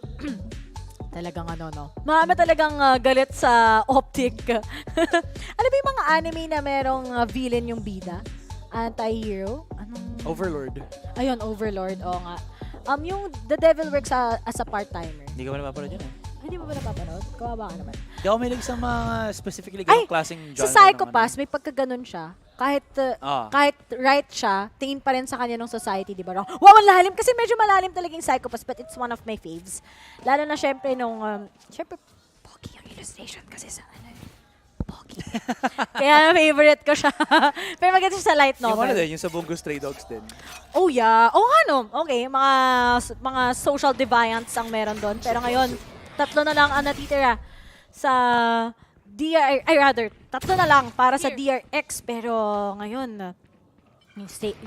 talagang no? Marami talagang galit sa Optic. Ano ba yung mga anime na merong villain yung bida? Anti-hero? Anong... Overlord. Ayun, Overlord. Oo nga. Yung The Devil Works as a part-timer. Hindi ka ba napapanood yun eh? Hindi mo ba napapanood? Kawawa ka naman. Hindi ako may sa mga specifically ganong klaseng genre. Sa Psychopass, may pagkaganon siya. Kahit right siya, tingin pa rin sa kanya ng society, di ba? Wow, ang lalim! Kasi medyo malalim talaga yung Psychopass, but it's one of my faves. Lalo na syempre nung, syempre, pogi yung illustration kasi sa pogi. Kaya favorite ko siya. Pero maganda siya sa light novel. Yung ano din, yung sa Bungo Stray Dogs din. Oh yeah. Oh ano, okay. Mga social deviants ang meron doon. Pero ngayon, 3 na lang ang natitira sa tatlo na lang para sa DRX. Pero ngayon,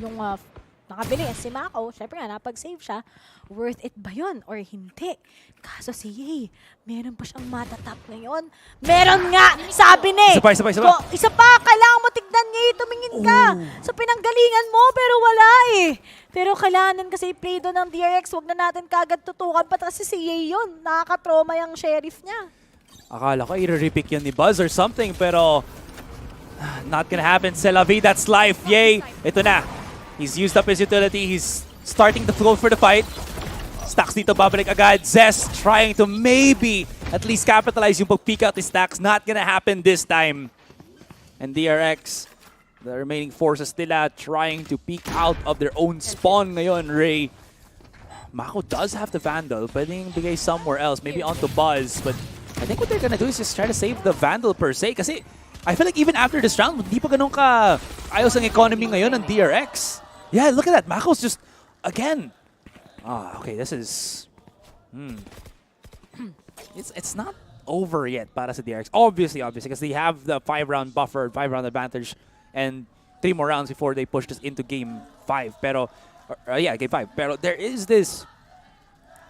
yung nakabili si Mako, syempre nga, napag-save siya. Worth it ba yun or hindi? Kaso si Ye, meron pa siyang matatap ngayon. Meron nga! Sabi ni! Isa pa! Kailangan mo tignan niya, tumingin ka sa pinanggalingan mo, pero wala eh. Pero kailangan kasi i-play doon ng DRX. Huwag na natin kagad tutukan pa kasi si Ye yun. Nakaka-trauma yung sheriff niya. Akala ko i-repick yun ni Buzz or something, pero not gonna happen. C'est la vie, that's life. Yay! Ito na. He's used up his utility. He's starting to flow for the fight. Stacks dito, babalik agad. Zest trying to maybe at least capitalize yung pag-peek out ni Stacks. Not gonna happen this time. And DRX, the remaining forces nila trying to peek out of their own spawn ngayon, Ray. Mako does have the Vandal. Pwedeng bigay somewhere else. Maybe onto Buzz, but I think what they're gonna do is just try to save the Vandal per se. Kasi I feel like even after this round, hindi pa ganun ka ayos ang economy ngayon ng DRX. Yeah, look at that. Mako's just, again. Okay, this is... It's not over yet para sa DRX. Obviously, because they have the 5-round buffer, 5-round advantage, and 3 more rounds before they push this into Game 5. Pero, yeah, Game 5. Pero there is this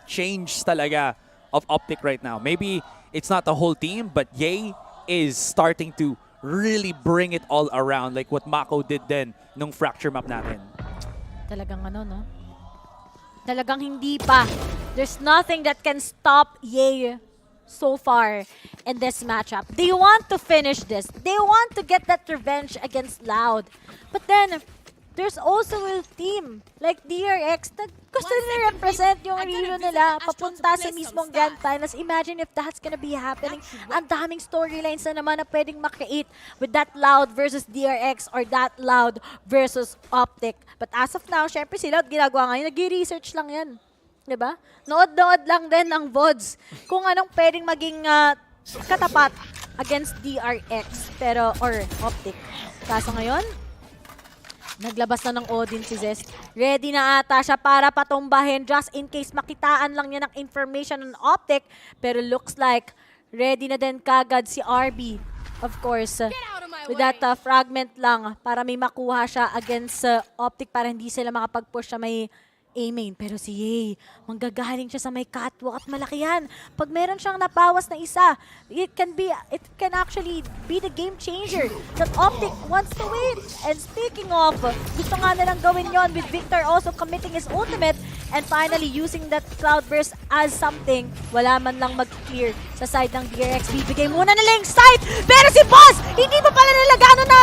change talaga of Optic right now. Maybe it's not the whole team, but Ye is starting to really bring it all around like what Mako did then nung fracture map natin. Talagang no? Talagang hindi pa. There's nothing that can stop Ye so far in this matchup. They want to finish this. They want to get that revenge against Loud. But then, there's also a team like DRX na gusto nila represent yung region nila papunta sa mismong Grand Finals. Imagine if that's gonna be happening. Ang daming storylines na naman na pwedeng makreate with that Loud versus DRX or that Loud versus Optic. But as of now, syempre si Loud ginagawa ngayon, nag-research lang yan. Diba? Nood-nood lang din ang VODs kung anong pwedeng maging katapat against DRX pero or Optic. Kaso ngayon, naglabas na ng Odin si Zest. Ready na ata siya para patumbahin just in case makitaan lang niya ng information ng Optic. Pero looks like ready na din kagad si RB. Of course, with that fragment lang para may makuha siya against Optic para hindi sila makapag-push sa may A-main. Pero si Ye, manggagaling siya sa may catwalk at malaki yan. Pag meron siyang nabawas na isa, it can actually be the game changer that Optic wants to win. And speaking of, gusto nga nilang gawin yon with Victor also committing his ultimate and finally using that Cloudburst as something. Wala man lang mag-clear sa side ng DRX. Bibigay muna nila yung side, pero si Boss, hindi pa pala nila gano'n na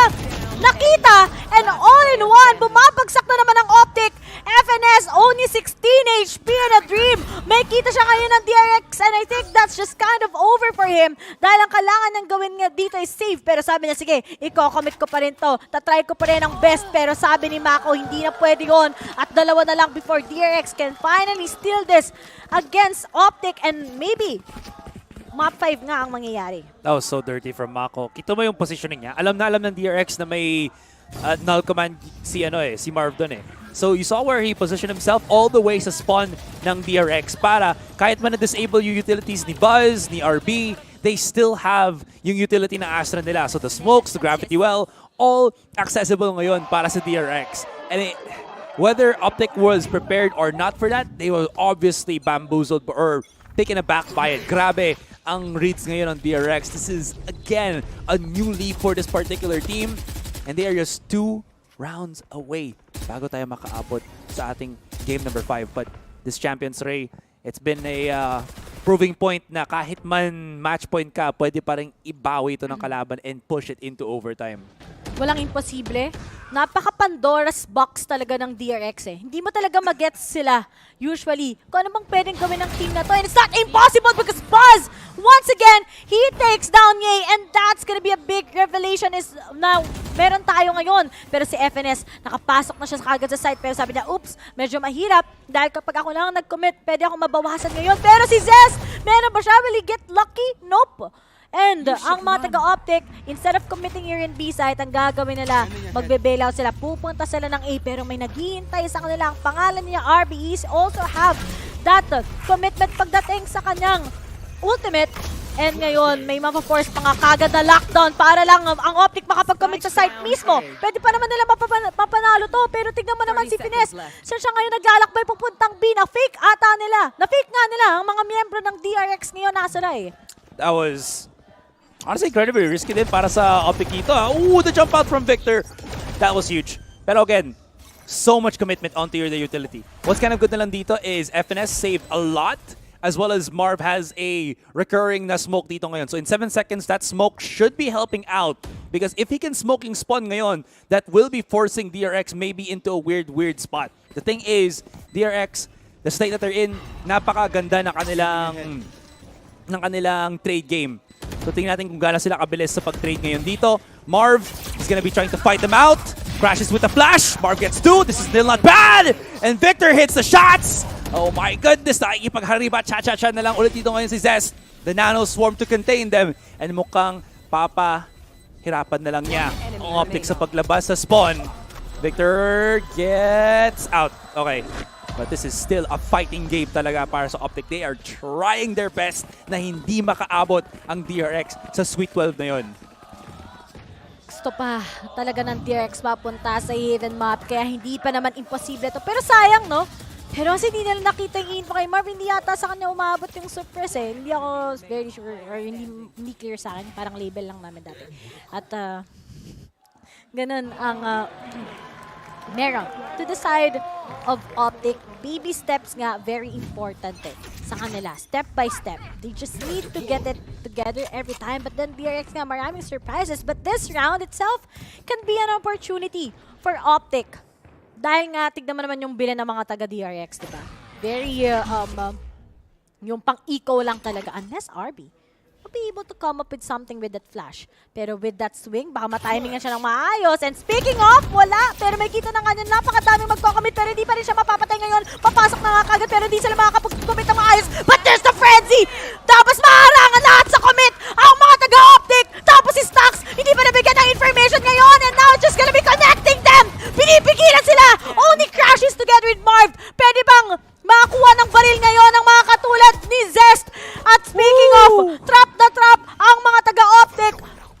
nakita, and all-in-one, bumabagsak na naman ang Optic. FNS, only 16 HP and a dream. May kita siya ngayon ng DRX, and I think that's just kind of over for him. Dahil ang kailangan niyang gawin nga dito is save. Pero sabi niya, sige, i-commit ko pa rin to. Tatry ko pa rin ang best. Pero sabi ni Mako, hindi na pwede yun. At dalawa na lang before DRX can finally steal this against Optic, and maybe map 5 nga ang mangyayari. That was so dirty from Mako. Kita mo yung positioning niya. Alam na alam ng DRX na may null command si Marv doon eh. So you saw where he positioned himself all the way sa spawn ng DRX para kahit man na-disable yung utilities ni Buzz, ni RB, they still have yung utility na Astra nila. So the smokes, the gravity well, all accessible ngayon para sa DRX. And whether Optic was prepared or not for that, they were obviously bamboozled or taken aback by it. Grabe ang reads ngayon on DRX. This is, again, a new lead for this particular team. And they are just 2 rounds away bago tayo makaabot sa ating game number 5. But this Champions Ray, it's been a proving point na kahit man match point ka, pwede pa rin ibawi ito ng kalaban and push it into overtime. Walang imposible. Napaka-Pandora's box talaga ng DRX eh. Hindi mo talaga mag-gets sila usually. Kung ano bang pwedeng gawin ng team na to. And it's not impossible because Buzz, once again, he takes down Ye, and that's gonna be a big revelation is na meron tayo ngayon. Pero si FNS, nakapasok na siya kagad sa site. Pero sabi niya, oops, medyo mahirap. Dahil kapag ako lang nag-commit, pwede ako mabawasan ngayon. Pero si Zest, meron ba siya? Will he get lucky? Nope. And ang mga taga-Optic, instead of committing here in B site, ang gagawin nila, magbe-bailout sila. Pupunta sila ng A, pero may naghihintay sa kanila. Ang pangalan niya, RBEs, also have that commitment pagdating sa kanyang ultimate. And ngayon, may mapaforce pa nga kagad na lockdown para lang ang Optic makapag-commit sa site mismo. Pwede pa naman nila mapanalo to, pero tignan mo naman si Finesse. Siya ngayon naglalakbay papuntang B, na fake ata nila. Na-fake nga nila ang mga miyembro ng DRX ngayon nasa eh. That was honestly incredibly risky din para sa Optic dito. Ooh, the jump out from Victor. That was huge. Pero again, so much commitment onto the utility. What's kind of good na lang dito is FNS saved a lot, as well as Marv has a recurring na smoke dito ngayon. So in 7 seconds, that smoke should be helping out. Because if he can smoking spawn ngayon, that will be forcing DRX maybe into a weird spot. The thing is, DRX, the state that they're in, napakaganda ng kanilang trade game. So tingnan natin kung gaano sila kabilis sa pag-trade ngayon dito. Marv is gonna be trying to fight them out. Crashes with a flash. Marv gets 2. This is still not bad. And Victor hits the shots. Oh my goodness. Nakikipaghariba. Cha-cha-cha na lang ulit dito ngayon si Zest. The Nano swarm to contain them. And mukhang papahirapan na lang niya ang Optic sa paglabas sa spawn. Victor gets out. Okay. But this is still a fighting game talaga para sa Optic. They are trying their best na hindi makaabot ang DRX sa Sweet 12 na yun. Gusto pa talaga ng DRX mapunta sa hidden map, kaya hindi pa naman imposible to. Pero sayang, no? Pero kasi hindi nila nakita yung info kay Marv, hindi yata sa kanya umabot yung surprise eh. Hindi ako very sure, or hindi clear sa akin. Parang label lang namin dati. At ganun ang meron. To the side of Optic, baby steps nga very important sa kanila. Step by step. They just need to get it together every time. But then DRX nga maraming surprises. But this round itself can be an opportunity for Optic. Dahil nga, tignan mo naman yung bilan ng mga taga-DRX, diba? Very, yung pang-eco lang talaga. Unless RB will be able to come up with something with that flash. Pero with that swing, baka matimingan siya ng maayos. And speaking of, wala. Pero may kita na nga niya, napakadaming magko-commit. Pero hindi pa rin siya mapapatay ngayon. Papasok na nga kagad, pero hindi sila makakapag-commit ng maayos. But there's the frenzy! Tapos maharangan lahat sa commit ang mga taga-Optic. Tapos si Stax, hindi pa nabigyan ng information ngayon. And now it's just gonna be connecting them. Pinipigilan sila. Only crashes together with Marv. Pwede bang makakuha ng baril ngayon ng mga katulad ni Zest? At speaking of, trap na trap ang mga taga-Optic.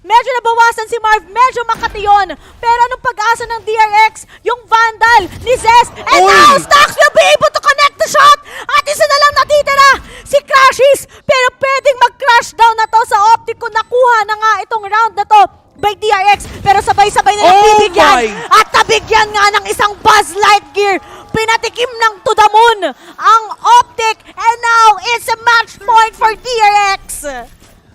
Medyo nabawasan si Marv, medyo makatiyon. Pero anong pag-asa ng DRX? Yung Vandal ni Zest. And now Stax will be able to connect the shot. At isa na lang natitira, si Crashes. Pero pwedeng mag-crash down na to sa Optic kung nakuha na nga itong round na to by DRX. Pero sabay-sabay na nabibigyan. At nabigyan nga ng isang Buzz Lightyear. Pinatikim ng to the moon ang Optic. And now it's a match point for DRX.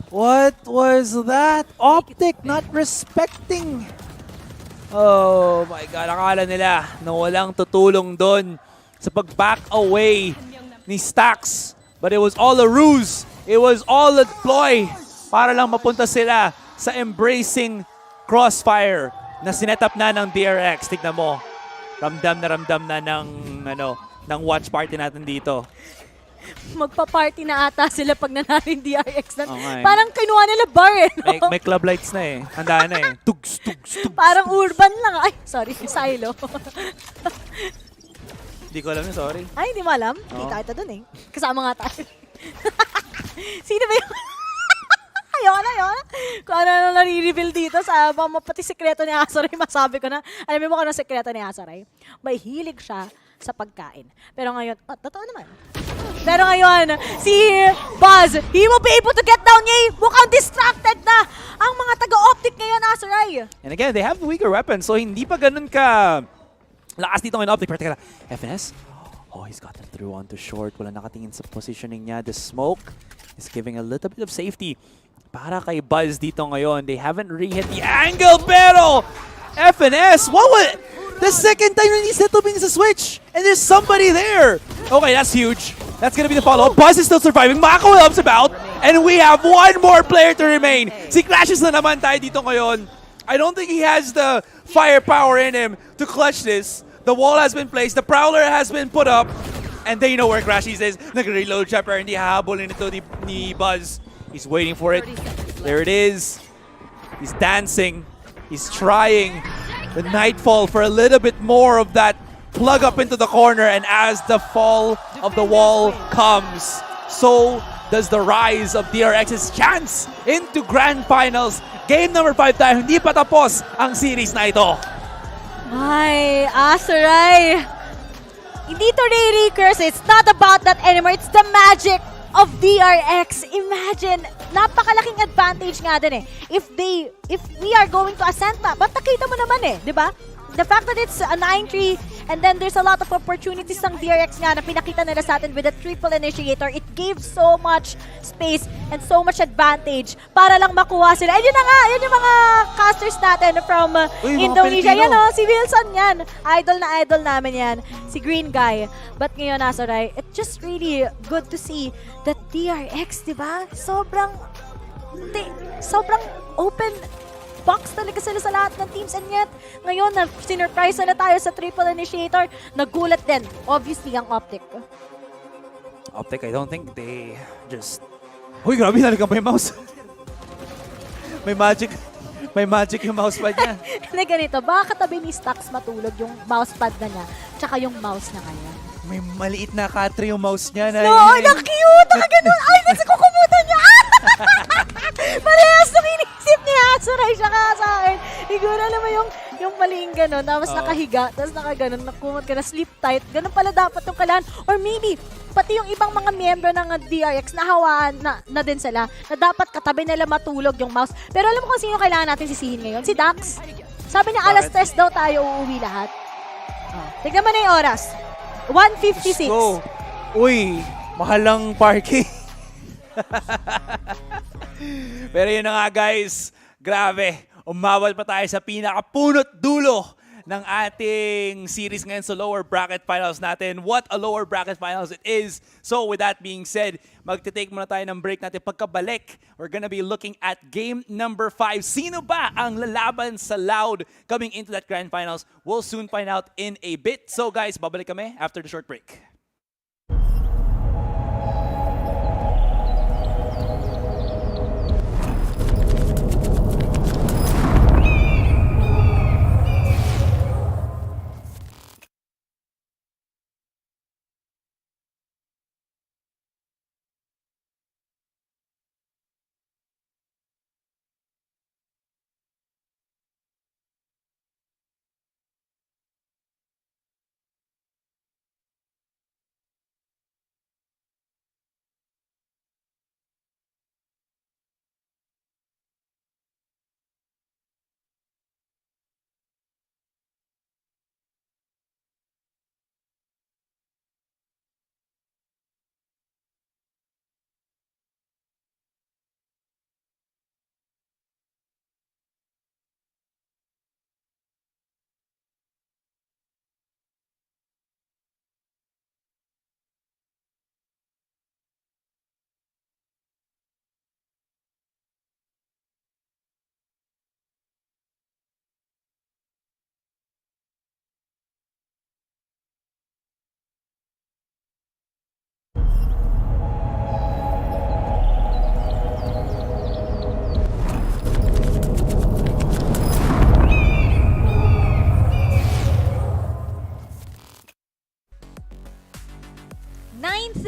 What was that? Optic not respecting Oh my God, akala nila na walang tutulong doon sa pag-back away ni Stax. But it was all a ruse. It was all a ploy para lang mapunta sila sa embracing crossfire na sinetap na ng DRX. Tignan mo, ramdam na ng watch party natin dito. Magpa-party na ata sila pag nanalo yung DRX. Okay. Parang kinuha nila bar eh. No? May club lights na eh. Handa na eh. Tugs, tugs, tugs. Parang urban lang. Ay, sorry. Silo. Hindi ko alam yun, sorry. Ay, hindi mo alam? Oo. Kita dun eh. Kasama nga tayo. Sino ba yun? Ayun. Kung ano nare-reveal dito sa pati sekreto ni Asaray, masabi ko na. Alam mo kung ano sekreto ni Asaray? May hilig siya sa pagkain. Pero ngayon, totoo naman. Pero ngayon, si Buzz, he will be able to get down niya. Mukhang distracted na ang mga taga-optic ngayon, Asaray. And again, they have the weaker weapons, so hindi pa ganun ka lakas dito ngayon optic. Pero FNS, oh, he's gotten through onto short. Wala nakatingin sa positioning niya. The smoke is giving a little bit of safety para kay Buzz dito ngayon. They haven't re-hit the angle, pero FNS, what was the second time na settled sa switch? And there's somebody there. Okay, that's huge. That's gonna be the follow-up. Buzz is still surviving. Mako helps about. And we have one more player to remain. Si Crashes na naman tayo dito ngayon. I don't think he has the firepower in him to clutch this. The wall has been placed. The Prowler has been put up. And they know where Crashes is. Nag-reload siya pero hindi hahabulin ito ni Buzz. He's waiting for it. There it is. He's dancing. He's trying. The Nightfall for a little bit more of that plug up into the corner, and as the fall of the wall comes, so does the rise of DRX's chance into Grand Finals. Game number 5 tayo, hindi pa tapos ang series na ito. Ay, Asaray. Hindi to re-recurse. It's not about that anymore. It's the magic of DRX. Imagine, napakalaking advantage nga din eh. If we are going to ascent pa, ba't nakita mo naman eh, di ba? The fact that it's a 9-3 and then there's a lot of opportunities ng DRX nga na pinakita nila sa atin with a triple initiator, it gave so much space and so much advantage para lang makuha sila. And yun na nga, yun yung mga casters natin from Indonesia. Yan o, si Wilson yan. Idol na idol namin yan. Si Green Guy. But ngayon, Asaray, it's just really good to see that DRX, di ba? Sobrang open box talaga sila sa lahat ng teams, and yet ngayon na sinurprise na tayo sa triple initiator, nagulat din obviously ang Optic. Optic, I don't think they just... Uy, grabe, nalagang pa yung mouse. May magic yung mousepad niya. Na ganito, baka katabi ni Stax matulog yung mousepad na niya tsaka yung mouse na kanya. May maliit na katre yung mouse niya. No, ang cute! Nakaganon! Ay, nasa kukumutan niya! Parehas nung inisip ni Asaray siya ka sa akin. Siguro alam mo yung maling ganon, tapos nakahiga, tapos nakaganon, nakumot ka na, sleep tight. Ganon pala dapat yung kailangan. Or maybe, pati yung ibang mga miyembro ng DRX, nahawaan na din sila, na dapat katabi nila matulog yung mouse. Pero alam mo kung sino kailangan natin sisihin ngayon? Si Dax. Sabi niya, alas 3 daw tayo uuwi lahat. Tignan mo na yung oras. 1:56. Go. Uy, mahal lang parking. Pero yun na nga guys, grabe, umabot pa tayo sa pinakapunot dulo ng ating series ngayon sa lower bracket finals natin. What a lower bracket finals it is. So with that being said, magte-take muna tayo ng break natin. Pagkabalik, we're gonna be looking at game number 5. Sino ba ang lalaban sa Loud coming into that grand finals? We'll soon find out in a bit. So guys, babalik kami after the short break.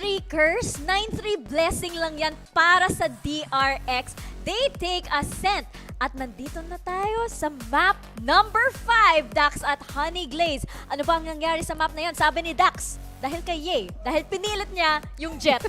9-3 curse, 9-3 blessing lang yan para sa DRX. They take ascent. At nandito na tayo sa map number 5, Dax at Honey Glaze. Ano ba ang nangyari sa map na yan? Sabi ni Dax, dahil kay Ye, dahil pinilit niya yung jet.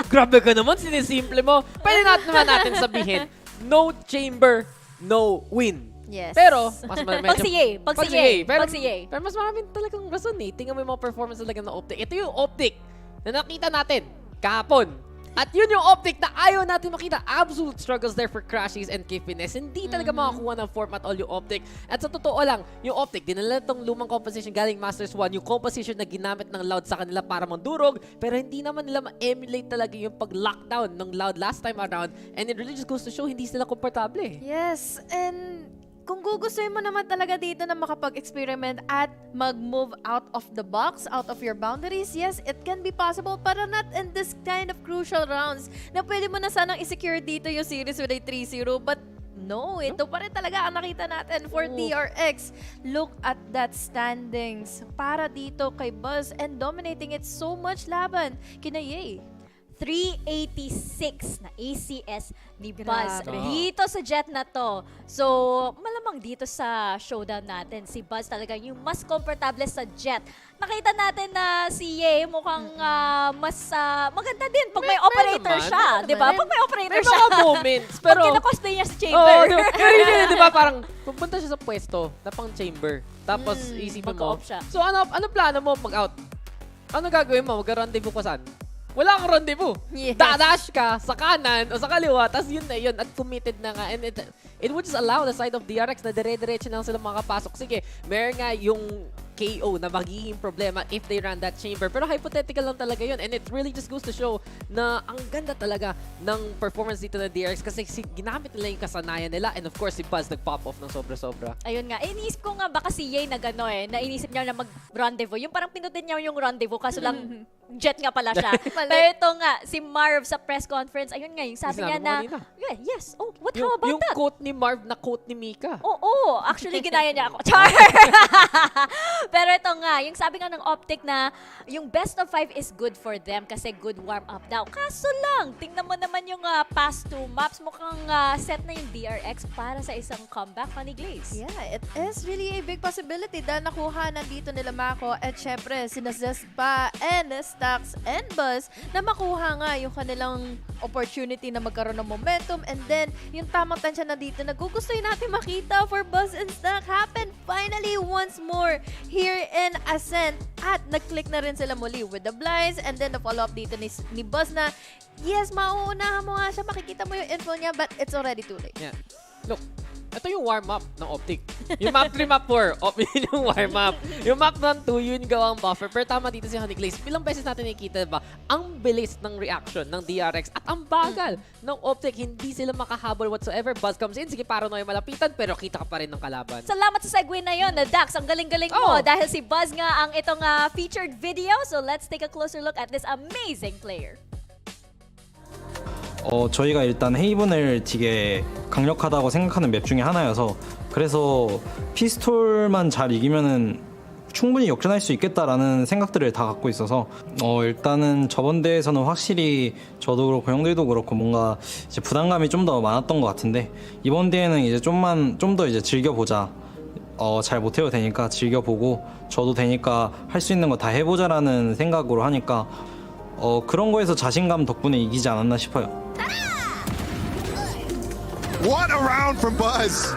Grabe ka naman, sinisimple mo. Pwede naman natin sabihin, no chamber, no win. Yes. Pero, mas Pag si Ye, pag si Ye, pag si Ye. Pero mas maraming talagang rason eh. Tingnan mo yung mga performance talaga ng Optic. Ito yung Optic na nakita natin kahapon. At yun yung Optic na ayaw natin makita. Absolute struggles there for Crashies and Kifines. Hindi talaga makakuha ng form at all yung Optic. At sa totoo lang, yung Optic, dinala itong lumang composition galing Masters 1. Yung composition na ginamit ng Loud sa kanila para mandurog. Pero hindi naman nila ma-emulate talaga yung pag-lockdown ng Loud last time around. And it really just goes to show, hindi sila komportable eh. Yes, and kung gugustuhin mo naman talaga dito na makapag-experiment at mag-move out of the box, out of your boundaries, yes, it can be possible, pero not in this kind of crucial rounds na pwede mo na sanang i-secure dito yung series with a 3-0, but no, ito pa rin talaga ang nakita natin for DRX. Look at that standings para dito kay Buzz and dominating it so much laban kina Ye. 386 na ACS ni Buzz Grabe. dito sa jet na to. So, malamang dito sa showdown natin, si Buzz talaga yung mas komportable sa jet. Nakita natin na si Ye mukhang mas maganda din pag may operator siya. Di ba? Pag may operator May siya. mga moments, pero... Pag kinakosplay niya sa chamber. Di ba parang pupunta siya sa pwesto na pang chamber. Tapos isipin mo. mag-off siya. So ano plano mo pag-out? Ano gagawin mo? Mag-rendezvous ka saan? Wala kang rendezvous. Yes. Dadash ka sa kanan o sa kaliwa, tapos yun na yun, at committed na nga. And it would just allow the side of DRX na dire-diretso na sila makapasok. Sige, meron nga yung KO na magiging problema if they run that chamber. Pero hypothetical lang talaga yun. And it really just goes to show na ang ganda talaga ng performance dito ng DRX kasi ginamit nila yung kasanayan nila. And of course, si Buzz nag-pop off ng sobra-sobra. Ayun nga, iniisip ko nga baka si Ye na gano'n na inisip niya na mag-rendezvous. Yung parang pinutin niya yung rendezvous kaso lang jet nga pala siya. Pero ito nga, si Marv sa press conference, ayun nga, yung sabi niya na, yes, oh, how about yung that? Yung quote ni Marv na quote ni Mika. Oo, actually ginaya niya ako. Char! Pero ito nga, yung sabi nga ng Optic na yung best of 5 is good for them kasi good warm-up daw. Kaso lang, tingnan mo naman yung past 2 maps, mukhang set na yung DRX para sa isang comeback, Honey Glaze. Yeah, it is really a big possibility dahil nakuha nandito nila Mako at syempre sina Zespa and Stax and Buzz na makuha nga yung kanilang opportunity na magkaroon ng momentum and then yung tamang tansya na dito na gugustuhin natin makita for Buzz and Stax happen finally once more here in Ascent at nag-click na rin sila muli with the blinds and then the follow-up dito ni Buzz na yes, mauunahan mo nga siya, makikita mo yung info niya but it's already too late. Yeah. Look, ito yung warm-up ng Optic. Yung map 3, map 4, yun yung warm-up. Yung map 1, 2, yun gawang buffer. Pero tama dito si Honey Glaze. Ilang beses natin nakikita ba, ang bilis ng reaction ng DRX at ang bagal ng Optic. Hindi sila makahabol whatsoever. Buzz comes in, sige paranoy malapitan, pero kita ka pa rin ng kalaban. Salamat sa segue na yun, Dax. Ang galing-galing mo dahil si Buzz nga ang itong featured video. So let's take a closer look at this amazing player. 저희가 일단 헤이븐을 되게 강력하다고 생각하는 맵 중에 하나여서 그래서 피스톨만 잘 이기면은 충분히 역전할 수 있겠다라는 생각들을 다 갖고 있어서 일단은 저번 대회에서는 확실히 저도 그렇고 형들도 그렇고 뭔가 이제 부담감이 좀 더 많았던 것 같은데 이번 대회는 이제 좀 더 이제 즐겨보자. 잘 못해도 되니까 즐겨보고 저도 되니까 할 수 있는 거 다 해보자라는 생각으로 하니까 그런 거에서 자신감 덕분에 이기지 않았나 싶어요. What a round from Buzz!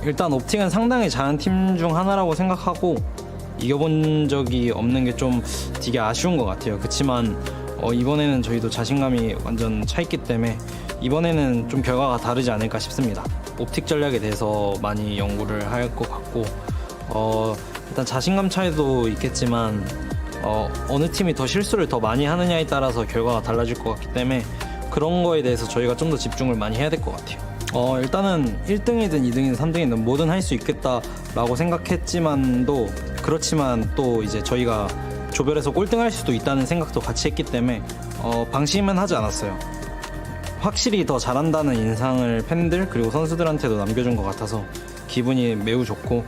일단 옵틱은 상당히 잘한 팀 중 하나라고 생각하고 이겨본 적이 없는 게 좀 되게 아쉬운 것 같아요. 그렇지만 이번에는 저희도 자신감이 완전 차 있기 때문에 이번에는 좀 결과가 다르지 않을까 싶습니다. 옵틱 전략에 대해서 많이 연구를 할 것 같고 일단 자신감 차이도 있겠지만 어느 팀이 더 실수를 더 많이 하느냐에 따라서 결과가 달라질 것 같기 때문에 그런 거에 대해서 저희가 좀 더 집중을 많이 해야 될 것 같아요. 일단은 1등이든 2등이든 3등이든 뭐든 할 수 있겠다라고 생각했지만도 그렇지만 또 이제 저희가 조별에서 꼴등할 수도 있다는 생각도 같이 했기 때문에 방심은 하지 않았어요. 확실히 더 잘한다는 인상을 팬들 그리고 선수들한테도 남겨준 것 같아서 기분이 매우 좋고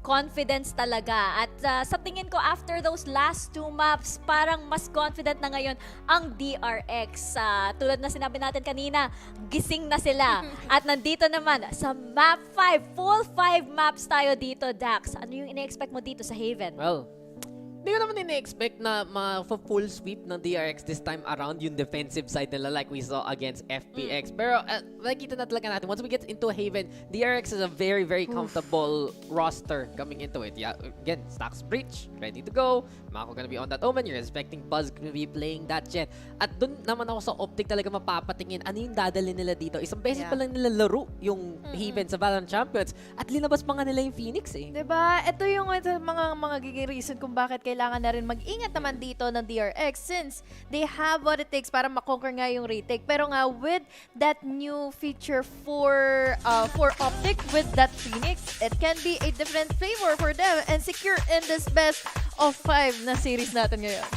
confidence talaga. At sa tingin ko, after those last 2 maps, parang mas confident na ngayon ang DRX. Tulad na sinabi natin kanina, gising na sila. At nandito naman sa map 5, full 5 maps tayo dito, Dax. Ano yung ine-expect mo dito sa Haven? Well, hindi ko naman ina-expect na ma-full sweep ng DRX this time around yung defensive side nila like we saw against FPX. Pero nakikita na talaga natin, once we get into Haven, DRX is a very, very comfortable roster coming into it. Yeah, again, Stacks Breach, ready to go. Mako gonna be on that Omen. You're expecting Buzz to be playing that Jet. At dun naman ako sa Optic talaga mapapatingin ano yung dadali nila dito. Isang beses pa lang nila laro yung Haven sa VALORANT Champions at linabas pa nga nila yung Phoenix eh. Diba? Ito yung mga giging reason kung bakit kailangan na rin mag-ingat naman dito ng DRX since they have what it takes para makonquer nga yung retake. Pero nga with that new feature for Optic with that Phoenix, it can be a different flavor for them and secure in this best of 5 na series natin ngayon.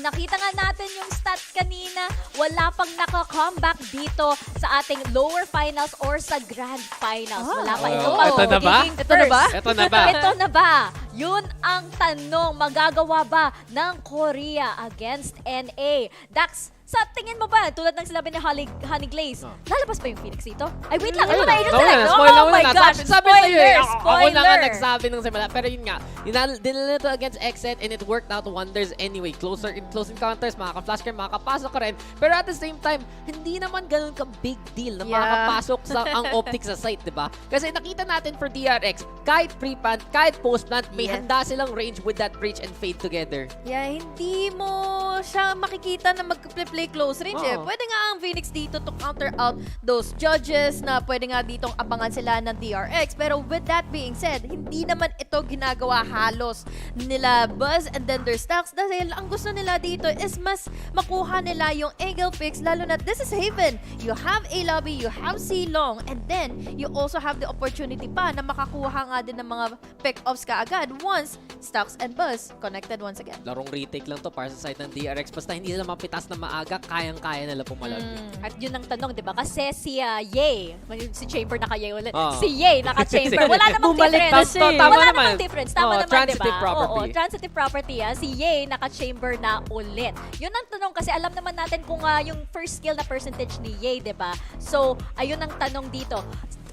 Nakita nga natin yung stat kanina. Wala pang naka-comeback dito sa ating lower finals or sa grand finals. Wala pa. Ito na ba? Ito na ba? Ito na ba? Ito na ba? Yun ang tanong. Magagawa ba ng Korea against NA? Dax, sa tingin mo ba, tulad ng sinabi ni Honey Glaze, lalabas pa yung Phoenix dito? Ay, wait lang. Ito na yun select. Oh my gosh. Spoiler! Ako na nga Spoiler! nagsabi nung simula. Pero yun nga, dinala ito against Exet and it worked out wonders anyway. Close encounters, makaka-flash cam, makakapasok ka rin. Pero at the same time, hindi naman ganun ka-big deal na makakapasok sa ang Optic sa site, diba? Kasi nakita natin for DRX, kahit pre-plant, kahit post-plant, may handa silang range with that breach and fade together. Yeah, hindi mo siya makikita na mag-play close range eh. Pwede nga ang Phoenix dito to counter out those judges na pwede nga ditong abangan sila ng DRX. Pero with that being said, hindi naman ito ginagawa halos nila Buzz and then their Stacks dahil ang gusto nila dito is mas makuha nila yung angle picks lalo na this is Haven. You have A lobby, you have C long, and then you also have the opportunity pa na makakuha nga din ng mga pick-offs kaagad once Stacks and Buzz connected once again. Larong retake lang to para sa side ng DRX. Basta hindi sila mapitas na maaga, kayang-kaya nila pumalag. At yun ang tanong, di ba? Kasi si Ye, si Chamber naka-Ye ulit. Si Ye naka-Chamber. Wala namang difference. Wala namang difference. Tama naman, di ba? Transitive property. Oo, transitive property. Si Ye naka-Chamber na ulit. Yun ang tanong kasi alam naman natin kung yung first skill na percentage ni Ye, di ba? So, ayun ang tanong dito.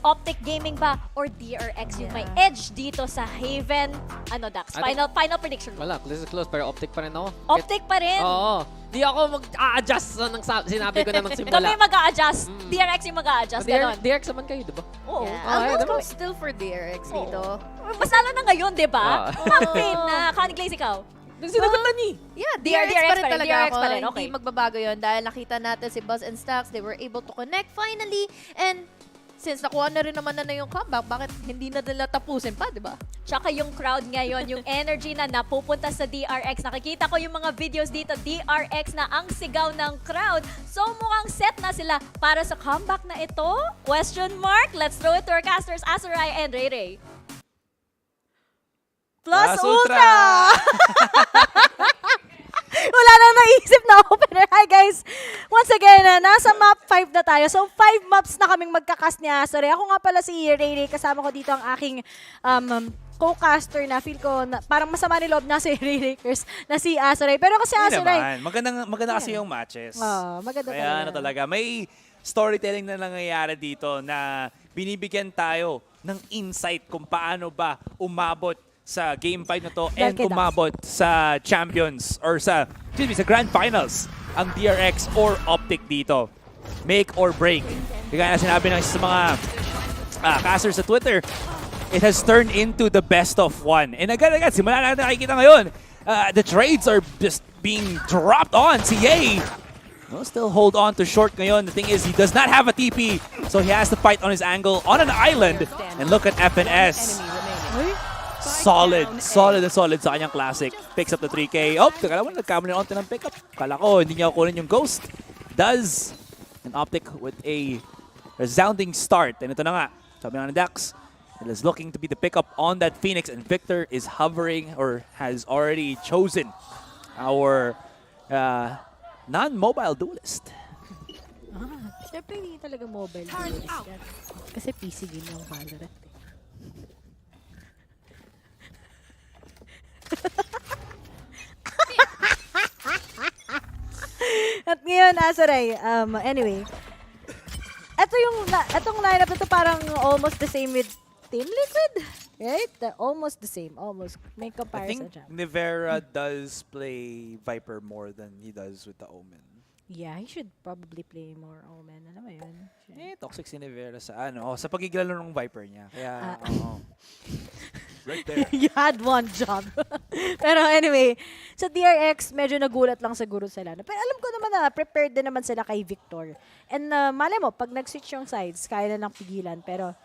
Optic Gaming ba or DRX yung may edge dito sa Haven? Ano, Dax? Final prediction mo? Wala, close pero Optic pa rin ako. Optic pa rin? Oo. Di ako mag-a-adjust sa sinabi ko na ng simula. Kami mag-a-adjust. DRX yung mag-a-adjust. Ganon. DRX naman kayo, di ba? Oo. I'll go still for DRX dito. Mas lalo na ngayon, di ba? Campaign na. Connie Glaze, ikaw? Sinagot na ni. Yeah, DRX pa rin talaga DRX ako. pa rin, Hindi magbabago yun dahil nakita natin si Buzz and Stacks, they were able to connect finally and since nakuha na rin naman na yung comeback, bakit hindi na nila tapusin pa, di ba? Tsaka yung crowd ngayon, yung energy na napupunta sa DRX. Nakikita ko yung mga videos dito, DRX na ang sigaw ng crowd. So mukhang set na sila para sa comeback na ito? Question mark? Let's throw it to our casters, Azuray and Ray Ray. Plus Ultra! Wala nang naisip na opener. Hi guys! Once again, nasa map 5 na tayo. So 5 maps na kaming magkakas ni Azuray. Ako nga pala si Ray Ray. Kasama ko dito ang aking co-caster na feel ko na parang masama ni loob na si Ray Rakers na si Azuray. Pero kasi Azuray... Maganda kasi yung matches. Maganda kaya talaga. ano talaga. May storytelling na nangyayari dito na binibigyan tayo ng insight kung paano ba umabot sa Game 5 na to and umabot sa Champions or sa Grand Finals ang DRX or Optic dito. Make or break. Kaya na sinabi ng sa mga casters sa Twitter, it has turned into the best of one. And agad-agad, simula natin nakikita ngayon, the trades are just being dropped on. Si Ye still hold on to short ngayon. The thing is, he does not have a TP, so he has to fight on his angle on an island. And look at FNS. Solid sa kanyang classic. Picks up the 3K. Oh, kala mo nagkamali na onto ng pickup. Kala ko hindi niya kunin yung ghost. Does an Optic with a resounding start. And ito na nga, sabi nga ni Dax, it is looking to be the pickup on that Phoenix, and Victor is hovering or has already chosen our non-mobile duelist. Siyempre hindi talaga mobile games yan. Kasi PC game yung Valorant. At ngayon, Asaray, anyway, etong lineup na to parang almost the same with Team Liquid, right? Almost the same, almost. May I comparison think siya. Nivera does play Viper more than he does with the Omen. Yeah, he should probably play more Omen. Alam mo yun? Toxic si Nivera sa sa pagiglalo ng Viper niya. Kaya, right there. You had one job. Pero anyway, sa DRX, medyo nagulat lang siguro sila. Pero alam ko naman na prepared din naman sila kay Victor. And malay mo, pag nag-switch yung sides, kaya na lang pigilan. Pero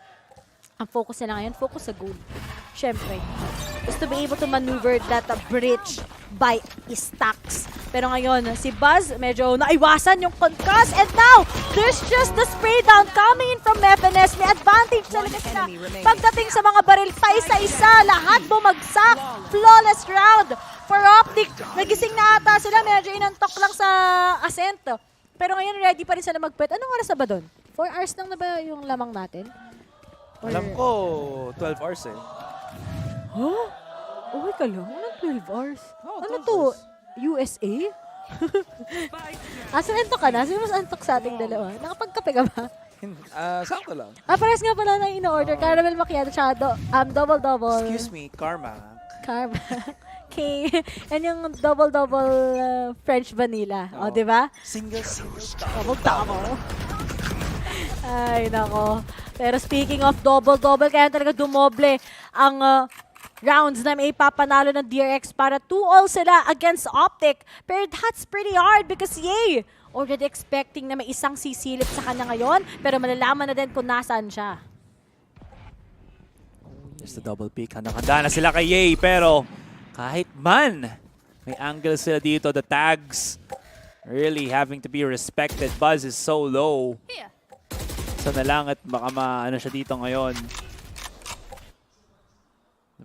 ang focus nila ngayon, focus sa goal. Siyempre, is to be able to maneuver that bridge by stacks. Pero ngayon, si Buzz, medyo naiwasan yung concuss. And now, there's just the spray down coming in from FNS. May advantage talaga sila. Pagdating sa mga baril, pa isa-isa, lahat bumagsak. Flawless round for Optic. Nagising na ata sila, medyo inantok lang sa Ascent. Pero ngayon, ready pa rin sila mag-pet. Anong oras na ba doon? 4 hours lang na ba yung lamang natin? Alam ko, 12 hours eh. Huh? Oh, wait ka lang. Anong 12 hours? Ano to? USA? Saan antok ka na? Sino mas antok sa ating dalawa? Nakapagkape ka ba? Sakto lang. Pares nga pala na in-order. Caramel macchiato tsaka double-double. Excuse me, Karma. Karma. Okay. And yung double-double French vanilla. O, di ba? Single. Double-double. Ay, nako. Pero speaking of double-double, kaya talaga dumoble ang rounds na may papanalo ng DRX para 2-all sila against Optic. Pero that's pretty hard because yay! Already expecting na may isang sisilip sa kanya ngayon, pero malalaman na din kung nasaan siya. Just a double pick. Handa na sila kay Yay, pero kahit man, may angle sila dito. The tags really having to be respected. Buzz is so low. Sana lang at baka maano siya dito ngayon.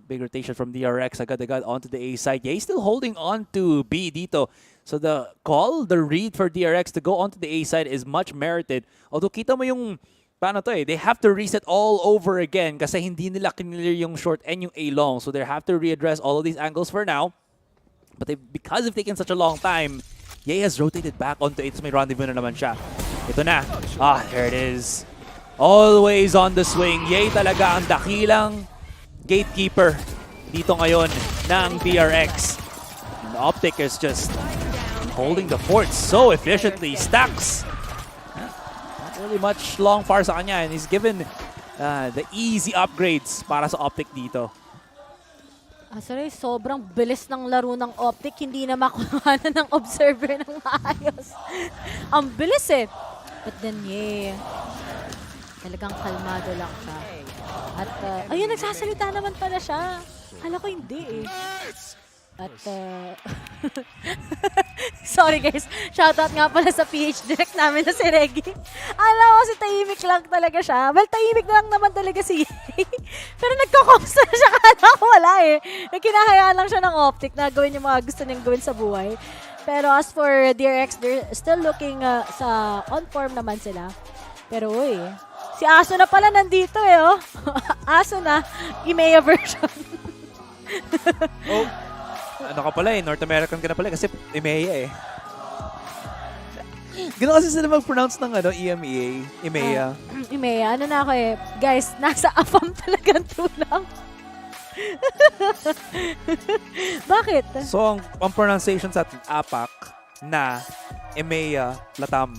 Big rotation from DRX. Agad-agad onto the A side. Yay still holding on to B dito. So the call, the read for DRX to go onto the A side is much merited. Although kita mo yung, paano to eh, they have to reset all over again kasi hindi nila clear yung short and yung A long. So they have to readdress all of these angles for now. But because they've taken such a long time, Yay has rotated back onto it. So may rendezvous na naman siya. Ito na. There it is. Always on the swing. Yay talaga ang dakilang gatekeeper dito ngayon ng DRX. And Optic is just holding the fort so efficiently. Stacks. Not really much long far sa kanya. And he's given the easy upgrades para sa Optic dito. Sorry, sobrang bilis ng laro ng Optic. Hindi na makuhanan ng observer ng maayos. Ang bilis eh. But then, yeah. Talagang kalmado lang siya. At, ayun, nagsasalita naman pala siya. Kala ko hindi eh. At, sorry guys, shoutout nga pala sa PH direct namin na si Reggie. Alam ko si tahimik lang talaga siya. Well, tahimik na lang naman talaga si pero nagkakomsta na siya, kala ko wala eh. Kinahayaan lang siya ng Optic na gawin yung mga gusto niyang gawin sa buhay. Pero as for DRX, they're still looking sa on-form naman sila. Pero uy, si Aso na pala nandito eh, oh. Aso na, Imea version. Ano ka pala eh, North American ka na pala kasi EMEA eh. Gano'n kasi sila mag-pronounce ng EMEA, EMEA. EMEA, ano na ako eh. Guys, nasa AFAM talagang tulang. Bakit? So, ang pronunciation sa atin, APAC na EMEA, LATAM.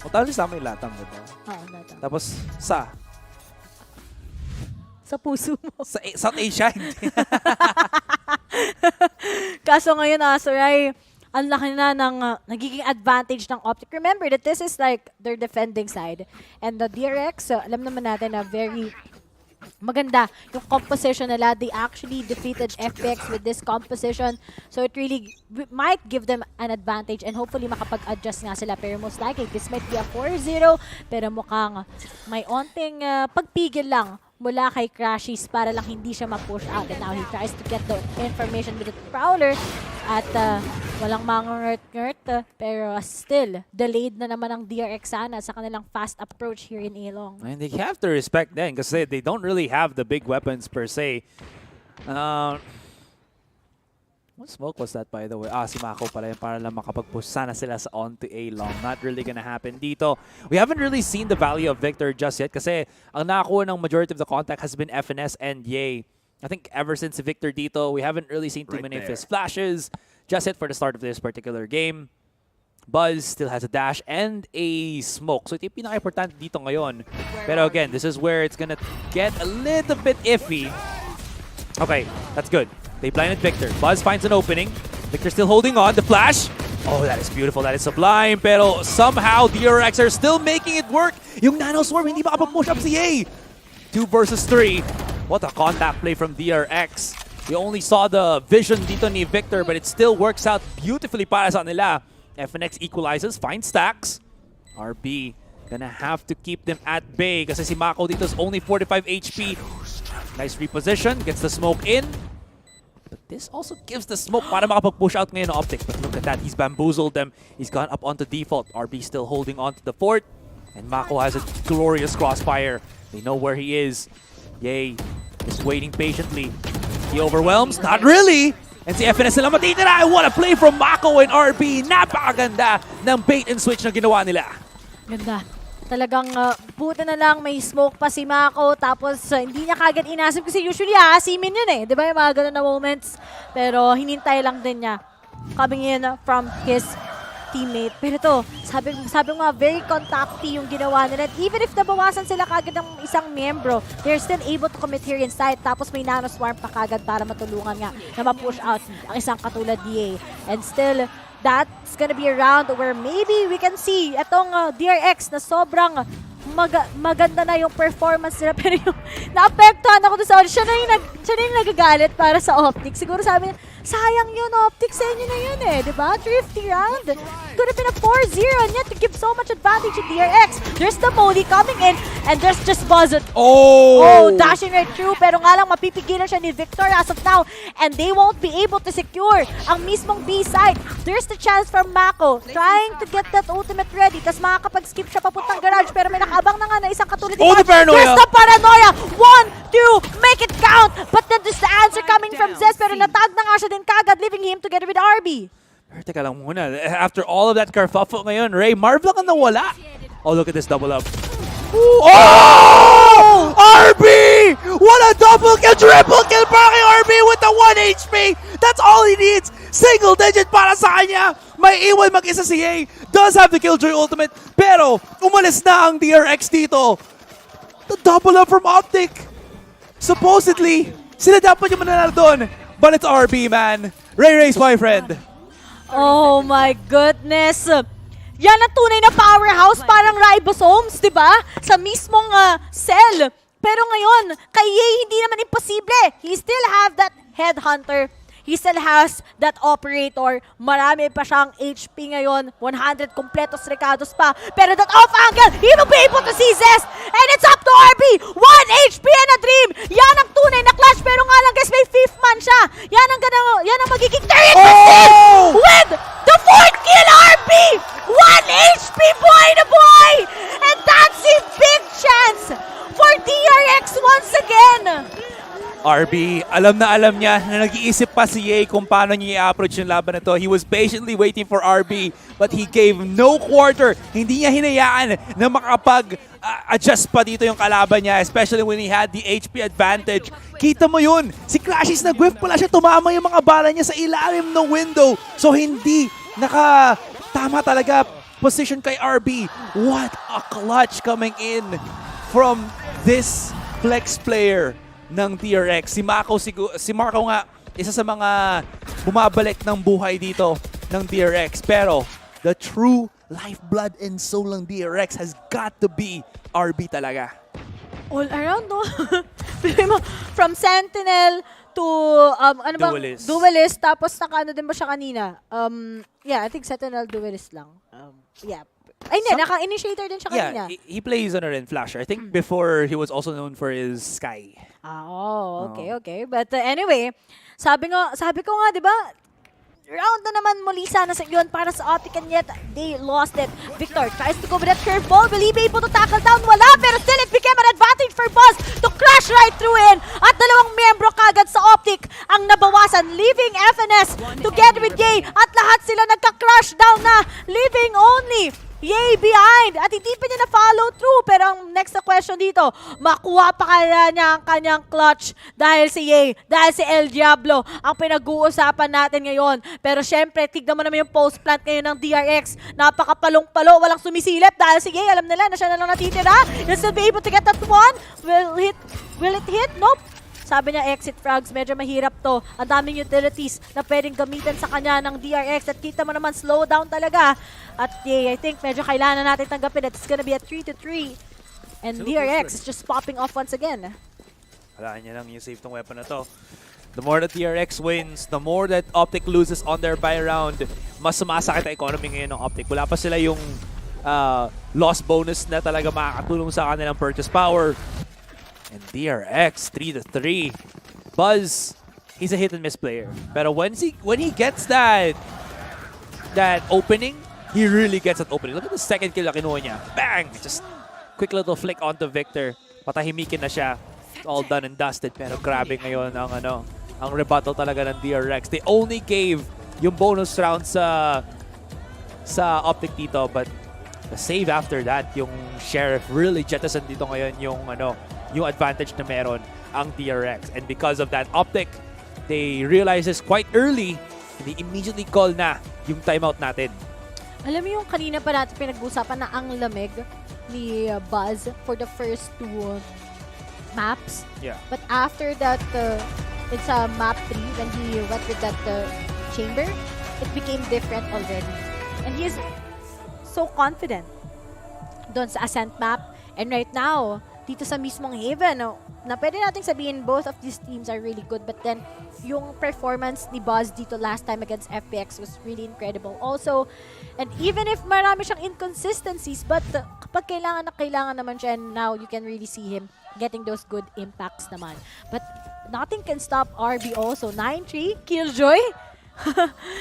O tawag sa amin LATAM, diba? Oo, LATAM. Tapos, sa puso mo. Sa South Asia, hindi. Kaso ngayon, Asoray, ang laki na ng nagiging advantage ng Optic. Remember that this is like their defending side. And the DRX, alam naman natin na very maganda yung composition nila. They actually defeated FPX with this composition. So it really might give them an advantage and hopefully makapag-adjust nga sila. Pero most likely, this might be a 4-0. Pero mukhang may onting pagpigil lang mula kay Crashies para lang hindi siya ma-push out. And now he tries to get the information with the Prowler. At walang mga ngert-ngert, pero still, delayed na naman ang DRX sana sa kanilang fast approach here in Ilong. And they have to respect them because they don't really have the big weapons per se. What smoke was that, by the way? Si Mako pala yun para lang makapag-push sana sila sa onto A long. Not really gonna happen dito. We haven't really seen the value of Victor just yet kasi ang nakakuha ng majority of the contact has been FNS and Ye. I think ever since Victor dito, we haven't really seen too many of his flashes just yet for the start of this particular game. Buzz still has a dash and a smoke. So ito yung pinaka-importante dito ngayon. Pero again, this is where it's gonna get a little bit iffy. Okay, that's good. They blinded Victor. Buzz finds an opening. Victor still holding on. The flash. Oh, that is beautiful. That is sublime. Pero somehow, DRX are still making it work. Yung Nano Swarm, hindi makapag-push up si A. 2 versus 3. What a contact play from DRX. You only saw the vision dito ni Victor, but it still works out beautifully para sa nila. FNX equalizes, finds stacks. RB gonna have to keep them at bay kasi si Mako dito is only 45 HP. Nice reposition. Gets the smoke in. But this also gives the smoke para makapag-push out ngayon ng Optic. But look at that, he's bamboozled them. He's gone up onto default. RB still holding on to the fort. And Mako has a glorious crossfire. They know where he is. Yay, just waiting patiently. He overwhelms? Not really! And si FNS nila matitira. What a play from Mako and RB. Napakaganda ng bait and switch na ginawa nila. Ganda. Talagang buti na lang may smoke pa si Mako tapos hindi niya kagad inasim kasi usually aasimin yun eh. Di ba yung mga ganun na moments? Pero hinintay lang din niya coming in from his teammate. Pero to, sabi nga very contacty yung ginawa nila. Even if nabawasan sila kagad ng isang miyembro, they're still able to commit here inside. Tapos may Nano Swarm pa kagad para matulungan nga na ma-push out ang isang katulad DA. And still, that's gonna be a round where maybe we can see itong DRX na sobrang maganda na yung performance nila. Pero yung naapektuhan ako doon sa audio, siya na yung nagagalit para sa Optic. Siguro sabi niya, sayang yun, Optic, sa inyo na yun eh, di ba? Thrifty round. Could have been a 4-0 and yet to give so much advantage to DRX. There's the Modi coming in and there's just Buzz. Oh, dashing right through. Pero nga lang, mapipigilan siya ni Victor as of now and they won't be able to secure ang mismong B side. There's the chance from Mako trying to get that ultimate ready. Tapos makakapag-skip siya papuntang garage pero may nakaabang na nga na isang katulad. The paranoia! There's the paranoia! 1, 2, make it count! But then there's the answer coming from Zez pero natag na nga siya din kagad, leaving him together with RB. Pero teka lang muna. After all of that kerfuffle ngayon, Ray, Marv lang ang nawala. Oh, look at this double up. Oh! RB! What a double kill, triple kill para kay RB with the 1 HP! That's all he needs! Single digit para sa kanya! May iwan mag-isa si A. Does have the Killjoy ultimate, pero umalis na ang DRX dito. The double up from Optic. Supposedly, sila dapat yung mananalo doon. But it's RB, man. Ray's boyfriend. Oh my goodness. Yan ang tunay na powerhouse, parang ribosomes, di ba? Sa mismong cell. Pero ngayon, kay Ye, hindi naman imposible. He still have that headhunter. He still has that operator. Marami pa siyang HP ngayon. 100 completos recados pa. Pero that off angle, he will be able to see Zest. And it's up to RB. 1 HP and a dream. Yan ang tunay na clash. Pero nga lang guys, may 5th man siya. Yan ang magiging 30th with the 4th kill RB. 1 HP boy na boy. And that's a big chance for DRX once again. RB, alam niya na nag-iisip pa si Ye kung paano niya i-approach yung laban na to. He was patiently waiting for RB, but he gave no quarter. Hindi niya hinayaan na makapag-adjust pa dito yung kalaban niya, especially when he had the HP advantage. Kita mo yun, si Clashes nag-whiff pala siya, tumama yung mga bala niya sa ilalim ng window. So hindi nakatama talaga position kay RB. What a clutch coming in from this flex player ng DRX. Si Marco nga, isa sa mga bumabalik ng buhay dito ng DRX. Pero, the true lifeblood and soul ng DRX has got to be RB talaga. All around, no? From Sentinel to, Duelist. Tapos naka-ano din ba siya kanina? Yeah, I think Sentinel Duelist lang. Yeah. Ay, hindi. Naka-initiator din siya kanina. Yeah, he plays on in Flasher. I think before, he was also known for his Sky. Oh, okay. But anyway, sabi ko nga, di ba, round na naman muli sana sa yun para sa Optic, and yet they lost it. Victor tries to go with that curveball. Will he be able to tackle down? Wala, pero still it became an advantage for Buzz to crash right through in. At dalawang miyembro kagad sa Optic ang nabawasan, leaving FNS together with Yay. At lahat sila nagka-crash down na, leaving only Yay behind. At hindi pa niya na-follow through. Pero ang next na question dito, makuha pa kaya niya ang kanyang clutch dahil si Yay, dahil si El Diablo ang pinag-uusapan natin ngayon. Pero syempre, tignan mo naman yung post plant ngayon ng DRX. Napakapalong-palo, walang sumisilip dahil si Yay, alam nila na siya na lang natitira. He'll still be able to get that one. Will it hit? Nope. Sabi niya, exit frags, medyo mahirap to. Ang daming utilities na pwedeng gamitin sa kanya ng DRX. At kita mo naman, slow down talaga. At I think medyo kailangan natin tanggapin that it's gonna be a 3-3. And DRX is just popping off once again. Walaan niya lang yung save tong weapon na to. The more that DRX wins, the more that Optic loses on their buy round, mas sumasakit ang economy ngayon ng Optic. Wala pa sila yung loss bonus na talaga makakatulong sa kanilang purchase power. And DRX 3-3. Buzz, he's a hit and miss player. Pero when he gets that opening, he really gets that opening. Look at the second kill na kinuha niya. Bang! Just quick little flick onto Victor. Patahimikin na siya. It's all done and dusted. Pero grabe ngayon ang rebuttal talaga ng DRX. They only gave yung bonus round sa Optic dito, but the save after that, yung Sheriff really jettison dito ngayon yung advantage na meron ang DRX. And because of that, Optic, they realize this quite early, and they immediately call na yung timeout natin. Alam mo yung kanina pa natin pinag-usapan na ang lamig ni Buzz for the first two maps. Yeah. But after that, it's a map 3 when he went with that chamber, it became different already. And he is so confident doon sa Ascent map. And right now, dito sa mismong Haven, na pwede nating sabihin both of these teams are really good, but then yung performance ni Buzz dito last time against FPX was really incredible also. And even if marami siyang inconsistencies, but kapag kailangan naman siya, and now you can really see him getting those good impacts naman. But nothing can stop RB also. 9-3, Killjoy.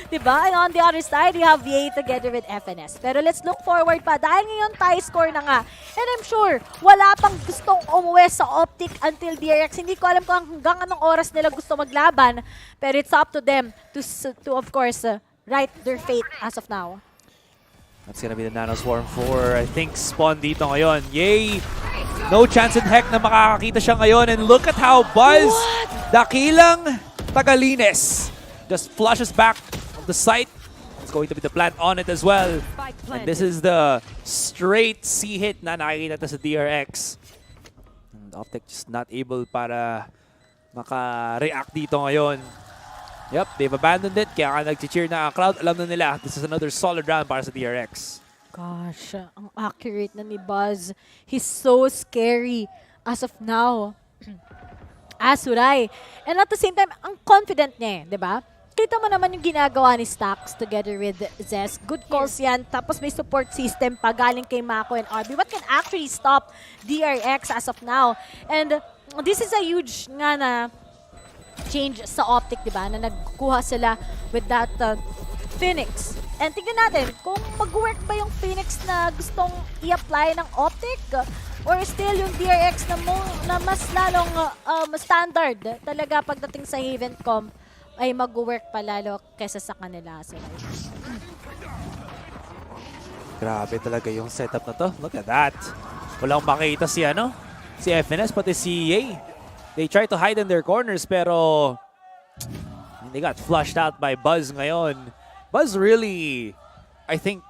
Diba? And on the other side, you have VA together with FNS. Pero let's look forward pa. Dahil ngayon tie score na nga. And I'm sure, wala pang gustong umuwi sa Optic until DRX. Hindi ko alam kung hanggang anong oras nila gusto maglaban. Pero it's up to them to of course, write their fate as of now. That's gonna be the Nano Swarm for, I think, spawn dito ngayon. Yay! No chance in heck na makakakita siya ngayon. And look at how Buzz, dakilang Tagalines, just flushes back on the site. It's going to be the plant on it as well. And this is the straight C hit na nakikita sa DRX. And Optic just not able para maka-react dito ngayon. Yep, they've abandoned it. Kaya nga nag-cheer na ang crowd. Alam na nila, this is another solid round para sa DRX. Gosh, ang accurate na ni Buzz. He's so scary as of now. Asuray. And at the same time, ang confident niya eh, di ba? Kita mo naman yung ginagawa ni Stax together with Zes. Good calls yan. Tapos may support system pa galing kay Mako and RB. What can actually stop DRX as of now? And this is a huge nga na change sa Optic, di ba? Na nagkuha sila with that Phoenix. And tingnan natin kung mag-work ba yung Phoenix na gustong i-apply ng Optic or still yung DRX na mas lalong standard talaga pagdating sa Haven Comp ay mag-work pa lalo kesa sa kanila. So, grabe talaga yung setup na to. Look at that. Walang makita si FNS pati si EA. They try to hide in their corners pero they got flushed out by Buzz ngayon. Buzz really, I think,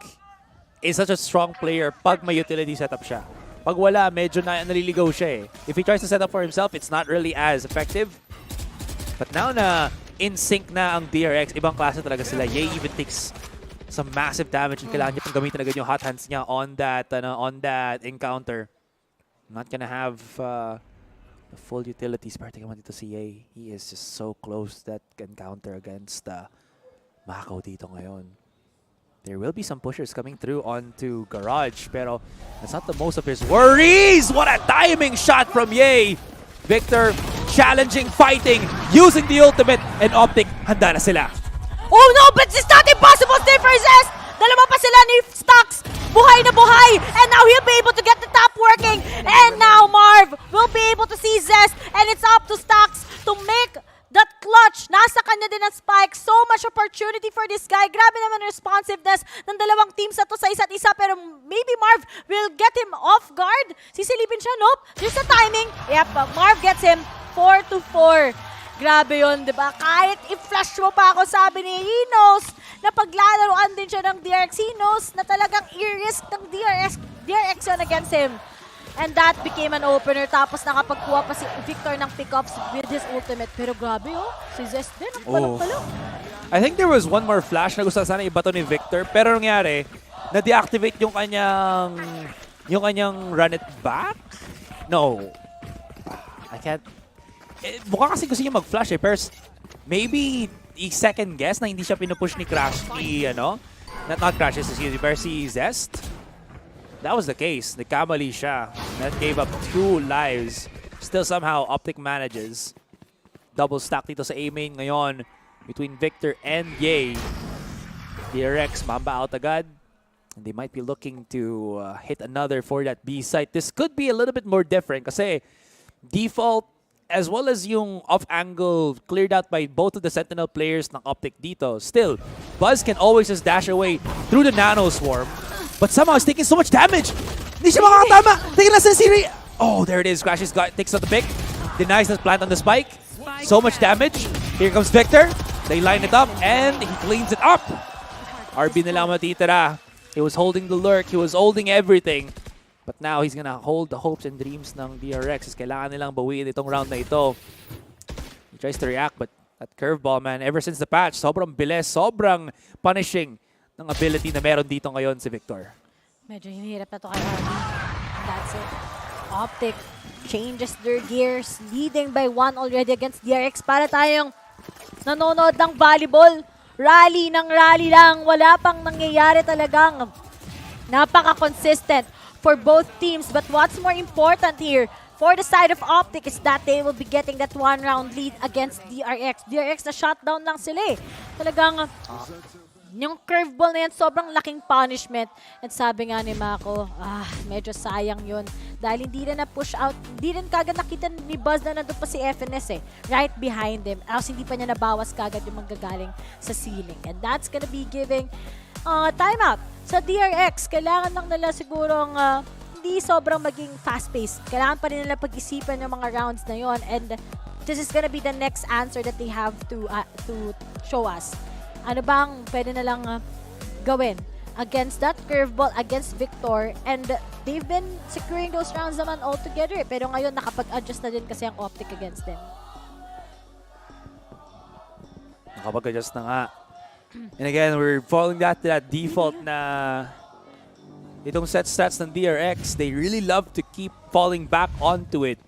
is such a strong player pag may utility setup siya. Pag wala, medyo naliligaw siya eh. If he tries to set up for himself, it's not really as effective. But now na in sync na ang DRX, ibang klase talaga sila. Ye even takes some massive damage and kailangan niya pang gamitin agad yung hot hands niya on that encounter. Not gonna have the full utilities. Pero tingnan mo dito si Ye. He is just so close that encounter against Mako dito ngayon. There will be some pushers coming through onto Garage, pero that's not the most of his worries! What a timing shot from Ye! Victor challenging, fighting, using the ultimate, and Optic, handa na sila. Oh no, but it's not impossible still for Zest! Dalawa pa sila ni Stux. Buhay na buhay. And now he'll be able to get the top working. And now Marv will be able to see Zest. And it's up to Stux to make that clutch. Nasa kanya din ang spike. So much opportunity for this guy. Grabe naman ang responsiveness ng dalawang teams na to sa isa't isa. Pero maybe Marv will get him off guard. Sisilipin siya. Nope. There's the timing. Yep. Marv gets him 4-4. Grabe yun, di ba? Kahit i-flash mo pa ako, sabi ni Hinos, na paglalaroan din siya ng DRX. Hinos na talagang i-risk ng DRX yun against him. And that became an opener. Tapos nakapagkuha pa si Victor ng pickups with his ultimate. Pero grabe oh, si Zest din, ang palong-palong. I think there was one more flash na gusto sana ibato ni Victor. Pero nangyari, na-deactivate yung kanyang run it back? No. I can't. Mukha kasi gusto niya mag-flash eh. Pero maybe i-second guess na hindi siya pinupush ni Crash. Not Crash, excuse me. Pero si Zest. That was the case. Nagkamali siya. That gave up 2 lives. Still somehow Optic manages. Double stack dito sa A-main ngayon between Victor and Ye. DRX, mamba out agad. And they might be looking to hit another for that B site. This could be a little bit more different kasi default as well as yung off-angle cleared out by both of the Sentinel players ng Optic dito. Still, Buzz can always just dash away through the Nano Swarm. But somehow he's taking so much damage. Hindi siya makakatama. Tingnan natin si Siri. Oh, there it is. Crash takes out the pick. Denies the plant on the spike. So much damage. Here comes Victor. They line it up and he cleans it up. RB na lang matitira. He was holding the lurk. He was holding everything. But now he's gonna hold the hopes and dreams ng DRX. Kailangan nilang bawiin itong round na ito. He tries to react, but that curveball, man, ever since the patch, sobrang bilis, sobrang punishing ng ability na meron dito ngayon si Victor. Medyo hinihirap na to kay RB. That's it. Optic changes their gears, leading by 1 already against DRX. Para tayong nanonood ng volleyball. Rally ng rally lang. Wala pang nangyayari talagang. Napaka-consistent for both teams. But what's more important here for the side of Optic is that they will be getting that 1-round lead against DRX. DRX na shutdown lang sila eh. Talagang yung curveball na yan, sobrang laking punishment. At sabi nga ni Mako, medyo sayang yun. Dahil hindi rin na-push out, hindi rin kagad nakita ni Buzz na nandun pa si FNS eh. Right behind him. Else hindi pa niya nabawas kagad yung manggagaling sa ceiling. And that's gonna be giving timeout sa DRX. Kailangan lang nila sigurong hindi sobrang maging fast-paced. Kailangan pa rin nila pag-isipan yung mga rounds na yon. And this is gonna be the next answer that they have to show us. Ano bang pwede na lang gawin against that curveball, against Victor, and they've been securing those rounds naman altogether. Pero ngayon, nakapag-adjust na din kasi ang Optic against them. Nakapag-adjust na nga. And again, we're falling back to that default na itong set stats ng DRX, they really love to keep falling back onto it.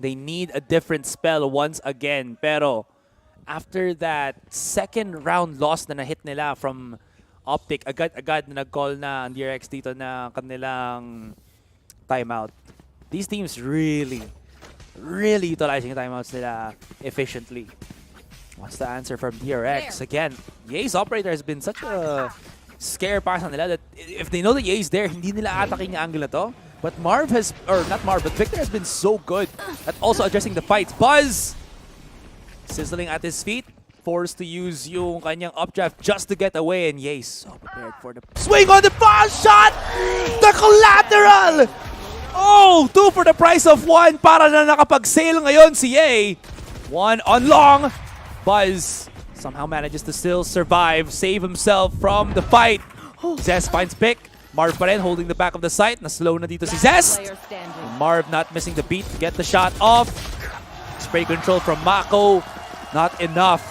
They need a different spell once again. Pero after that second round loss na na-hit nila from Optic, agad-agad na nag-call na ang DRX dito na kanilang timeout. These teams really utilizing timeouts nila efficiently. What's the answer from DRX? Again, Ye's operator has been such a scare para sa nila that if they know that Ye's there, hindi nila ataking yung angle na to. But Marv has, or not Marv, but Victor has been so good at also addressing the fights. Buzz! Sizzling at his feet, forced to use yung kanyang updraft just to get away, and Ye's so prepared for the swing on the ball shot! The collateral! Oh, 2 for the price of 1 para na nakapag-sail ngayon si Ye. 1 on long. Buzz somehow manages to still survive, save himself from the fight. Zest finds pick. Marv pa rin holding the back of the site. Na-slow na dito si Zest. Marv not missing the beat to get the shot off. Spray control from Mako. Not enough.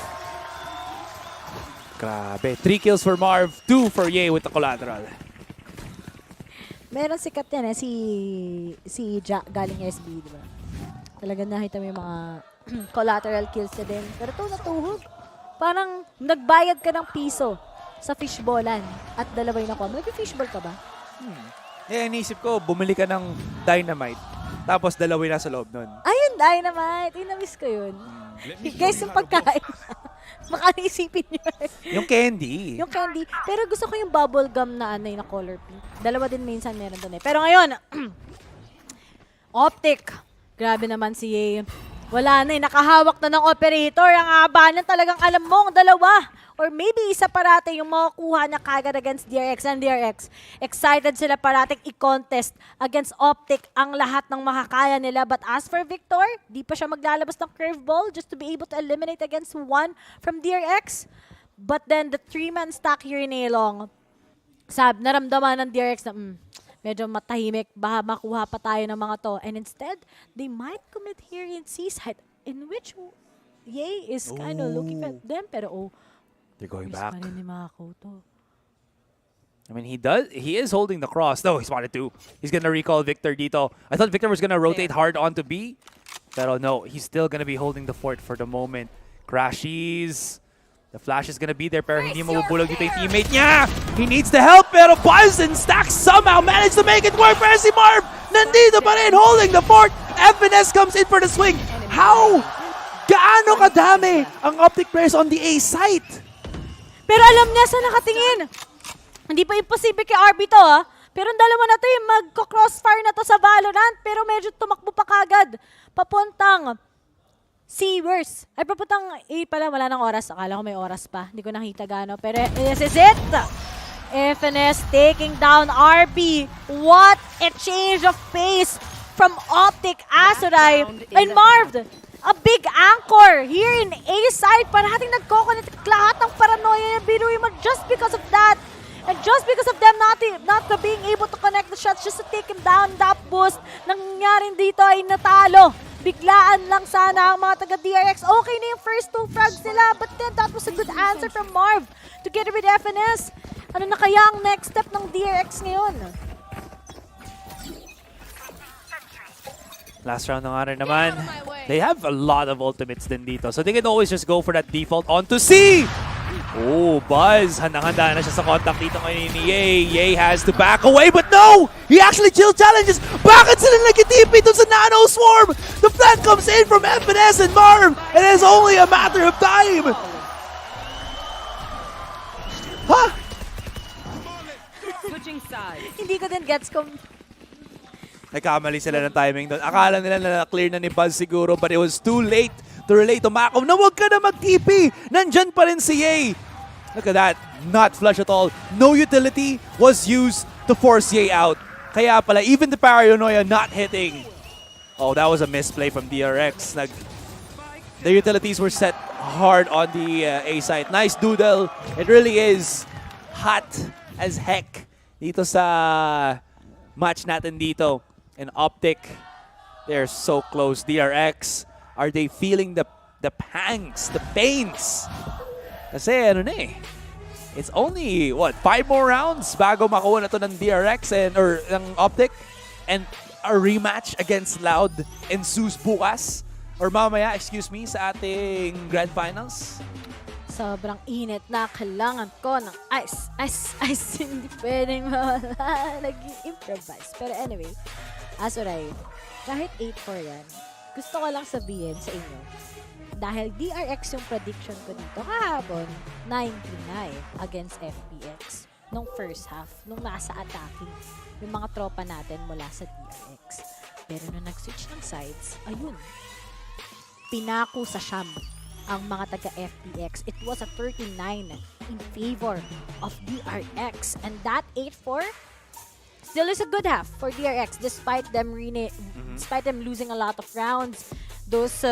Grabe. 3 kills for Marv, 2 for Ye with the collateral. Meron sikat yan eh, si Ja, galing SB, di ba? Talagang nakita mo yung mga collateral kills na din. Pero ito natuhog. Parang nagbayad ka ng piso sa fishballan at dalaway na ko. Nag-fishball ka ba? Inisip ko, bumili ka ng dynamite. Tapos dalaway na sa loob nun. Ayun, dynamite. Ay, na-miss ko yun. Guys, yung pagkain. Baka naisipin nyo. Yung candy. Yung candy. Pero gusto ko yung bubble gum na na color pink. Dalawa din minsan meron doon eh. Pero ngayon, Optic. Grabe naman si Ye. Wala na eh. Nakahawak na ng operator. Ang haba na talagang alam mo, ang dalawa. Or maybe isa parate yung makukuha na kagad against DRX and DRX. Excited sila parating i-contest against Optic ang lahat ng makakaya nila. But as for Victor, di pa siya maglalabas ng curveball just to be able to eliminate against one from DRX. But then the 3-man stack here in A-Long, naramdaman ng DRX na medyo matahimik, baka makuha pa tayo ng mga to. And instead, they might commit here in C-side in which Ye is kind of looking at them. Pero they're going back. Pa rin ni Makoto. I mean, he is holding the cross. No, he's wanted to. He's gonna recall Victor dito. I thought Victor was gonna rotate hard onto B. Pero no, he's still gonna be holding the fort for the moment. Crashies. The flash is gonna be there, pero hindi mabubulog dito yung teammate niya. He needs the help, pero Buzz and Stack somehow managed to make it work. Pero si Marv, nandito pa rin, holding the fort. FNS comes in for the swing. How? Gaano kadami ang Optic players on the A site? Pero alam niya saan nakatingin. Hindi pa imposible kay RB to Pero ang dalawa na to yung magko-crossfire na to sa Valorant. Pero medyo tumakbo pa kagad. Papuntang Seawers. Ay, papuntang A pala. Wala nang oras. Akala ko may oras pa. Hindi ko nakita gano. Pero this is it. FNS taking down RB. What a change of pace from Optic, Azurai, and Marv. A big anchor here in A-side. Parating nagko-connect lahat ng paranoia yung biruin mo just because of that. And just because of them not being able to connect the shots just to take him down, that boost, nangyari dito ay natalo. Biglaan lang sana ang mga taga-DRX. Okay na yung first 2 frags nila, but then that was a good answer from Marv together with FNS. Ano na kaya ang next step ng DRX ngayon? Last round ng rin naman. They have a lot of ultimates din dito. So they can always just go for that default onto C! Oh, Buzz. Handang-handa na siya sa contact dito ngayon ni Ye. Ye has to back away, but no! He actually chill challenges. Bakit sila nag-TP dun sa Nano Swarm? The flank comes in from FNS and Marv, and it's only a matter of time! Huh? Switching sides. Hindi ko din gets kung Nagkamali sila ng timing doon. Akala nila na clear na ni Buzz siguro, but it was too late to relate to Mako na huwag ka na mag-TP. Nandyan pa rin si Ye. Look at that. Not flush at all. No utility was used to force Ye out. Kaya pala, even the paranoia not hitting. Oh, that was a misplay from DRX. The utilities were set hard on the A side. Nice doodle. It really is hot as heck dito sa match natin dito. And Optic, they're so close. DRX, are they feeling the pangs, the pains? Kasi ano na eh. It's only, 5 more rounds bago makuha na to ng DRX or ng Optic. And a rematch against Loud and Zeus bukas. Or mamaya, excuse me, sa ating Grand Finals. Sobrang init na kailangan ko ng ice. Hindi pwedeng mawala. Nag-improvise. Pero anyway, Azurai, kahit 8-4 yan, gusto ko lang sabihin sa inyo, dahil DRX yung prediction ko dito kahapon, 9-9 against FPX nung first half, nung nasa attacking yung mga tropa natin mula sa DRX. Pero nung nag-switch ng sides, ayun, pinako sa Sham ang mga taga-FPX. It was a 39 in favor of DRX. And that 8-4 still is a good half for DRX despite them losing a lot of rounds. Those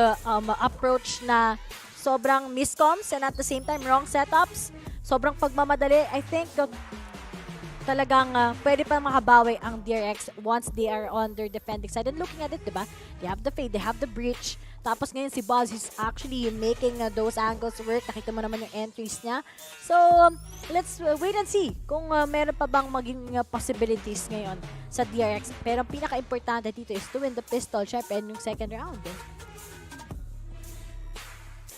approach na sobrang miscoms and at the same time wrong setups. Sobrang pagmamadali. I think talagang pwede pa makabawi ang DRX once they are on their defending side. And looking at it, diba? They have the fade, they have the breach. Tapos ngayon si Buzz is actually making those angles work. Nakita mo naman yung entries niya. So, let's wait and see kung meron pa bang maging possibilities ngayon sa DRX. Pero ang pinaka-importante dito is to win the pistol, syempre, and yung second round.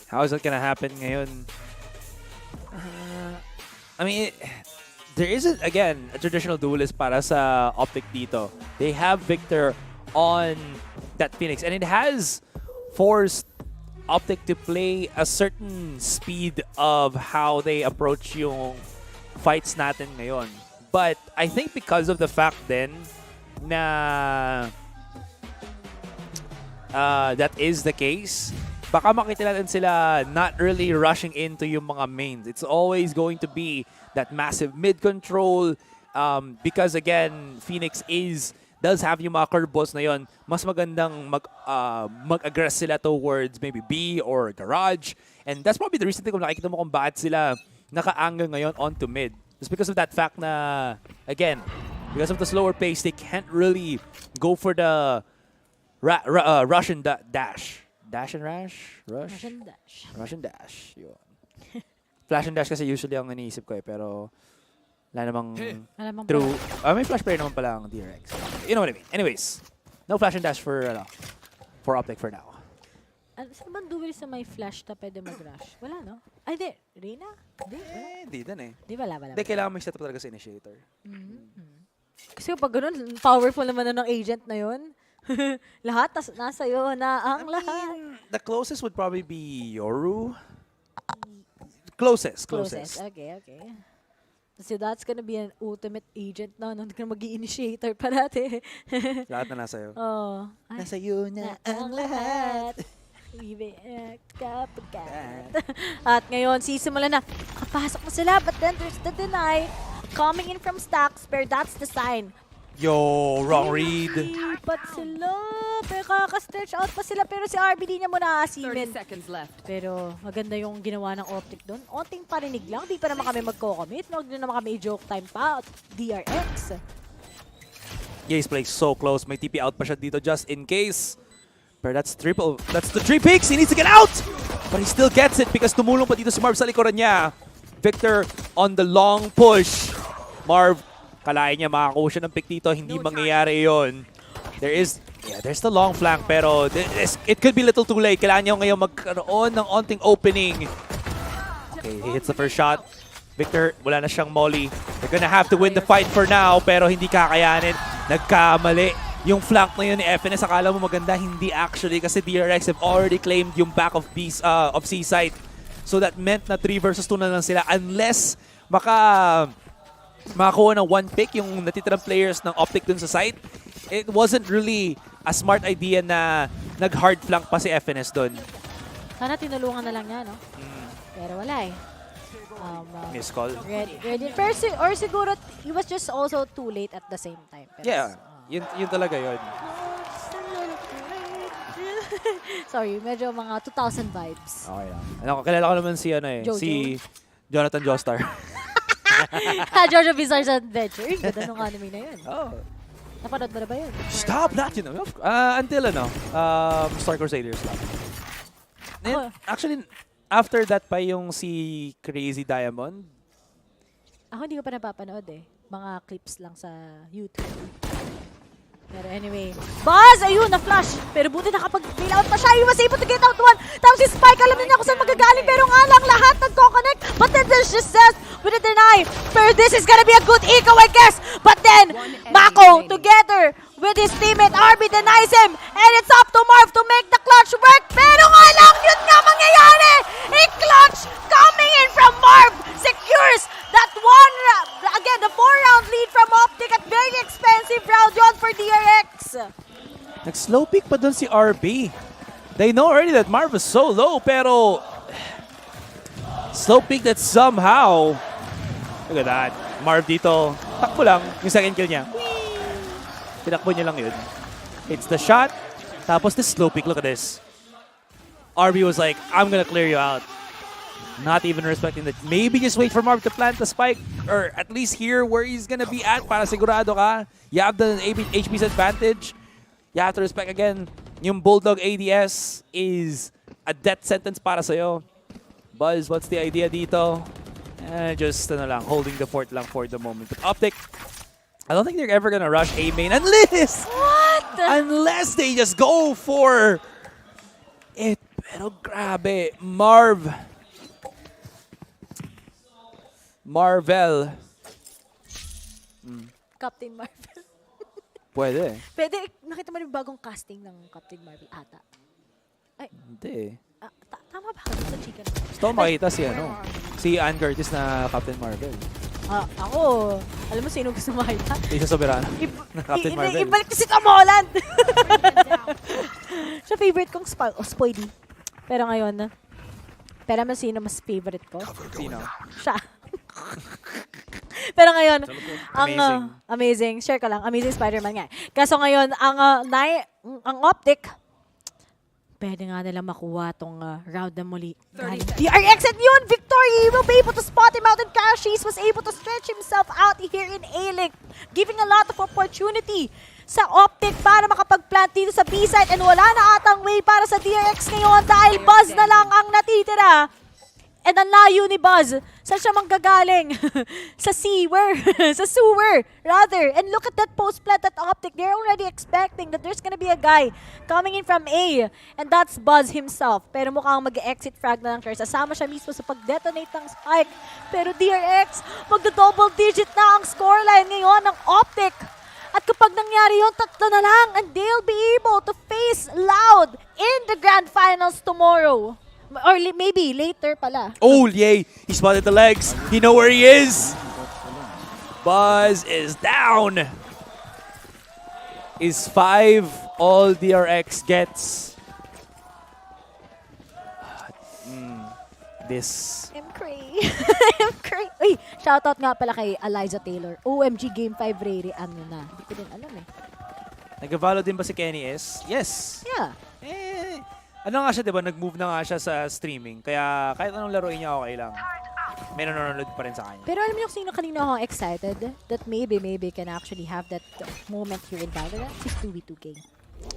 How is that gonna happen ngayon? I mean, there isn't, again, a traditional duelist para sa Optic dito. They have Victor on that Phoenix, and it has forced Optic to play a certain speed of how they approach yung fights natin ngayon. But I think because of the fact then na that is the case, baka makita natin sila not really rushing into yung mga mains. It's always going to be that massive mid control because again, Phoenix does have yung mga curveballs na yon. Mas magandang mag-aggress sila towards maybe B or Garage. And that's probably the reason kung nakikita mo kung bakit sila naka-angle ngayon onto mid. Just because of that fact na, again, because of the slower pace, they can't really go for the rush and dash. Dash and rush? Rush? Rush and dash. Rush and dash. Yun. Flash and dash kasi usually ang iniisip ko pero wala namang true. May flash player naman pala ang DRX. You know what I mean. Anyways, no flash and dash for Optic for now. Saan bang duel sa may flash na pwede mag-rush? Wala, no? Ay, di. Reyna? Hindi din eh. Di, wala. Hindi, kailangan may setup talaga sa initiator. Kasi pag ganun, powerful naman na ng agent na yun. Lahat, nasa iyo na ang lahat. The closest would probably be Yoru. Closest. Okay. So that's gonna be an ultimate agent na nung ka mag-i-initiator pa natin. Lahat na nasa iyo. Oh. Nasa iyo na ang lahat. At ngayon, sisimula na. Kapasok na sila, but then there's the deny. Coming in from stacks, pero that's the sign. Yo, wrong read. But sila, pero kaka-stretch out pa sila, pero si RB di niya muna asimin. Pero maganda yung ginawa ng Optic doon. Onting parinig lang, di pa naman kami magko-commit. Huwag na naman kami joke time pa. DRX. Yes, plays so close. May TP out pa siya dito just in case. Pero that's the 3 picks. He needs to get out! But he still gets it because tumulong pa dito si Marv sa likuran niya. Victor on the long push. Marv, kalahin niya makakuha siya ng pick dito. Hindi mangyayari yun. There's the long flank pero it could be a little too late. Kailangan niya ngayon magkaroon ng onting opening. Okay, he hits the first shot. Victor, wala na siyang molly. They're gonna have to win the fight for now pero hindi kakayanin. Nagkamali. Yung flank na yun ni FNS, akala mo maganda, hindi actually kasi DRX have already claimed yung back of C side. So that meant na 3 versus 2 na lang sila unless makakuha ng 1 pick yung natitirang players ng Optic dun sa side. It wasn't really a smart idea na nag-hard flank pa si FNS dun. Sana tinulungan na lang niya, no? Pero wala eh. Miss call. Ready. Or siguro, he was just also too late at the same time. Pero yeah. Yun talaga yun. Sorry, medyo mga 2000 vibes. Okay lang. Kilala ko naman si si Jonathan Joestar. Jojo Bizarre's Adventure. Ganda nung anime na yun. Oh. Napanood mo na ba yun? Stop that, you know. Until Star Crusaders lang. Then, actually, after that pa yung si Crazy Diamond. Ako hindi ko pa napapanood eh. Mga clips lang sa YouTube. Pero anyway, Buzz! Ayun, na-flash! Pero buti nakapag-bail out pa siya. He was able to get out one. Tapos si Spike, alam niya kung saan magagaling. Pero nga lang, lahat nagko-connect. But then there's just Zest with a deny. Pero this is gonna be a good eco, I guess. But then, Mako, together with his teammate, RB denies him. And it's up to Marv to make the clutch work. Pero nga lang, yun nga mangyayari! A clutch coming in from Marv secures that one, again, the 4-round lead from Optic at very expensive round yun for DRX. Nag-slow peek pa dun si RB. They know already that Marv is so low, pero slow peek that somehow, look at that, Marv dito, takbo lang yung second kill niya. Tinakbo niya lang yun. It's the shot, tapos the slow peek, look at this. RB was like, I'm gonna clear you out. Not even respecting that. Maybe just wait for Marv to plant the spike or at least hear where he's gonna be at para sigurado ka. You have the HP's advantage. You have to respect again. Yung Bulldog ADS is a death sentence para sa'yo. Buzz, what's the idea dito? Just holding the fort lang for the moment. But Optic, I don't think they're ever gonna rush A main unless... What? Unless they just go for it. Pero grabe, Marvel. Captain Marvel. Pwede. Pwede, nakita mo yung bagong casting ng Captain Marvel ata. Ay. Hindi. Sa chicken. Gusto ko makita si Ann Curtis na Captain Marvel. Ako, alam mo sino gusto makita? Lisa Soberano na Captain Marvel. Ibalik ko si Tom Holland! Siya favorite kong Spoidy. Pero ngayon, pero naman sino mas favorite ko? Sino? Siya. Pero ngayon, Amazing. Share ko lang. Amazing Spider-Man nga. Kaso ngayon, ang Optic, pwede nga nila makuha tong round na muli. DRX and yun! Victory! He will be able to spot him out, and Cashies was able to stretch himself out here in A-Link, giving a lot of opportunity sa Optic para makapag-plant dito sa B-side, and wala na atang way para sa DRX ngayon dahil Buzz na lang ang natitira. And ang layo ni Buzz. Saan siya manggagaling? Sa sewer. Sa sewer, rather. And look at that post-plant at Optic. They're already expecting that there's gonna be a guy coming in from A. And that's Buzz himself. Pero mukhang mag-exit frag na lang siya. Sasama siya mismo sa pag-detonate ng spike. Pero DRX, magdo-double digit na ang scoreline ngayon ng Optic. At kapag nangyari yun, 3 na lang. And they'll be able to face Loud in the Grand Finals tomorrow. Or maybe later pala. Oh, yay! He spotted the legs. You know where he is. Buzz is down. Is 5 all DRX gets. This. I'm cray. I'm cray. Uy, shoutout nga pala kay Eliza Taylor. OMG Game 5 Rary. Ano na? Hindi ko din alam eh. Nag-follow din ba si Kenny S? Yes. Yeah. Ano nga siya, di ba? Nag-move na nga siya sa streaming. Kaya kahit anong laruin niya, okay lang. May nanonood pa rin sa kanya. Pero alam niyo sino kanina ako excited that maybe can actually have that moment here in Valorant? Si 2v2K.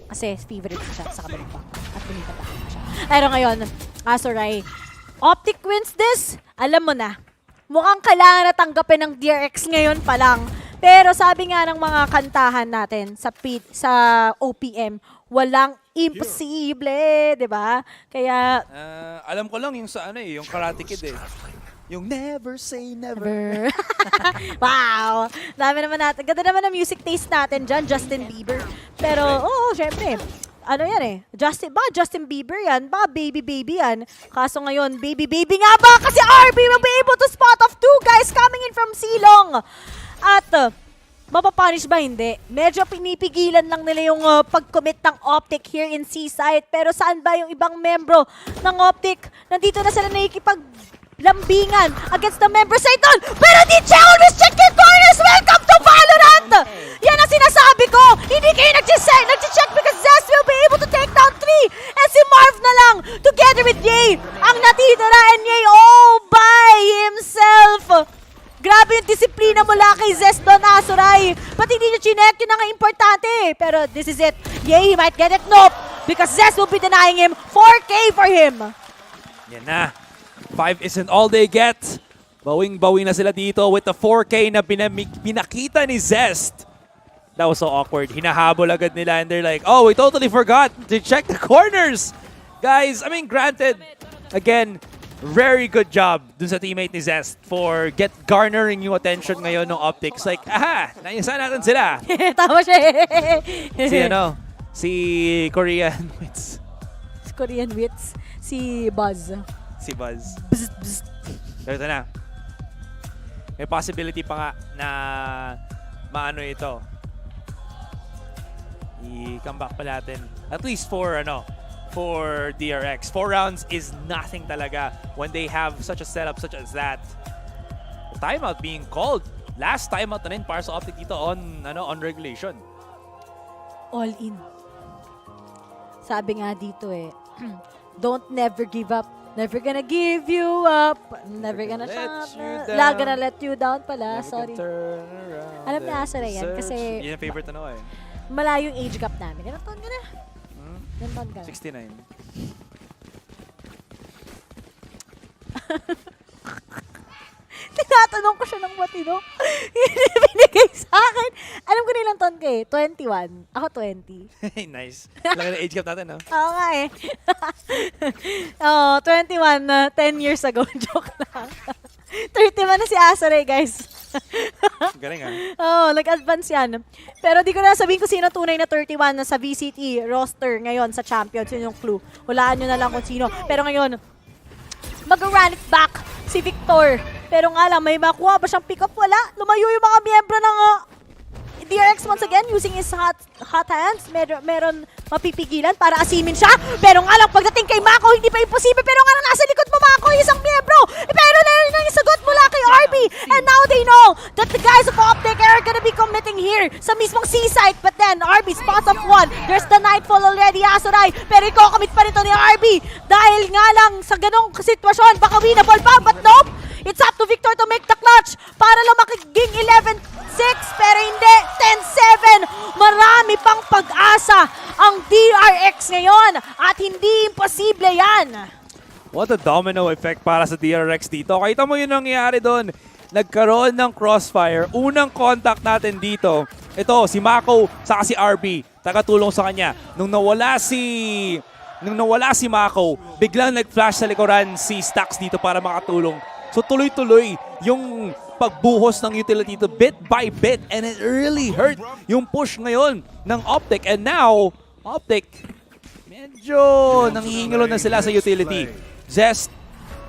Kasi favorite siya sa kabilang pa. At lumipat na siya. Pero ngayon, Asoray, Optic wins this. Alam mo na. Mukhang kailangan na tanggapin ng DRX ngayon pa lang. Pero sabi nga ng mga kantahan natin sa OPM, walang imposible, di ba? Kaya alam ko lang yung sa yung Karate Kid eh. Yung never say never. Wow! Dami naman natin. Ganda naman ang music taste natin dyan, Justin Bieber. Pero, syempre. Ano yan eh? Justin Bieber yan? Baby yan? Kaso ngayon, baby nga ba? Kasi RB will be able to spot off 2 guys coming in from Silong. At, mapapunish ba? Hindi. Medyo pinipigilan lang nila yung pag-commit ng Optic here in C-site. Pero saan ba yung ibang membro ng Optic? Nandito na sila nakikipaglambingan against the member side doon. Pero di siya always check your corners. Welcome to Valorant! Yan ang sinasabi ko. Hindi kayo nag-check because Zest will be able to take down 3. And si Marv na lang together with Ye ang natitira. And Ye all by himself. Grabe yung disiplina mula kay Zest doon, Asoray. Ba't hindi nyo chinek? Yun ang importante. Pero this is it. Ye, he might get it. Nope. Because Zest will be denying him 4K for him. Yan na. 5 isn't all they get. Bawing-bawi na sila dito with the 4K na pinakita ni Zest. That was so awkward. Hinahabol agad nila and they're like, oh, we totally forgot to check the corners. Guys, I mean, granted, again, very good job dun sa teammate ni Zest for garnering yung attention ngayon ng Optics. Like, aha, nainsan natin sila. Tama siya Si Korean Wits. Si Korean Wits. Si Buzz. Pero ito na. May possibility pa nga na maano ito. I-come back pa natin. At least for DRX. 4 rounds is nothing talaga when they have such a setup such as that. The timeout being called. Last timeout na rin para sa Optic dito on regulation. All in. Sabi nga dito don't never give up. Never gonna give you up. Never gonna let you down pala. Sorry. Alam na asa na yan kasi yun ang favorite malayo yung age gap namin. Ilang taon ka na? 69. Tinatanong ko siya ng matino. Binigay sa akin. Alam ko nilang taon ka 21. Ako 20. Nice. Laki na age gap natin, no? Oo nga 21, 10 years ago. Joke lang. 31 na si Asaray, guys. Galing nag-advance yan. Pero di ko na sabihin kung sino tunay na 31 na sa VCT roster ngayon sa Champions. Yun yung clue. Hulaan nyo na lang kung sino. Pero ngayon, mag-run it back si Victor. Pero nga lang, may makuha ba siyang pick-up? Wala. Lumayo yung mga miyembro ng DRX once again using his hot hands. Meron mapipigilan para asimin siya. Pero nga lang, pagdating kay Mako, hindi pa imposible. Pero nga lang, nasa likod mo, Mako, isang miyembro. Pero na yung sagot mula kay RB. And now they know that the guys of Optic are gonna be committing here sa mismong C-site. But then, RB spots up one. There's the Nightfall already, Azuray. Pero iko-commit pa rin to ni RB. Dahil nga lang sa ganong sitwasyon, baka winnable pa. But nope, it's up to Victor to make the clutch para lang makiging 11-6. Pero hindi, 10-7. Marami pang pag-asa ang DRX ngayon. At hindi imposible yan. What a domino effect para sa DRX dito. Kita mo yun nangyayari doon. Nagkaroon ng crossfire. Unang contact natin dito. Ito, si Mako, saka si RB. Tagatulong sa kanya. Nung nawala si Mako, biglang nag-flash sa likuran si Stax dito para makatulong. So tuloy-tuloy yung pagbuhos ng utility to bit by bit, and it really hurt yung push ngayon ng Optic. And now, Optic, medyo nanghihingalo na sila sa utility. Zest,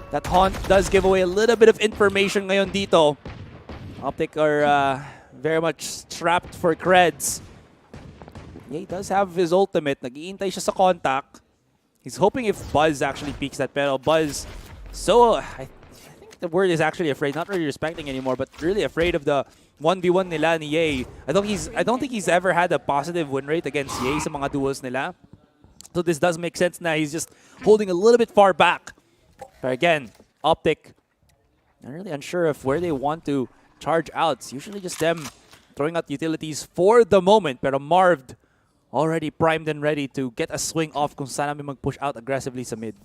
that Haunt does give away a little bit of information ngayon dito. Optic are very much trapped for creds. Yeah, he does have his ultimate. Nag-iintay siya sa contact. He's hoping if Buzz actually peeks that, pero Buzz, so I think the word is actually afraid, not really respecting anymore, but really afraid of the 1v1 nila ni Ye. I don't think he's ever had a positive win rate against Ye sa mga duels nila. So this does make sense na he's just holding a little bit far back. But again, Optic, I'm really unsure of where they want to charge out. It's usually just them throwing out utilities for the moment. Pero Marv already primed and ready to get a swing off kung saan namin mag-push out aggressively sa mid.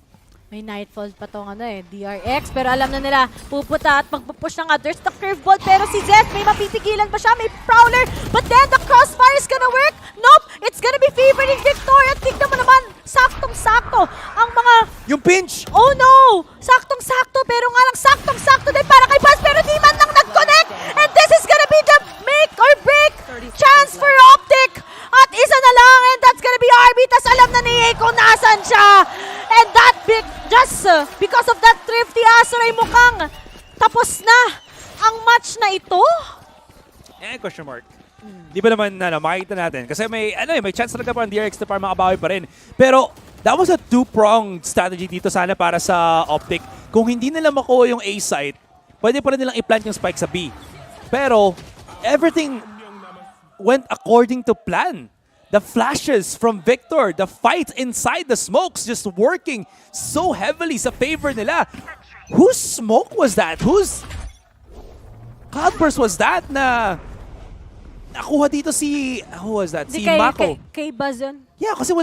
May Nightfall pa tong DRX, pero alam na nila, pupunta at magpupush na nga. There's the curveball, pero si Zed, may mapipigilan pa siya, may Prowler, but then the crossfire is gonna work. Nope, it's gonna be favoring Victor. At tignan mo naman, saktong-sakto ang mga... Yung pinch! Oh no! Saktong-sakto, pero nga lang saktong-sakto din para kay Buzz, pero di man lang nag-connect. And this is gonna be the make or break chance for Optic. At isa na lang, and that's gonna be RB. Tas alam na ni Ye kung nasan siya. And that big, just because of that thrifty Azuray, mukhang tapos na ang match na ito. Question mark. Di ba naman makikita natin? Kasi may chance talaga pa ang DRX na para makabawi pa rin. Pero that was a two-pronged strategy dito sana para sa Optic. Kung hindi nila makuha yung A site, pwede pa rin nilang i-plant yung spike sa B. Pero everything went according to plan. The flashes from Victor, the fight inside the smokes just working so heavily sa favor nila. Whose smoke was that? Whose cloudburst was that na nakuha dito si, who was that? Si Mako. Kay Buzz yun? Yeah, kasi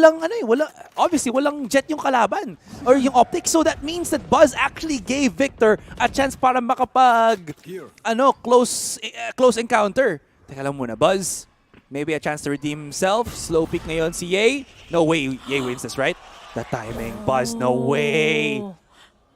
obviously walang jet yung kalaban or yung Optic. So that means that Buzz actually gave Victor a chance para makapag close encounter. Teka lang muna, Buzz. Maybe a chance to redeem himself. Slow pick ngayon si Ye. No way, Ye wins this, right? The timing, Buzz, no way.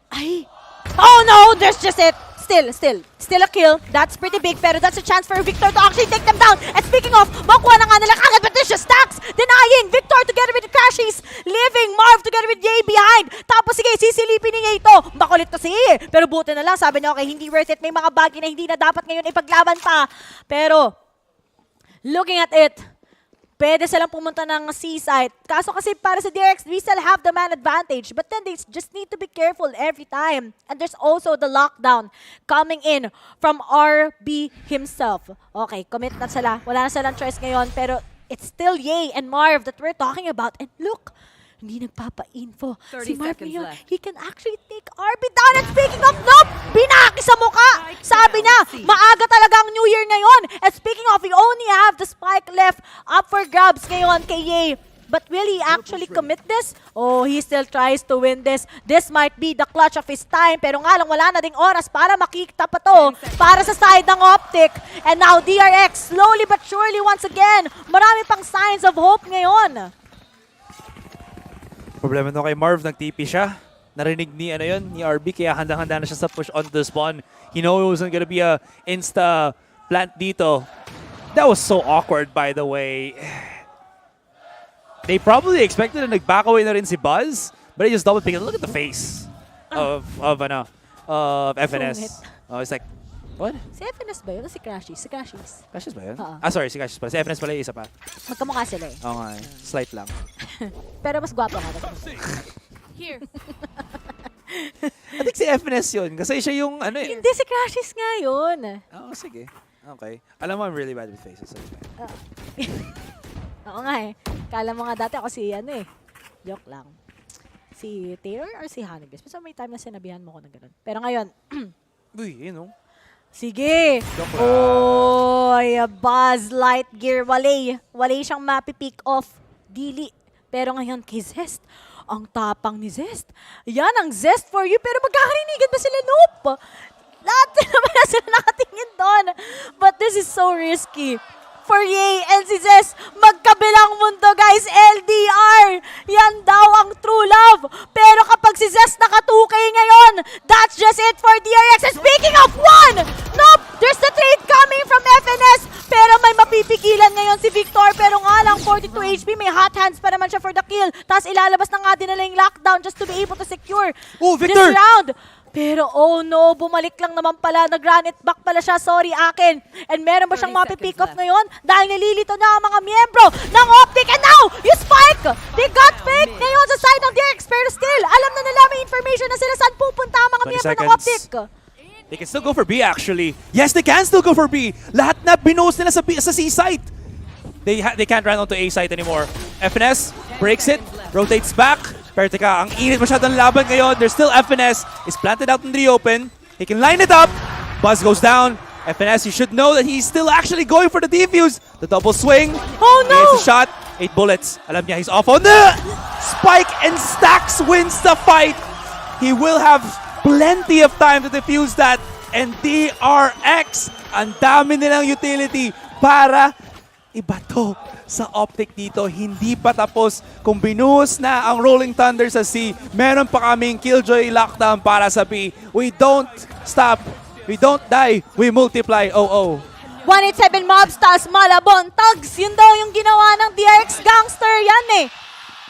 Ay! Oh no, there's just it. Still a kill. That's pretty big, pero that's a chance for Victor to actually take them down. And speaking of, makuha na nga nila kagad, but there's just Stax denying Victor together with Crashies, leaving Marv together with Ye behind. Tapos sige, sisilipin ni Ye ito. Makulit to si Ye. Pero buti na lang, sabi niya, okay, hindi worth it. May mga bagay na hindi na dapat ngayon ipaglaban pa. Pero looking at it, pwede silang pumunta ng C-site. Kaso kasi para sa DRX, we still have the man advantage. But then they just need to be careful every time. And there's also the lockdown coming in from RB himself. Okay, commit na sila. Wala na silang choice ngayon. Pero it's still Ye and Marv that we're talking about. And look, hindi nagpapa-info. Si Marv ngayon, he can actually take RB down. And speaking of, nope! Binaki sa mukha! Sabi niya, maaga talaga ang New Year ngayon. And speaking of, we only have the spike left up for grabs ngayon kay Ye. But will he actually commit this? Oh, he still tries to win this. This might be the clutch of his time. Pero nga lang, wala na ding oras para makikita pa to para sa side ng Optic. And now DRX, slowly but surely once again, marami pang signs of hope ngayon. Problema nito kay Marv, nag-TP siya. Narinig ni ni RB, kaya handang-handa na siya sa push on the spawn. He knew it wasn't gonna be a insta plant dito. That was so awkward, by the way. They probably expected na nag-back away na rin si Buzz, but he just double picked. Look at the face. of FNS. Oh, it's like, what? Si FNS ba yun? O si Crashies? Si Crashies. Crashies ba yun? Oo. Sorry, si Crashies pala. Si FNS pala yung isa pa. Magkamukha sila eh. Oo nga, slight lang. Pero mas gwapo nga. Here. I think si FNS yun. Kasi siya yung ano eh. Hindi, si Crashies nga yun. Oo, sige. Okay. Alam mo, I'm really bad with faces. So Oo nga eh. Kala mo nga dati ako si ano eh. Joke lang. Si Taylor or si Honeybase? Basta may time na sinabihan mo ko na gano'n. Pero ngayon, uy, yun know. Sige! Oy, Buzz Lightyear. Wala siyang mapipick off. Dili. Pero ngayon kay Zest, ang tapang ni Zest. Yan ang Zest for you. Pero magkakarinigan ba sila? Nope! Lahat naman na sila nakatingin doon. But this is so risky. For Ye and si Zest, magkabilang mundo guys, LDR. Yan daw ang true love. Pero kapag si Zest nakatukay ngayon, that's just it for DRX. And speaking of one, nope, there's the trade coming from FNS. Pero may mapipigilan ngayon si Victor. Pero nga lang, 42 HP, may hot hands pa naman siya for the kill. Tapos ilalabas na nga din nila yung lockdown just to be able to secure this round. Pero oh no, bumalik lang naman pala, nag-run it back pala siya, sorry akin. And meron ba siyang mapipick off ngayon? Dahil nalilito na ang mga miyembro ng Optic. And now, you spike! They got fake ngayon sa side ng DRX. Pero still, alam na nila, may information na sila saan pupunta ang mga miyembro ng Optic. They can still go for B actually. Yes, they can still go for B. Lahat na binos nila sa C site. They can't run onto A site anymore. FNS breaks it, rotates back. Pero teka, ang init masyadong laban ngayon. There's still FNS. Is planted out in the open. He can line it up. Buzz goes down. FNS, you should know that he's still actually going for the defuse. The double swing. Oh no! He hits a shot. 8 bullets. Alam niya, he's off on the spike and Stacks wins the fight. He will have plenty of time to defuse that. And DRX, ang dami nilang utility para ibato sa Optic dito. Hindi pa tapos. Kung binuhos na ang Rolling Thunder sa C, meron pa kaming Killjoy lockdown para sa B. We don't stop. We don't die. We multiply. 187 mobs, tas Malabon Tugs. Yun daw yung ginawa ng DRX Gangster. Yan eh.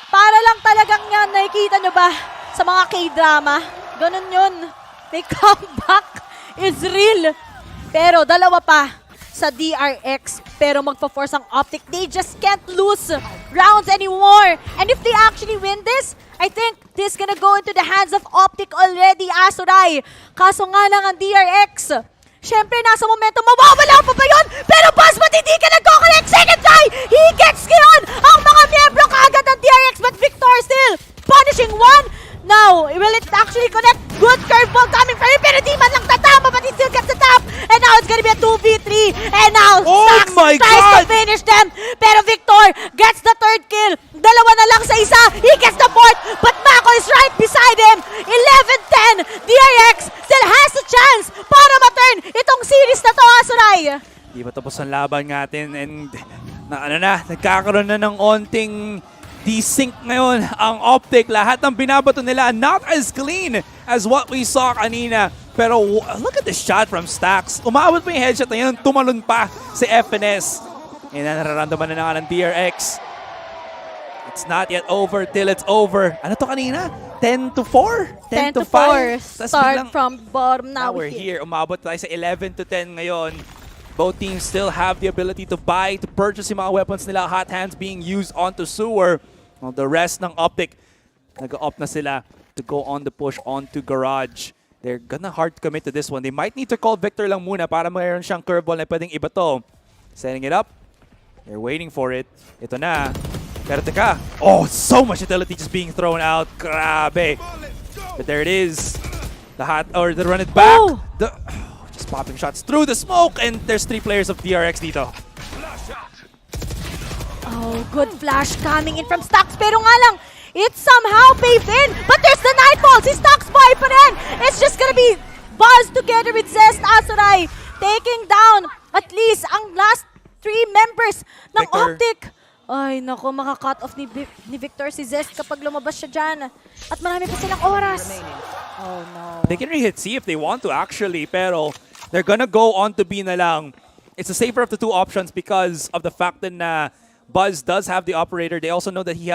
Para lang talagang yan. Nakikita nyo ba sa mga K-drama? Ganun yun. May comeback is real. Pero dalawa pa sa DRX, pero magpa-force ang Optic. They just can't lose rounds anymore. And if they actually win this, I think this gonna go into the hands of Optic already, Asuray. Kaso nga lang ang DRX, syempre nasa momentum, mawawala pa ba yun? Pero Buzz, ba't hindi ka nag-collect? Second try! He gets ngayon ang mga miyembro kaagad ng DRX, but Victor still punishing one. Now, will it actually connect? Good curveball coming from him, pero di man lang tatama, but he still gets the top. And now it's gonna be a 2v3. And now, Stacks tries to finish them. Pero Victor gets the third kill. Dalawa na lang sa isa. He gets the fourth, but Mako is right beside him. 11-10. DRX still has a chance para ma-turn itong series na to, Asuray. Di ba tapos ang laban natin and nagkakaroon na ng onting desync ngayon ang Optic. Lahat ng binabato nila not as clean as what we saw kanina. Pero look at the shot from Stacks. Umabot pa yung headshot na yun, tumalon pa si FNS. And nararamdaman na nga ng DRX. It's not yet over till it's over. Ano to kanina? 10-4? 10-4. Start from bottom, now we're here. Umabot tayo sa 11-10 ngayon. Both teams still have the ability to buy, to purchase yung mga weapons nila. Hot hands being used onto Sewer. While the rest ng Optic, nag-up na sila to go on the push onto Garage. They're gonna hard commit to this one. They might need to call Victor lang muna para mayroon siyang curveball na pwedeng iba to. Setting it up. They're waiting for it. Ito na. Pero teka. Oh, so much utility just being thrown out. Grabe. But there it is. The run it back. Oh. Just popping shots through the smoke, and there's 3 players of DRX dito. Oh, good flash coming in from Stacks. Pero nga lang, it's somehow paved in. But there's the Nightfall. Si Stacks boy pa rin. It's just gonna be Buzz together with Zest, Asuray. Taking down at least ang last 3 members ng Victor. Optic. Ay, nako, maka-cut off ni Victor si Zest kapag lumabas siya dyan. At marami pa silang oras. Oh, no. They can re-hit C if they want to, actually. Pero they're gonna go on to B na lang. It's the safer of the 2 options because of the fact that Buzz does have the operator. They also know that he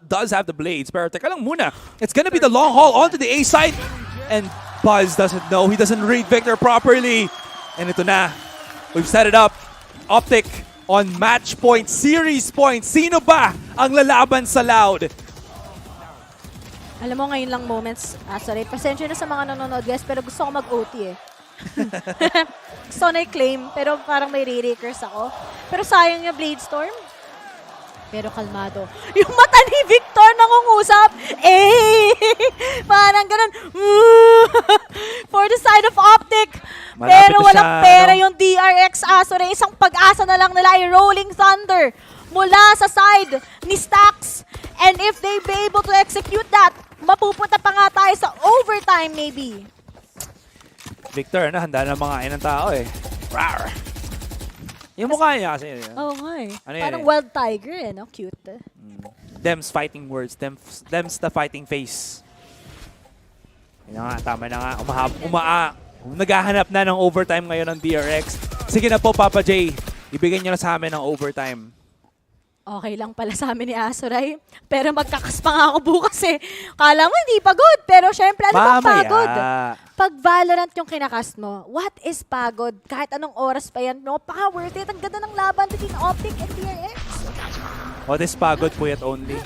does have the blades. Pero teka lang muna. It's gonna be the long haul onto the A side. And Buzz doesn't know. He doesn't read Victor properly. And ito na. We've set it up. Optic on match point, series point. Sino ba ang lalaban sa Loud? Alam mo, ngayon lang moments. Sorry, pasensya na sa mga nanonood, guys, pero gusto ko mag-OT eh. Gusto ko na i-claim, pero parang may re-rakers ako. Pero sayang yung Blade Storm. Pero kalmado. Yung mata ni Victor nangungusap. Parang ganun. For the side of Optic. Malapit pero na walang siya, pera yung DRX Azure. Isang pag-asa na lang nila ay Rolling Thunder mula sa side ni Stax. And if they be able to execute that, mapupunta pa nga tayo sa overtime maybe. Victor, handa na mga ng tao eh. Rawr. Yung mukha niya kasi. Oo nga eh. Ano yan Parang eh? wild tiger eh, no? Cute. Them's fighting words. Them's the fighting face. Yun na nga, tama na nga. Naghahanap na ng overtime ngayon ng DRX. Sige na po, Papa J. Ibigay niyo na sa amin ng overtime. Okay lang pala sa amin ni Azuray. Pero magkakas pa nga ako bukas eh. Kala mo hindi pagod. Pero syempre, ano bang pagod? Pag Valorant yung kinakas mo, what is pagod? Kahit anong oras pa yan, no? Worth it. Ang ganda ng laban between Optic and DRX. What is pagod po yet only?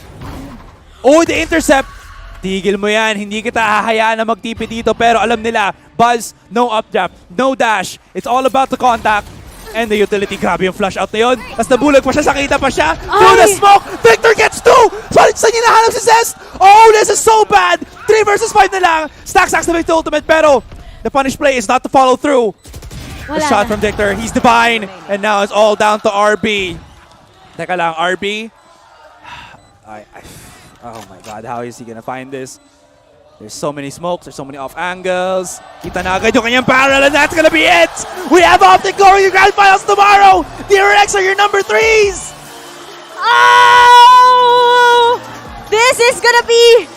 Oh, the intercept! Tigil mo yan. Hindi kita hahayaan na magtipi dito. Pero alam nila, Buzz, no updraft, no dash. It's all about the contact. And the utility, grabe yung flash out na yun. Tapos nabulag pa siya, sakita pa siya. Through the smoke, Victor gets 2! Saan niya nahanap si Zest? Oh, this is so bad! 3 versus 5 na lang. Stax activates the ultimate, pero the punish play is not to follow through. The shot from Victor, he's divine. And now it's all down to RB. Teka lang, RB. Oh my God, how is he gonna find this? There's so many smokes, there's so many off angles. Kita na agad yung kanyang barrel, and that's gonna be it! We have Optic going to Grand Finals tomorrow! DRX are your number 3s! Oh! This is gonna be,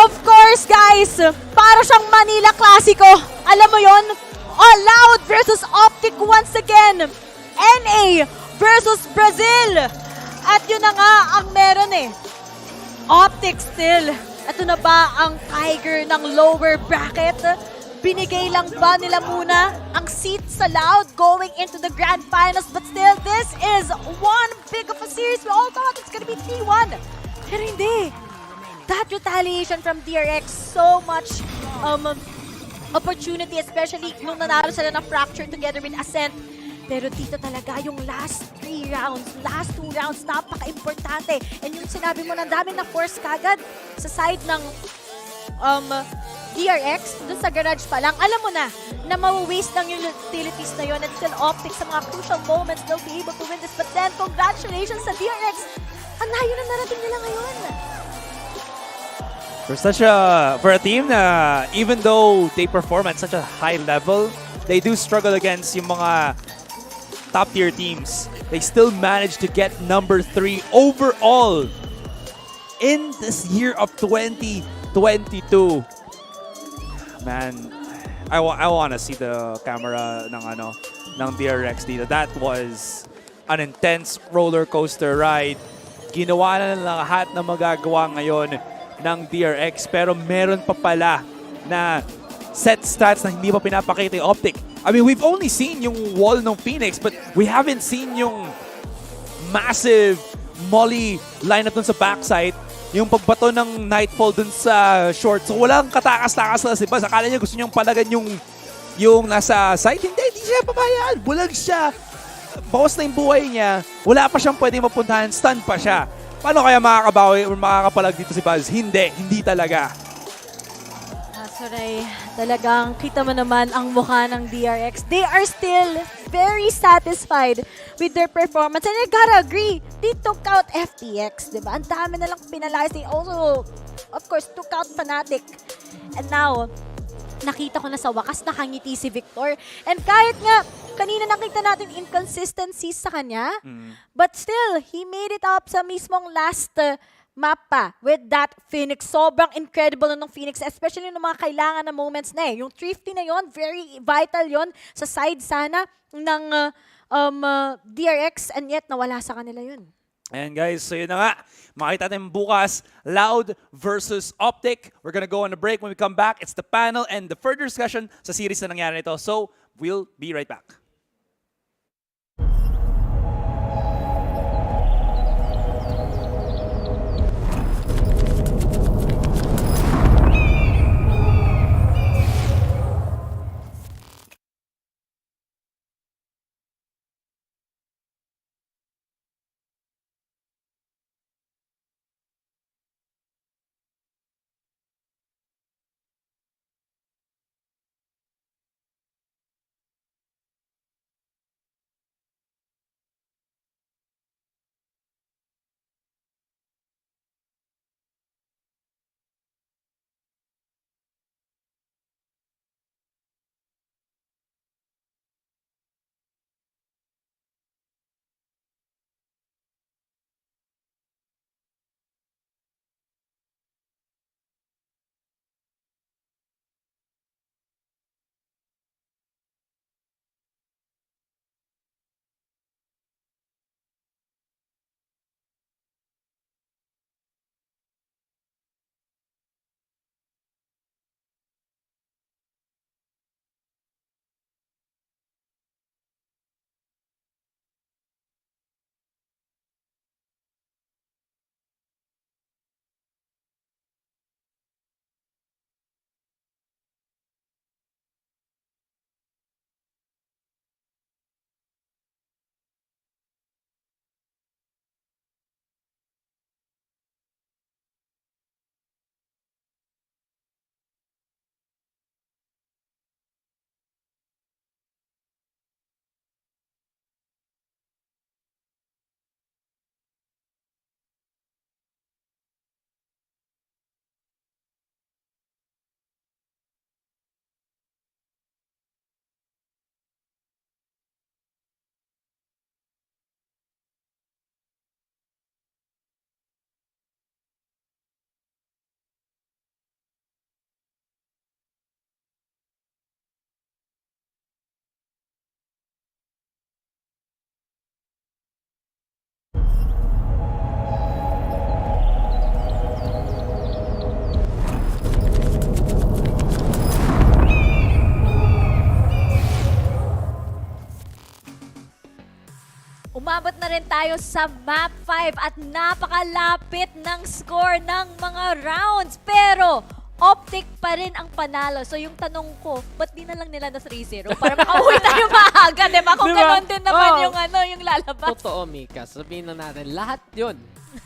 of course, guys, para siyang Manila Clasico. Alam mo yon? All Loud versus Optic once again. NA versus Brazil. At yun na nga ang meron eh. Optic still. Ito na ba ang Tiger ng lower bracket? Binigay lang ba nila muna ang seat sa Loud going into the Grand Finals? But still, this is one big of a series. We all thought it's gonna be 3-1. Pero hindi. That retaliation from DRX, so much opportunity, especially nung nanalo sila na Fracture together with Ascent. Pero dito talaga yung last 3 rounds, last 2 rounds, napaka-importante. And yung sinabi mo, ang dami na force kagad sa side ng DRX, dun sa garage pa lang. Alam mo na mawawaste lang yung utilities na yun. And still Optic sa mga crucial moments, they'll be able to win this. But then, congratulations sa DRX. Ang layo na narating nila ngayon. For a team na even though they perform at such a high level, they do struggle against yung mga top-tier teams. They still managed to get number 3 overall in this year of 2022. Man, I want to see the camera ng DRX dito. That was an intense roller coaster ride. Ginawa na lahat na magagawa ngayon ng DRX, pero meron pa pala na set stats na hindi pa pinapakita yung Optic. I mean, we've only seen yung wall ng Phoenix, but we haven't seen yung massive molly lineup dun sa backside, yung pagbato ng Nightfall dun sa short. So walang katakas-takas na si Buzz. Akala niya gusto niyang palagan yung nasa side. Hindi siya pabayaan. Bulag siya. Bawas na yung buhay niya. Wala pa siyang pwedeng mapuntahan. Stun pa siya. Paano kaya makakabawi o makakapalag dito si Buzz? Hindi talaga. Azuray, talagang kita mo naman ang mukha ng DRX. They are still very satisfied with their performance. And I gotta agree, they took out FTX, diba? Ang dami na lang penalized. They also, of course, took out Fnatic. And now, nakita ko na sa wakas nakangiti si Victor. And kahit nga, kanina nakita natin inconsistencies sa kanya, but still, he made it up sa mismong last map pa with that Phoenix. Sobrang incredible ng Phoenix, especially ng mga kailangan na moments na eh. Yung thrifty na yon, very vital yon sa side sana ng DRX, and yet nawala sa kanila yun. And guys, so yun na nga. Makita natin bukas, Loud versus Optic. We're gonna go on a break. When we come back, it's the panel and the further discussion sa series na nangyari nito. So, we'll be right back. Umabot na rin tayo sa map 5 at napakalapit ng score ng mga rounds. Pero Optic pa rin ang panalo. So yung tanong ko, ba't di na lang nila na 3-0 para makauwi tayo maaga, di ba? Kung gano'n din naman yung lalabas. Totoo, Mika. Sabihin na natin, lahat yun.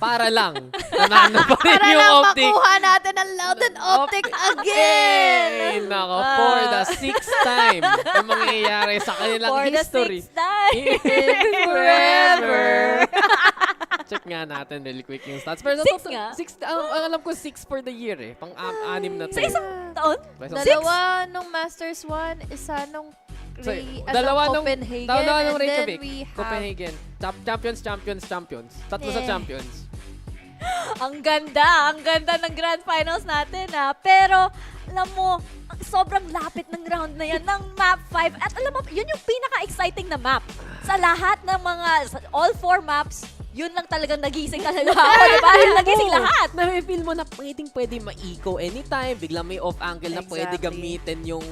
Para lang. Nanalo pa rin Para yung lang Optic. makuha natin ang Loud and Optic again! Ay, nako. For the 6th time na mangyayari sa kanilang For history. the 6th time! Forever! Check nga natin really quick yung stats. Pero 6 nga? ang alam ko 6 for the year eh. Pang-anim na to. Sa isang taon? Dalawa nung Masters 1, isa nung dalawa nung Copenhagen, dalawa nung and then Reykjavik, we have... Copenhagen. Champions. Tatlo sa Champions. Ang ganda ng Grand Finals natin Pero, alam mo, sobrang lapit ng round na yan ng map 5. At alam mo, yun yung pinaka-exciting na map. Sa lahat ng mga, all 4 maps, yun lang talagang nagising talaga ako, diba? Nagising lahat. Na-feel mo na pwede ma-eco anytime. Biglang may off-angle na pwede gamitin yung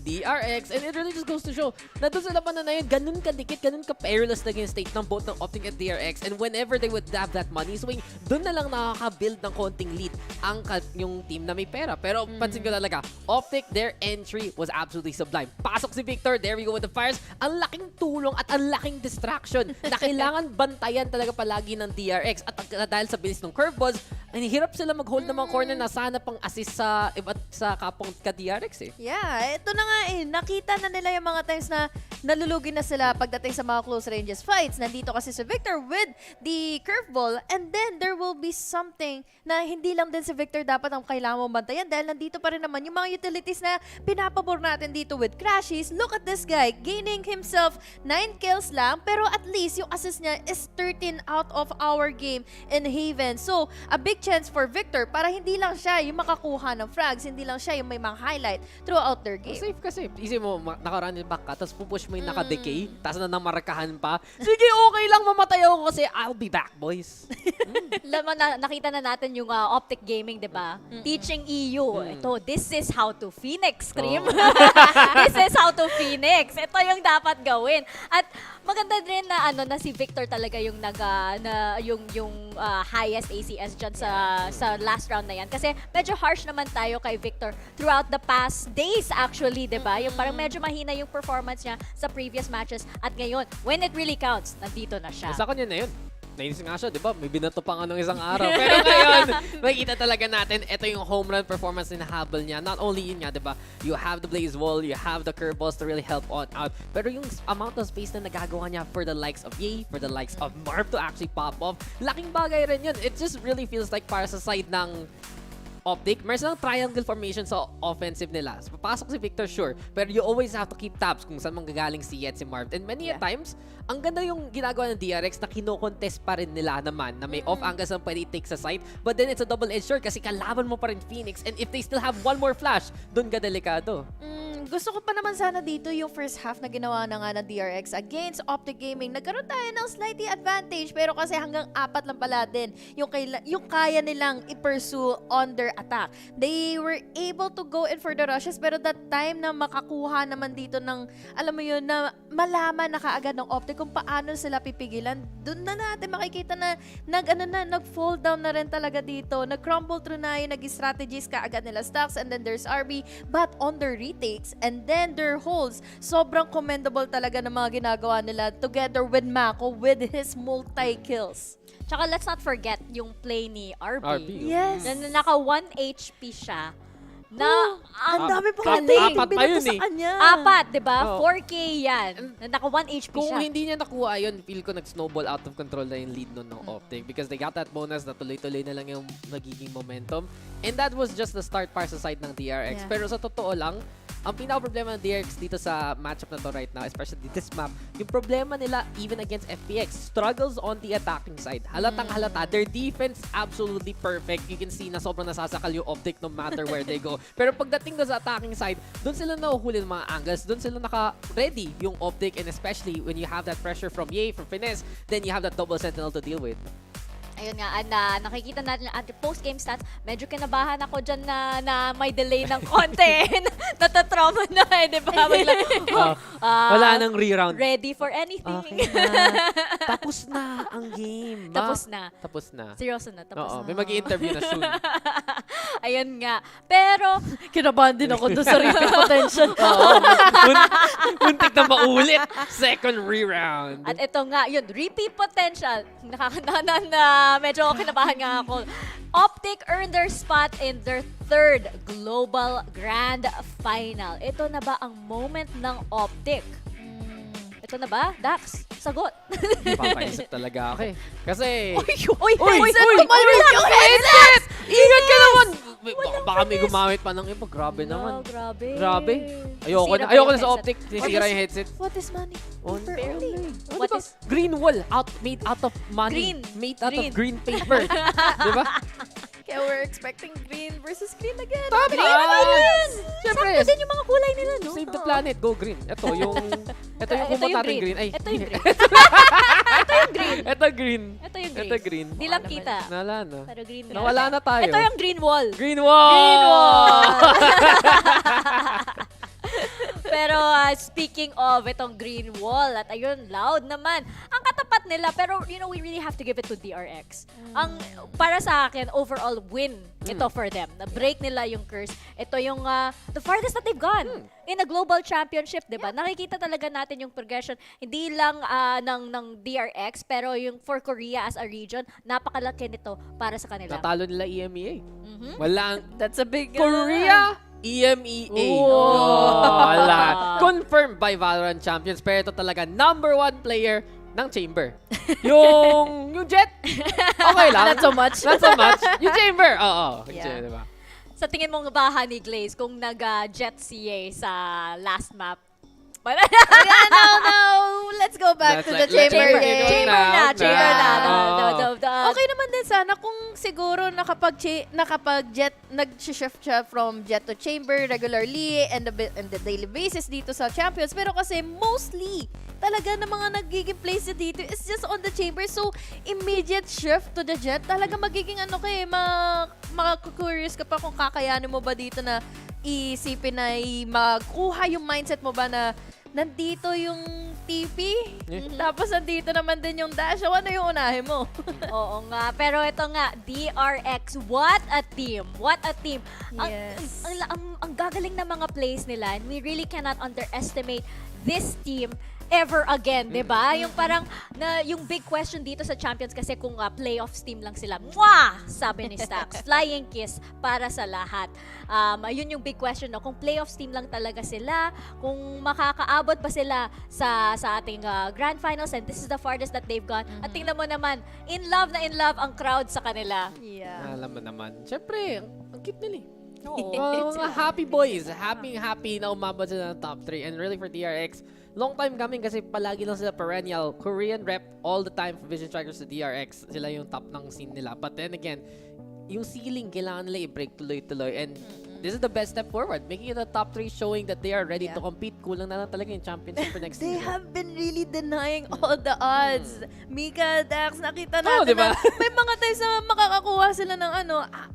DRX. And it really just goes to show na doon sa labanan na yun, ganun kadikit, ganun ka-perilous naging state ng both ng Optic at DRX. And whenever they would have that money swing, doon na lang nakaka-build ng konting lead yung team na may pera. Pero pansin ko talaga, Optic, their entry was absolutely sublime. Pasok si Victor, there we go with the fires. Ang laking tulong at ang laking distraction na kailangan bantayan talaga palagi ng DRX. At dahil sa bilis ng curveballs, hirap sila mag-hold ng mga corner na sana pang assist sa iba't sa kapong ka-DRX eh. Yeah, ito na nga nakita na nila yung mga times na nalulugi na sila pagdating sa mga close ranges fights. Nandito kasi si Victor with the curveball, and then there will be something na hindi lang din si Victor dapat ang kailangan mong bantayan dahil nandito pa rin naman yung mga utilities na pinapabor natin dito with Crashies. Look at this guy, gaining himself 9 kills lang, pero at least yung assist niya is 13 out of our game in Haven. So, a big chance for Victor para hindi lang siya yung makakuha ng frags, hindi lang siya yung may mga highlight throughout their game. Safe kasi. Easy mo, naka-run back ka, tapos pupush mo may naka-decay, tapos na namarkahan pa. Sige, okay lang, mamatay ako kasi I'll be back, boys. Nakita na natin yung Optic Gaming, di ba? Teaching EU. Ito, this is how to Phoenix, Scream. This is how to Phoenix. Ito yung dapat gawin. At maganda din na na si Victor talaga yung highest ACS dyan sa last round na yan. Kasi medyo harsh naman tayo kay Victor throughout the past days actually, 'di ba? Yung parang medyo mahina yung performance niya sa previous matches at ngayon, when it really counts, nandito na siya. Sa kanya na yun. Nainis nga siya, di ba? May binato pa nga nung isang araw. Pero ngayon, makikita talaga natin, ito yung home run performance na nahabol niya. Not only yun nga, di ba? You have the blaze wall, you have the curveballs to really help out. Pero yung amount of space na nagagawa niya for the likes of Ye, for the likes of Marv to actually pop off, laking bagay rin yun. It just really feels like para sa side ng Optic, meron silang triangle formation sa offensive nila. So, papasok si Victor, sure. Pero you always have to keep tabs kung saan manggagaling si Yet, si Marv. And many a times, ang ganda yung ginagawa ng DRX na kino-contest pa rin nila naman na may off angles na pwede take sa site. But then it's a double-edged sword kasi kalaban mo pa rin Phoenix. And if they still have one more flash, dun ka delikado. Gusto ko pa naman sana dito yung first half na ginawa na nga ng DRX against Optic Gaming. Nagkaroon tayo ng slightly advantage pero kasi hanggang 4 lang pala din yung kaya nilang i-pursue on their attack. They were able to go in for the rushes pero that time na makakuha naman dito ng, alam mo yun, na malaman na kaagad ng Optic kung paano sila pipigilan, doon na natin makikita na nag-fall down na rin talaga dito. Nag-crumble through na yung nag-strategies kaagad nila stocks and then there's RB but on their retakes and then their holds, sobrang commendable talaga ng mga ginagawa nila together with Mako with his multi-kills. Tsaka let's not forget yung play ni RB. Yes. Na naka 1 HP siya. Na ang dami pa galing. Apat pa yun sa kanya. 4, di ba? 4K yan. Na naka 1 HP Kung siya. hindi niya nakuha yun, feel ko nag-snowball out of control na yung lead nun ng Optic because they got that bonus na tuloy-tuloy na lang yung nagiging momentum. And that was just the start para sa side ng DRX. Yeah. Pero sa totoo lang, ang pinaka-problema ng DRX dito sa matchup na to right now, especially this map, yung problema nila even against FPX, struggles on the attacking side. Halatang halata. Their defense absolutely perfect. You can see na sobrang nasasakal yung Optic no matter where they go. Pero pagdating doon sa attacking side, doon sila nahuhuli ng mga angles, doon sila naka-ready yung Optic, and especially when you have that pressure from Ye, from Finesse, then you have that double sentinel to deal with. Ayun nga, nakikita natin yung post-game stats. Medyo kinabahan ako dyan na may delay ng konti. Natatrauma na di ba? Wala nang re-round. Ready for anything. Okay na. Tapos na ang game. Tapos na. Tapos na. Seryoso na, tapos na. May mag-i-interview na soon. Ayun nga. Pero, kinabahan din ako doon sa repeat potential. Muntik na maulit. Second re-round. At ito nga, yun, repeat potential. Medyo kinabahan nga ako. Optic earned their spot in their 3rd Global Grand Final. Ito na ba ang moment ng Optic? Ito na ba? Dax, sagot. Papaisip talaga ako. Kasi... Uy! Tumalawin yung headset! Ingat ka naman! Baka may gumamit pa ng iba. Grabe naman. Grabe. Ayoko na sa Optic. Sisira yung headset. What is money? What is green wall made out of money. Made out of green paper. Diba? Kaya we're expecting green versus green again. Tama! Green! Siyempre. Sakto din yung mga kulay nila, no? Save the planet. Go green. Ito yung kumot natin green. Ay. Ito yung green. Ito green. Ito yung green. Di lang kita. Nawala na. Pero green. Nawala na tayo. Ito yung green wall. Green wall! Pero speaking of itong green wall, at ayun, loud naman. Ang katapat nila, pero we really have to give it to DRX. Ang para sa akin, overall win ito for them. Na-break nila yung curse. Ito yung the farthest that they've gone in a global championship, di ba? Nakikita talaga natin yung progression, hindi lang ng DRX, pero yung for Korea as a region, napakalaki nito para sa kanila. Natalo nila EMEA. Walang, that's a big... Korea! EMEA. Wala. Confirmed by VALORANT Champions. Pero ito talaga, #1 player ng Chamber. yung Jet, okay lang. Not so much. Not so much. Yung Chamber, oo. Yeah. Diba? Sa tingin mong baha ni Glaze, kung nag-jet CA sa last map, No. Let's go back to the chamber game. Chamber na. Okay naman din sana kung siguro nag-shift siya from jet to chamber regularly and the daily basis dito sa Champions. Pero kasi mostly talaga na mga nagiging plays dito is just on the chamber. So, immediate shift to the jet. Talaga magiging curious ka pa kung kakayanin mo ba dito na isipin na makuha yung mindset mo ba na nandito yung TP, tapos nandito naman din yung dash. Ano yung unahin mo? Oo nga. Pero ito nga, DRX, what a team. What a team. Yes. Ang gagaling na mga plays nila, and we really cannot underestimate this team ever again, 'di ba? Yung parang yung big question dito sa Champions kasi kung playoffs team lang sila. Mwah! Sabi ni Stax. Flying kiss para sa lahat. Ayun yung big question, no? Kung playoffs team lang talaga sila, kung makakaabot ba sila sa ating grand finals, and this is the farthest that they've gone. At tingnan mo naman, in love ang crowd sa kanila. Yeah. Alam mo naman. Siyempre, ang cute nila eh. Oo. Mga happy boys. Happy na umabot sila ng top 3. And really for DRX, long time coming kasi palagi lang sila perennial Korean rep all the time for Vision Strikers sa DRX. Sila yung top ng scene nila. But then again, yung ceiling kailangan nila i-break tuloy-tuloy. And this is the best step forward. Making it a top 3 showing that they are ready to compete. Kulang na lang talaga yung championship for next They season. have been really denying all the odds. Mika, Dax, nakita natin diba? na may mga times na makakakuha sila ng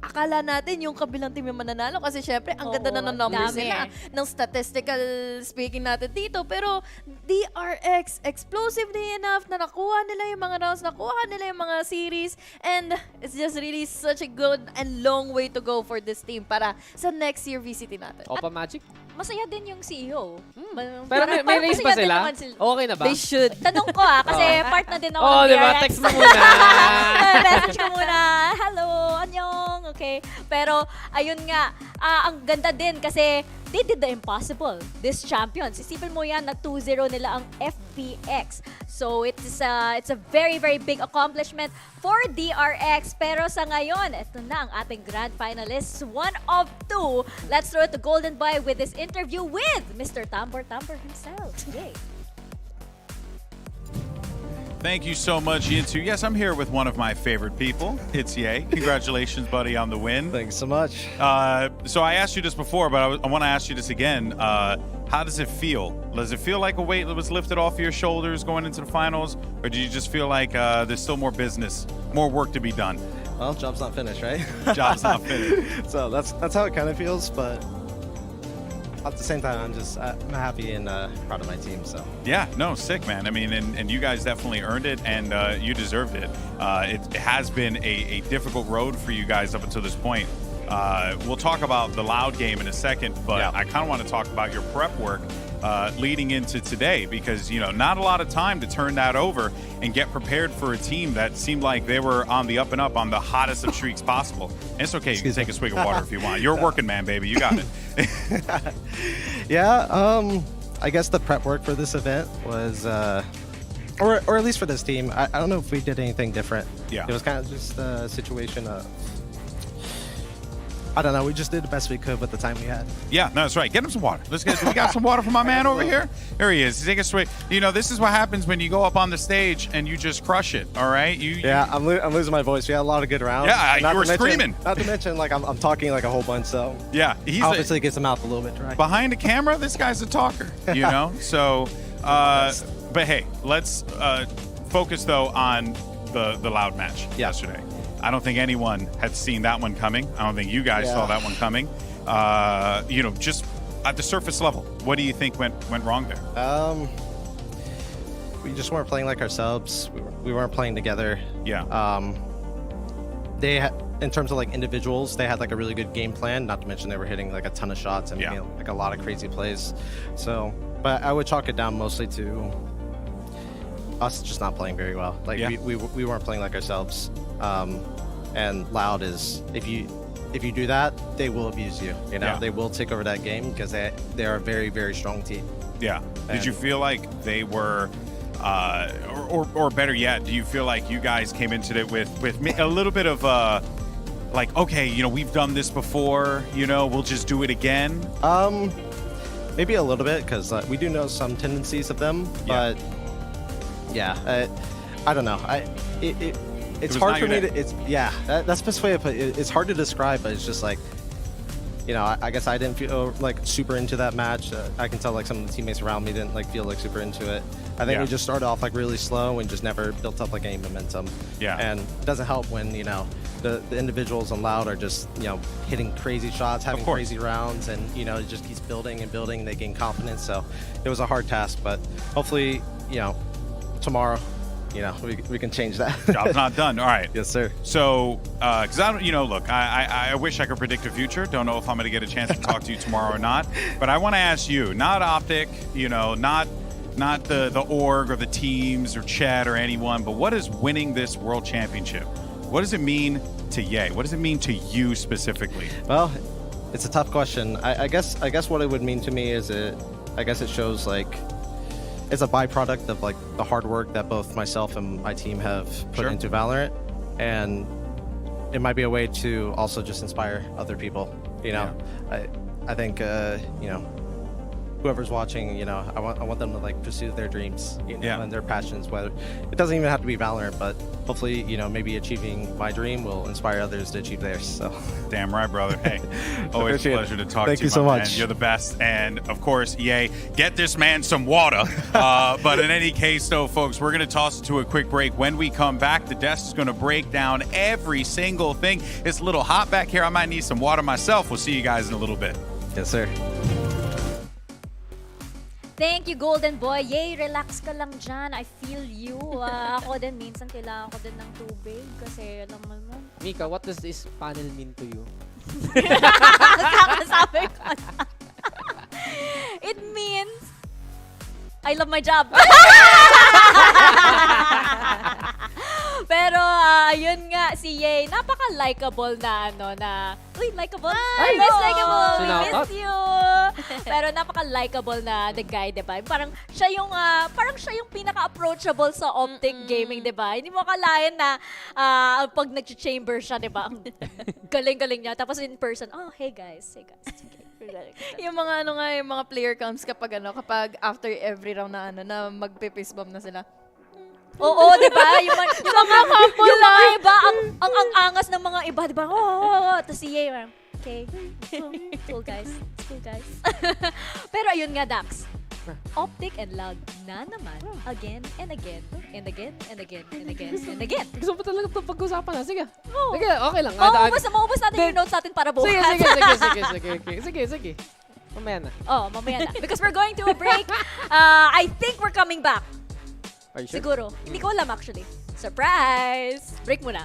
akala natin yung kabilang team yung mananalo kasi syempre ang ganda na ng numbers nila ng statistical speaking natin dito. Pero DRX, explosively enough na nakuha nila yung mga rounds, nakuha nila yung mga series, and it's just really such a good and long way to go for this team para sa next year visitin natin. Opa Magic? Masaya din yung CEO. Pero may race pa sila? Okay na ba? They should. Tanong ko kasi part na din ako ng diba? DRX. Text mo muna. Message ko muna. Hello, anyong. Okay. Pero, ayun nga, ang ganda din kasi they did the impossible. This Champions. Isipin mo yan na 2-0 nila ang FPX. So, it's a very, very big accomplishment for DRX. Pero sa ngayon, ito na ang ating grand finalists. 1 of 2. Let's throw it to Golden Boy with this interview with Mr. Tambor himself. Yay. Thank you so much, Yintu. Yes, I'm here with one of my favorite people. It's Ye. Congratulations, buddy, on the win. Thanks so much. So I asked you this before, but I want to ask you this again. How does it feel? Does it feel like a weight that was lifted off your shoulders going into the finals? Or do you just feel like there's still more business, more work to be done? Well, job's not finished, right? Job's not finished. So that's how it kind of feels, but at the same time, I'm happy and proud of my team. So yeah, no, sick, man. I mean, and you guys definitely earned it, and you deserved it. It has been a difficult road for you guys up until this point. We'll talk about the Loud game in a second, but I kind of want to talk about your prep work leading into today, because not a lot of time to turn that over and get prepared for a team that seemed like they were on the up and up, on the hottest of streaks possible. And it's okay, you can take a swig of water if you want. You're a working man, baby. You got it. Yeah, I guess the prep work for this event was, or at least for this team, I don't know if we did anything different. Yeah, it was kind of just a situation of, I don't know, we just did the best we could with the time we had. Yeah, no, that's right. Get him some water. We got some water for my man over here. There he is. He's taking a swig. This is what happens when you go up on the stage and you just crush it, all right? I'm losing my voice. We had a lot of good rounds. Yeah, you were screaming. Not to mention, like, I'm talking like a whole bunch, so yeah, he's obviously gets the mouth a little bit dry. Behind the camera, this guy's a talker, So, but hey, let's focus, though, on the Loud match yesterday. I don't think anyone had seen that one coming. I don't think you guys saw that one coming. Just at the surface level, what do you think went wrong there? We just weren't playing like ourselves. We weren't playing together. Yeah. They had, in terms of like individuals, they had like a really good game plan. Not to mention they were hitting like a ton of shots and like a lot of crazy plays. So, but I would chalk it down mostly to us just not playing very well. Like we weren't playing like ourselves. And Loud is, if you do that, they will abuse you. They will take over that game because they are a very, very strong team. Yeah. Did you feel like they were, or better yet, do you feel like you guys came into it with a little bit of like, okay, we've done this before, we'll just do it again? maybe a little bit because we do know some tendencies of them, but yeah, I don't know. It's hard for me to. That's the best way to put it. It's hard to describe, but it's just like, you know, I guess I didn't feel like super into that match. I can tell like some of the teammates around me didn't like feel like super into it. I think we just started off like really slow and just never built up like any momentum. And it doesn't help when, you know, the individuals on Loud are just, you know, hitting crazy shots, having crazy rounds, and, you know, it just keeps building and building. They gain confidence. So it was a hard task, but hopefully, you know, tomorrow, you know, we can change that. Job's not done. All right. Yes, sir. So, because I don't, you know, look, I wish I could predict the future. Don't know if I'm going to get a chance to talk to you tomorrow or not. But I want to ask you, not Optic, you know, not the org or the teams or Chad or anyone, but what is winning this World Championship? What does it mean to Ye? What does it mean to you specifically? Well, it's a tough question. I guess what it would mean to me is I guess it shows like it's a byproduct of like the hard work that both myself and my team have put into Valorant, and it might be a way to also just inspire other people. You know, I think you know, whoever's watching, you know, I want them to like pursue their dreams, you know, and their passions. Whether it doesn't even have to be Valorant, but hopefully, you know, maybe achieving my dream will inspire others to achieve theirs. So, damn right, brother. Hey, always a pleasure to talk to you. Thank you so much. You're the best, and of course, Ye, get this man some water. But in any case, though, folks, we're gonna toss it to a quick break. When we come back, the desk is gonna break down every single thing. It's a little hot back here. I might need some water myself. We'll see you guys in a little bit. Yes, sir. Thank you, Golden Boy. Yay, relax ka lang dyan. I feel you. Ako din, minsan kailangan ko din ng tubig kasi alam mo mo. Mika, what does this panel mean to you? Kakasabi ko na. It means I love my job. Pero yun nga, si Ye, napaka-likeable na ano na, uy, likeable? Ay, yes, likeable. We Sinakot. miss you. Pero napaka-likeable na the guy, diba? Parang siya yung pinaka-approachable sa Optic Gaming, diba? Hindi mo akalain na pag nag-chamber siya, diba? Ang galing-galing niya. Tapos in person, oh, hey guys. Yung mga ano nga, yung mga player counts kapag after every round na na magpe-face bomb na sila. Oo, di ba? Yung mga iba, ang angas ng mga iba, di ba? Tapos si Ye, okay. Cool guys. Pero ayun nga, Dax. Optic and Loud na naman. Again and again. And again and again and again and again. Gusto mo talaga itong pag-usapan na? Sige. Oo. Sige, okay lang. Maubos natin yung notes natin para bukas. Sige. Mamaya na. Oh, mamaya na. Because we're going to a break. I think we're coming back. Are you sure? Siguro. Hindi ko alam actually. Surprise! Break muna.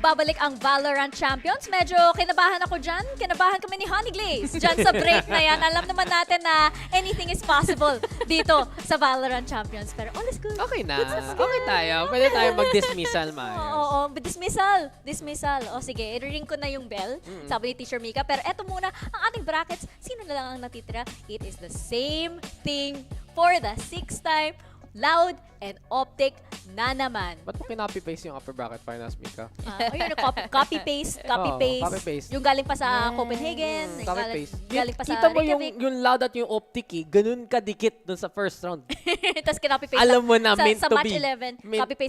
nagbabalik ang Valorant Champions. Medyo kinabahan ako dyan. Kinabahan kami ni Honey Glaze dyan sa break na yan. Alam naman natin na anything is possible dito sa Valorant Champions. Pero all is good. Okay na. Okay tayo. Pwede tayo mag-dismissal, Maya. Oo, dismissal. Dismissal. O sige, i-ring ko na yung bell, sabi ni Teacher Mika. Pero eto muna, ang ating brackets, sino na lang ang natitira? It is the same thing for the 6th time. Loud and Optic na naman. Ba't mo kinopy-paste yung upper bracket finals, Mika? Ayun, copy-paste. Copy-paste. Yung galing pa sa Copenhagen. Copy-paste. Galing pa sa Kita mo Reykjavik. yung Loud at yung Optic ganun kadikit dun sa first round. Tapos kinopy-paste. Alam mo na, meant sa to match be. 11,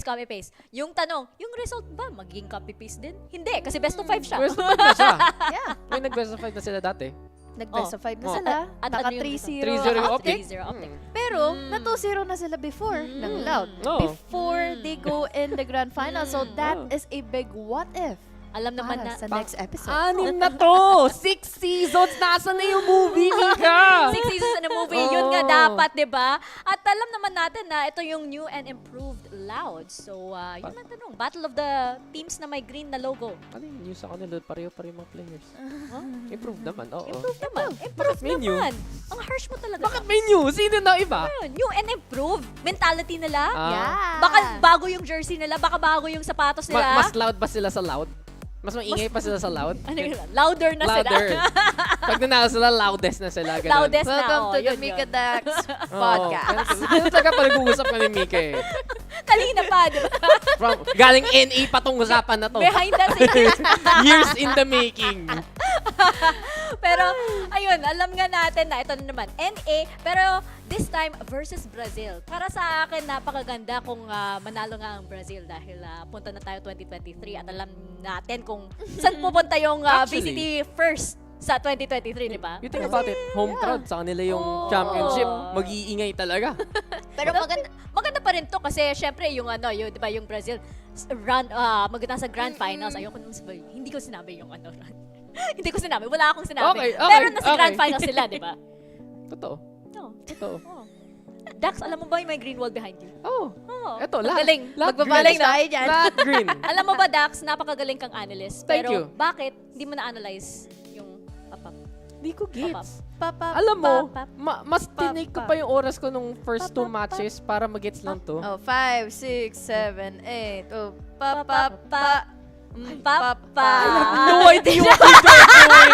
copy-paste. Yung tanong, yung result ba magiging copy-paste din? Hindi, kasi best of 5 siya. Best of 5 na siya. Yeah. May nag-best of 5 na sila dati. Nag-best of 5 na sila. At Naka ano yung 3-0 3-0 Optic. 3-0 Optic. Pero, na 2-0 na sila before ng Loud. Before they go in the grand final. So, that is a big what if. Alam naman na sa next episode. 6 na to! 6 seasons! Nasaan na yung movie, Mika? 6 seasons na movie. Yun nga dapat, di ba? At alam naman natin na ito yung new and improved Loud. So, yun ang tanong. Battle of the teams na may green na logo. Ano yung news sa kanila? Pareho-pareho mga players. Improve naman, oo. Improve naman. Bakit Improve may new? naman. Ang harsh mo talaga. Bakit may new? Sino na iba? New and improved. Mentality nila. Yeah. Baka bago yung jersey nila. Baka bago yung sapatos nila. Mas loud ba sila sa Loud? Mas maingay pa sila sa Loud? Ano yun? Louder na Louder. sila. Pag nanalo sila, loudest na sila. Ganun. Loudest na. Welcome to the yun, Mika yun. Dax podcast. Ganun talaga pa nag-uusap ka ni Mika eh. Kanina pa, di ba? Galing NA pa tong usapan na to. Behind the scenes. Years in the making. Pero, ayun, alam nga natin na ito na naman, NA, pero this time versus Brazil. Para sa akin, napakaganda kung manalo nga ang Brazil dahil punta na tayo 2023 at alam natin kung saan pupunta yung VCT first sa 2023, di ba? You think about it, home crowd sa kanila yung championship, mag-iingay talaga. Pero maganda pa rin to kasi syempre yung yung 'di ba yung Brazil maganda sa grand finals. Ayoko naman sabihin. Hindi ko sinabi yung run. Hindi ko sinabi. Wala akong sinabi. Okay, pero nasa grand finals sila, 'di ba? Totoo. No. Totoo. Dax, alam mo ba yung may green wall behind you? Eto, Magaling. Magbabaling na tayo dyan. Lahat green. Alam mo ba, Dax, napakagaling kang analyst. Thank pero you. bakit hindi mo na-analyze yung papap? Hindi ko gets. Papap. Alam mo, mas tinake ko pa yung oras ko nung first 2 matches para mag-gets lang to. Oh, 5, 6, 7, 8. Oh, pa. Papa. No idea what you're doing.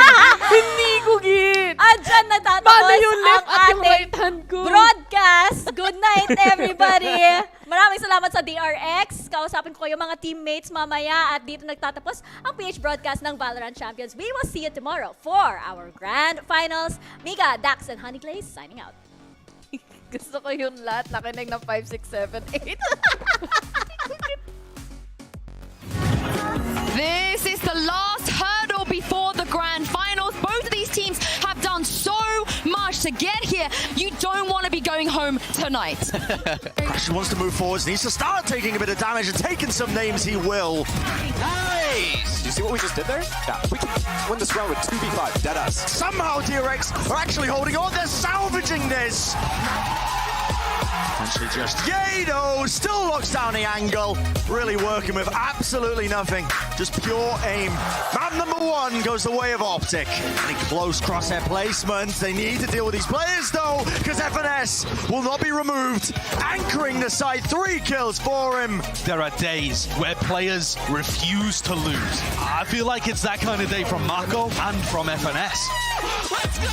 Hindi ko get. Diyan natatapos Paano yung left ang at yung ating right hand ko? broadcast. Good night, everybody. Maraming salamat sa DRX. Kausapin ko yung mga teammates mamaya at dito nagtatapos ang PH broadcast ng Valorant Champions. We will see you tomorrow for our grand finals. Mika, Dax, and Honey Glaze signing out. Gusto ko yung lahat. Nakinig ng 5, 6, 7, 8. This is the last hurdle before the grand finals. Both of these teams have done so much to get here. You don't want to be going home tonight. Crush wants to move forwards, needs to start taking a bit of damage and taking some names he will. Nice! You see what we just did there? Yeah, we can win this round with 2v5, dead us. Somehow DRX are actually holding on, they're salvaging this! Potentially just Yado still locks down the angle, really working with absolutely nothing, just pure aim. Man number 1 goes the way of Optic. Any close crosshair placement, they need to deal with these players though, because FNS will not be removed, anchoring the side, 3 kills for him. There are days where players refuse to lose. I feel like it's that kind of day from Mako and from FNS. Let's go!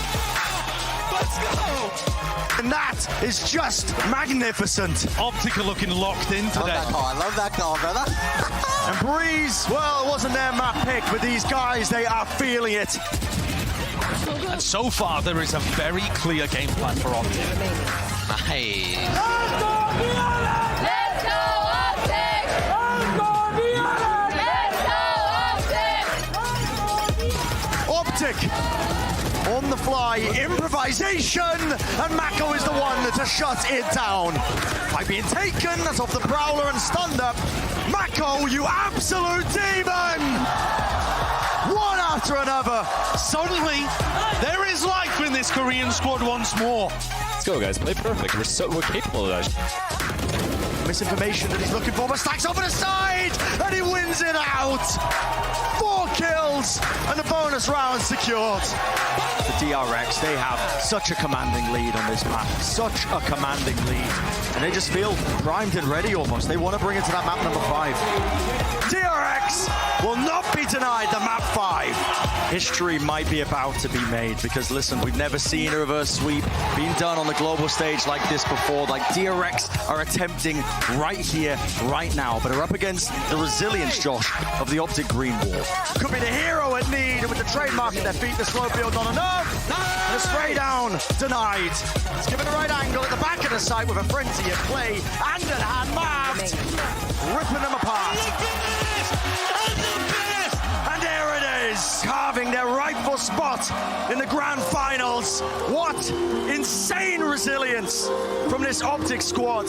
Let's go! And that is just magnificent. Optic are looking locked in today. I love that call, brother. And Breeze, well, it wasn't their map pick, but these guys, they are feeling it. And so far, there is a very clear game plan for Optic. Nice. Let's go, Optic! Optic on the fly, improvisation, and Mako is the one to shut it down. By being taken, that's off the Prowler and stunned up. Mako, you absolute demon! One after another. Suddenly, there is life in this Korean squad once more. Let's go, guys. Play perfect. We're capable of that. Misinformation that he's looking for, but stacks over the side, and he wins Wins it out. 4 kills and the bonus round secured. The DRX, they have such a commanding lead on this map. Such a commanding lead. And they just feel primed and ready almost. They want to bring it to that map number 5. DRX will not be denied the map 5. History might be about to be made because listen, we've never seen a reverse sweep being done on the global stage like this before. Like DRX are attempting right here, right now, but are up against the resilience, Josh, of the Optic Green Wall. Could be the hero at need, and with the trademark at their feet, the slow build not enough. And a spray down, denied. It's given the right angle at the back of the site with a frenzy at play, and at hand marked, ripping them apart. And there it is, carving their rightful spot in the grand finals. What insane resilience from this Optic squad.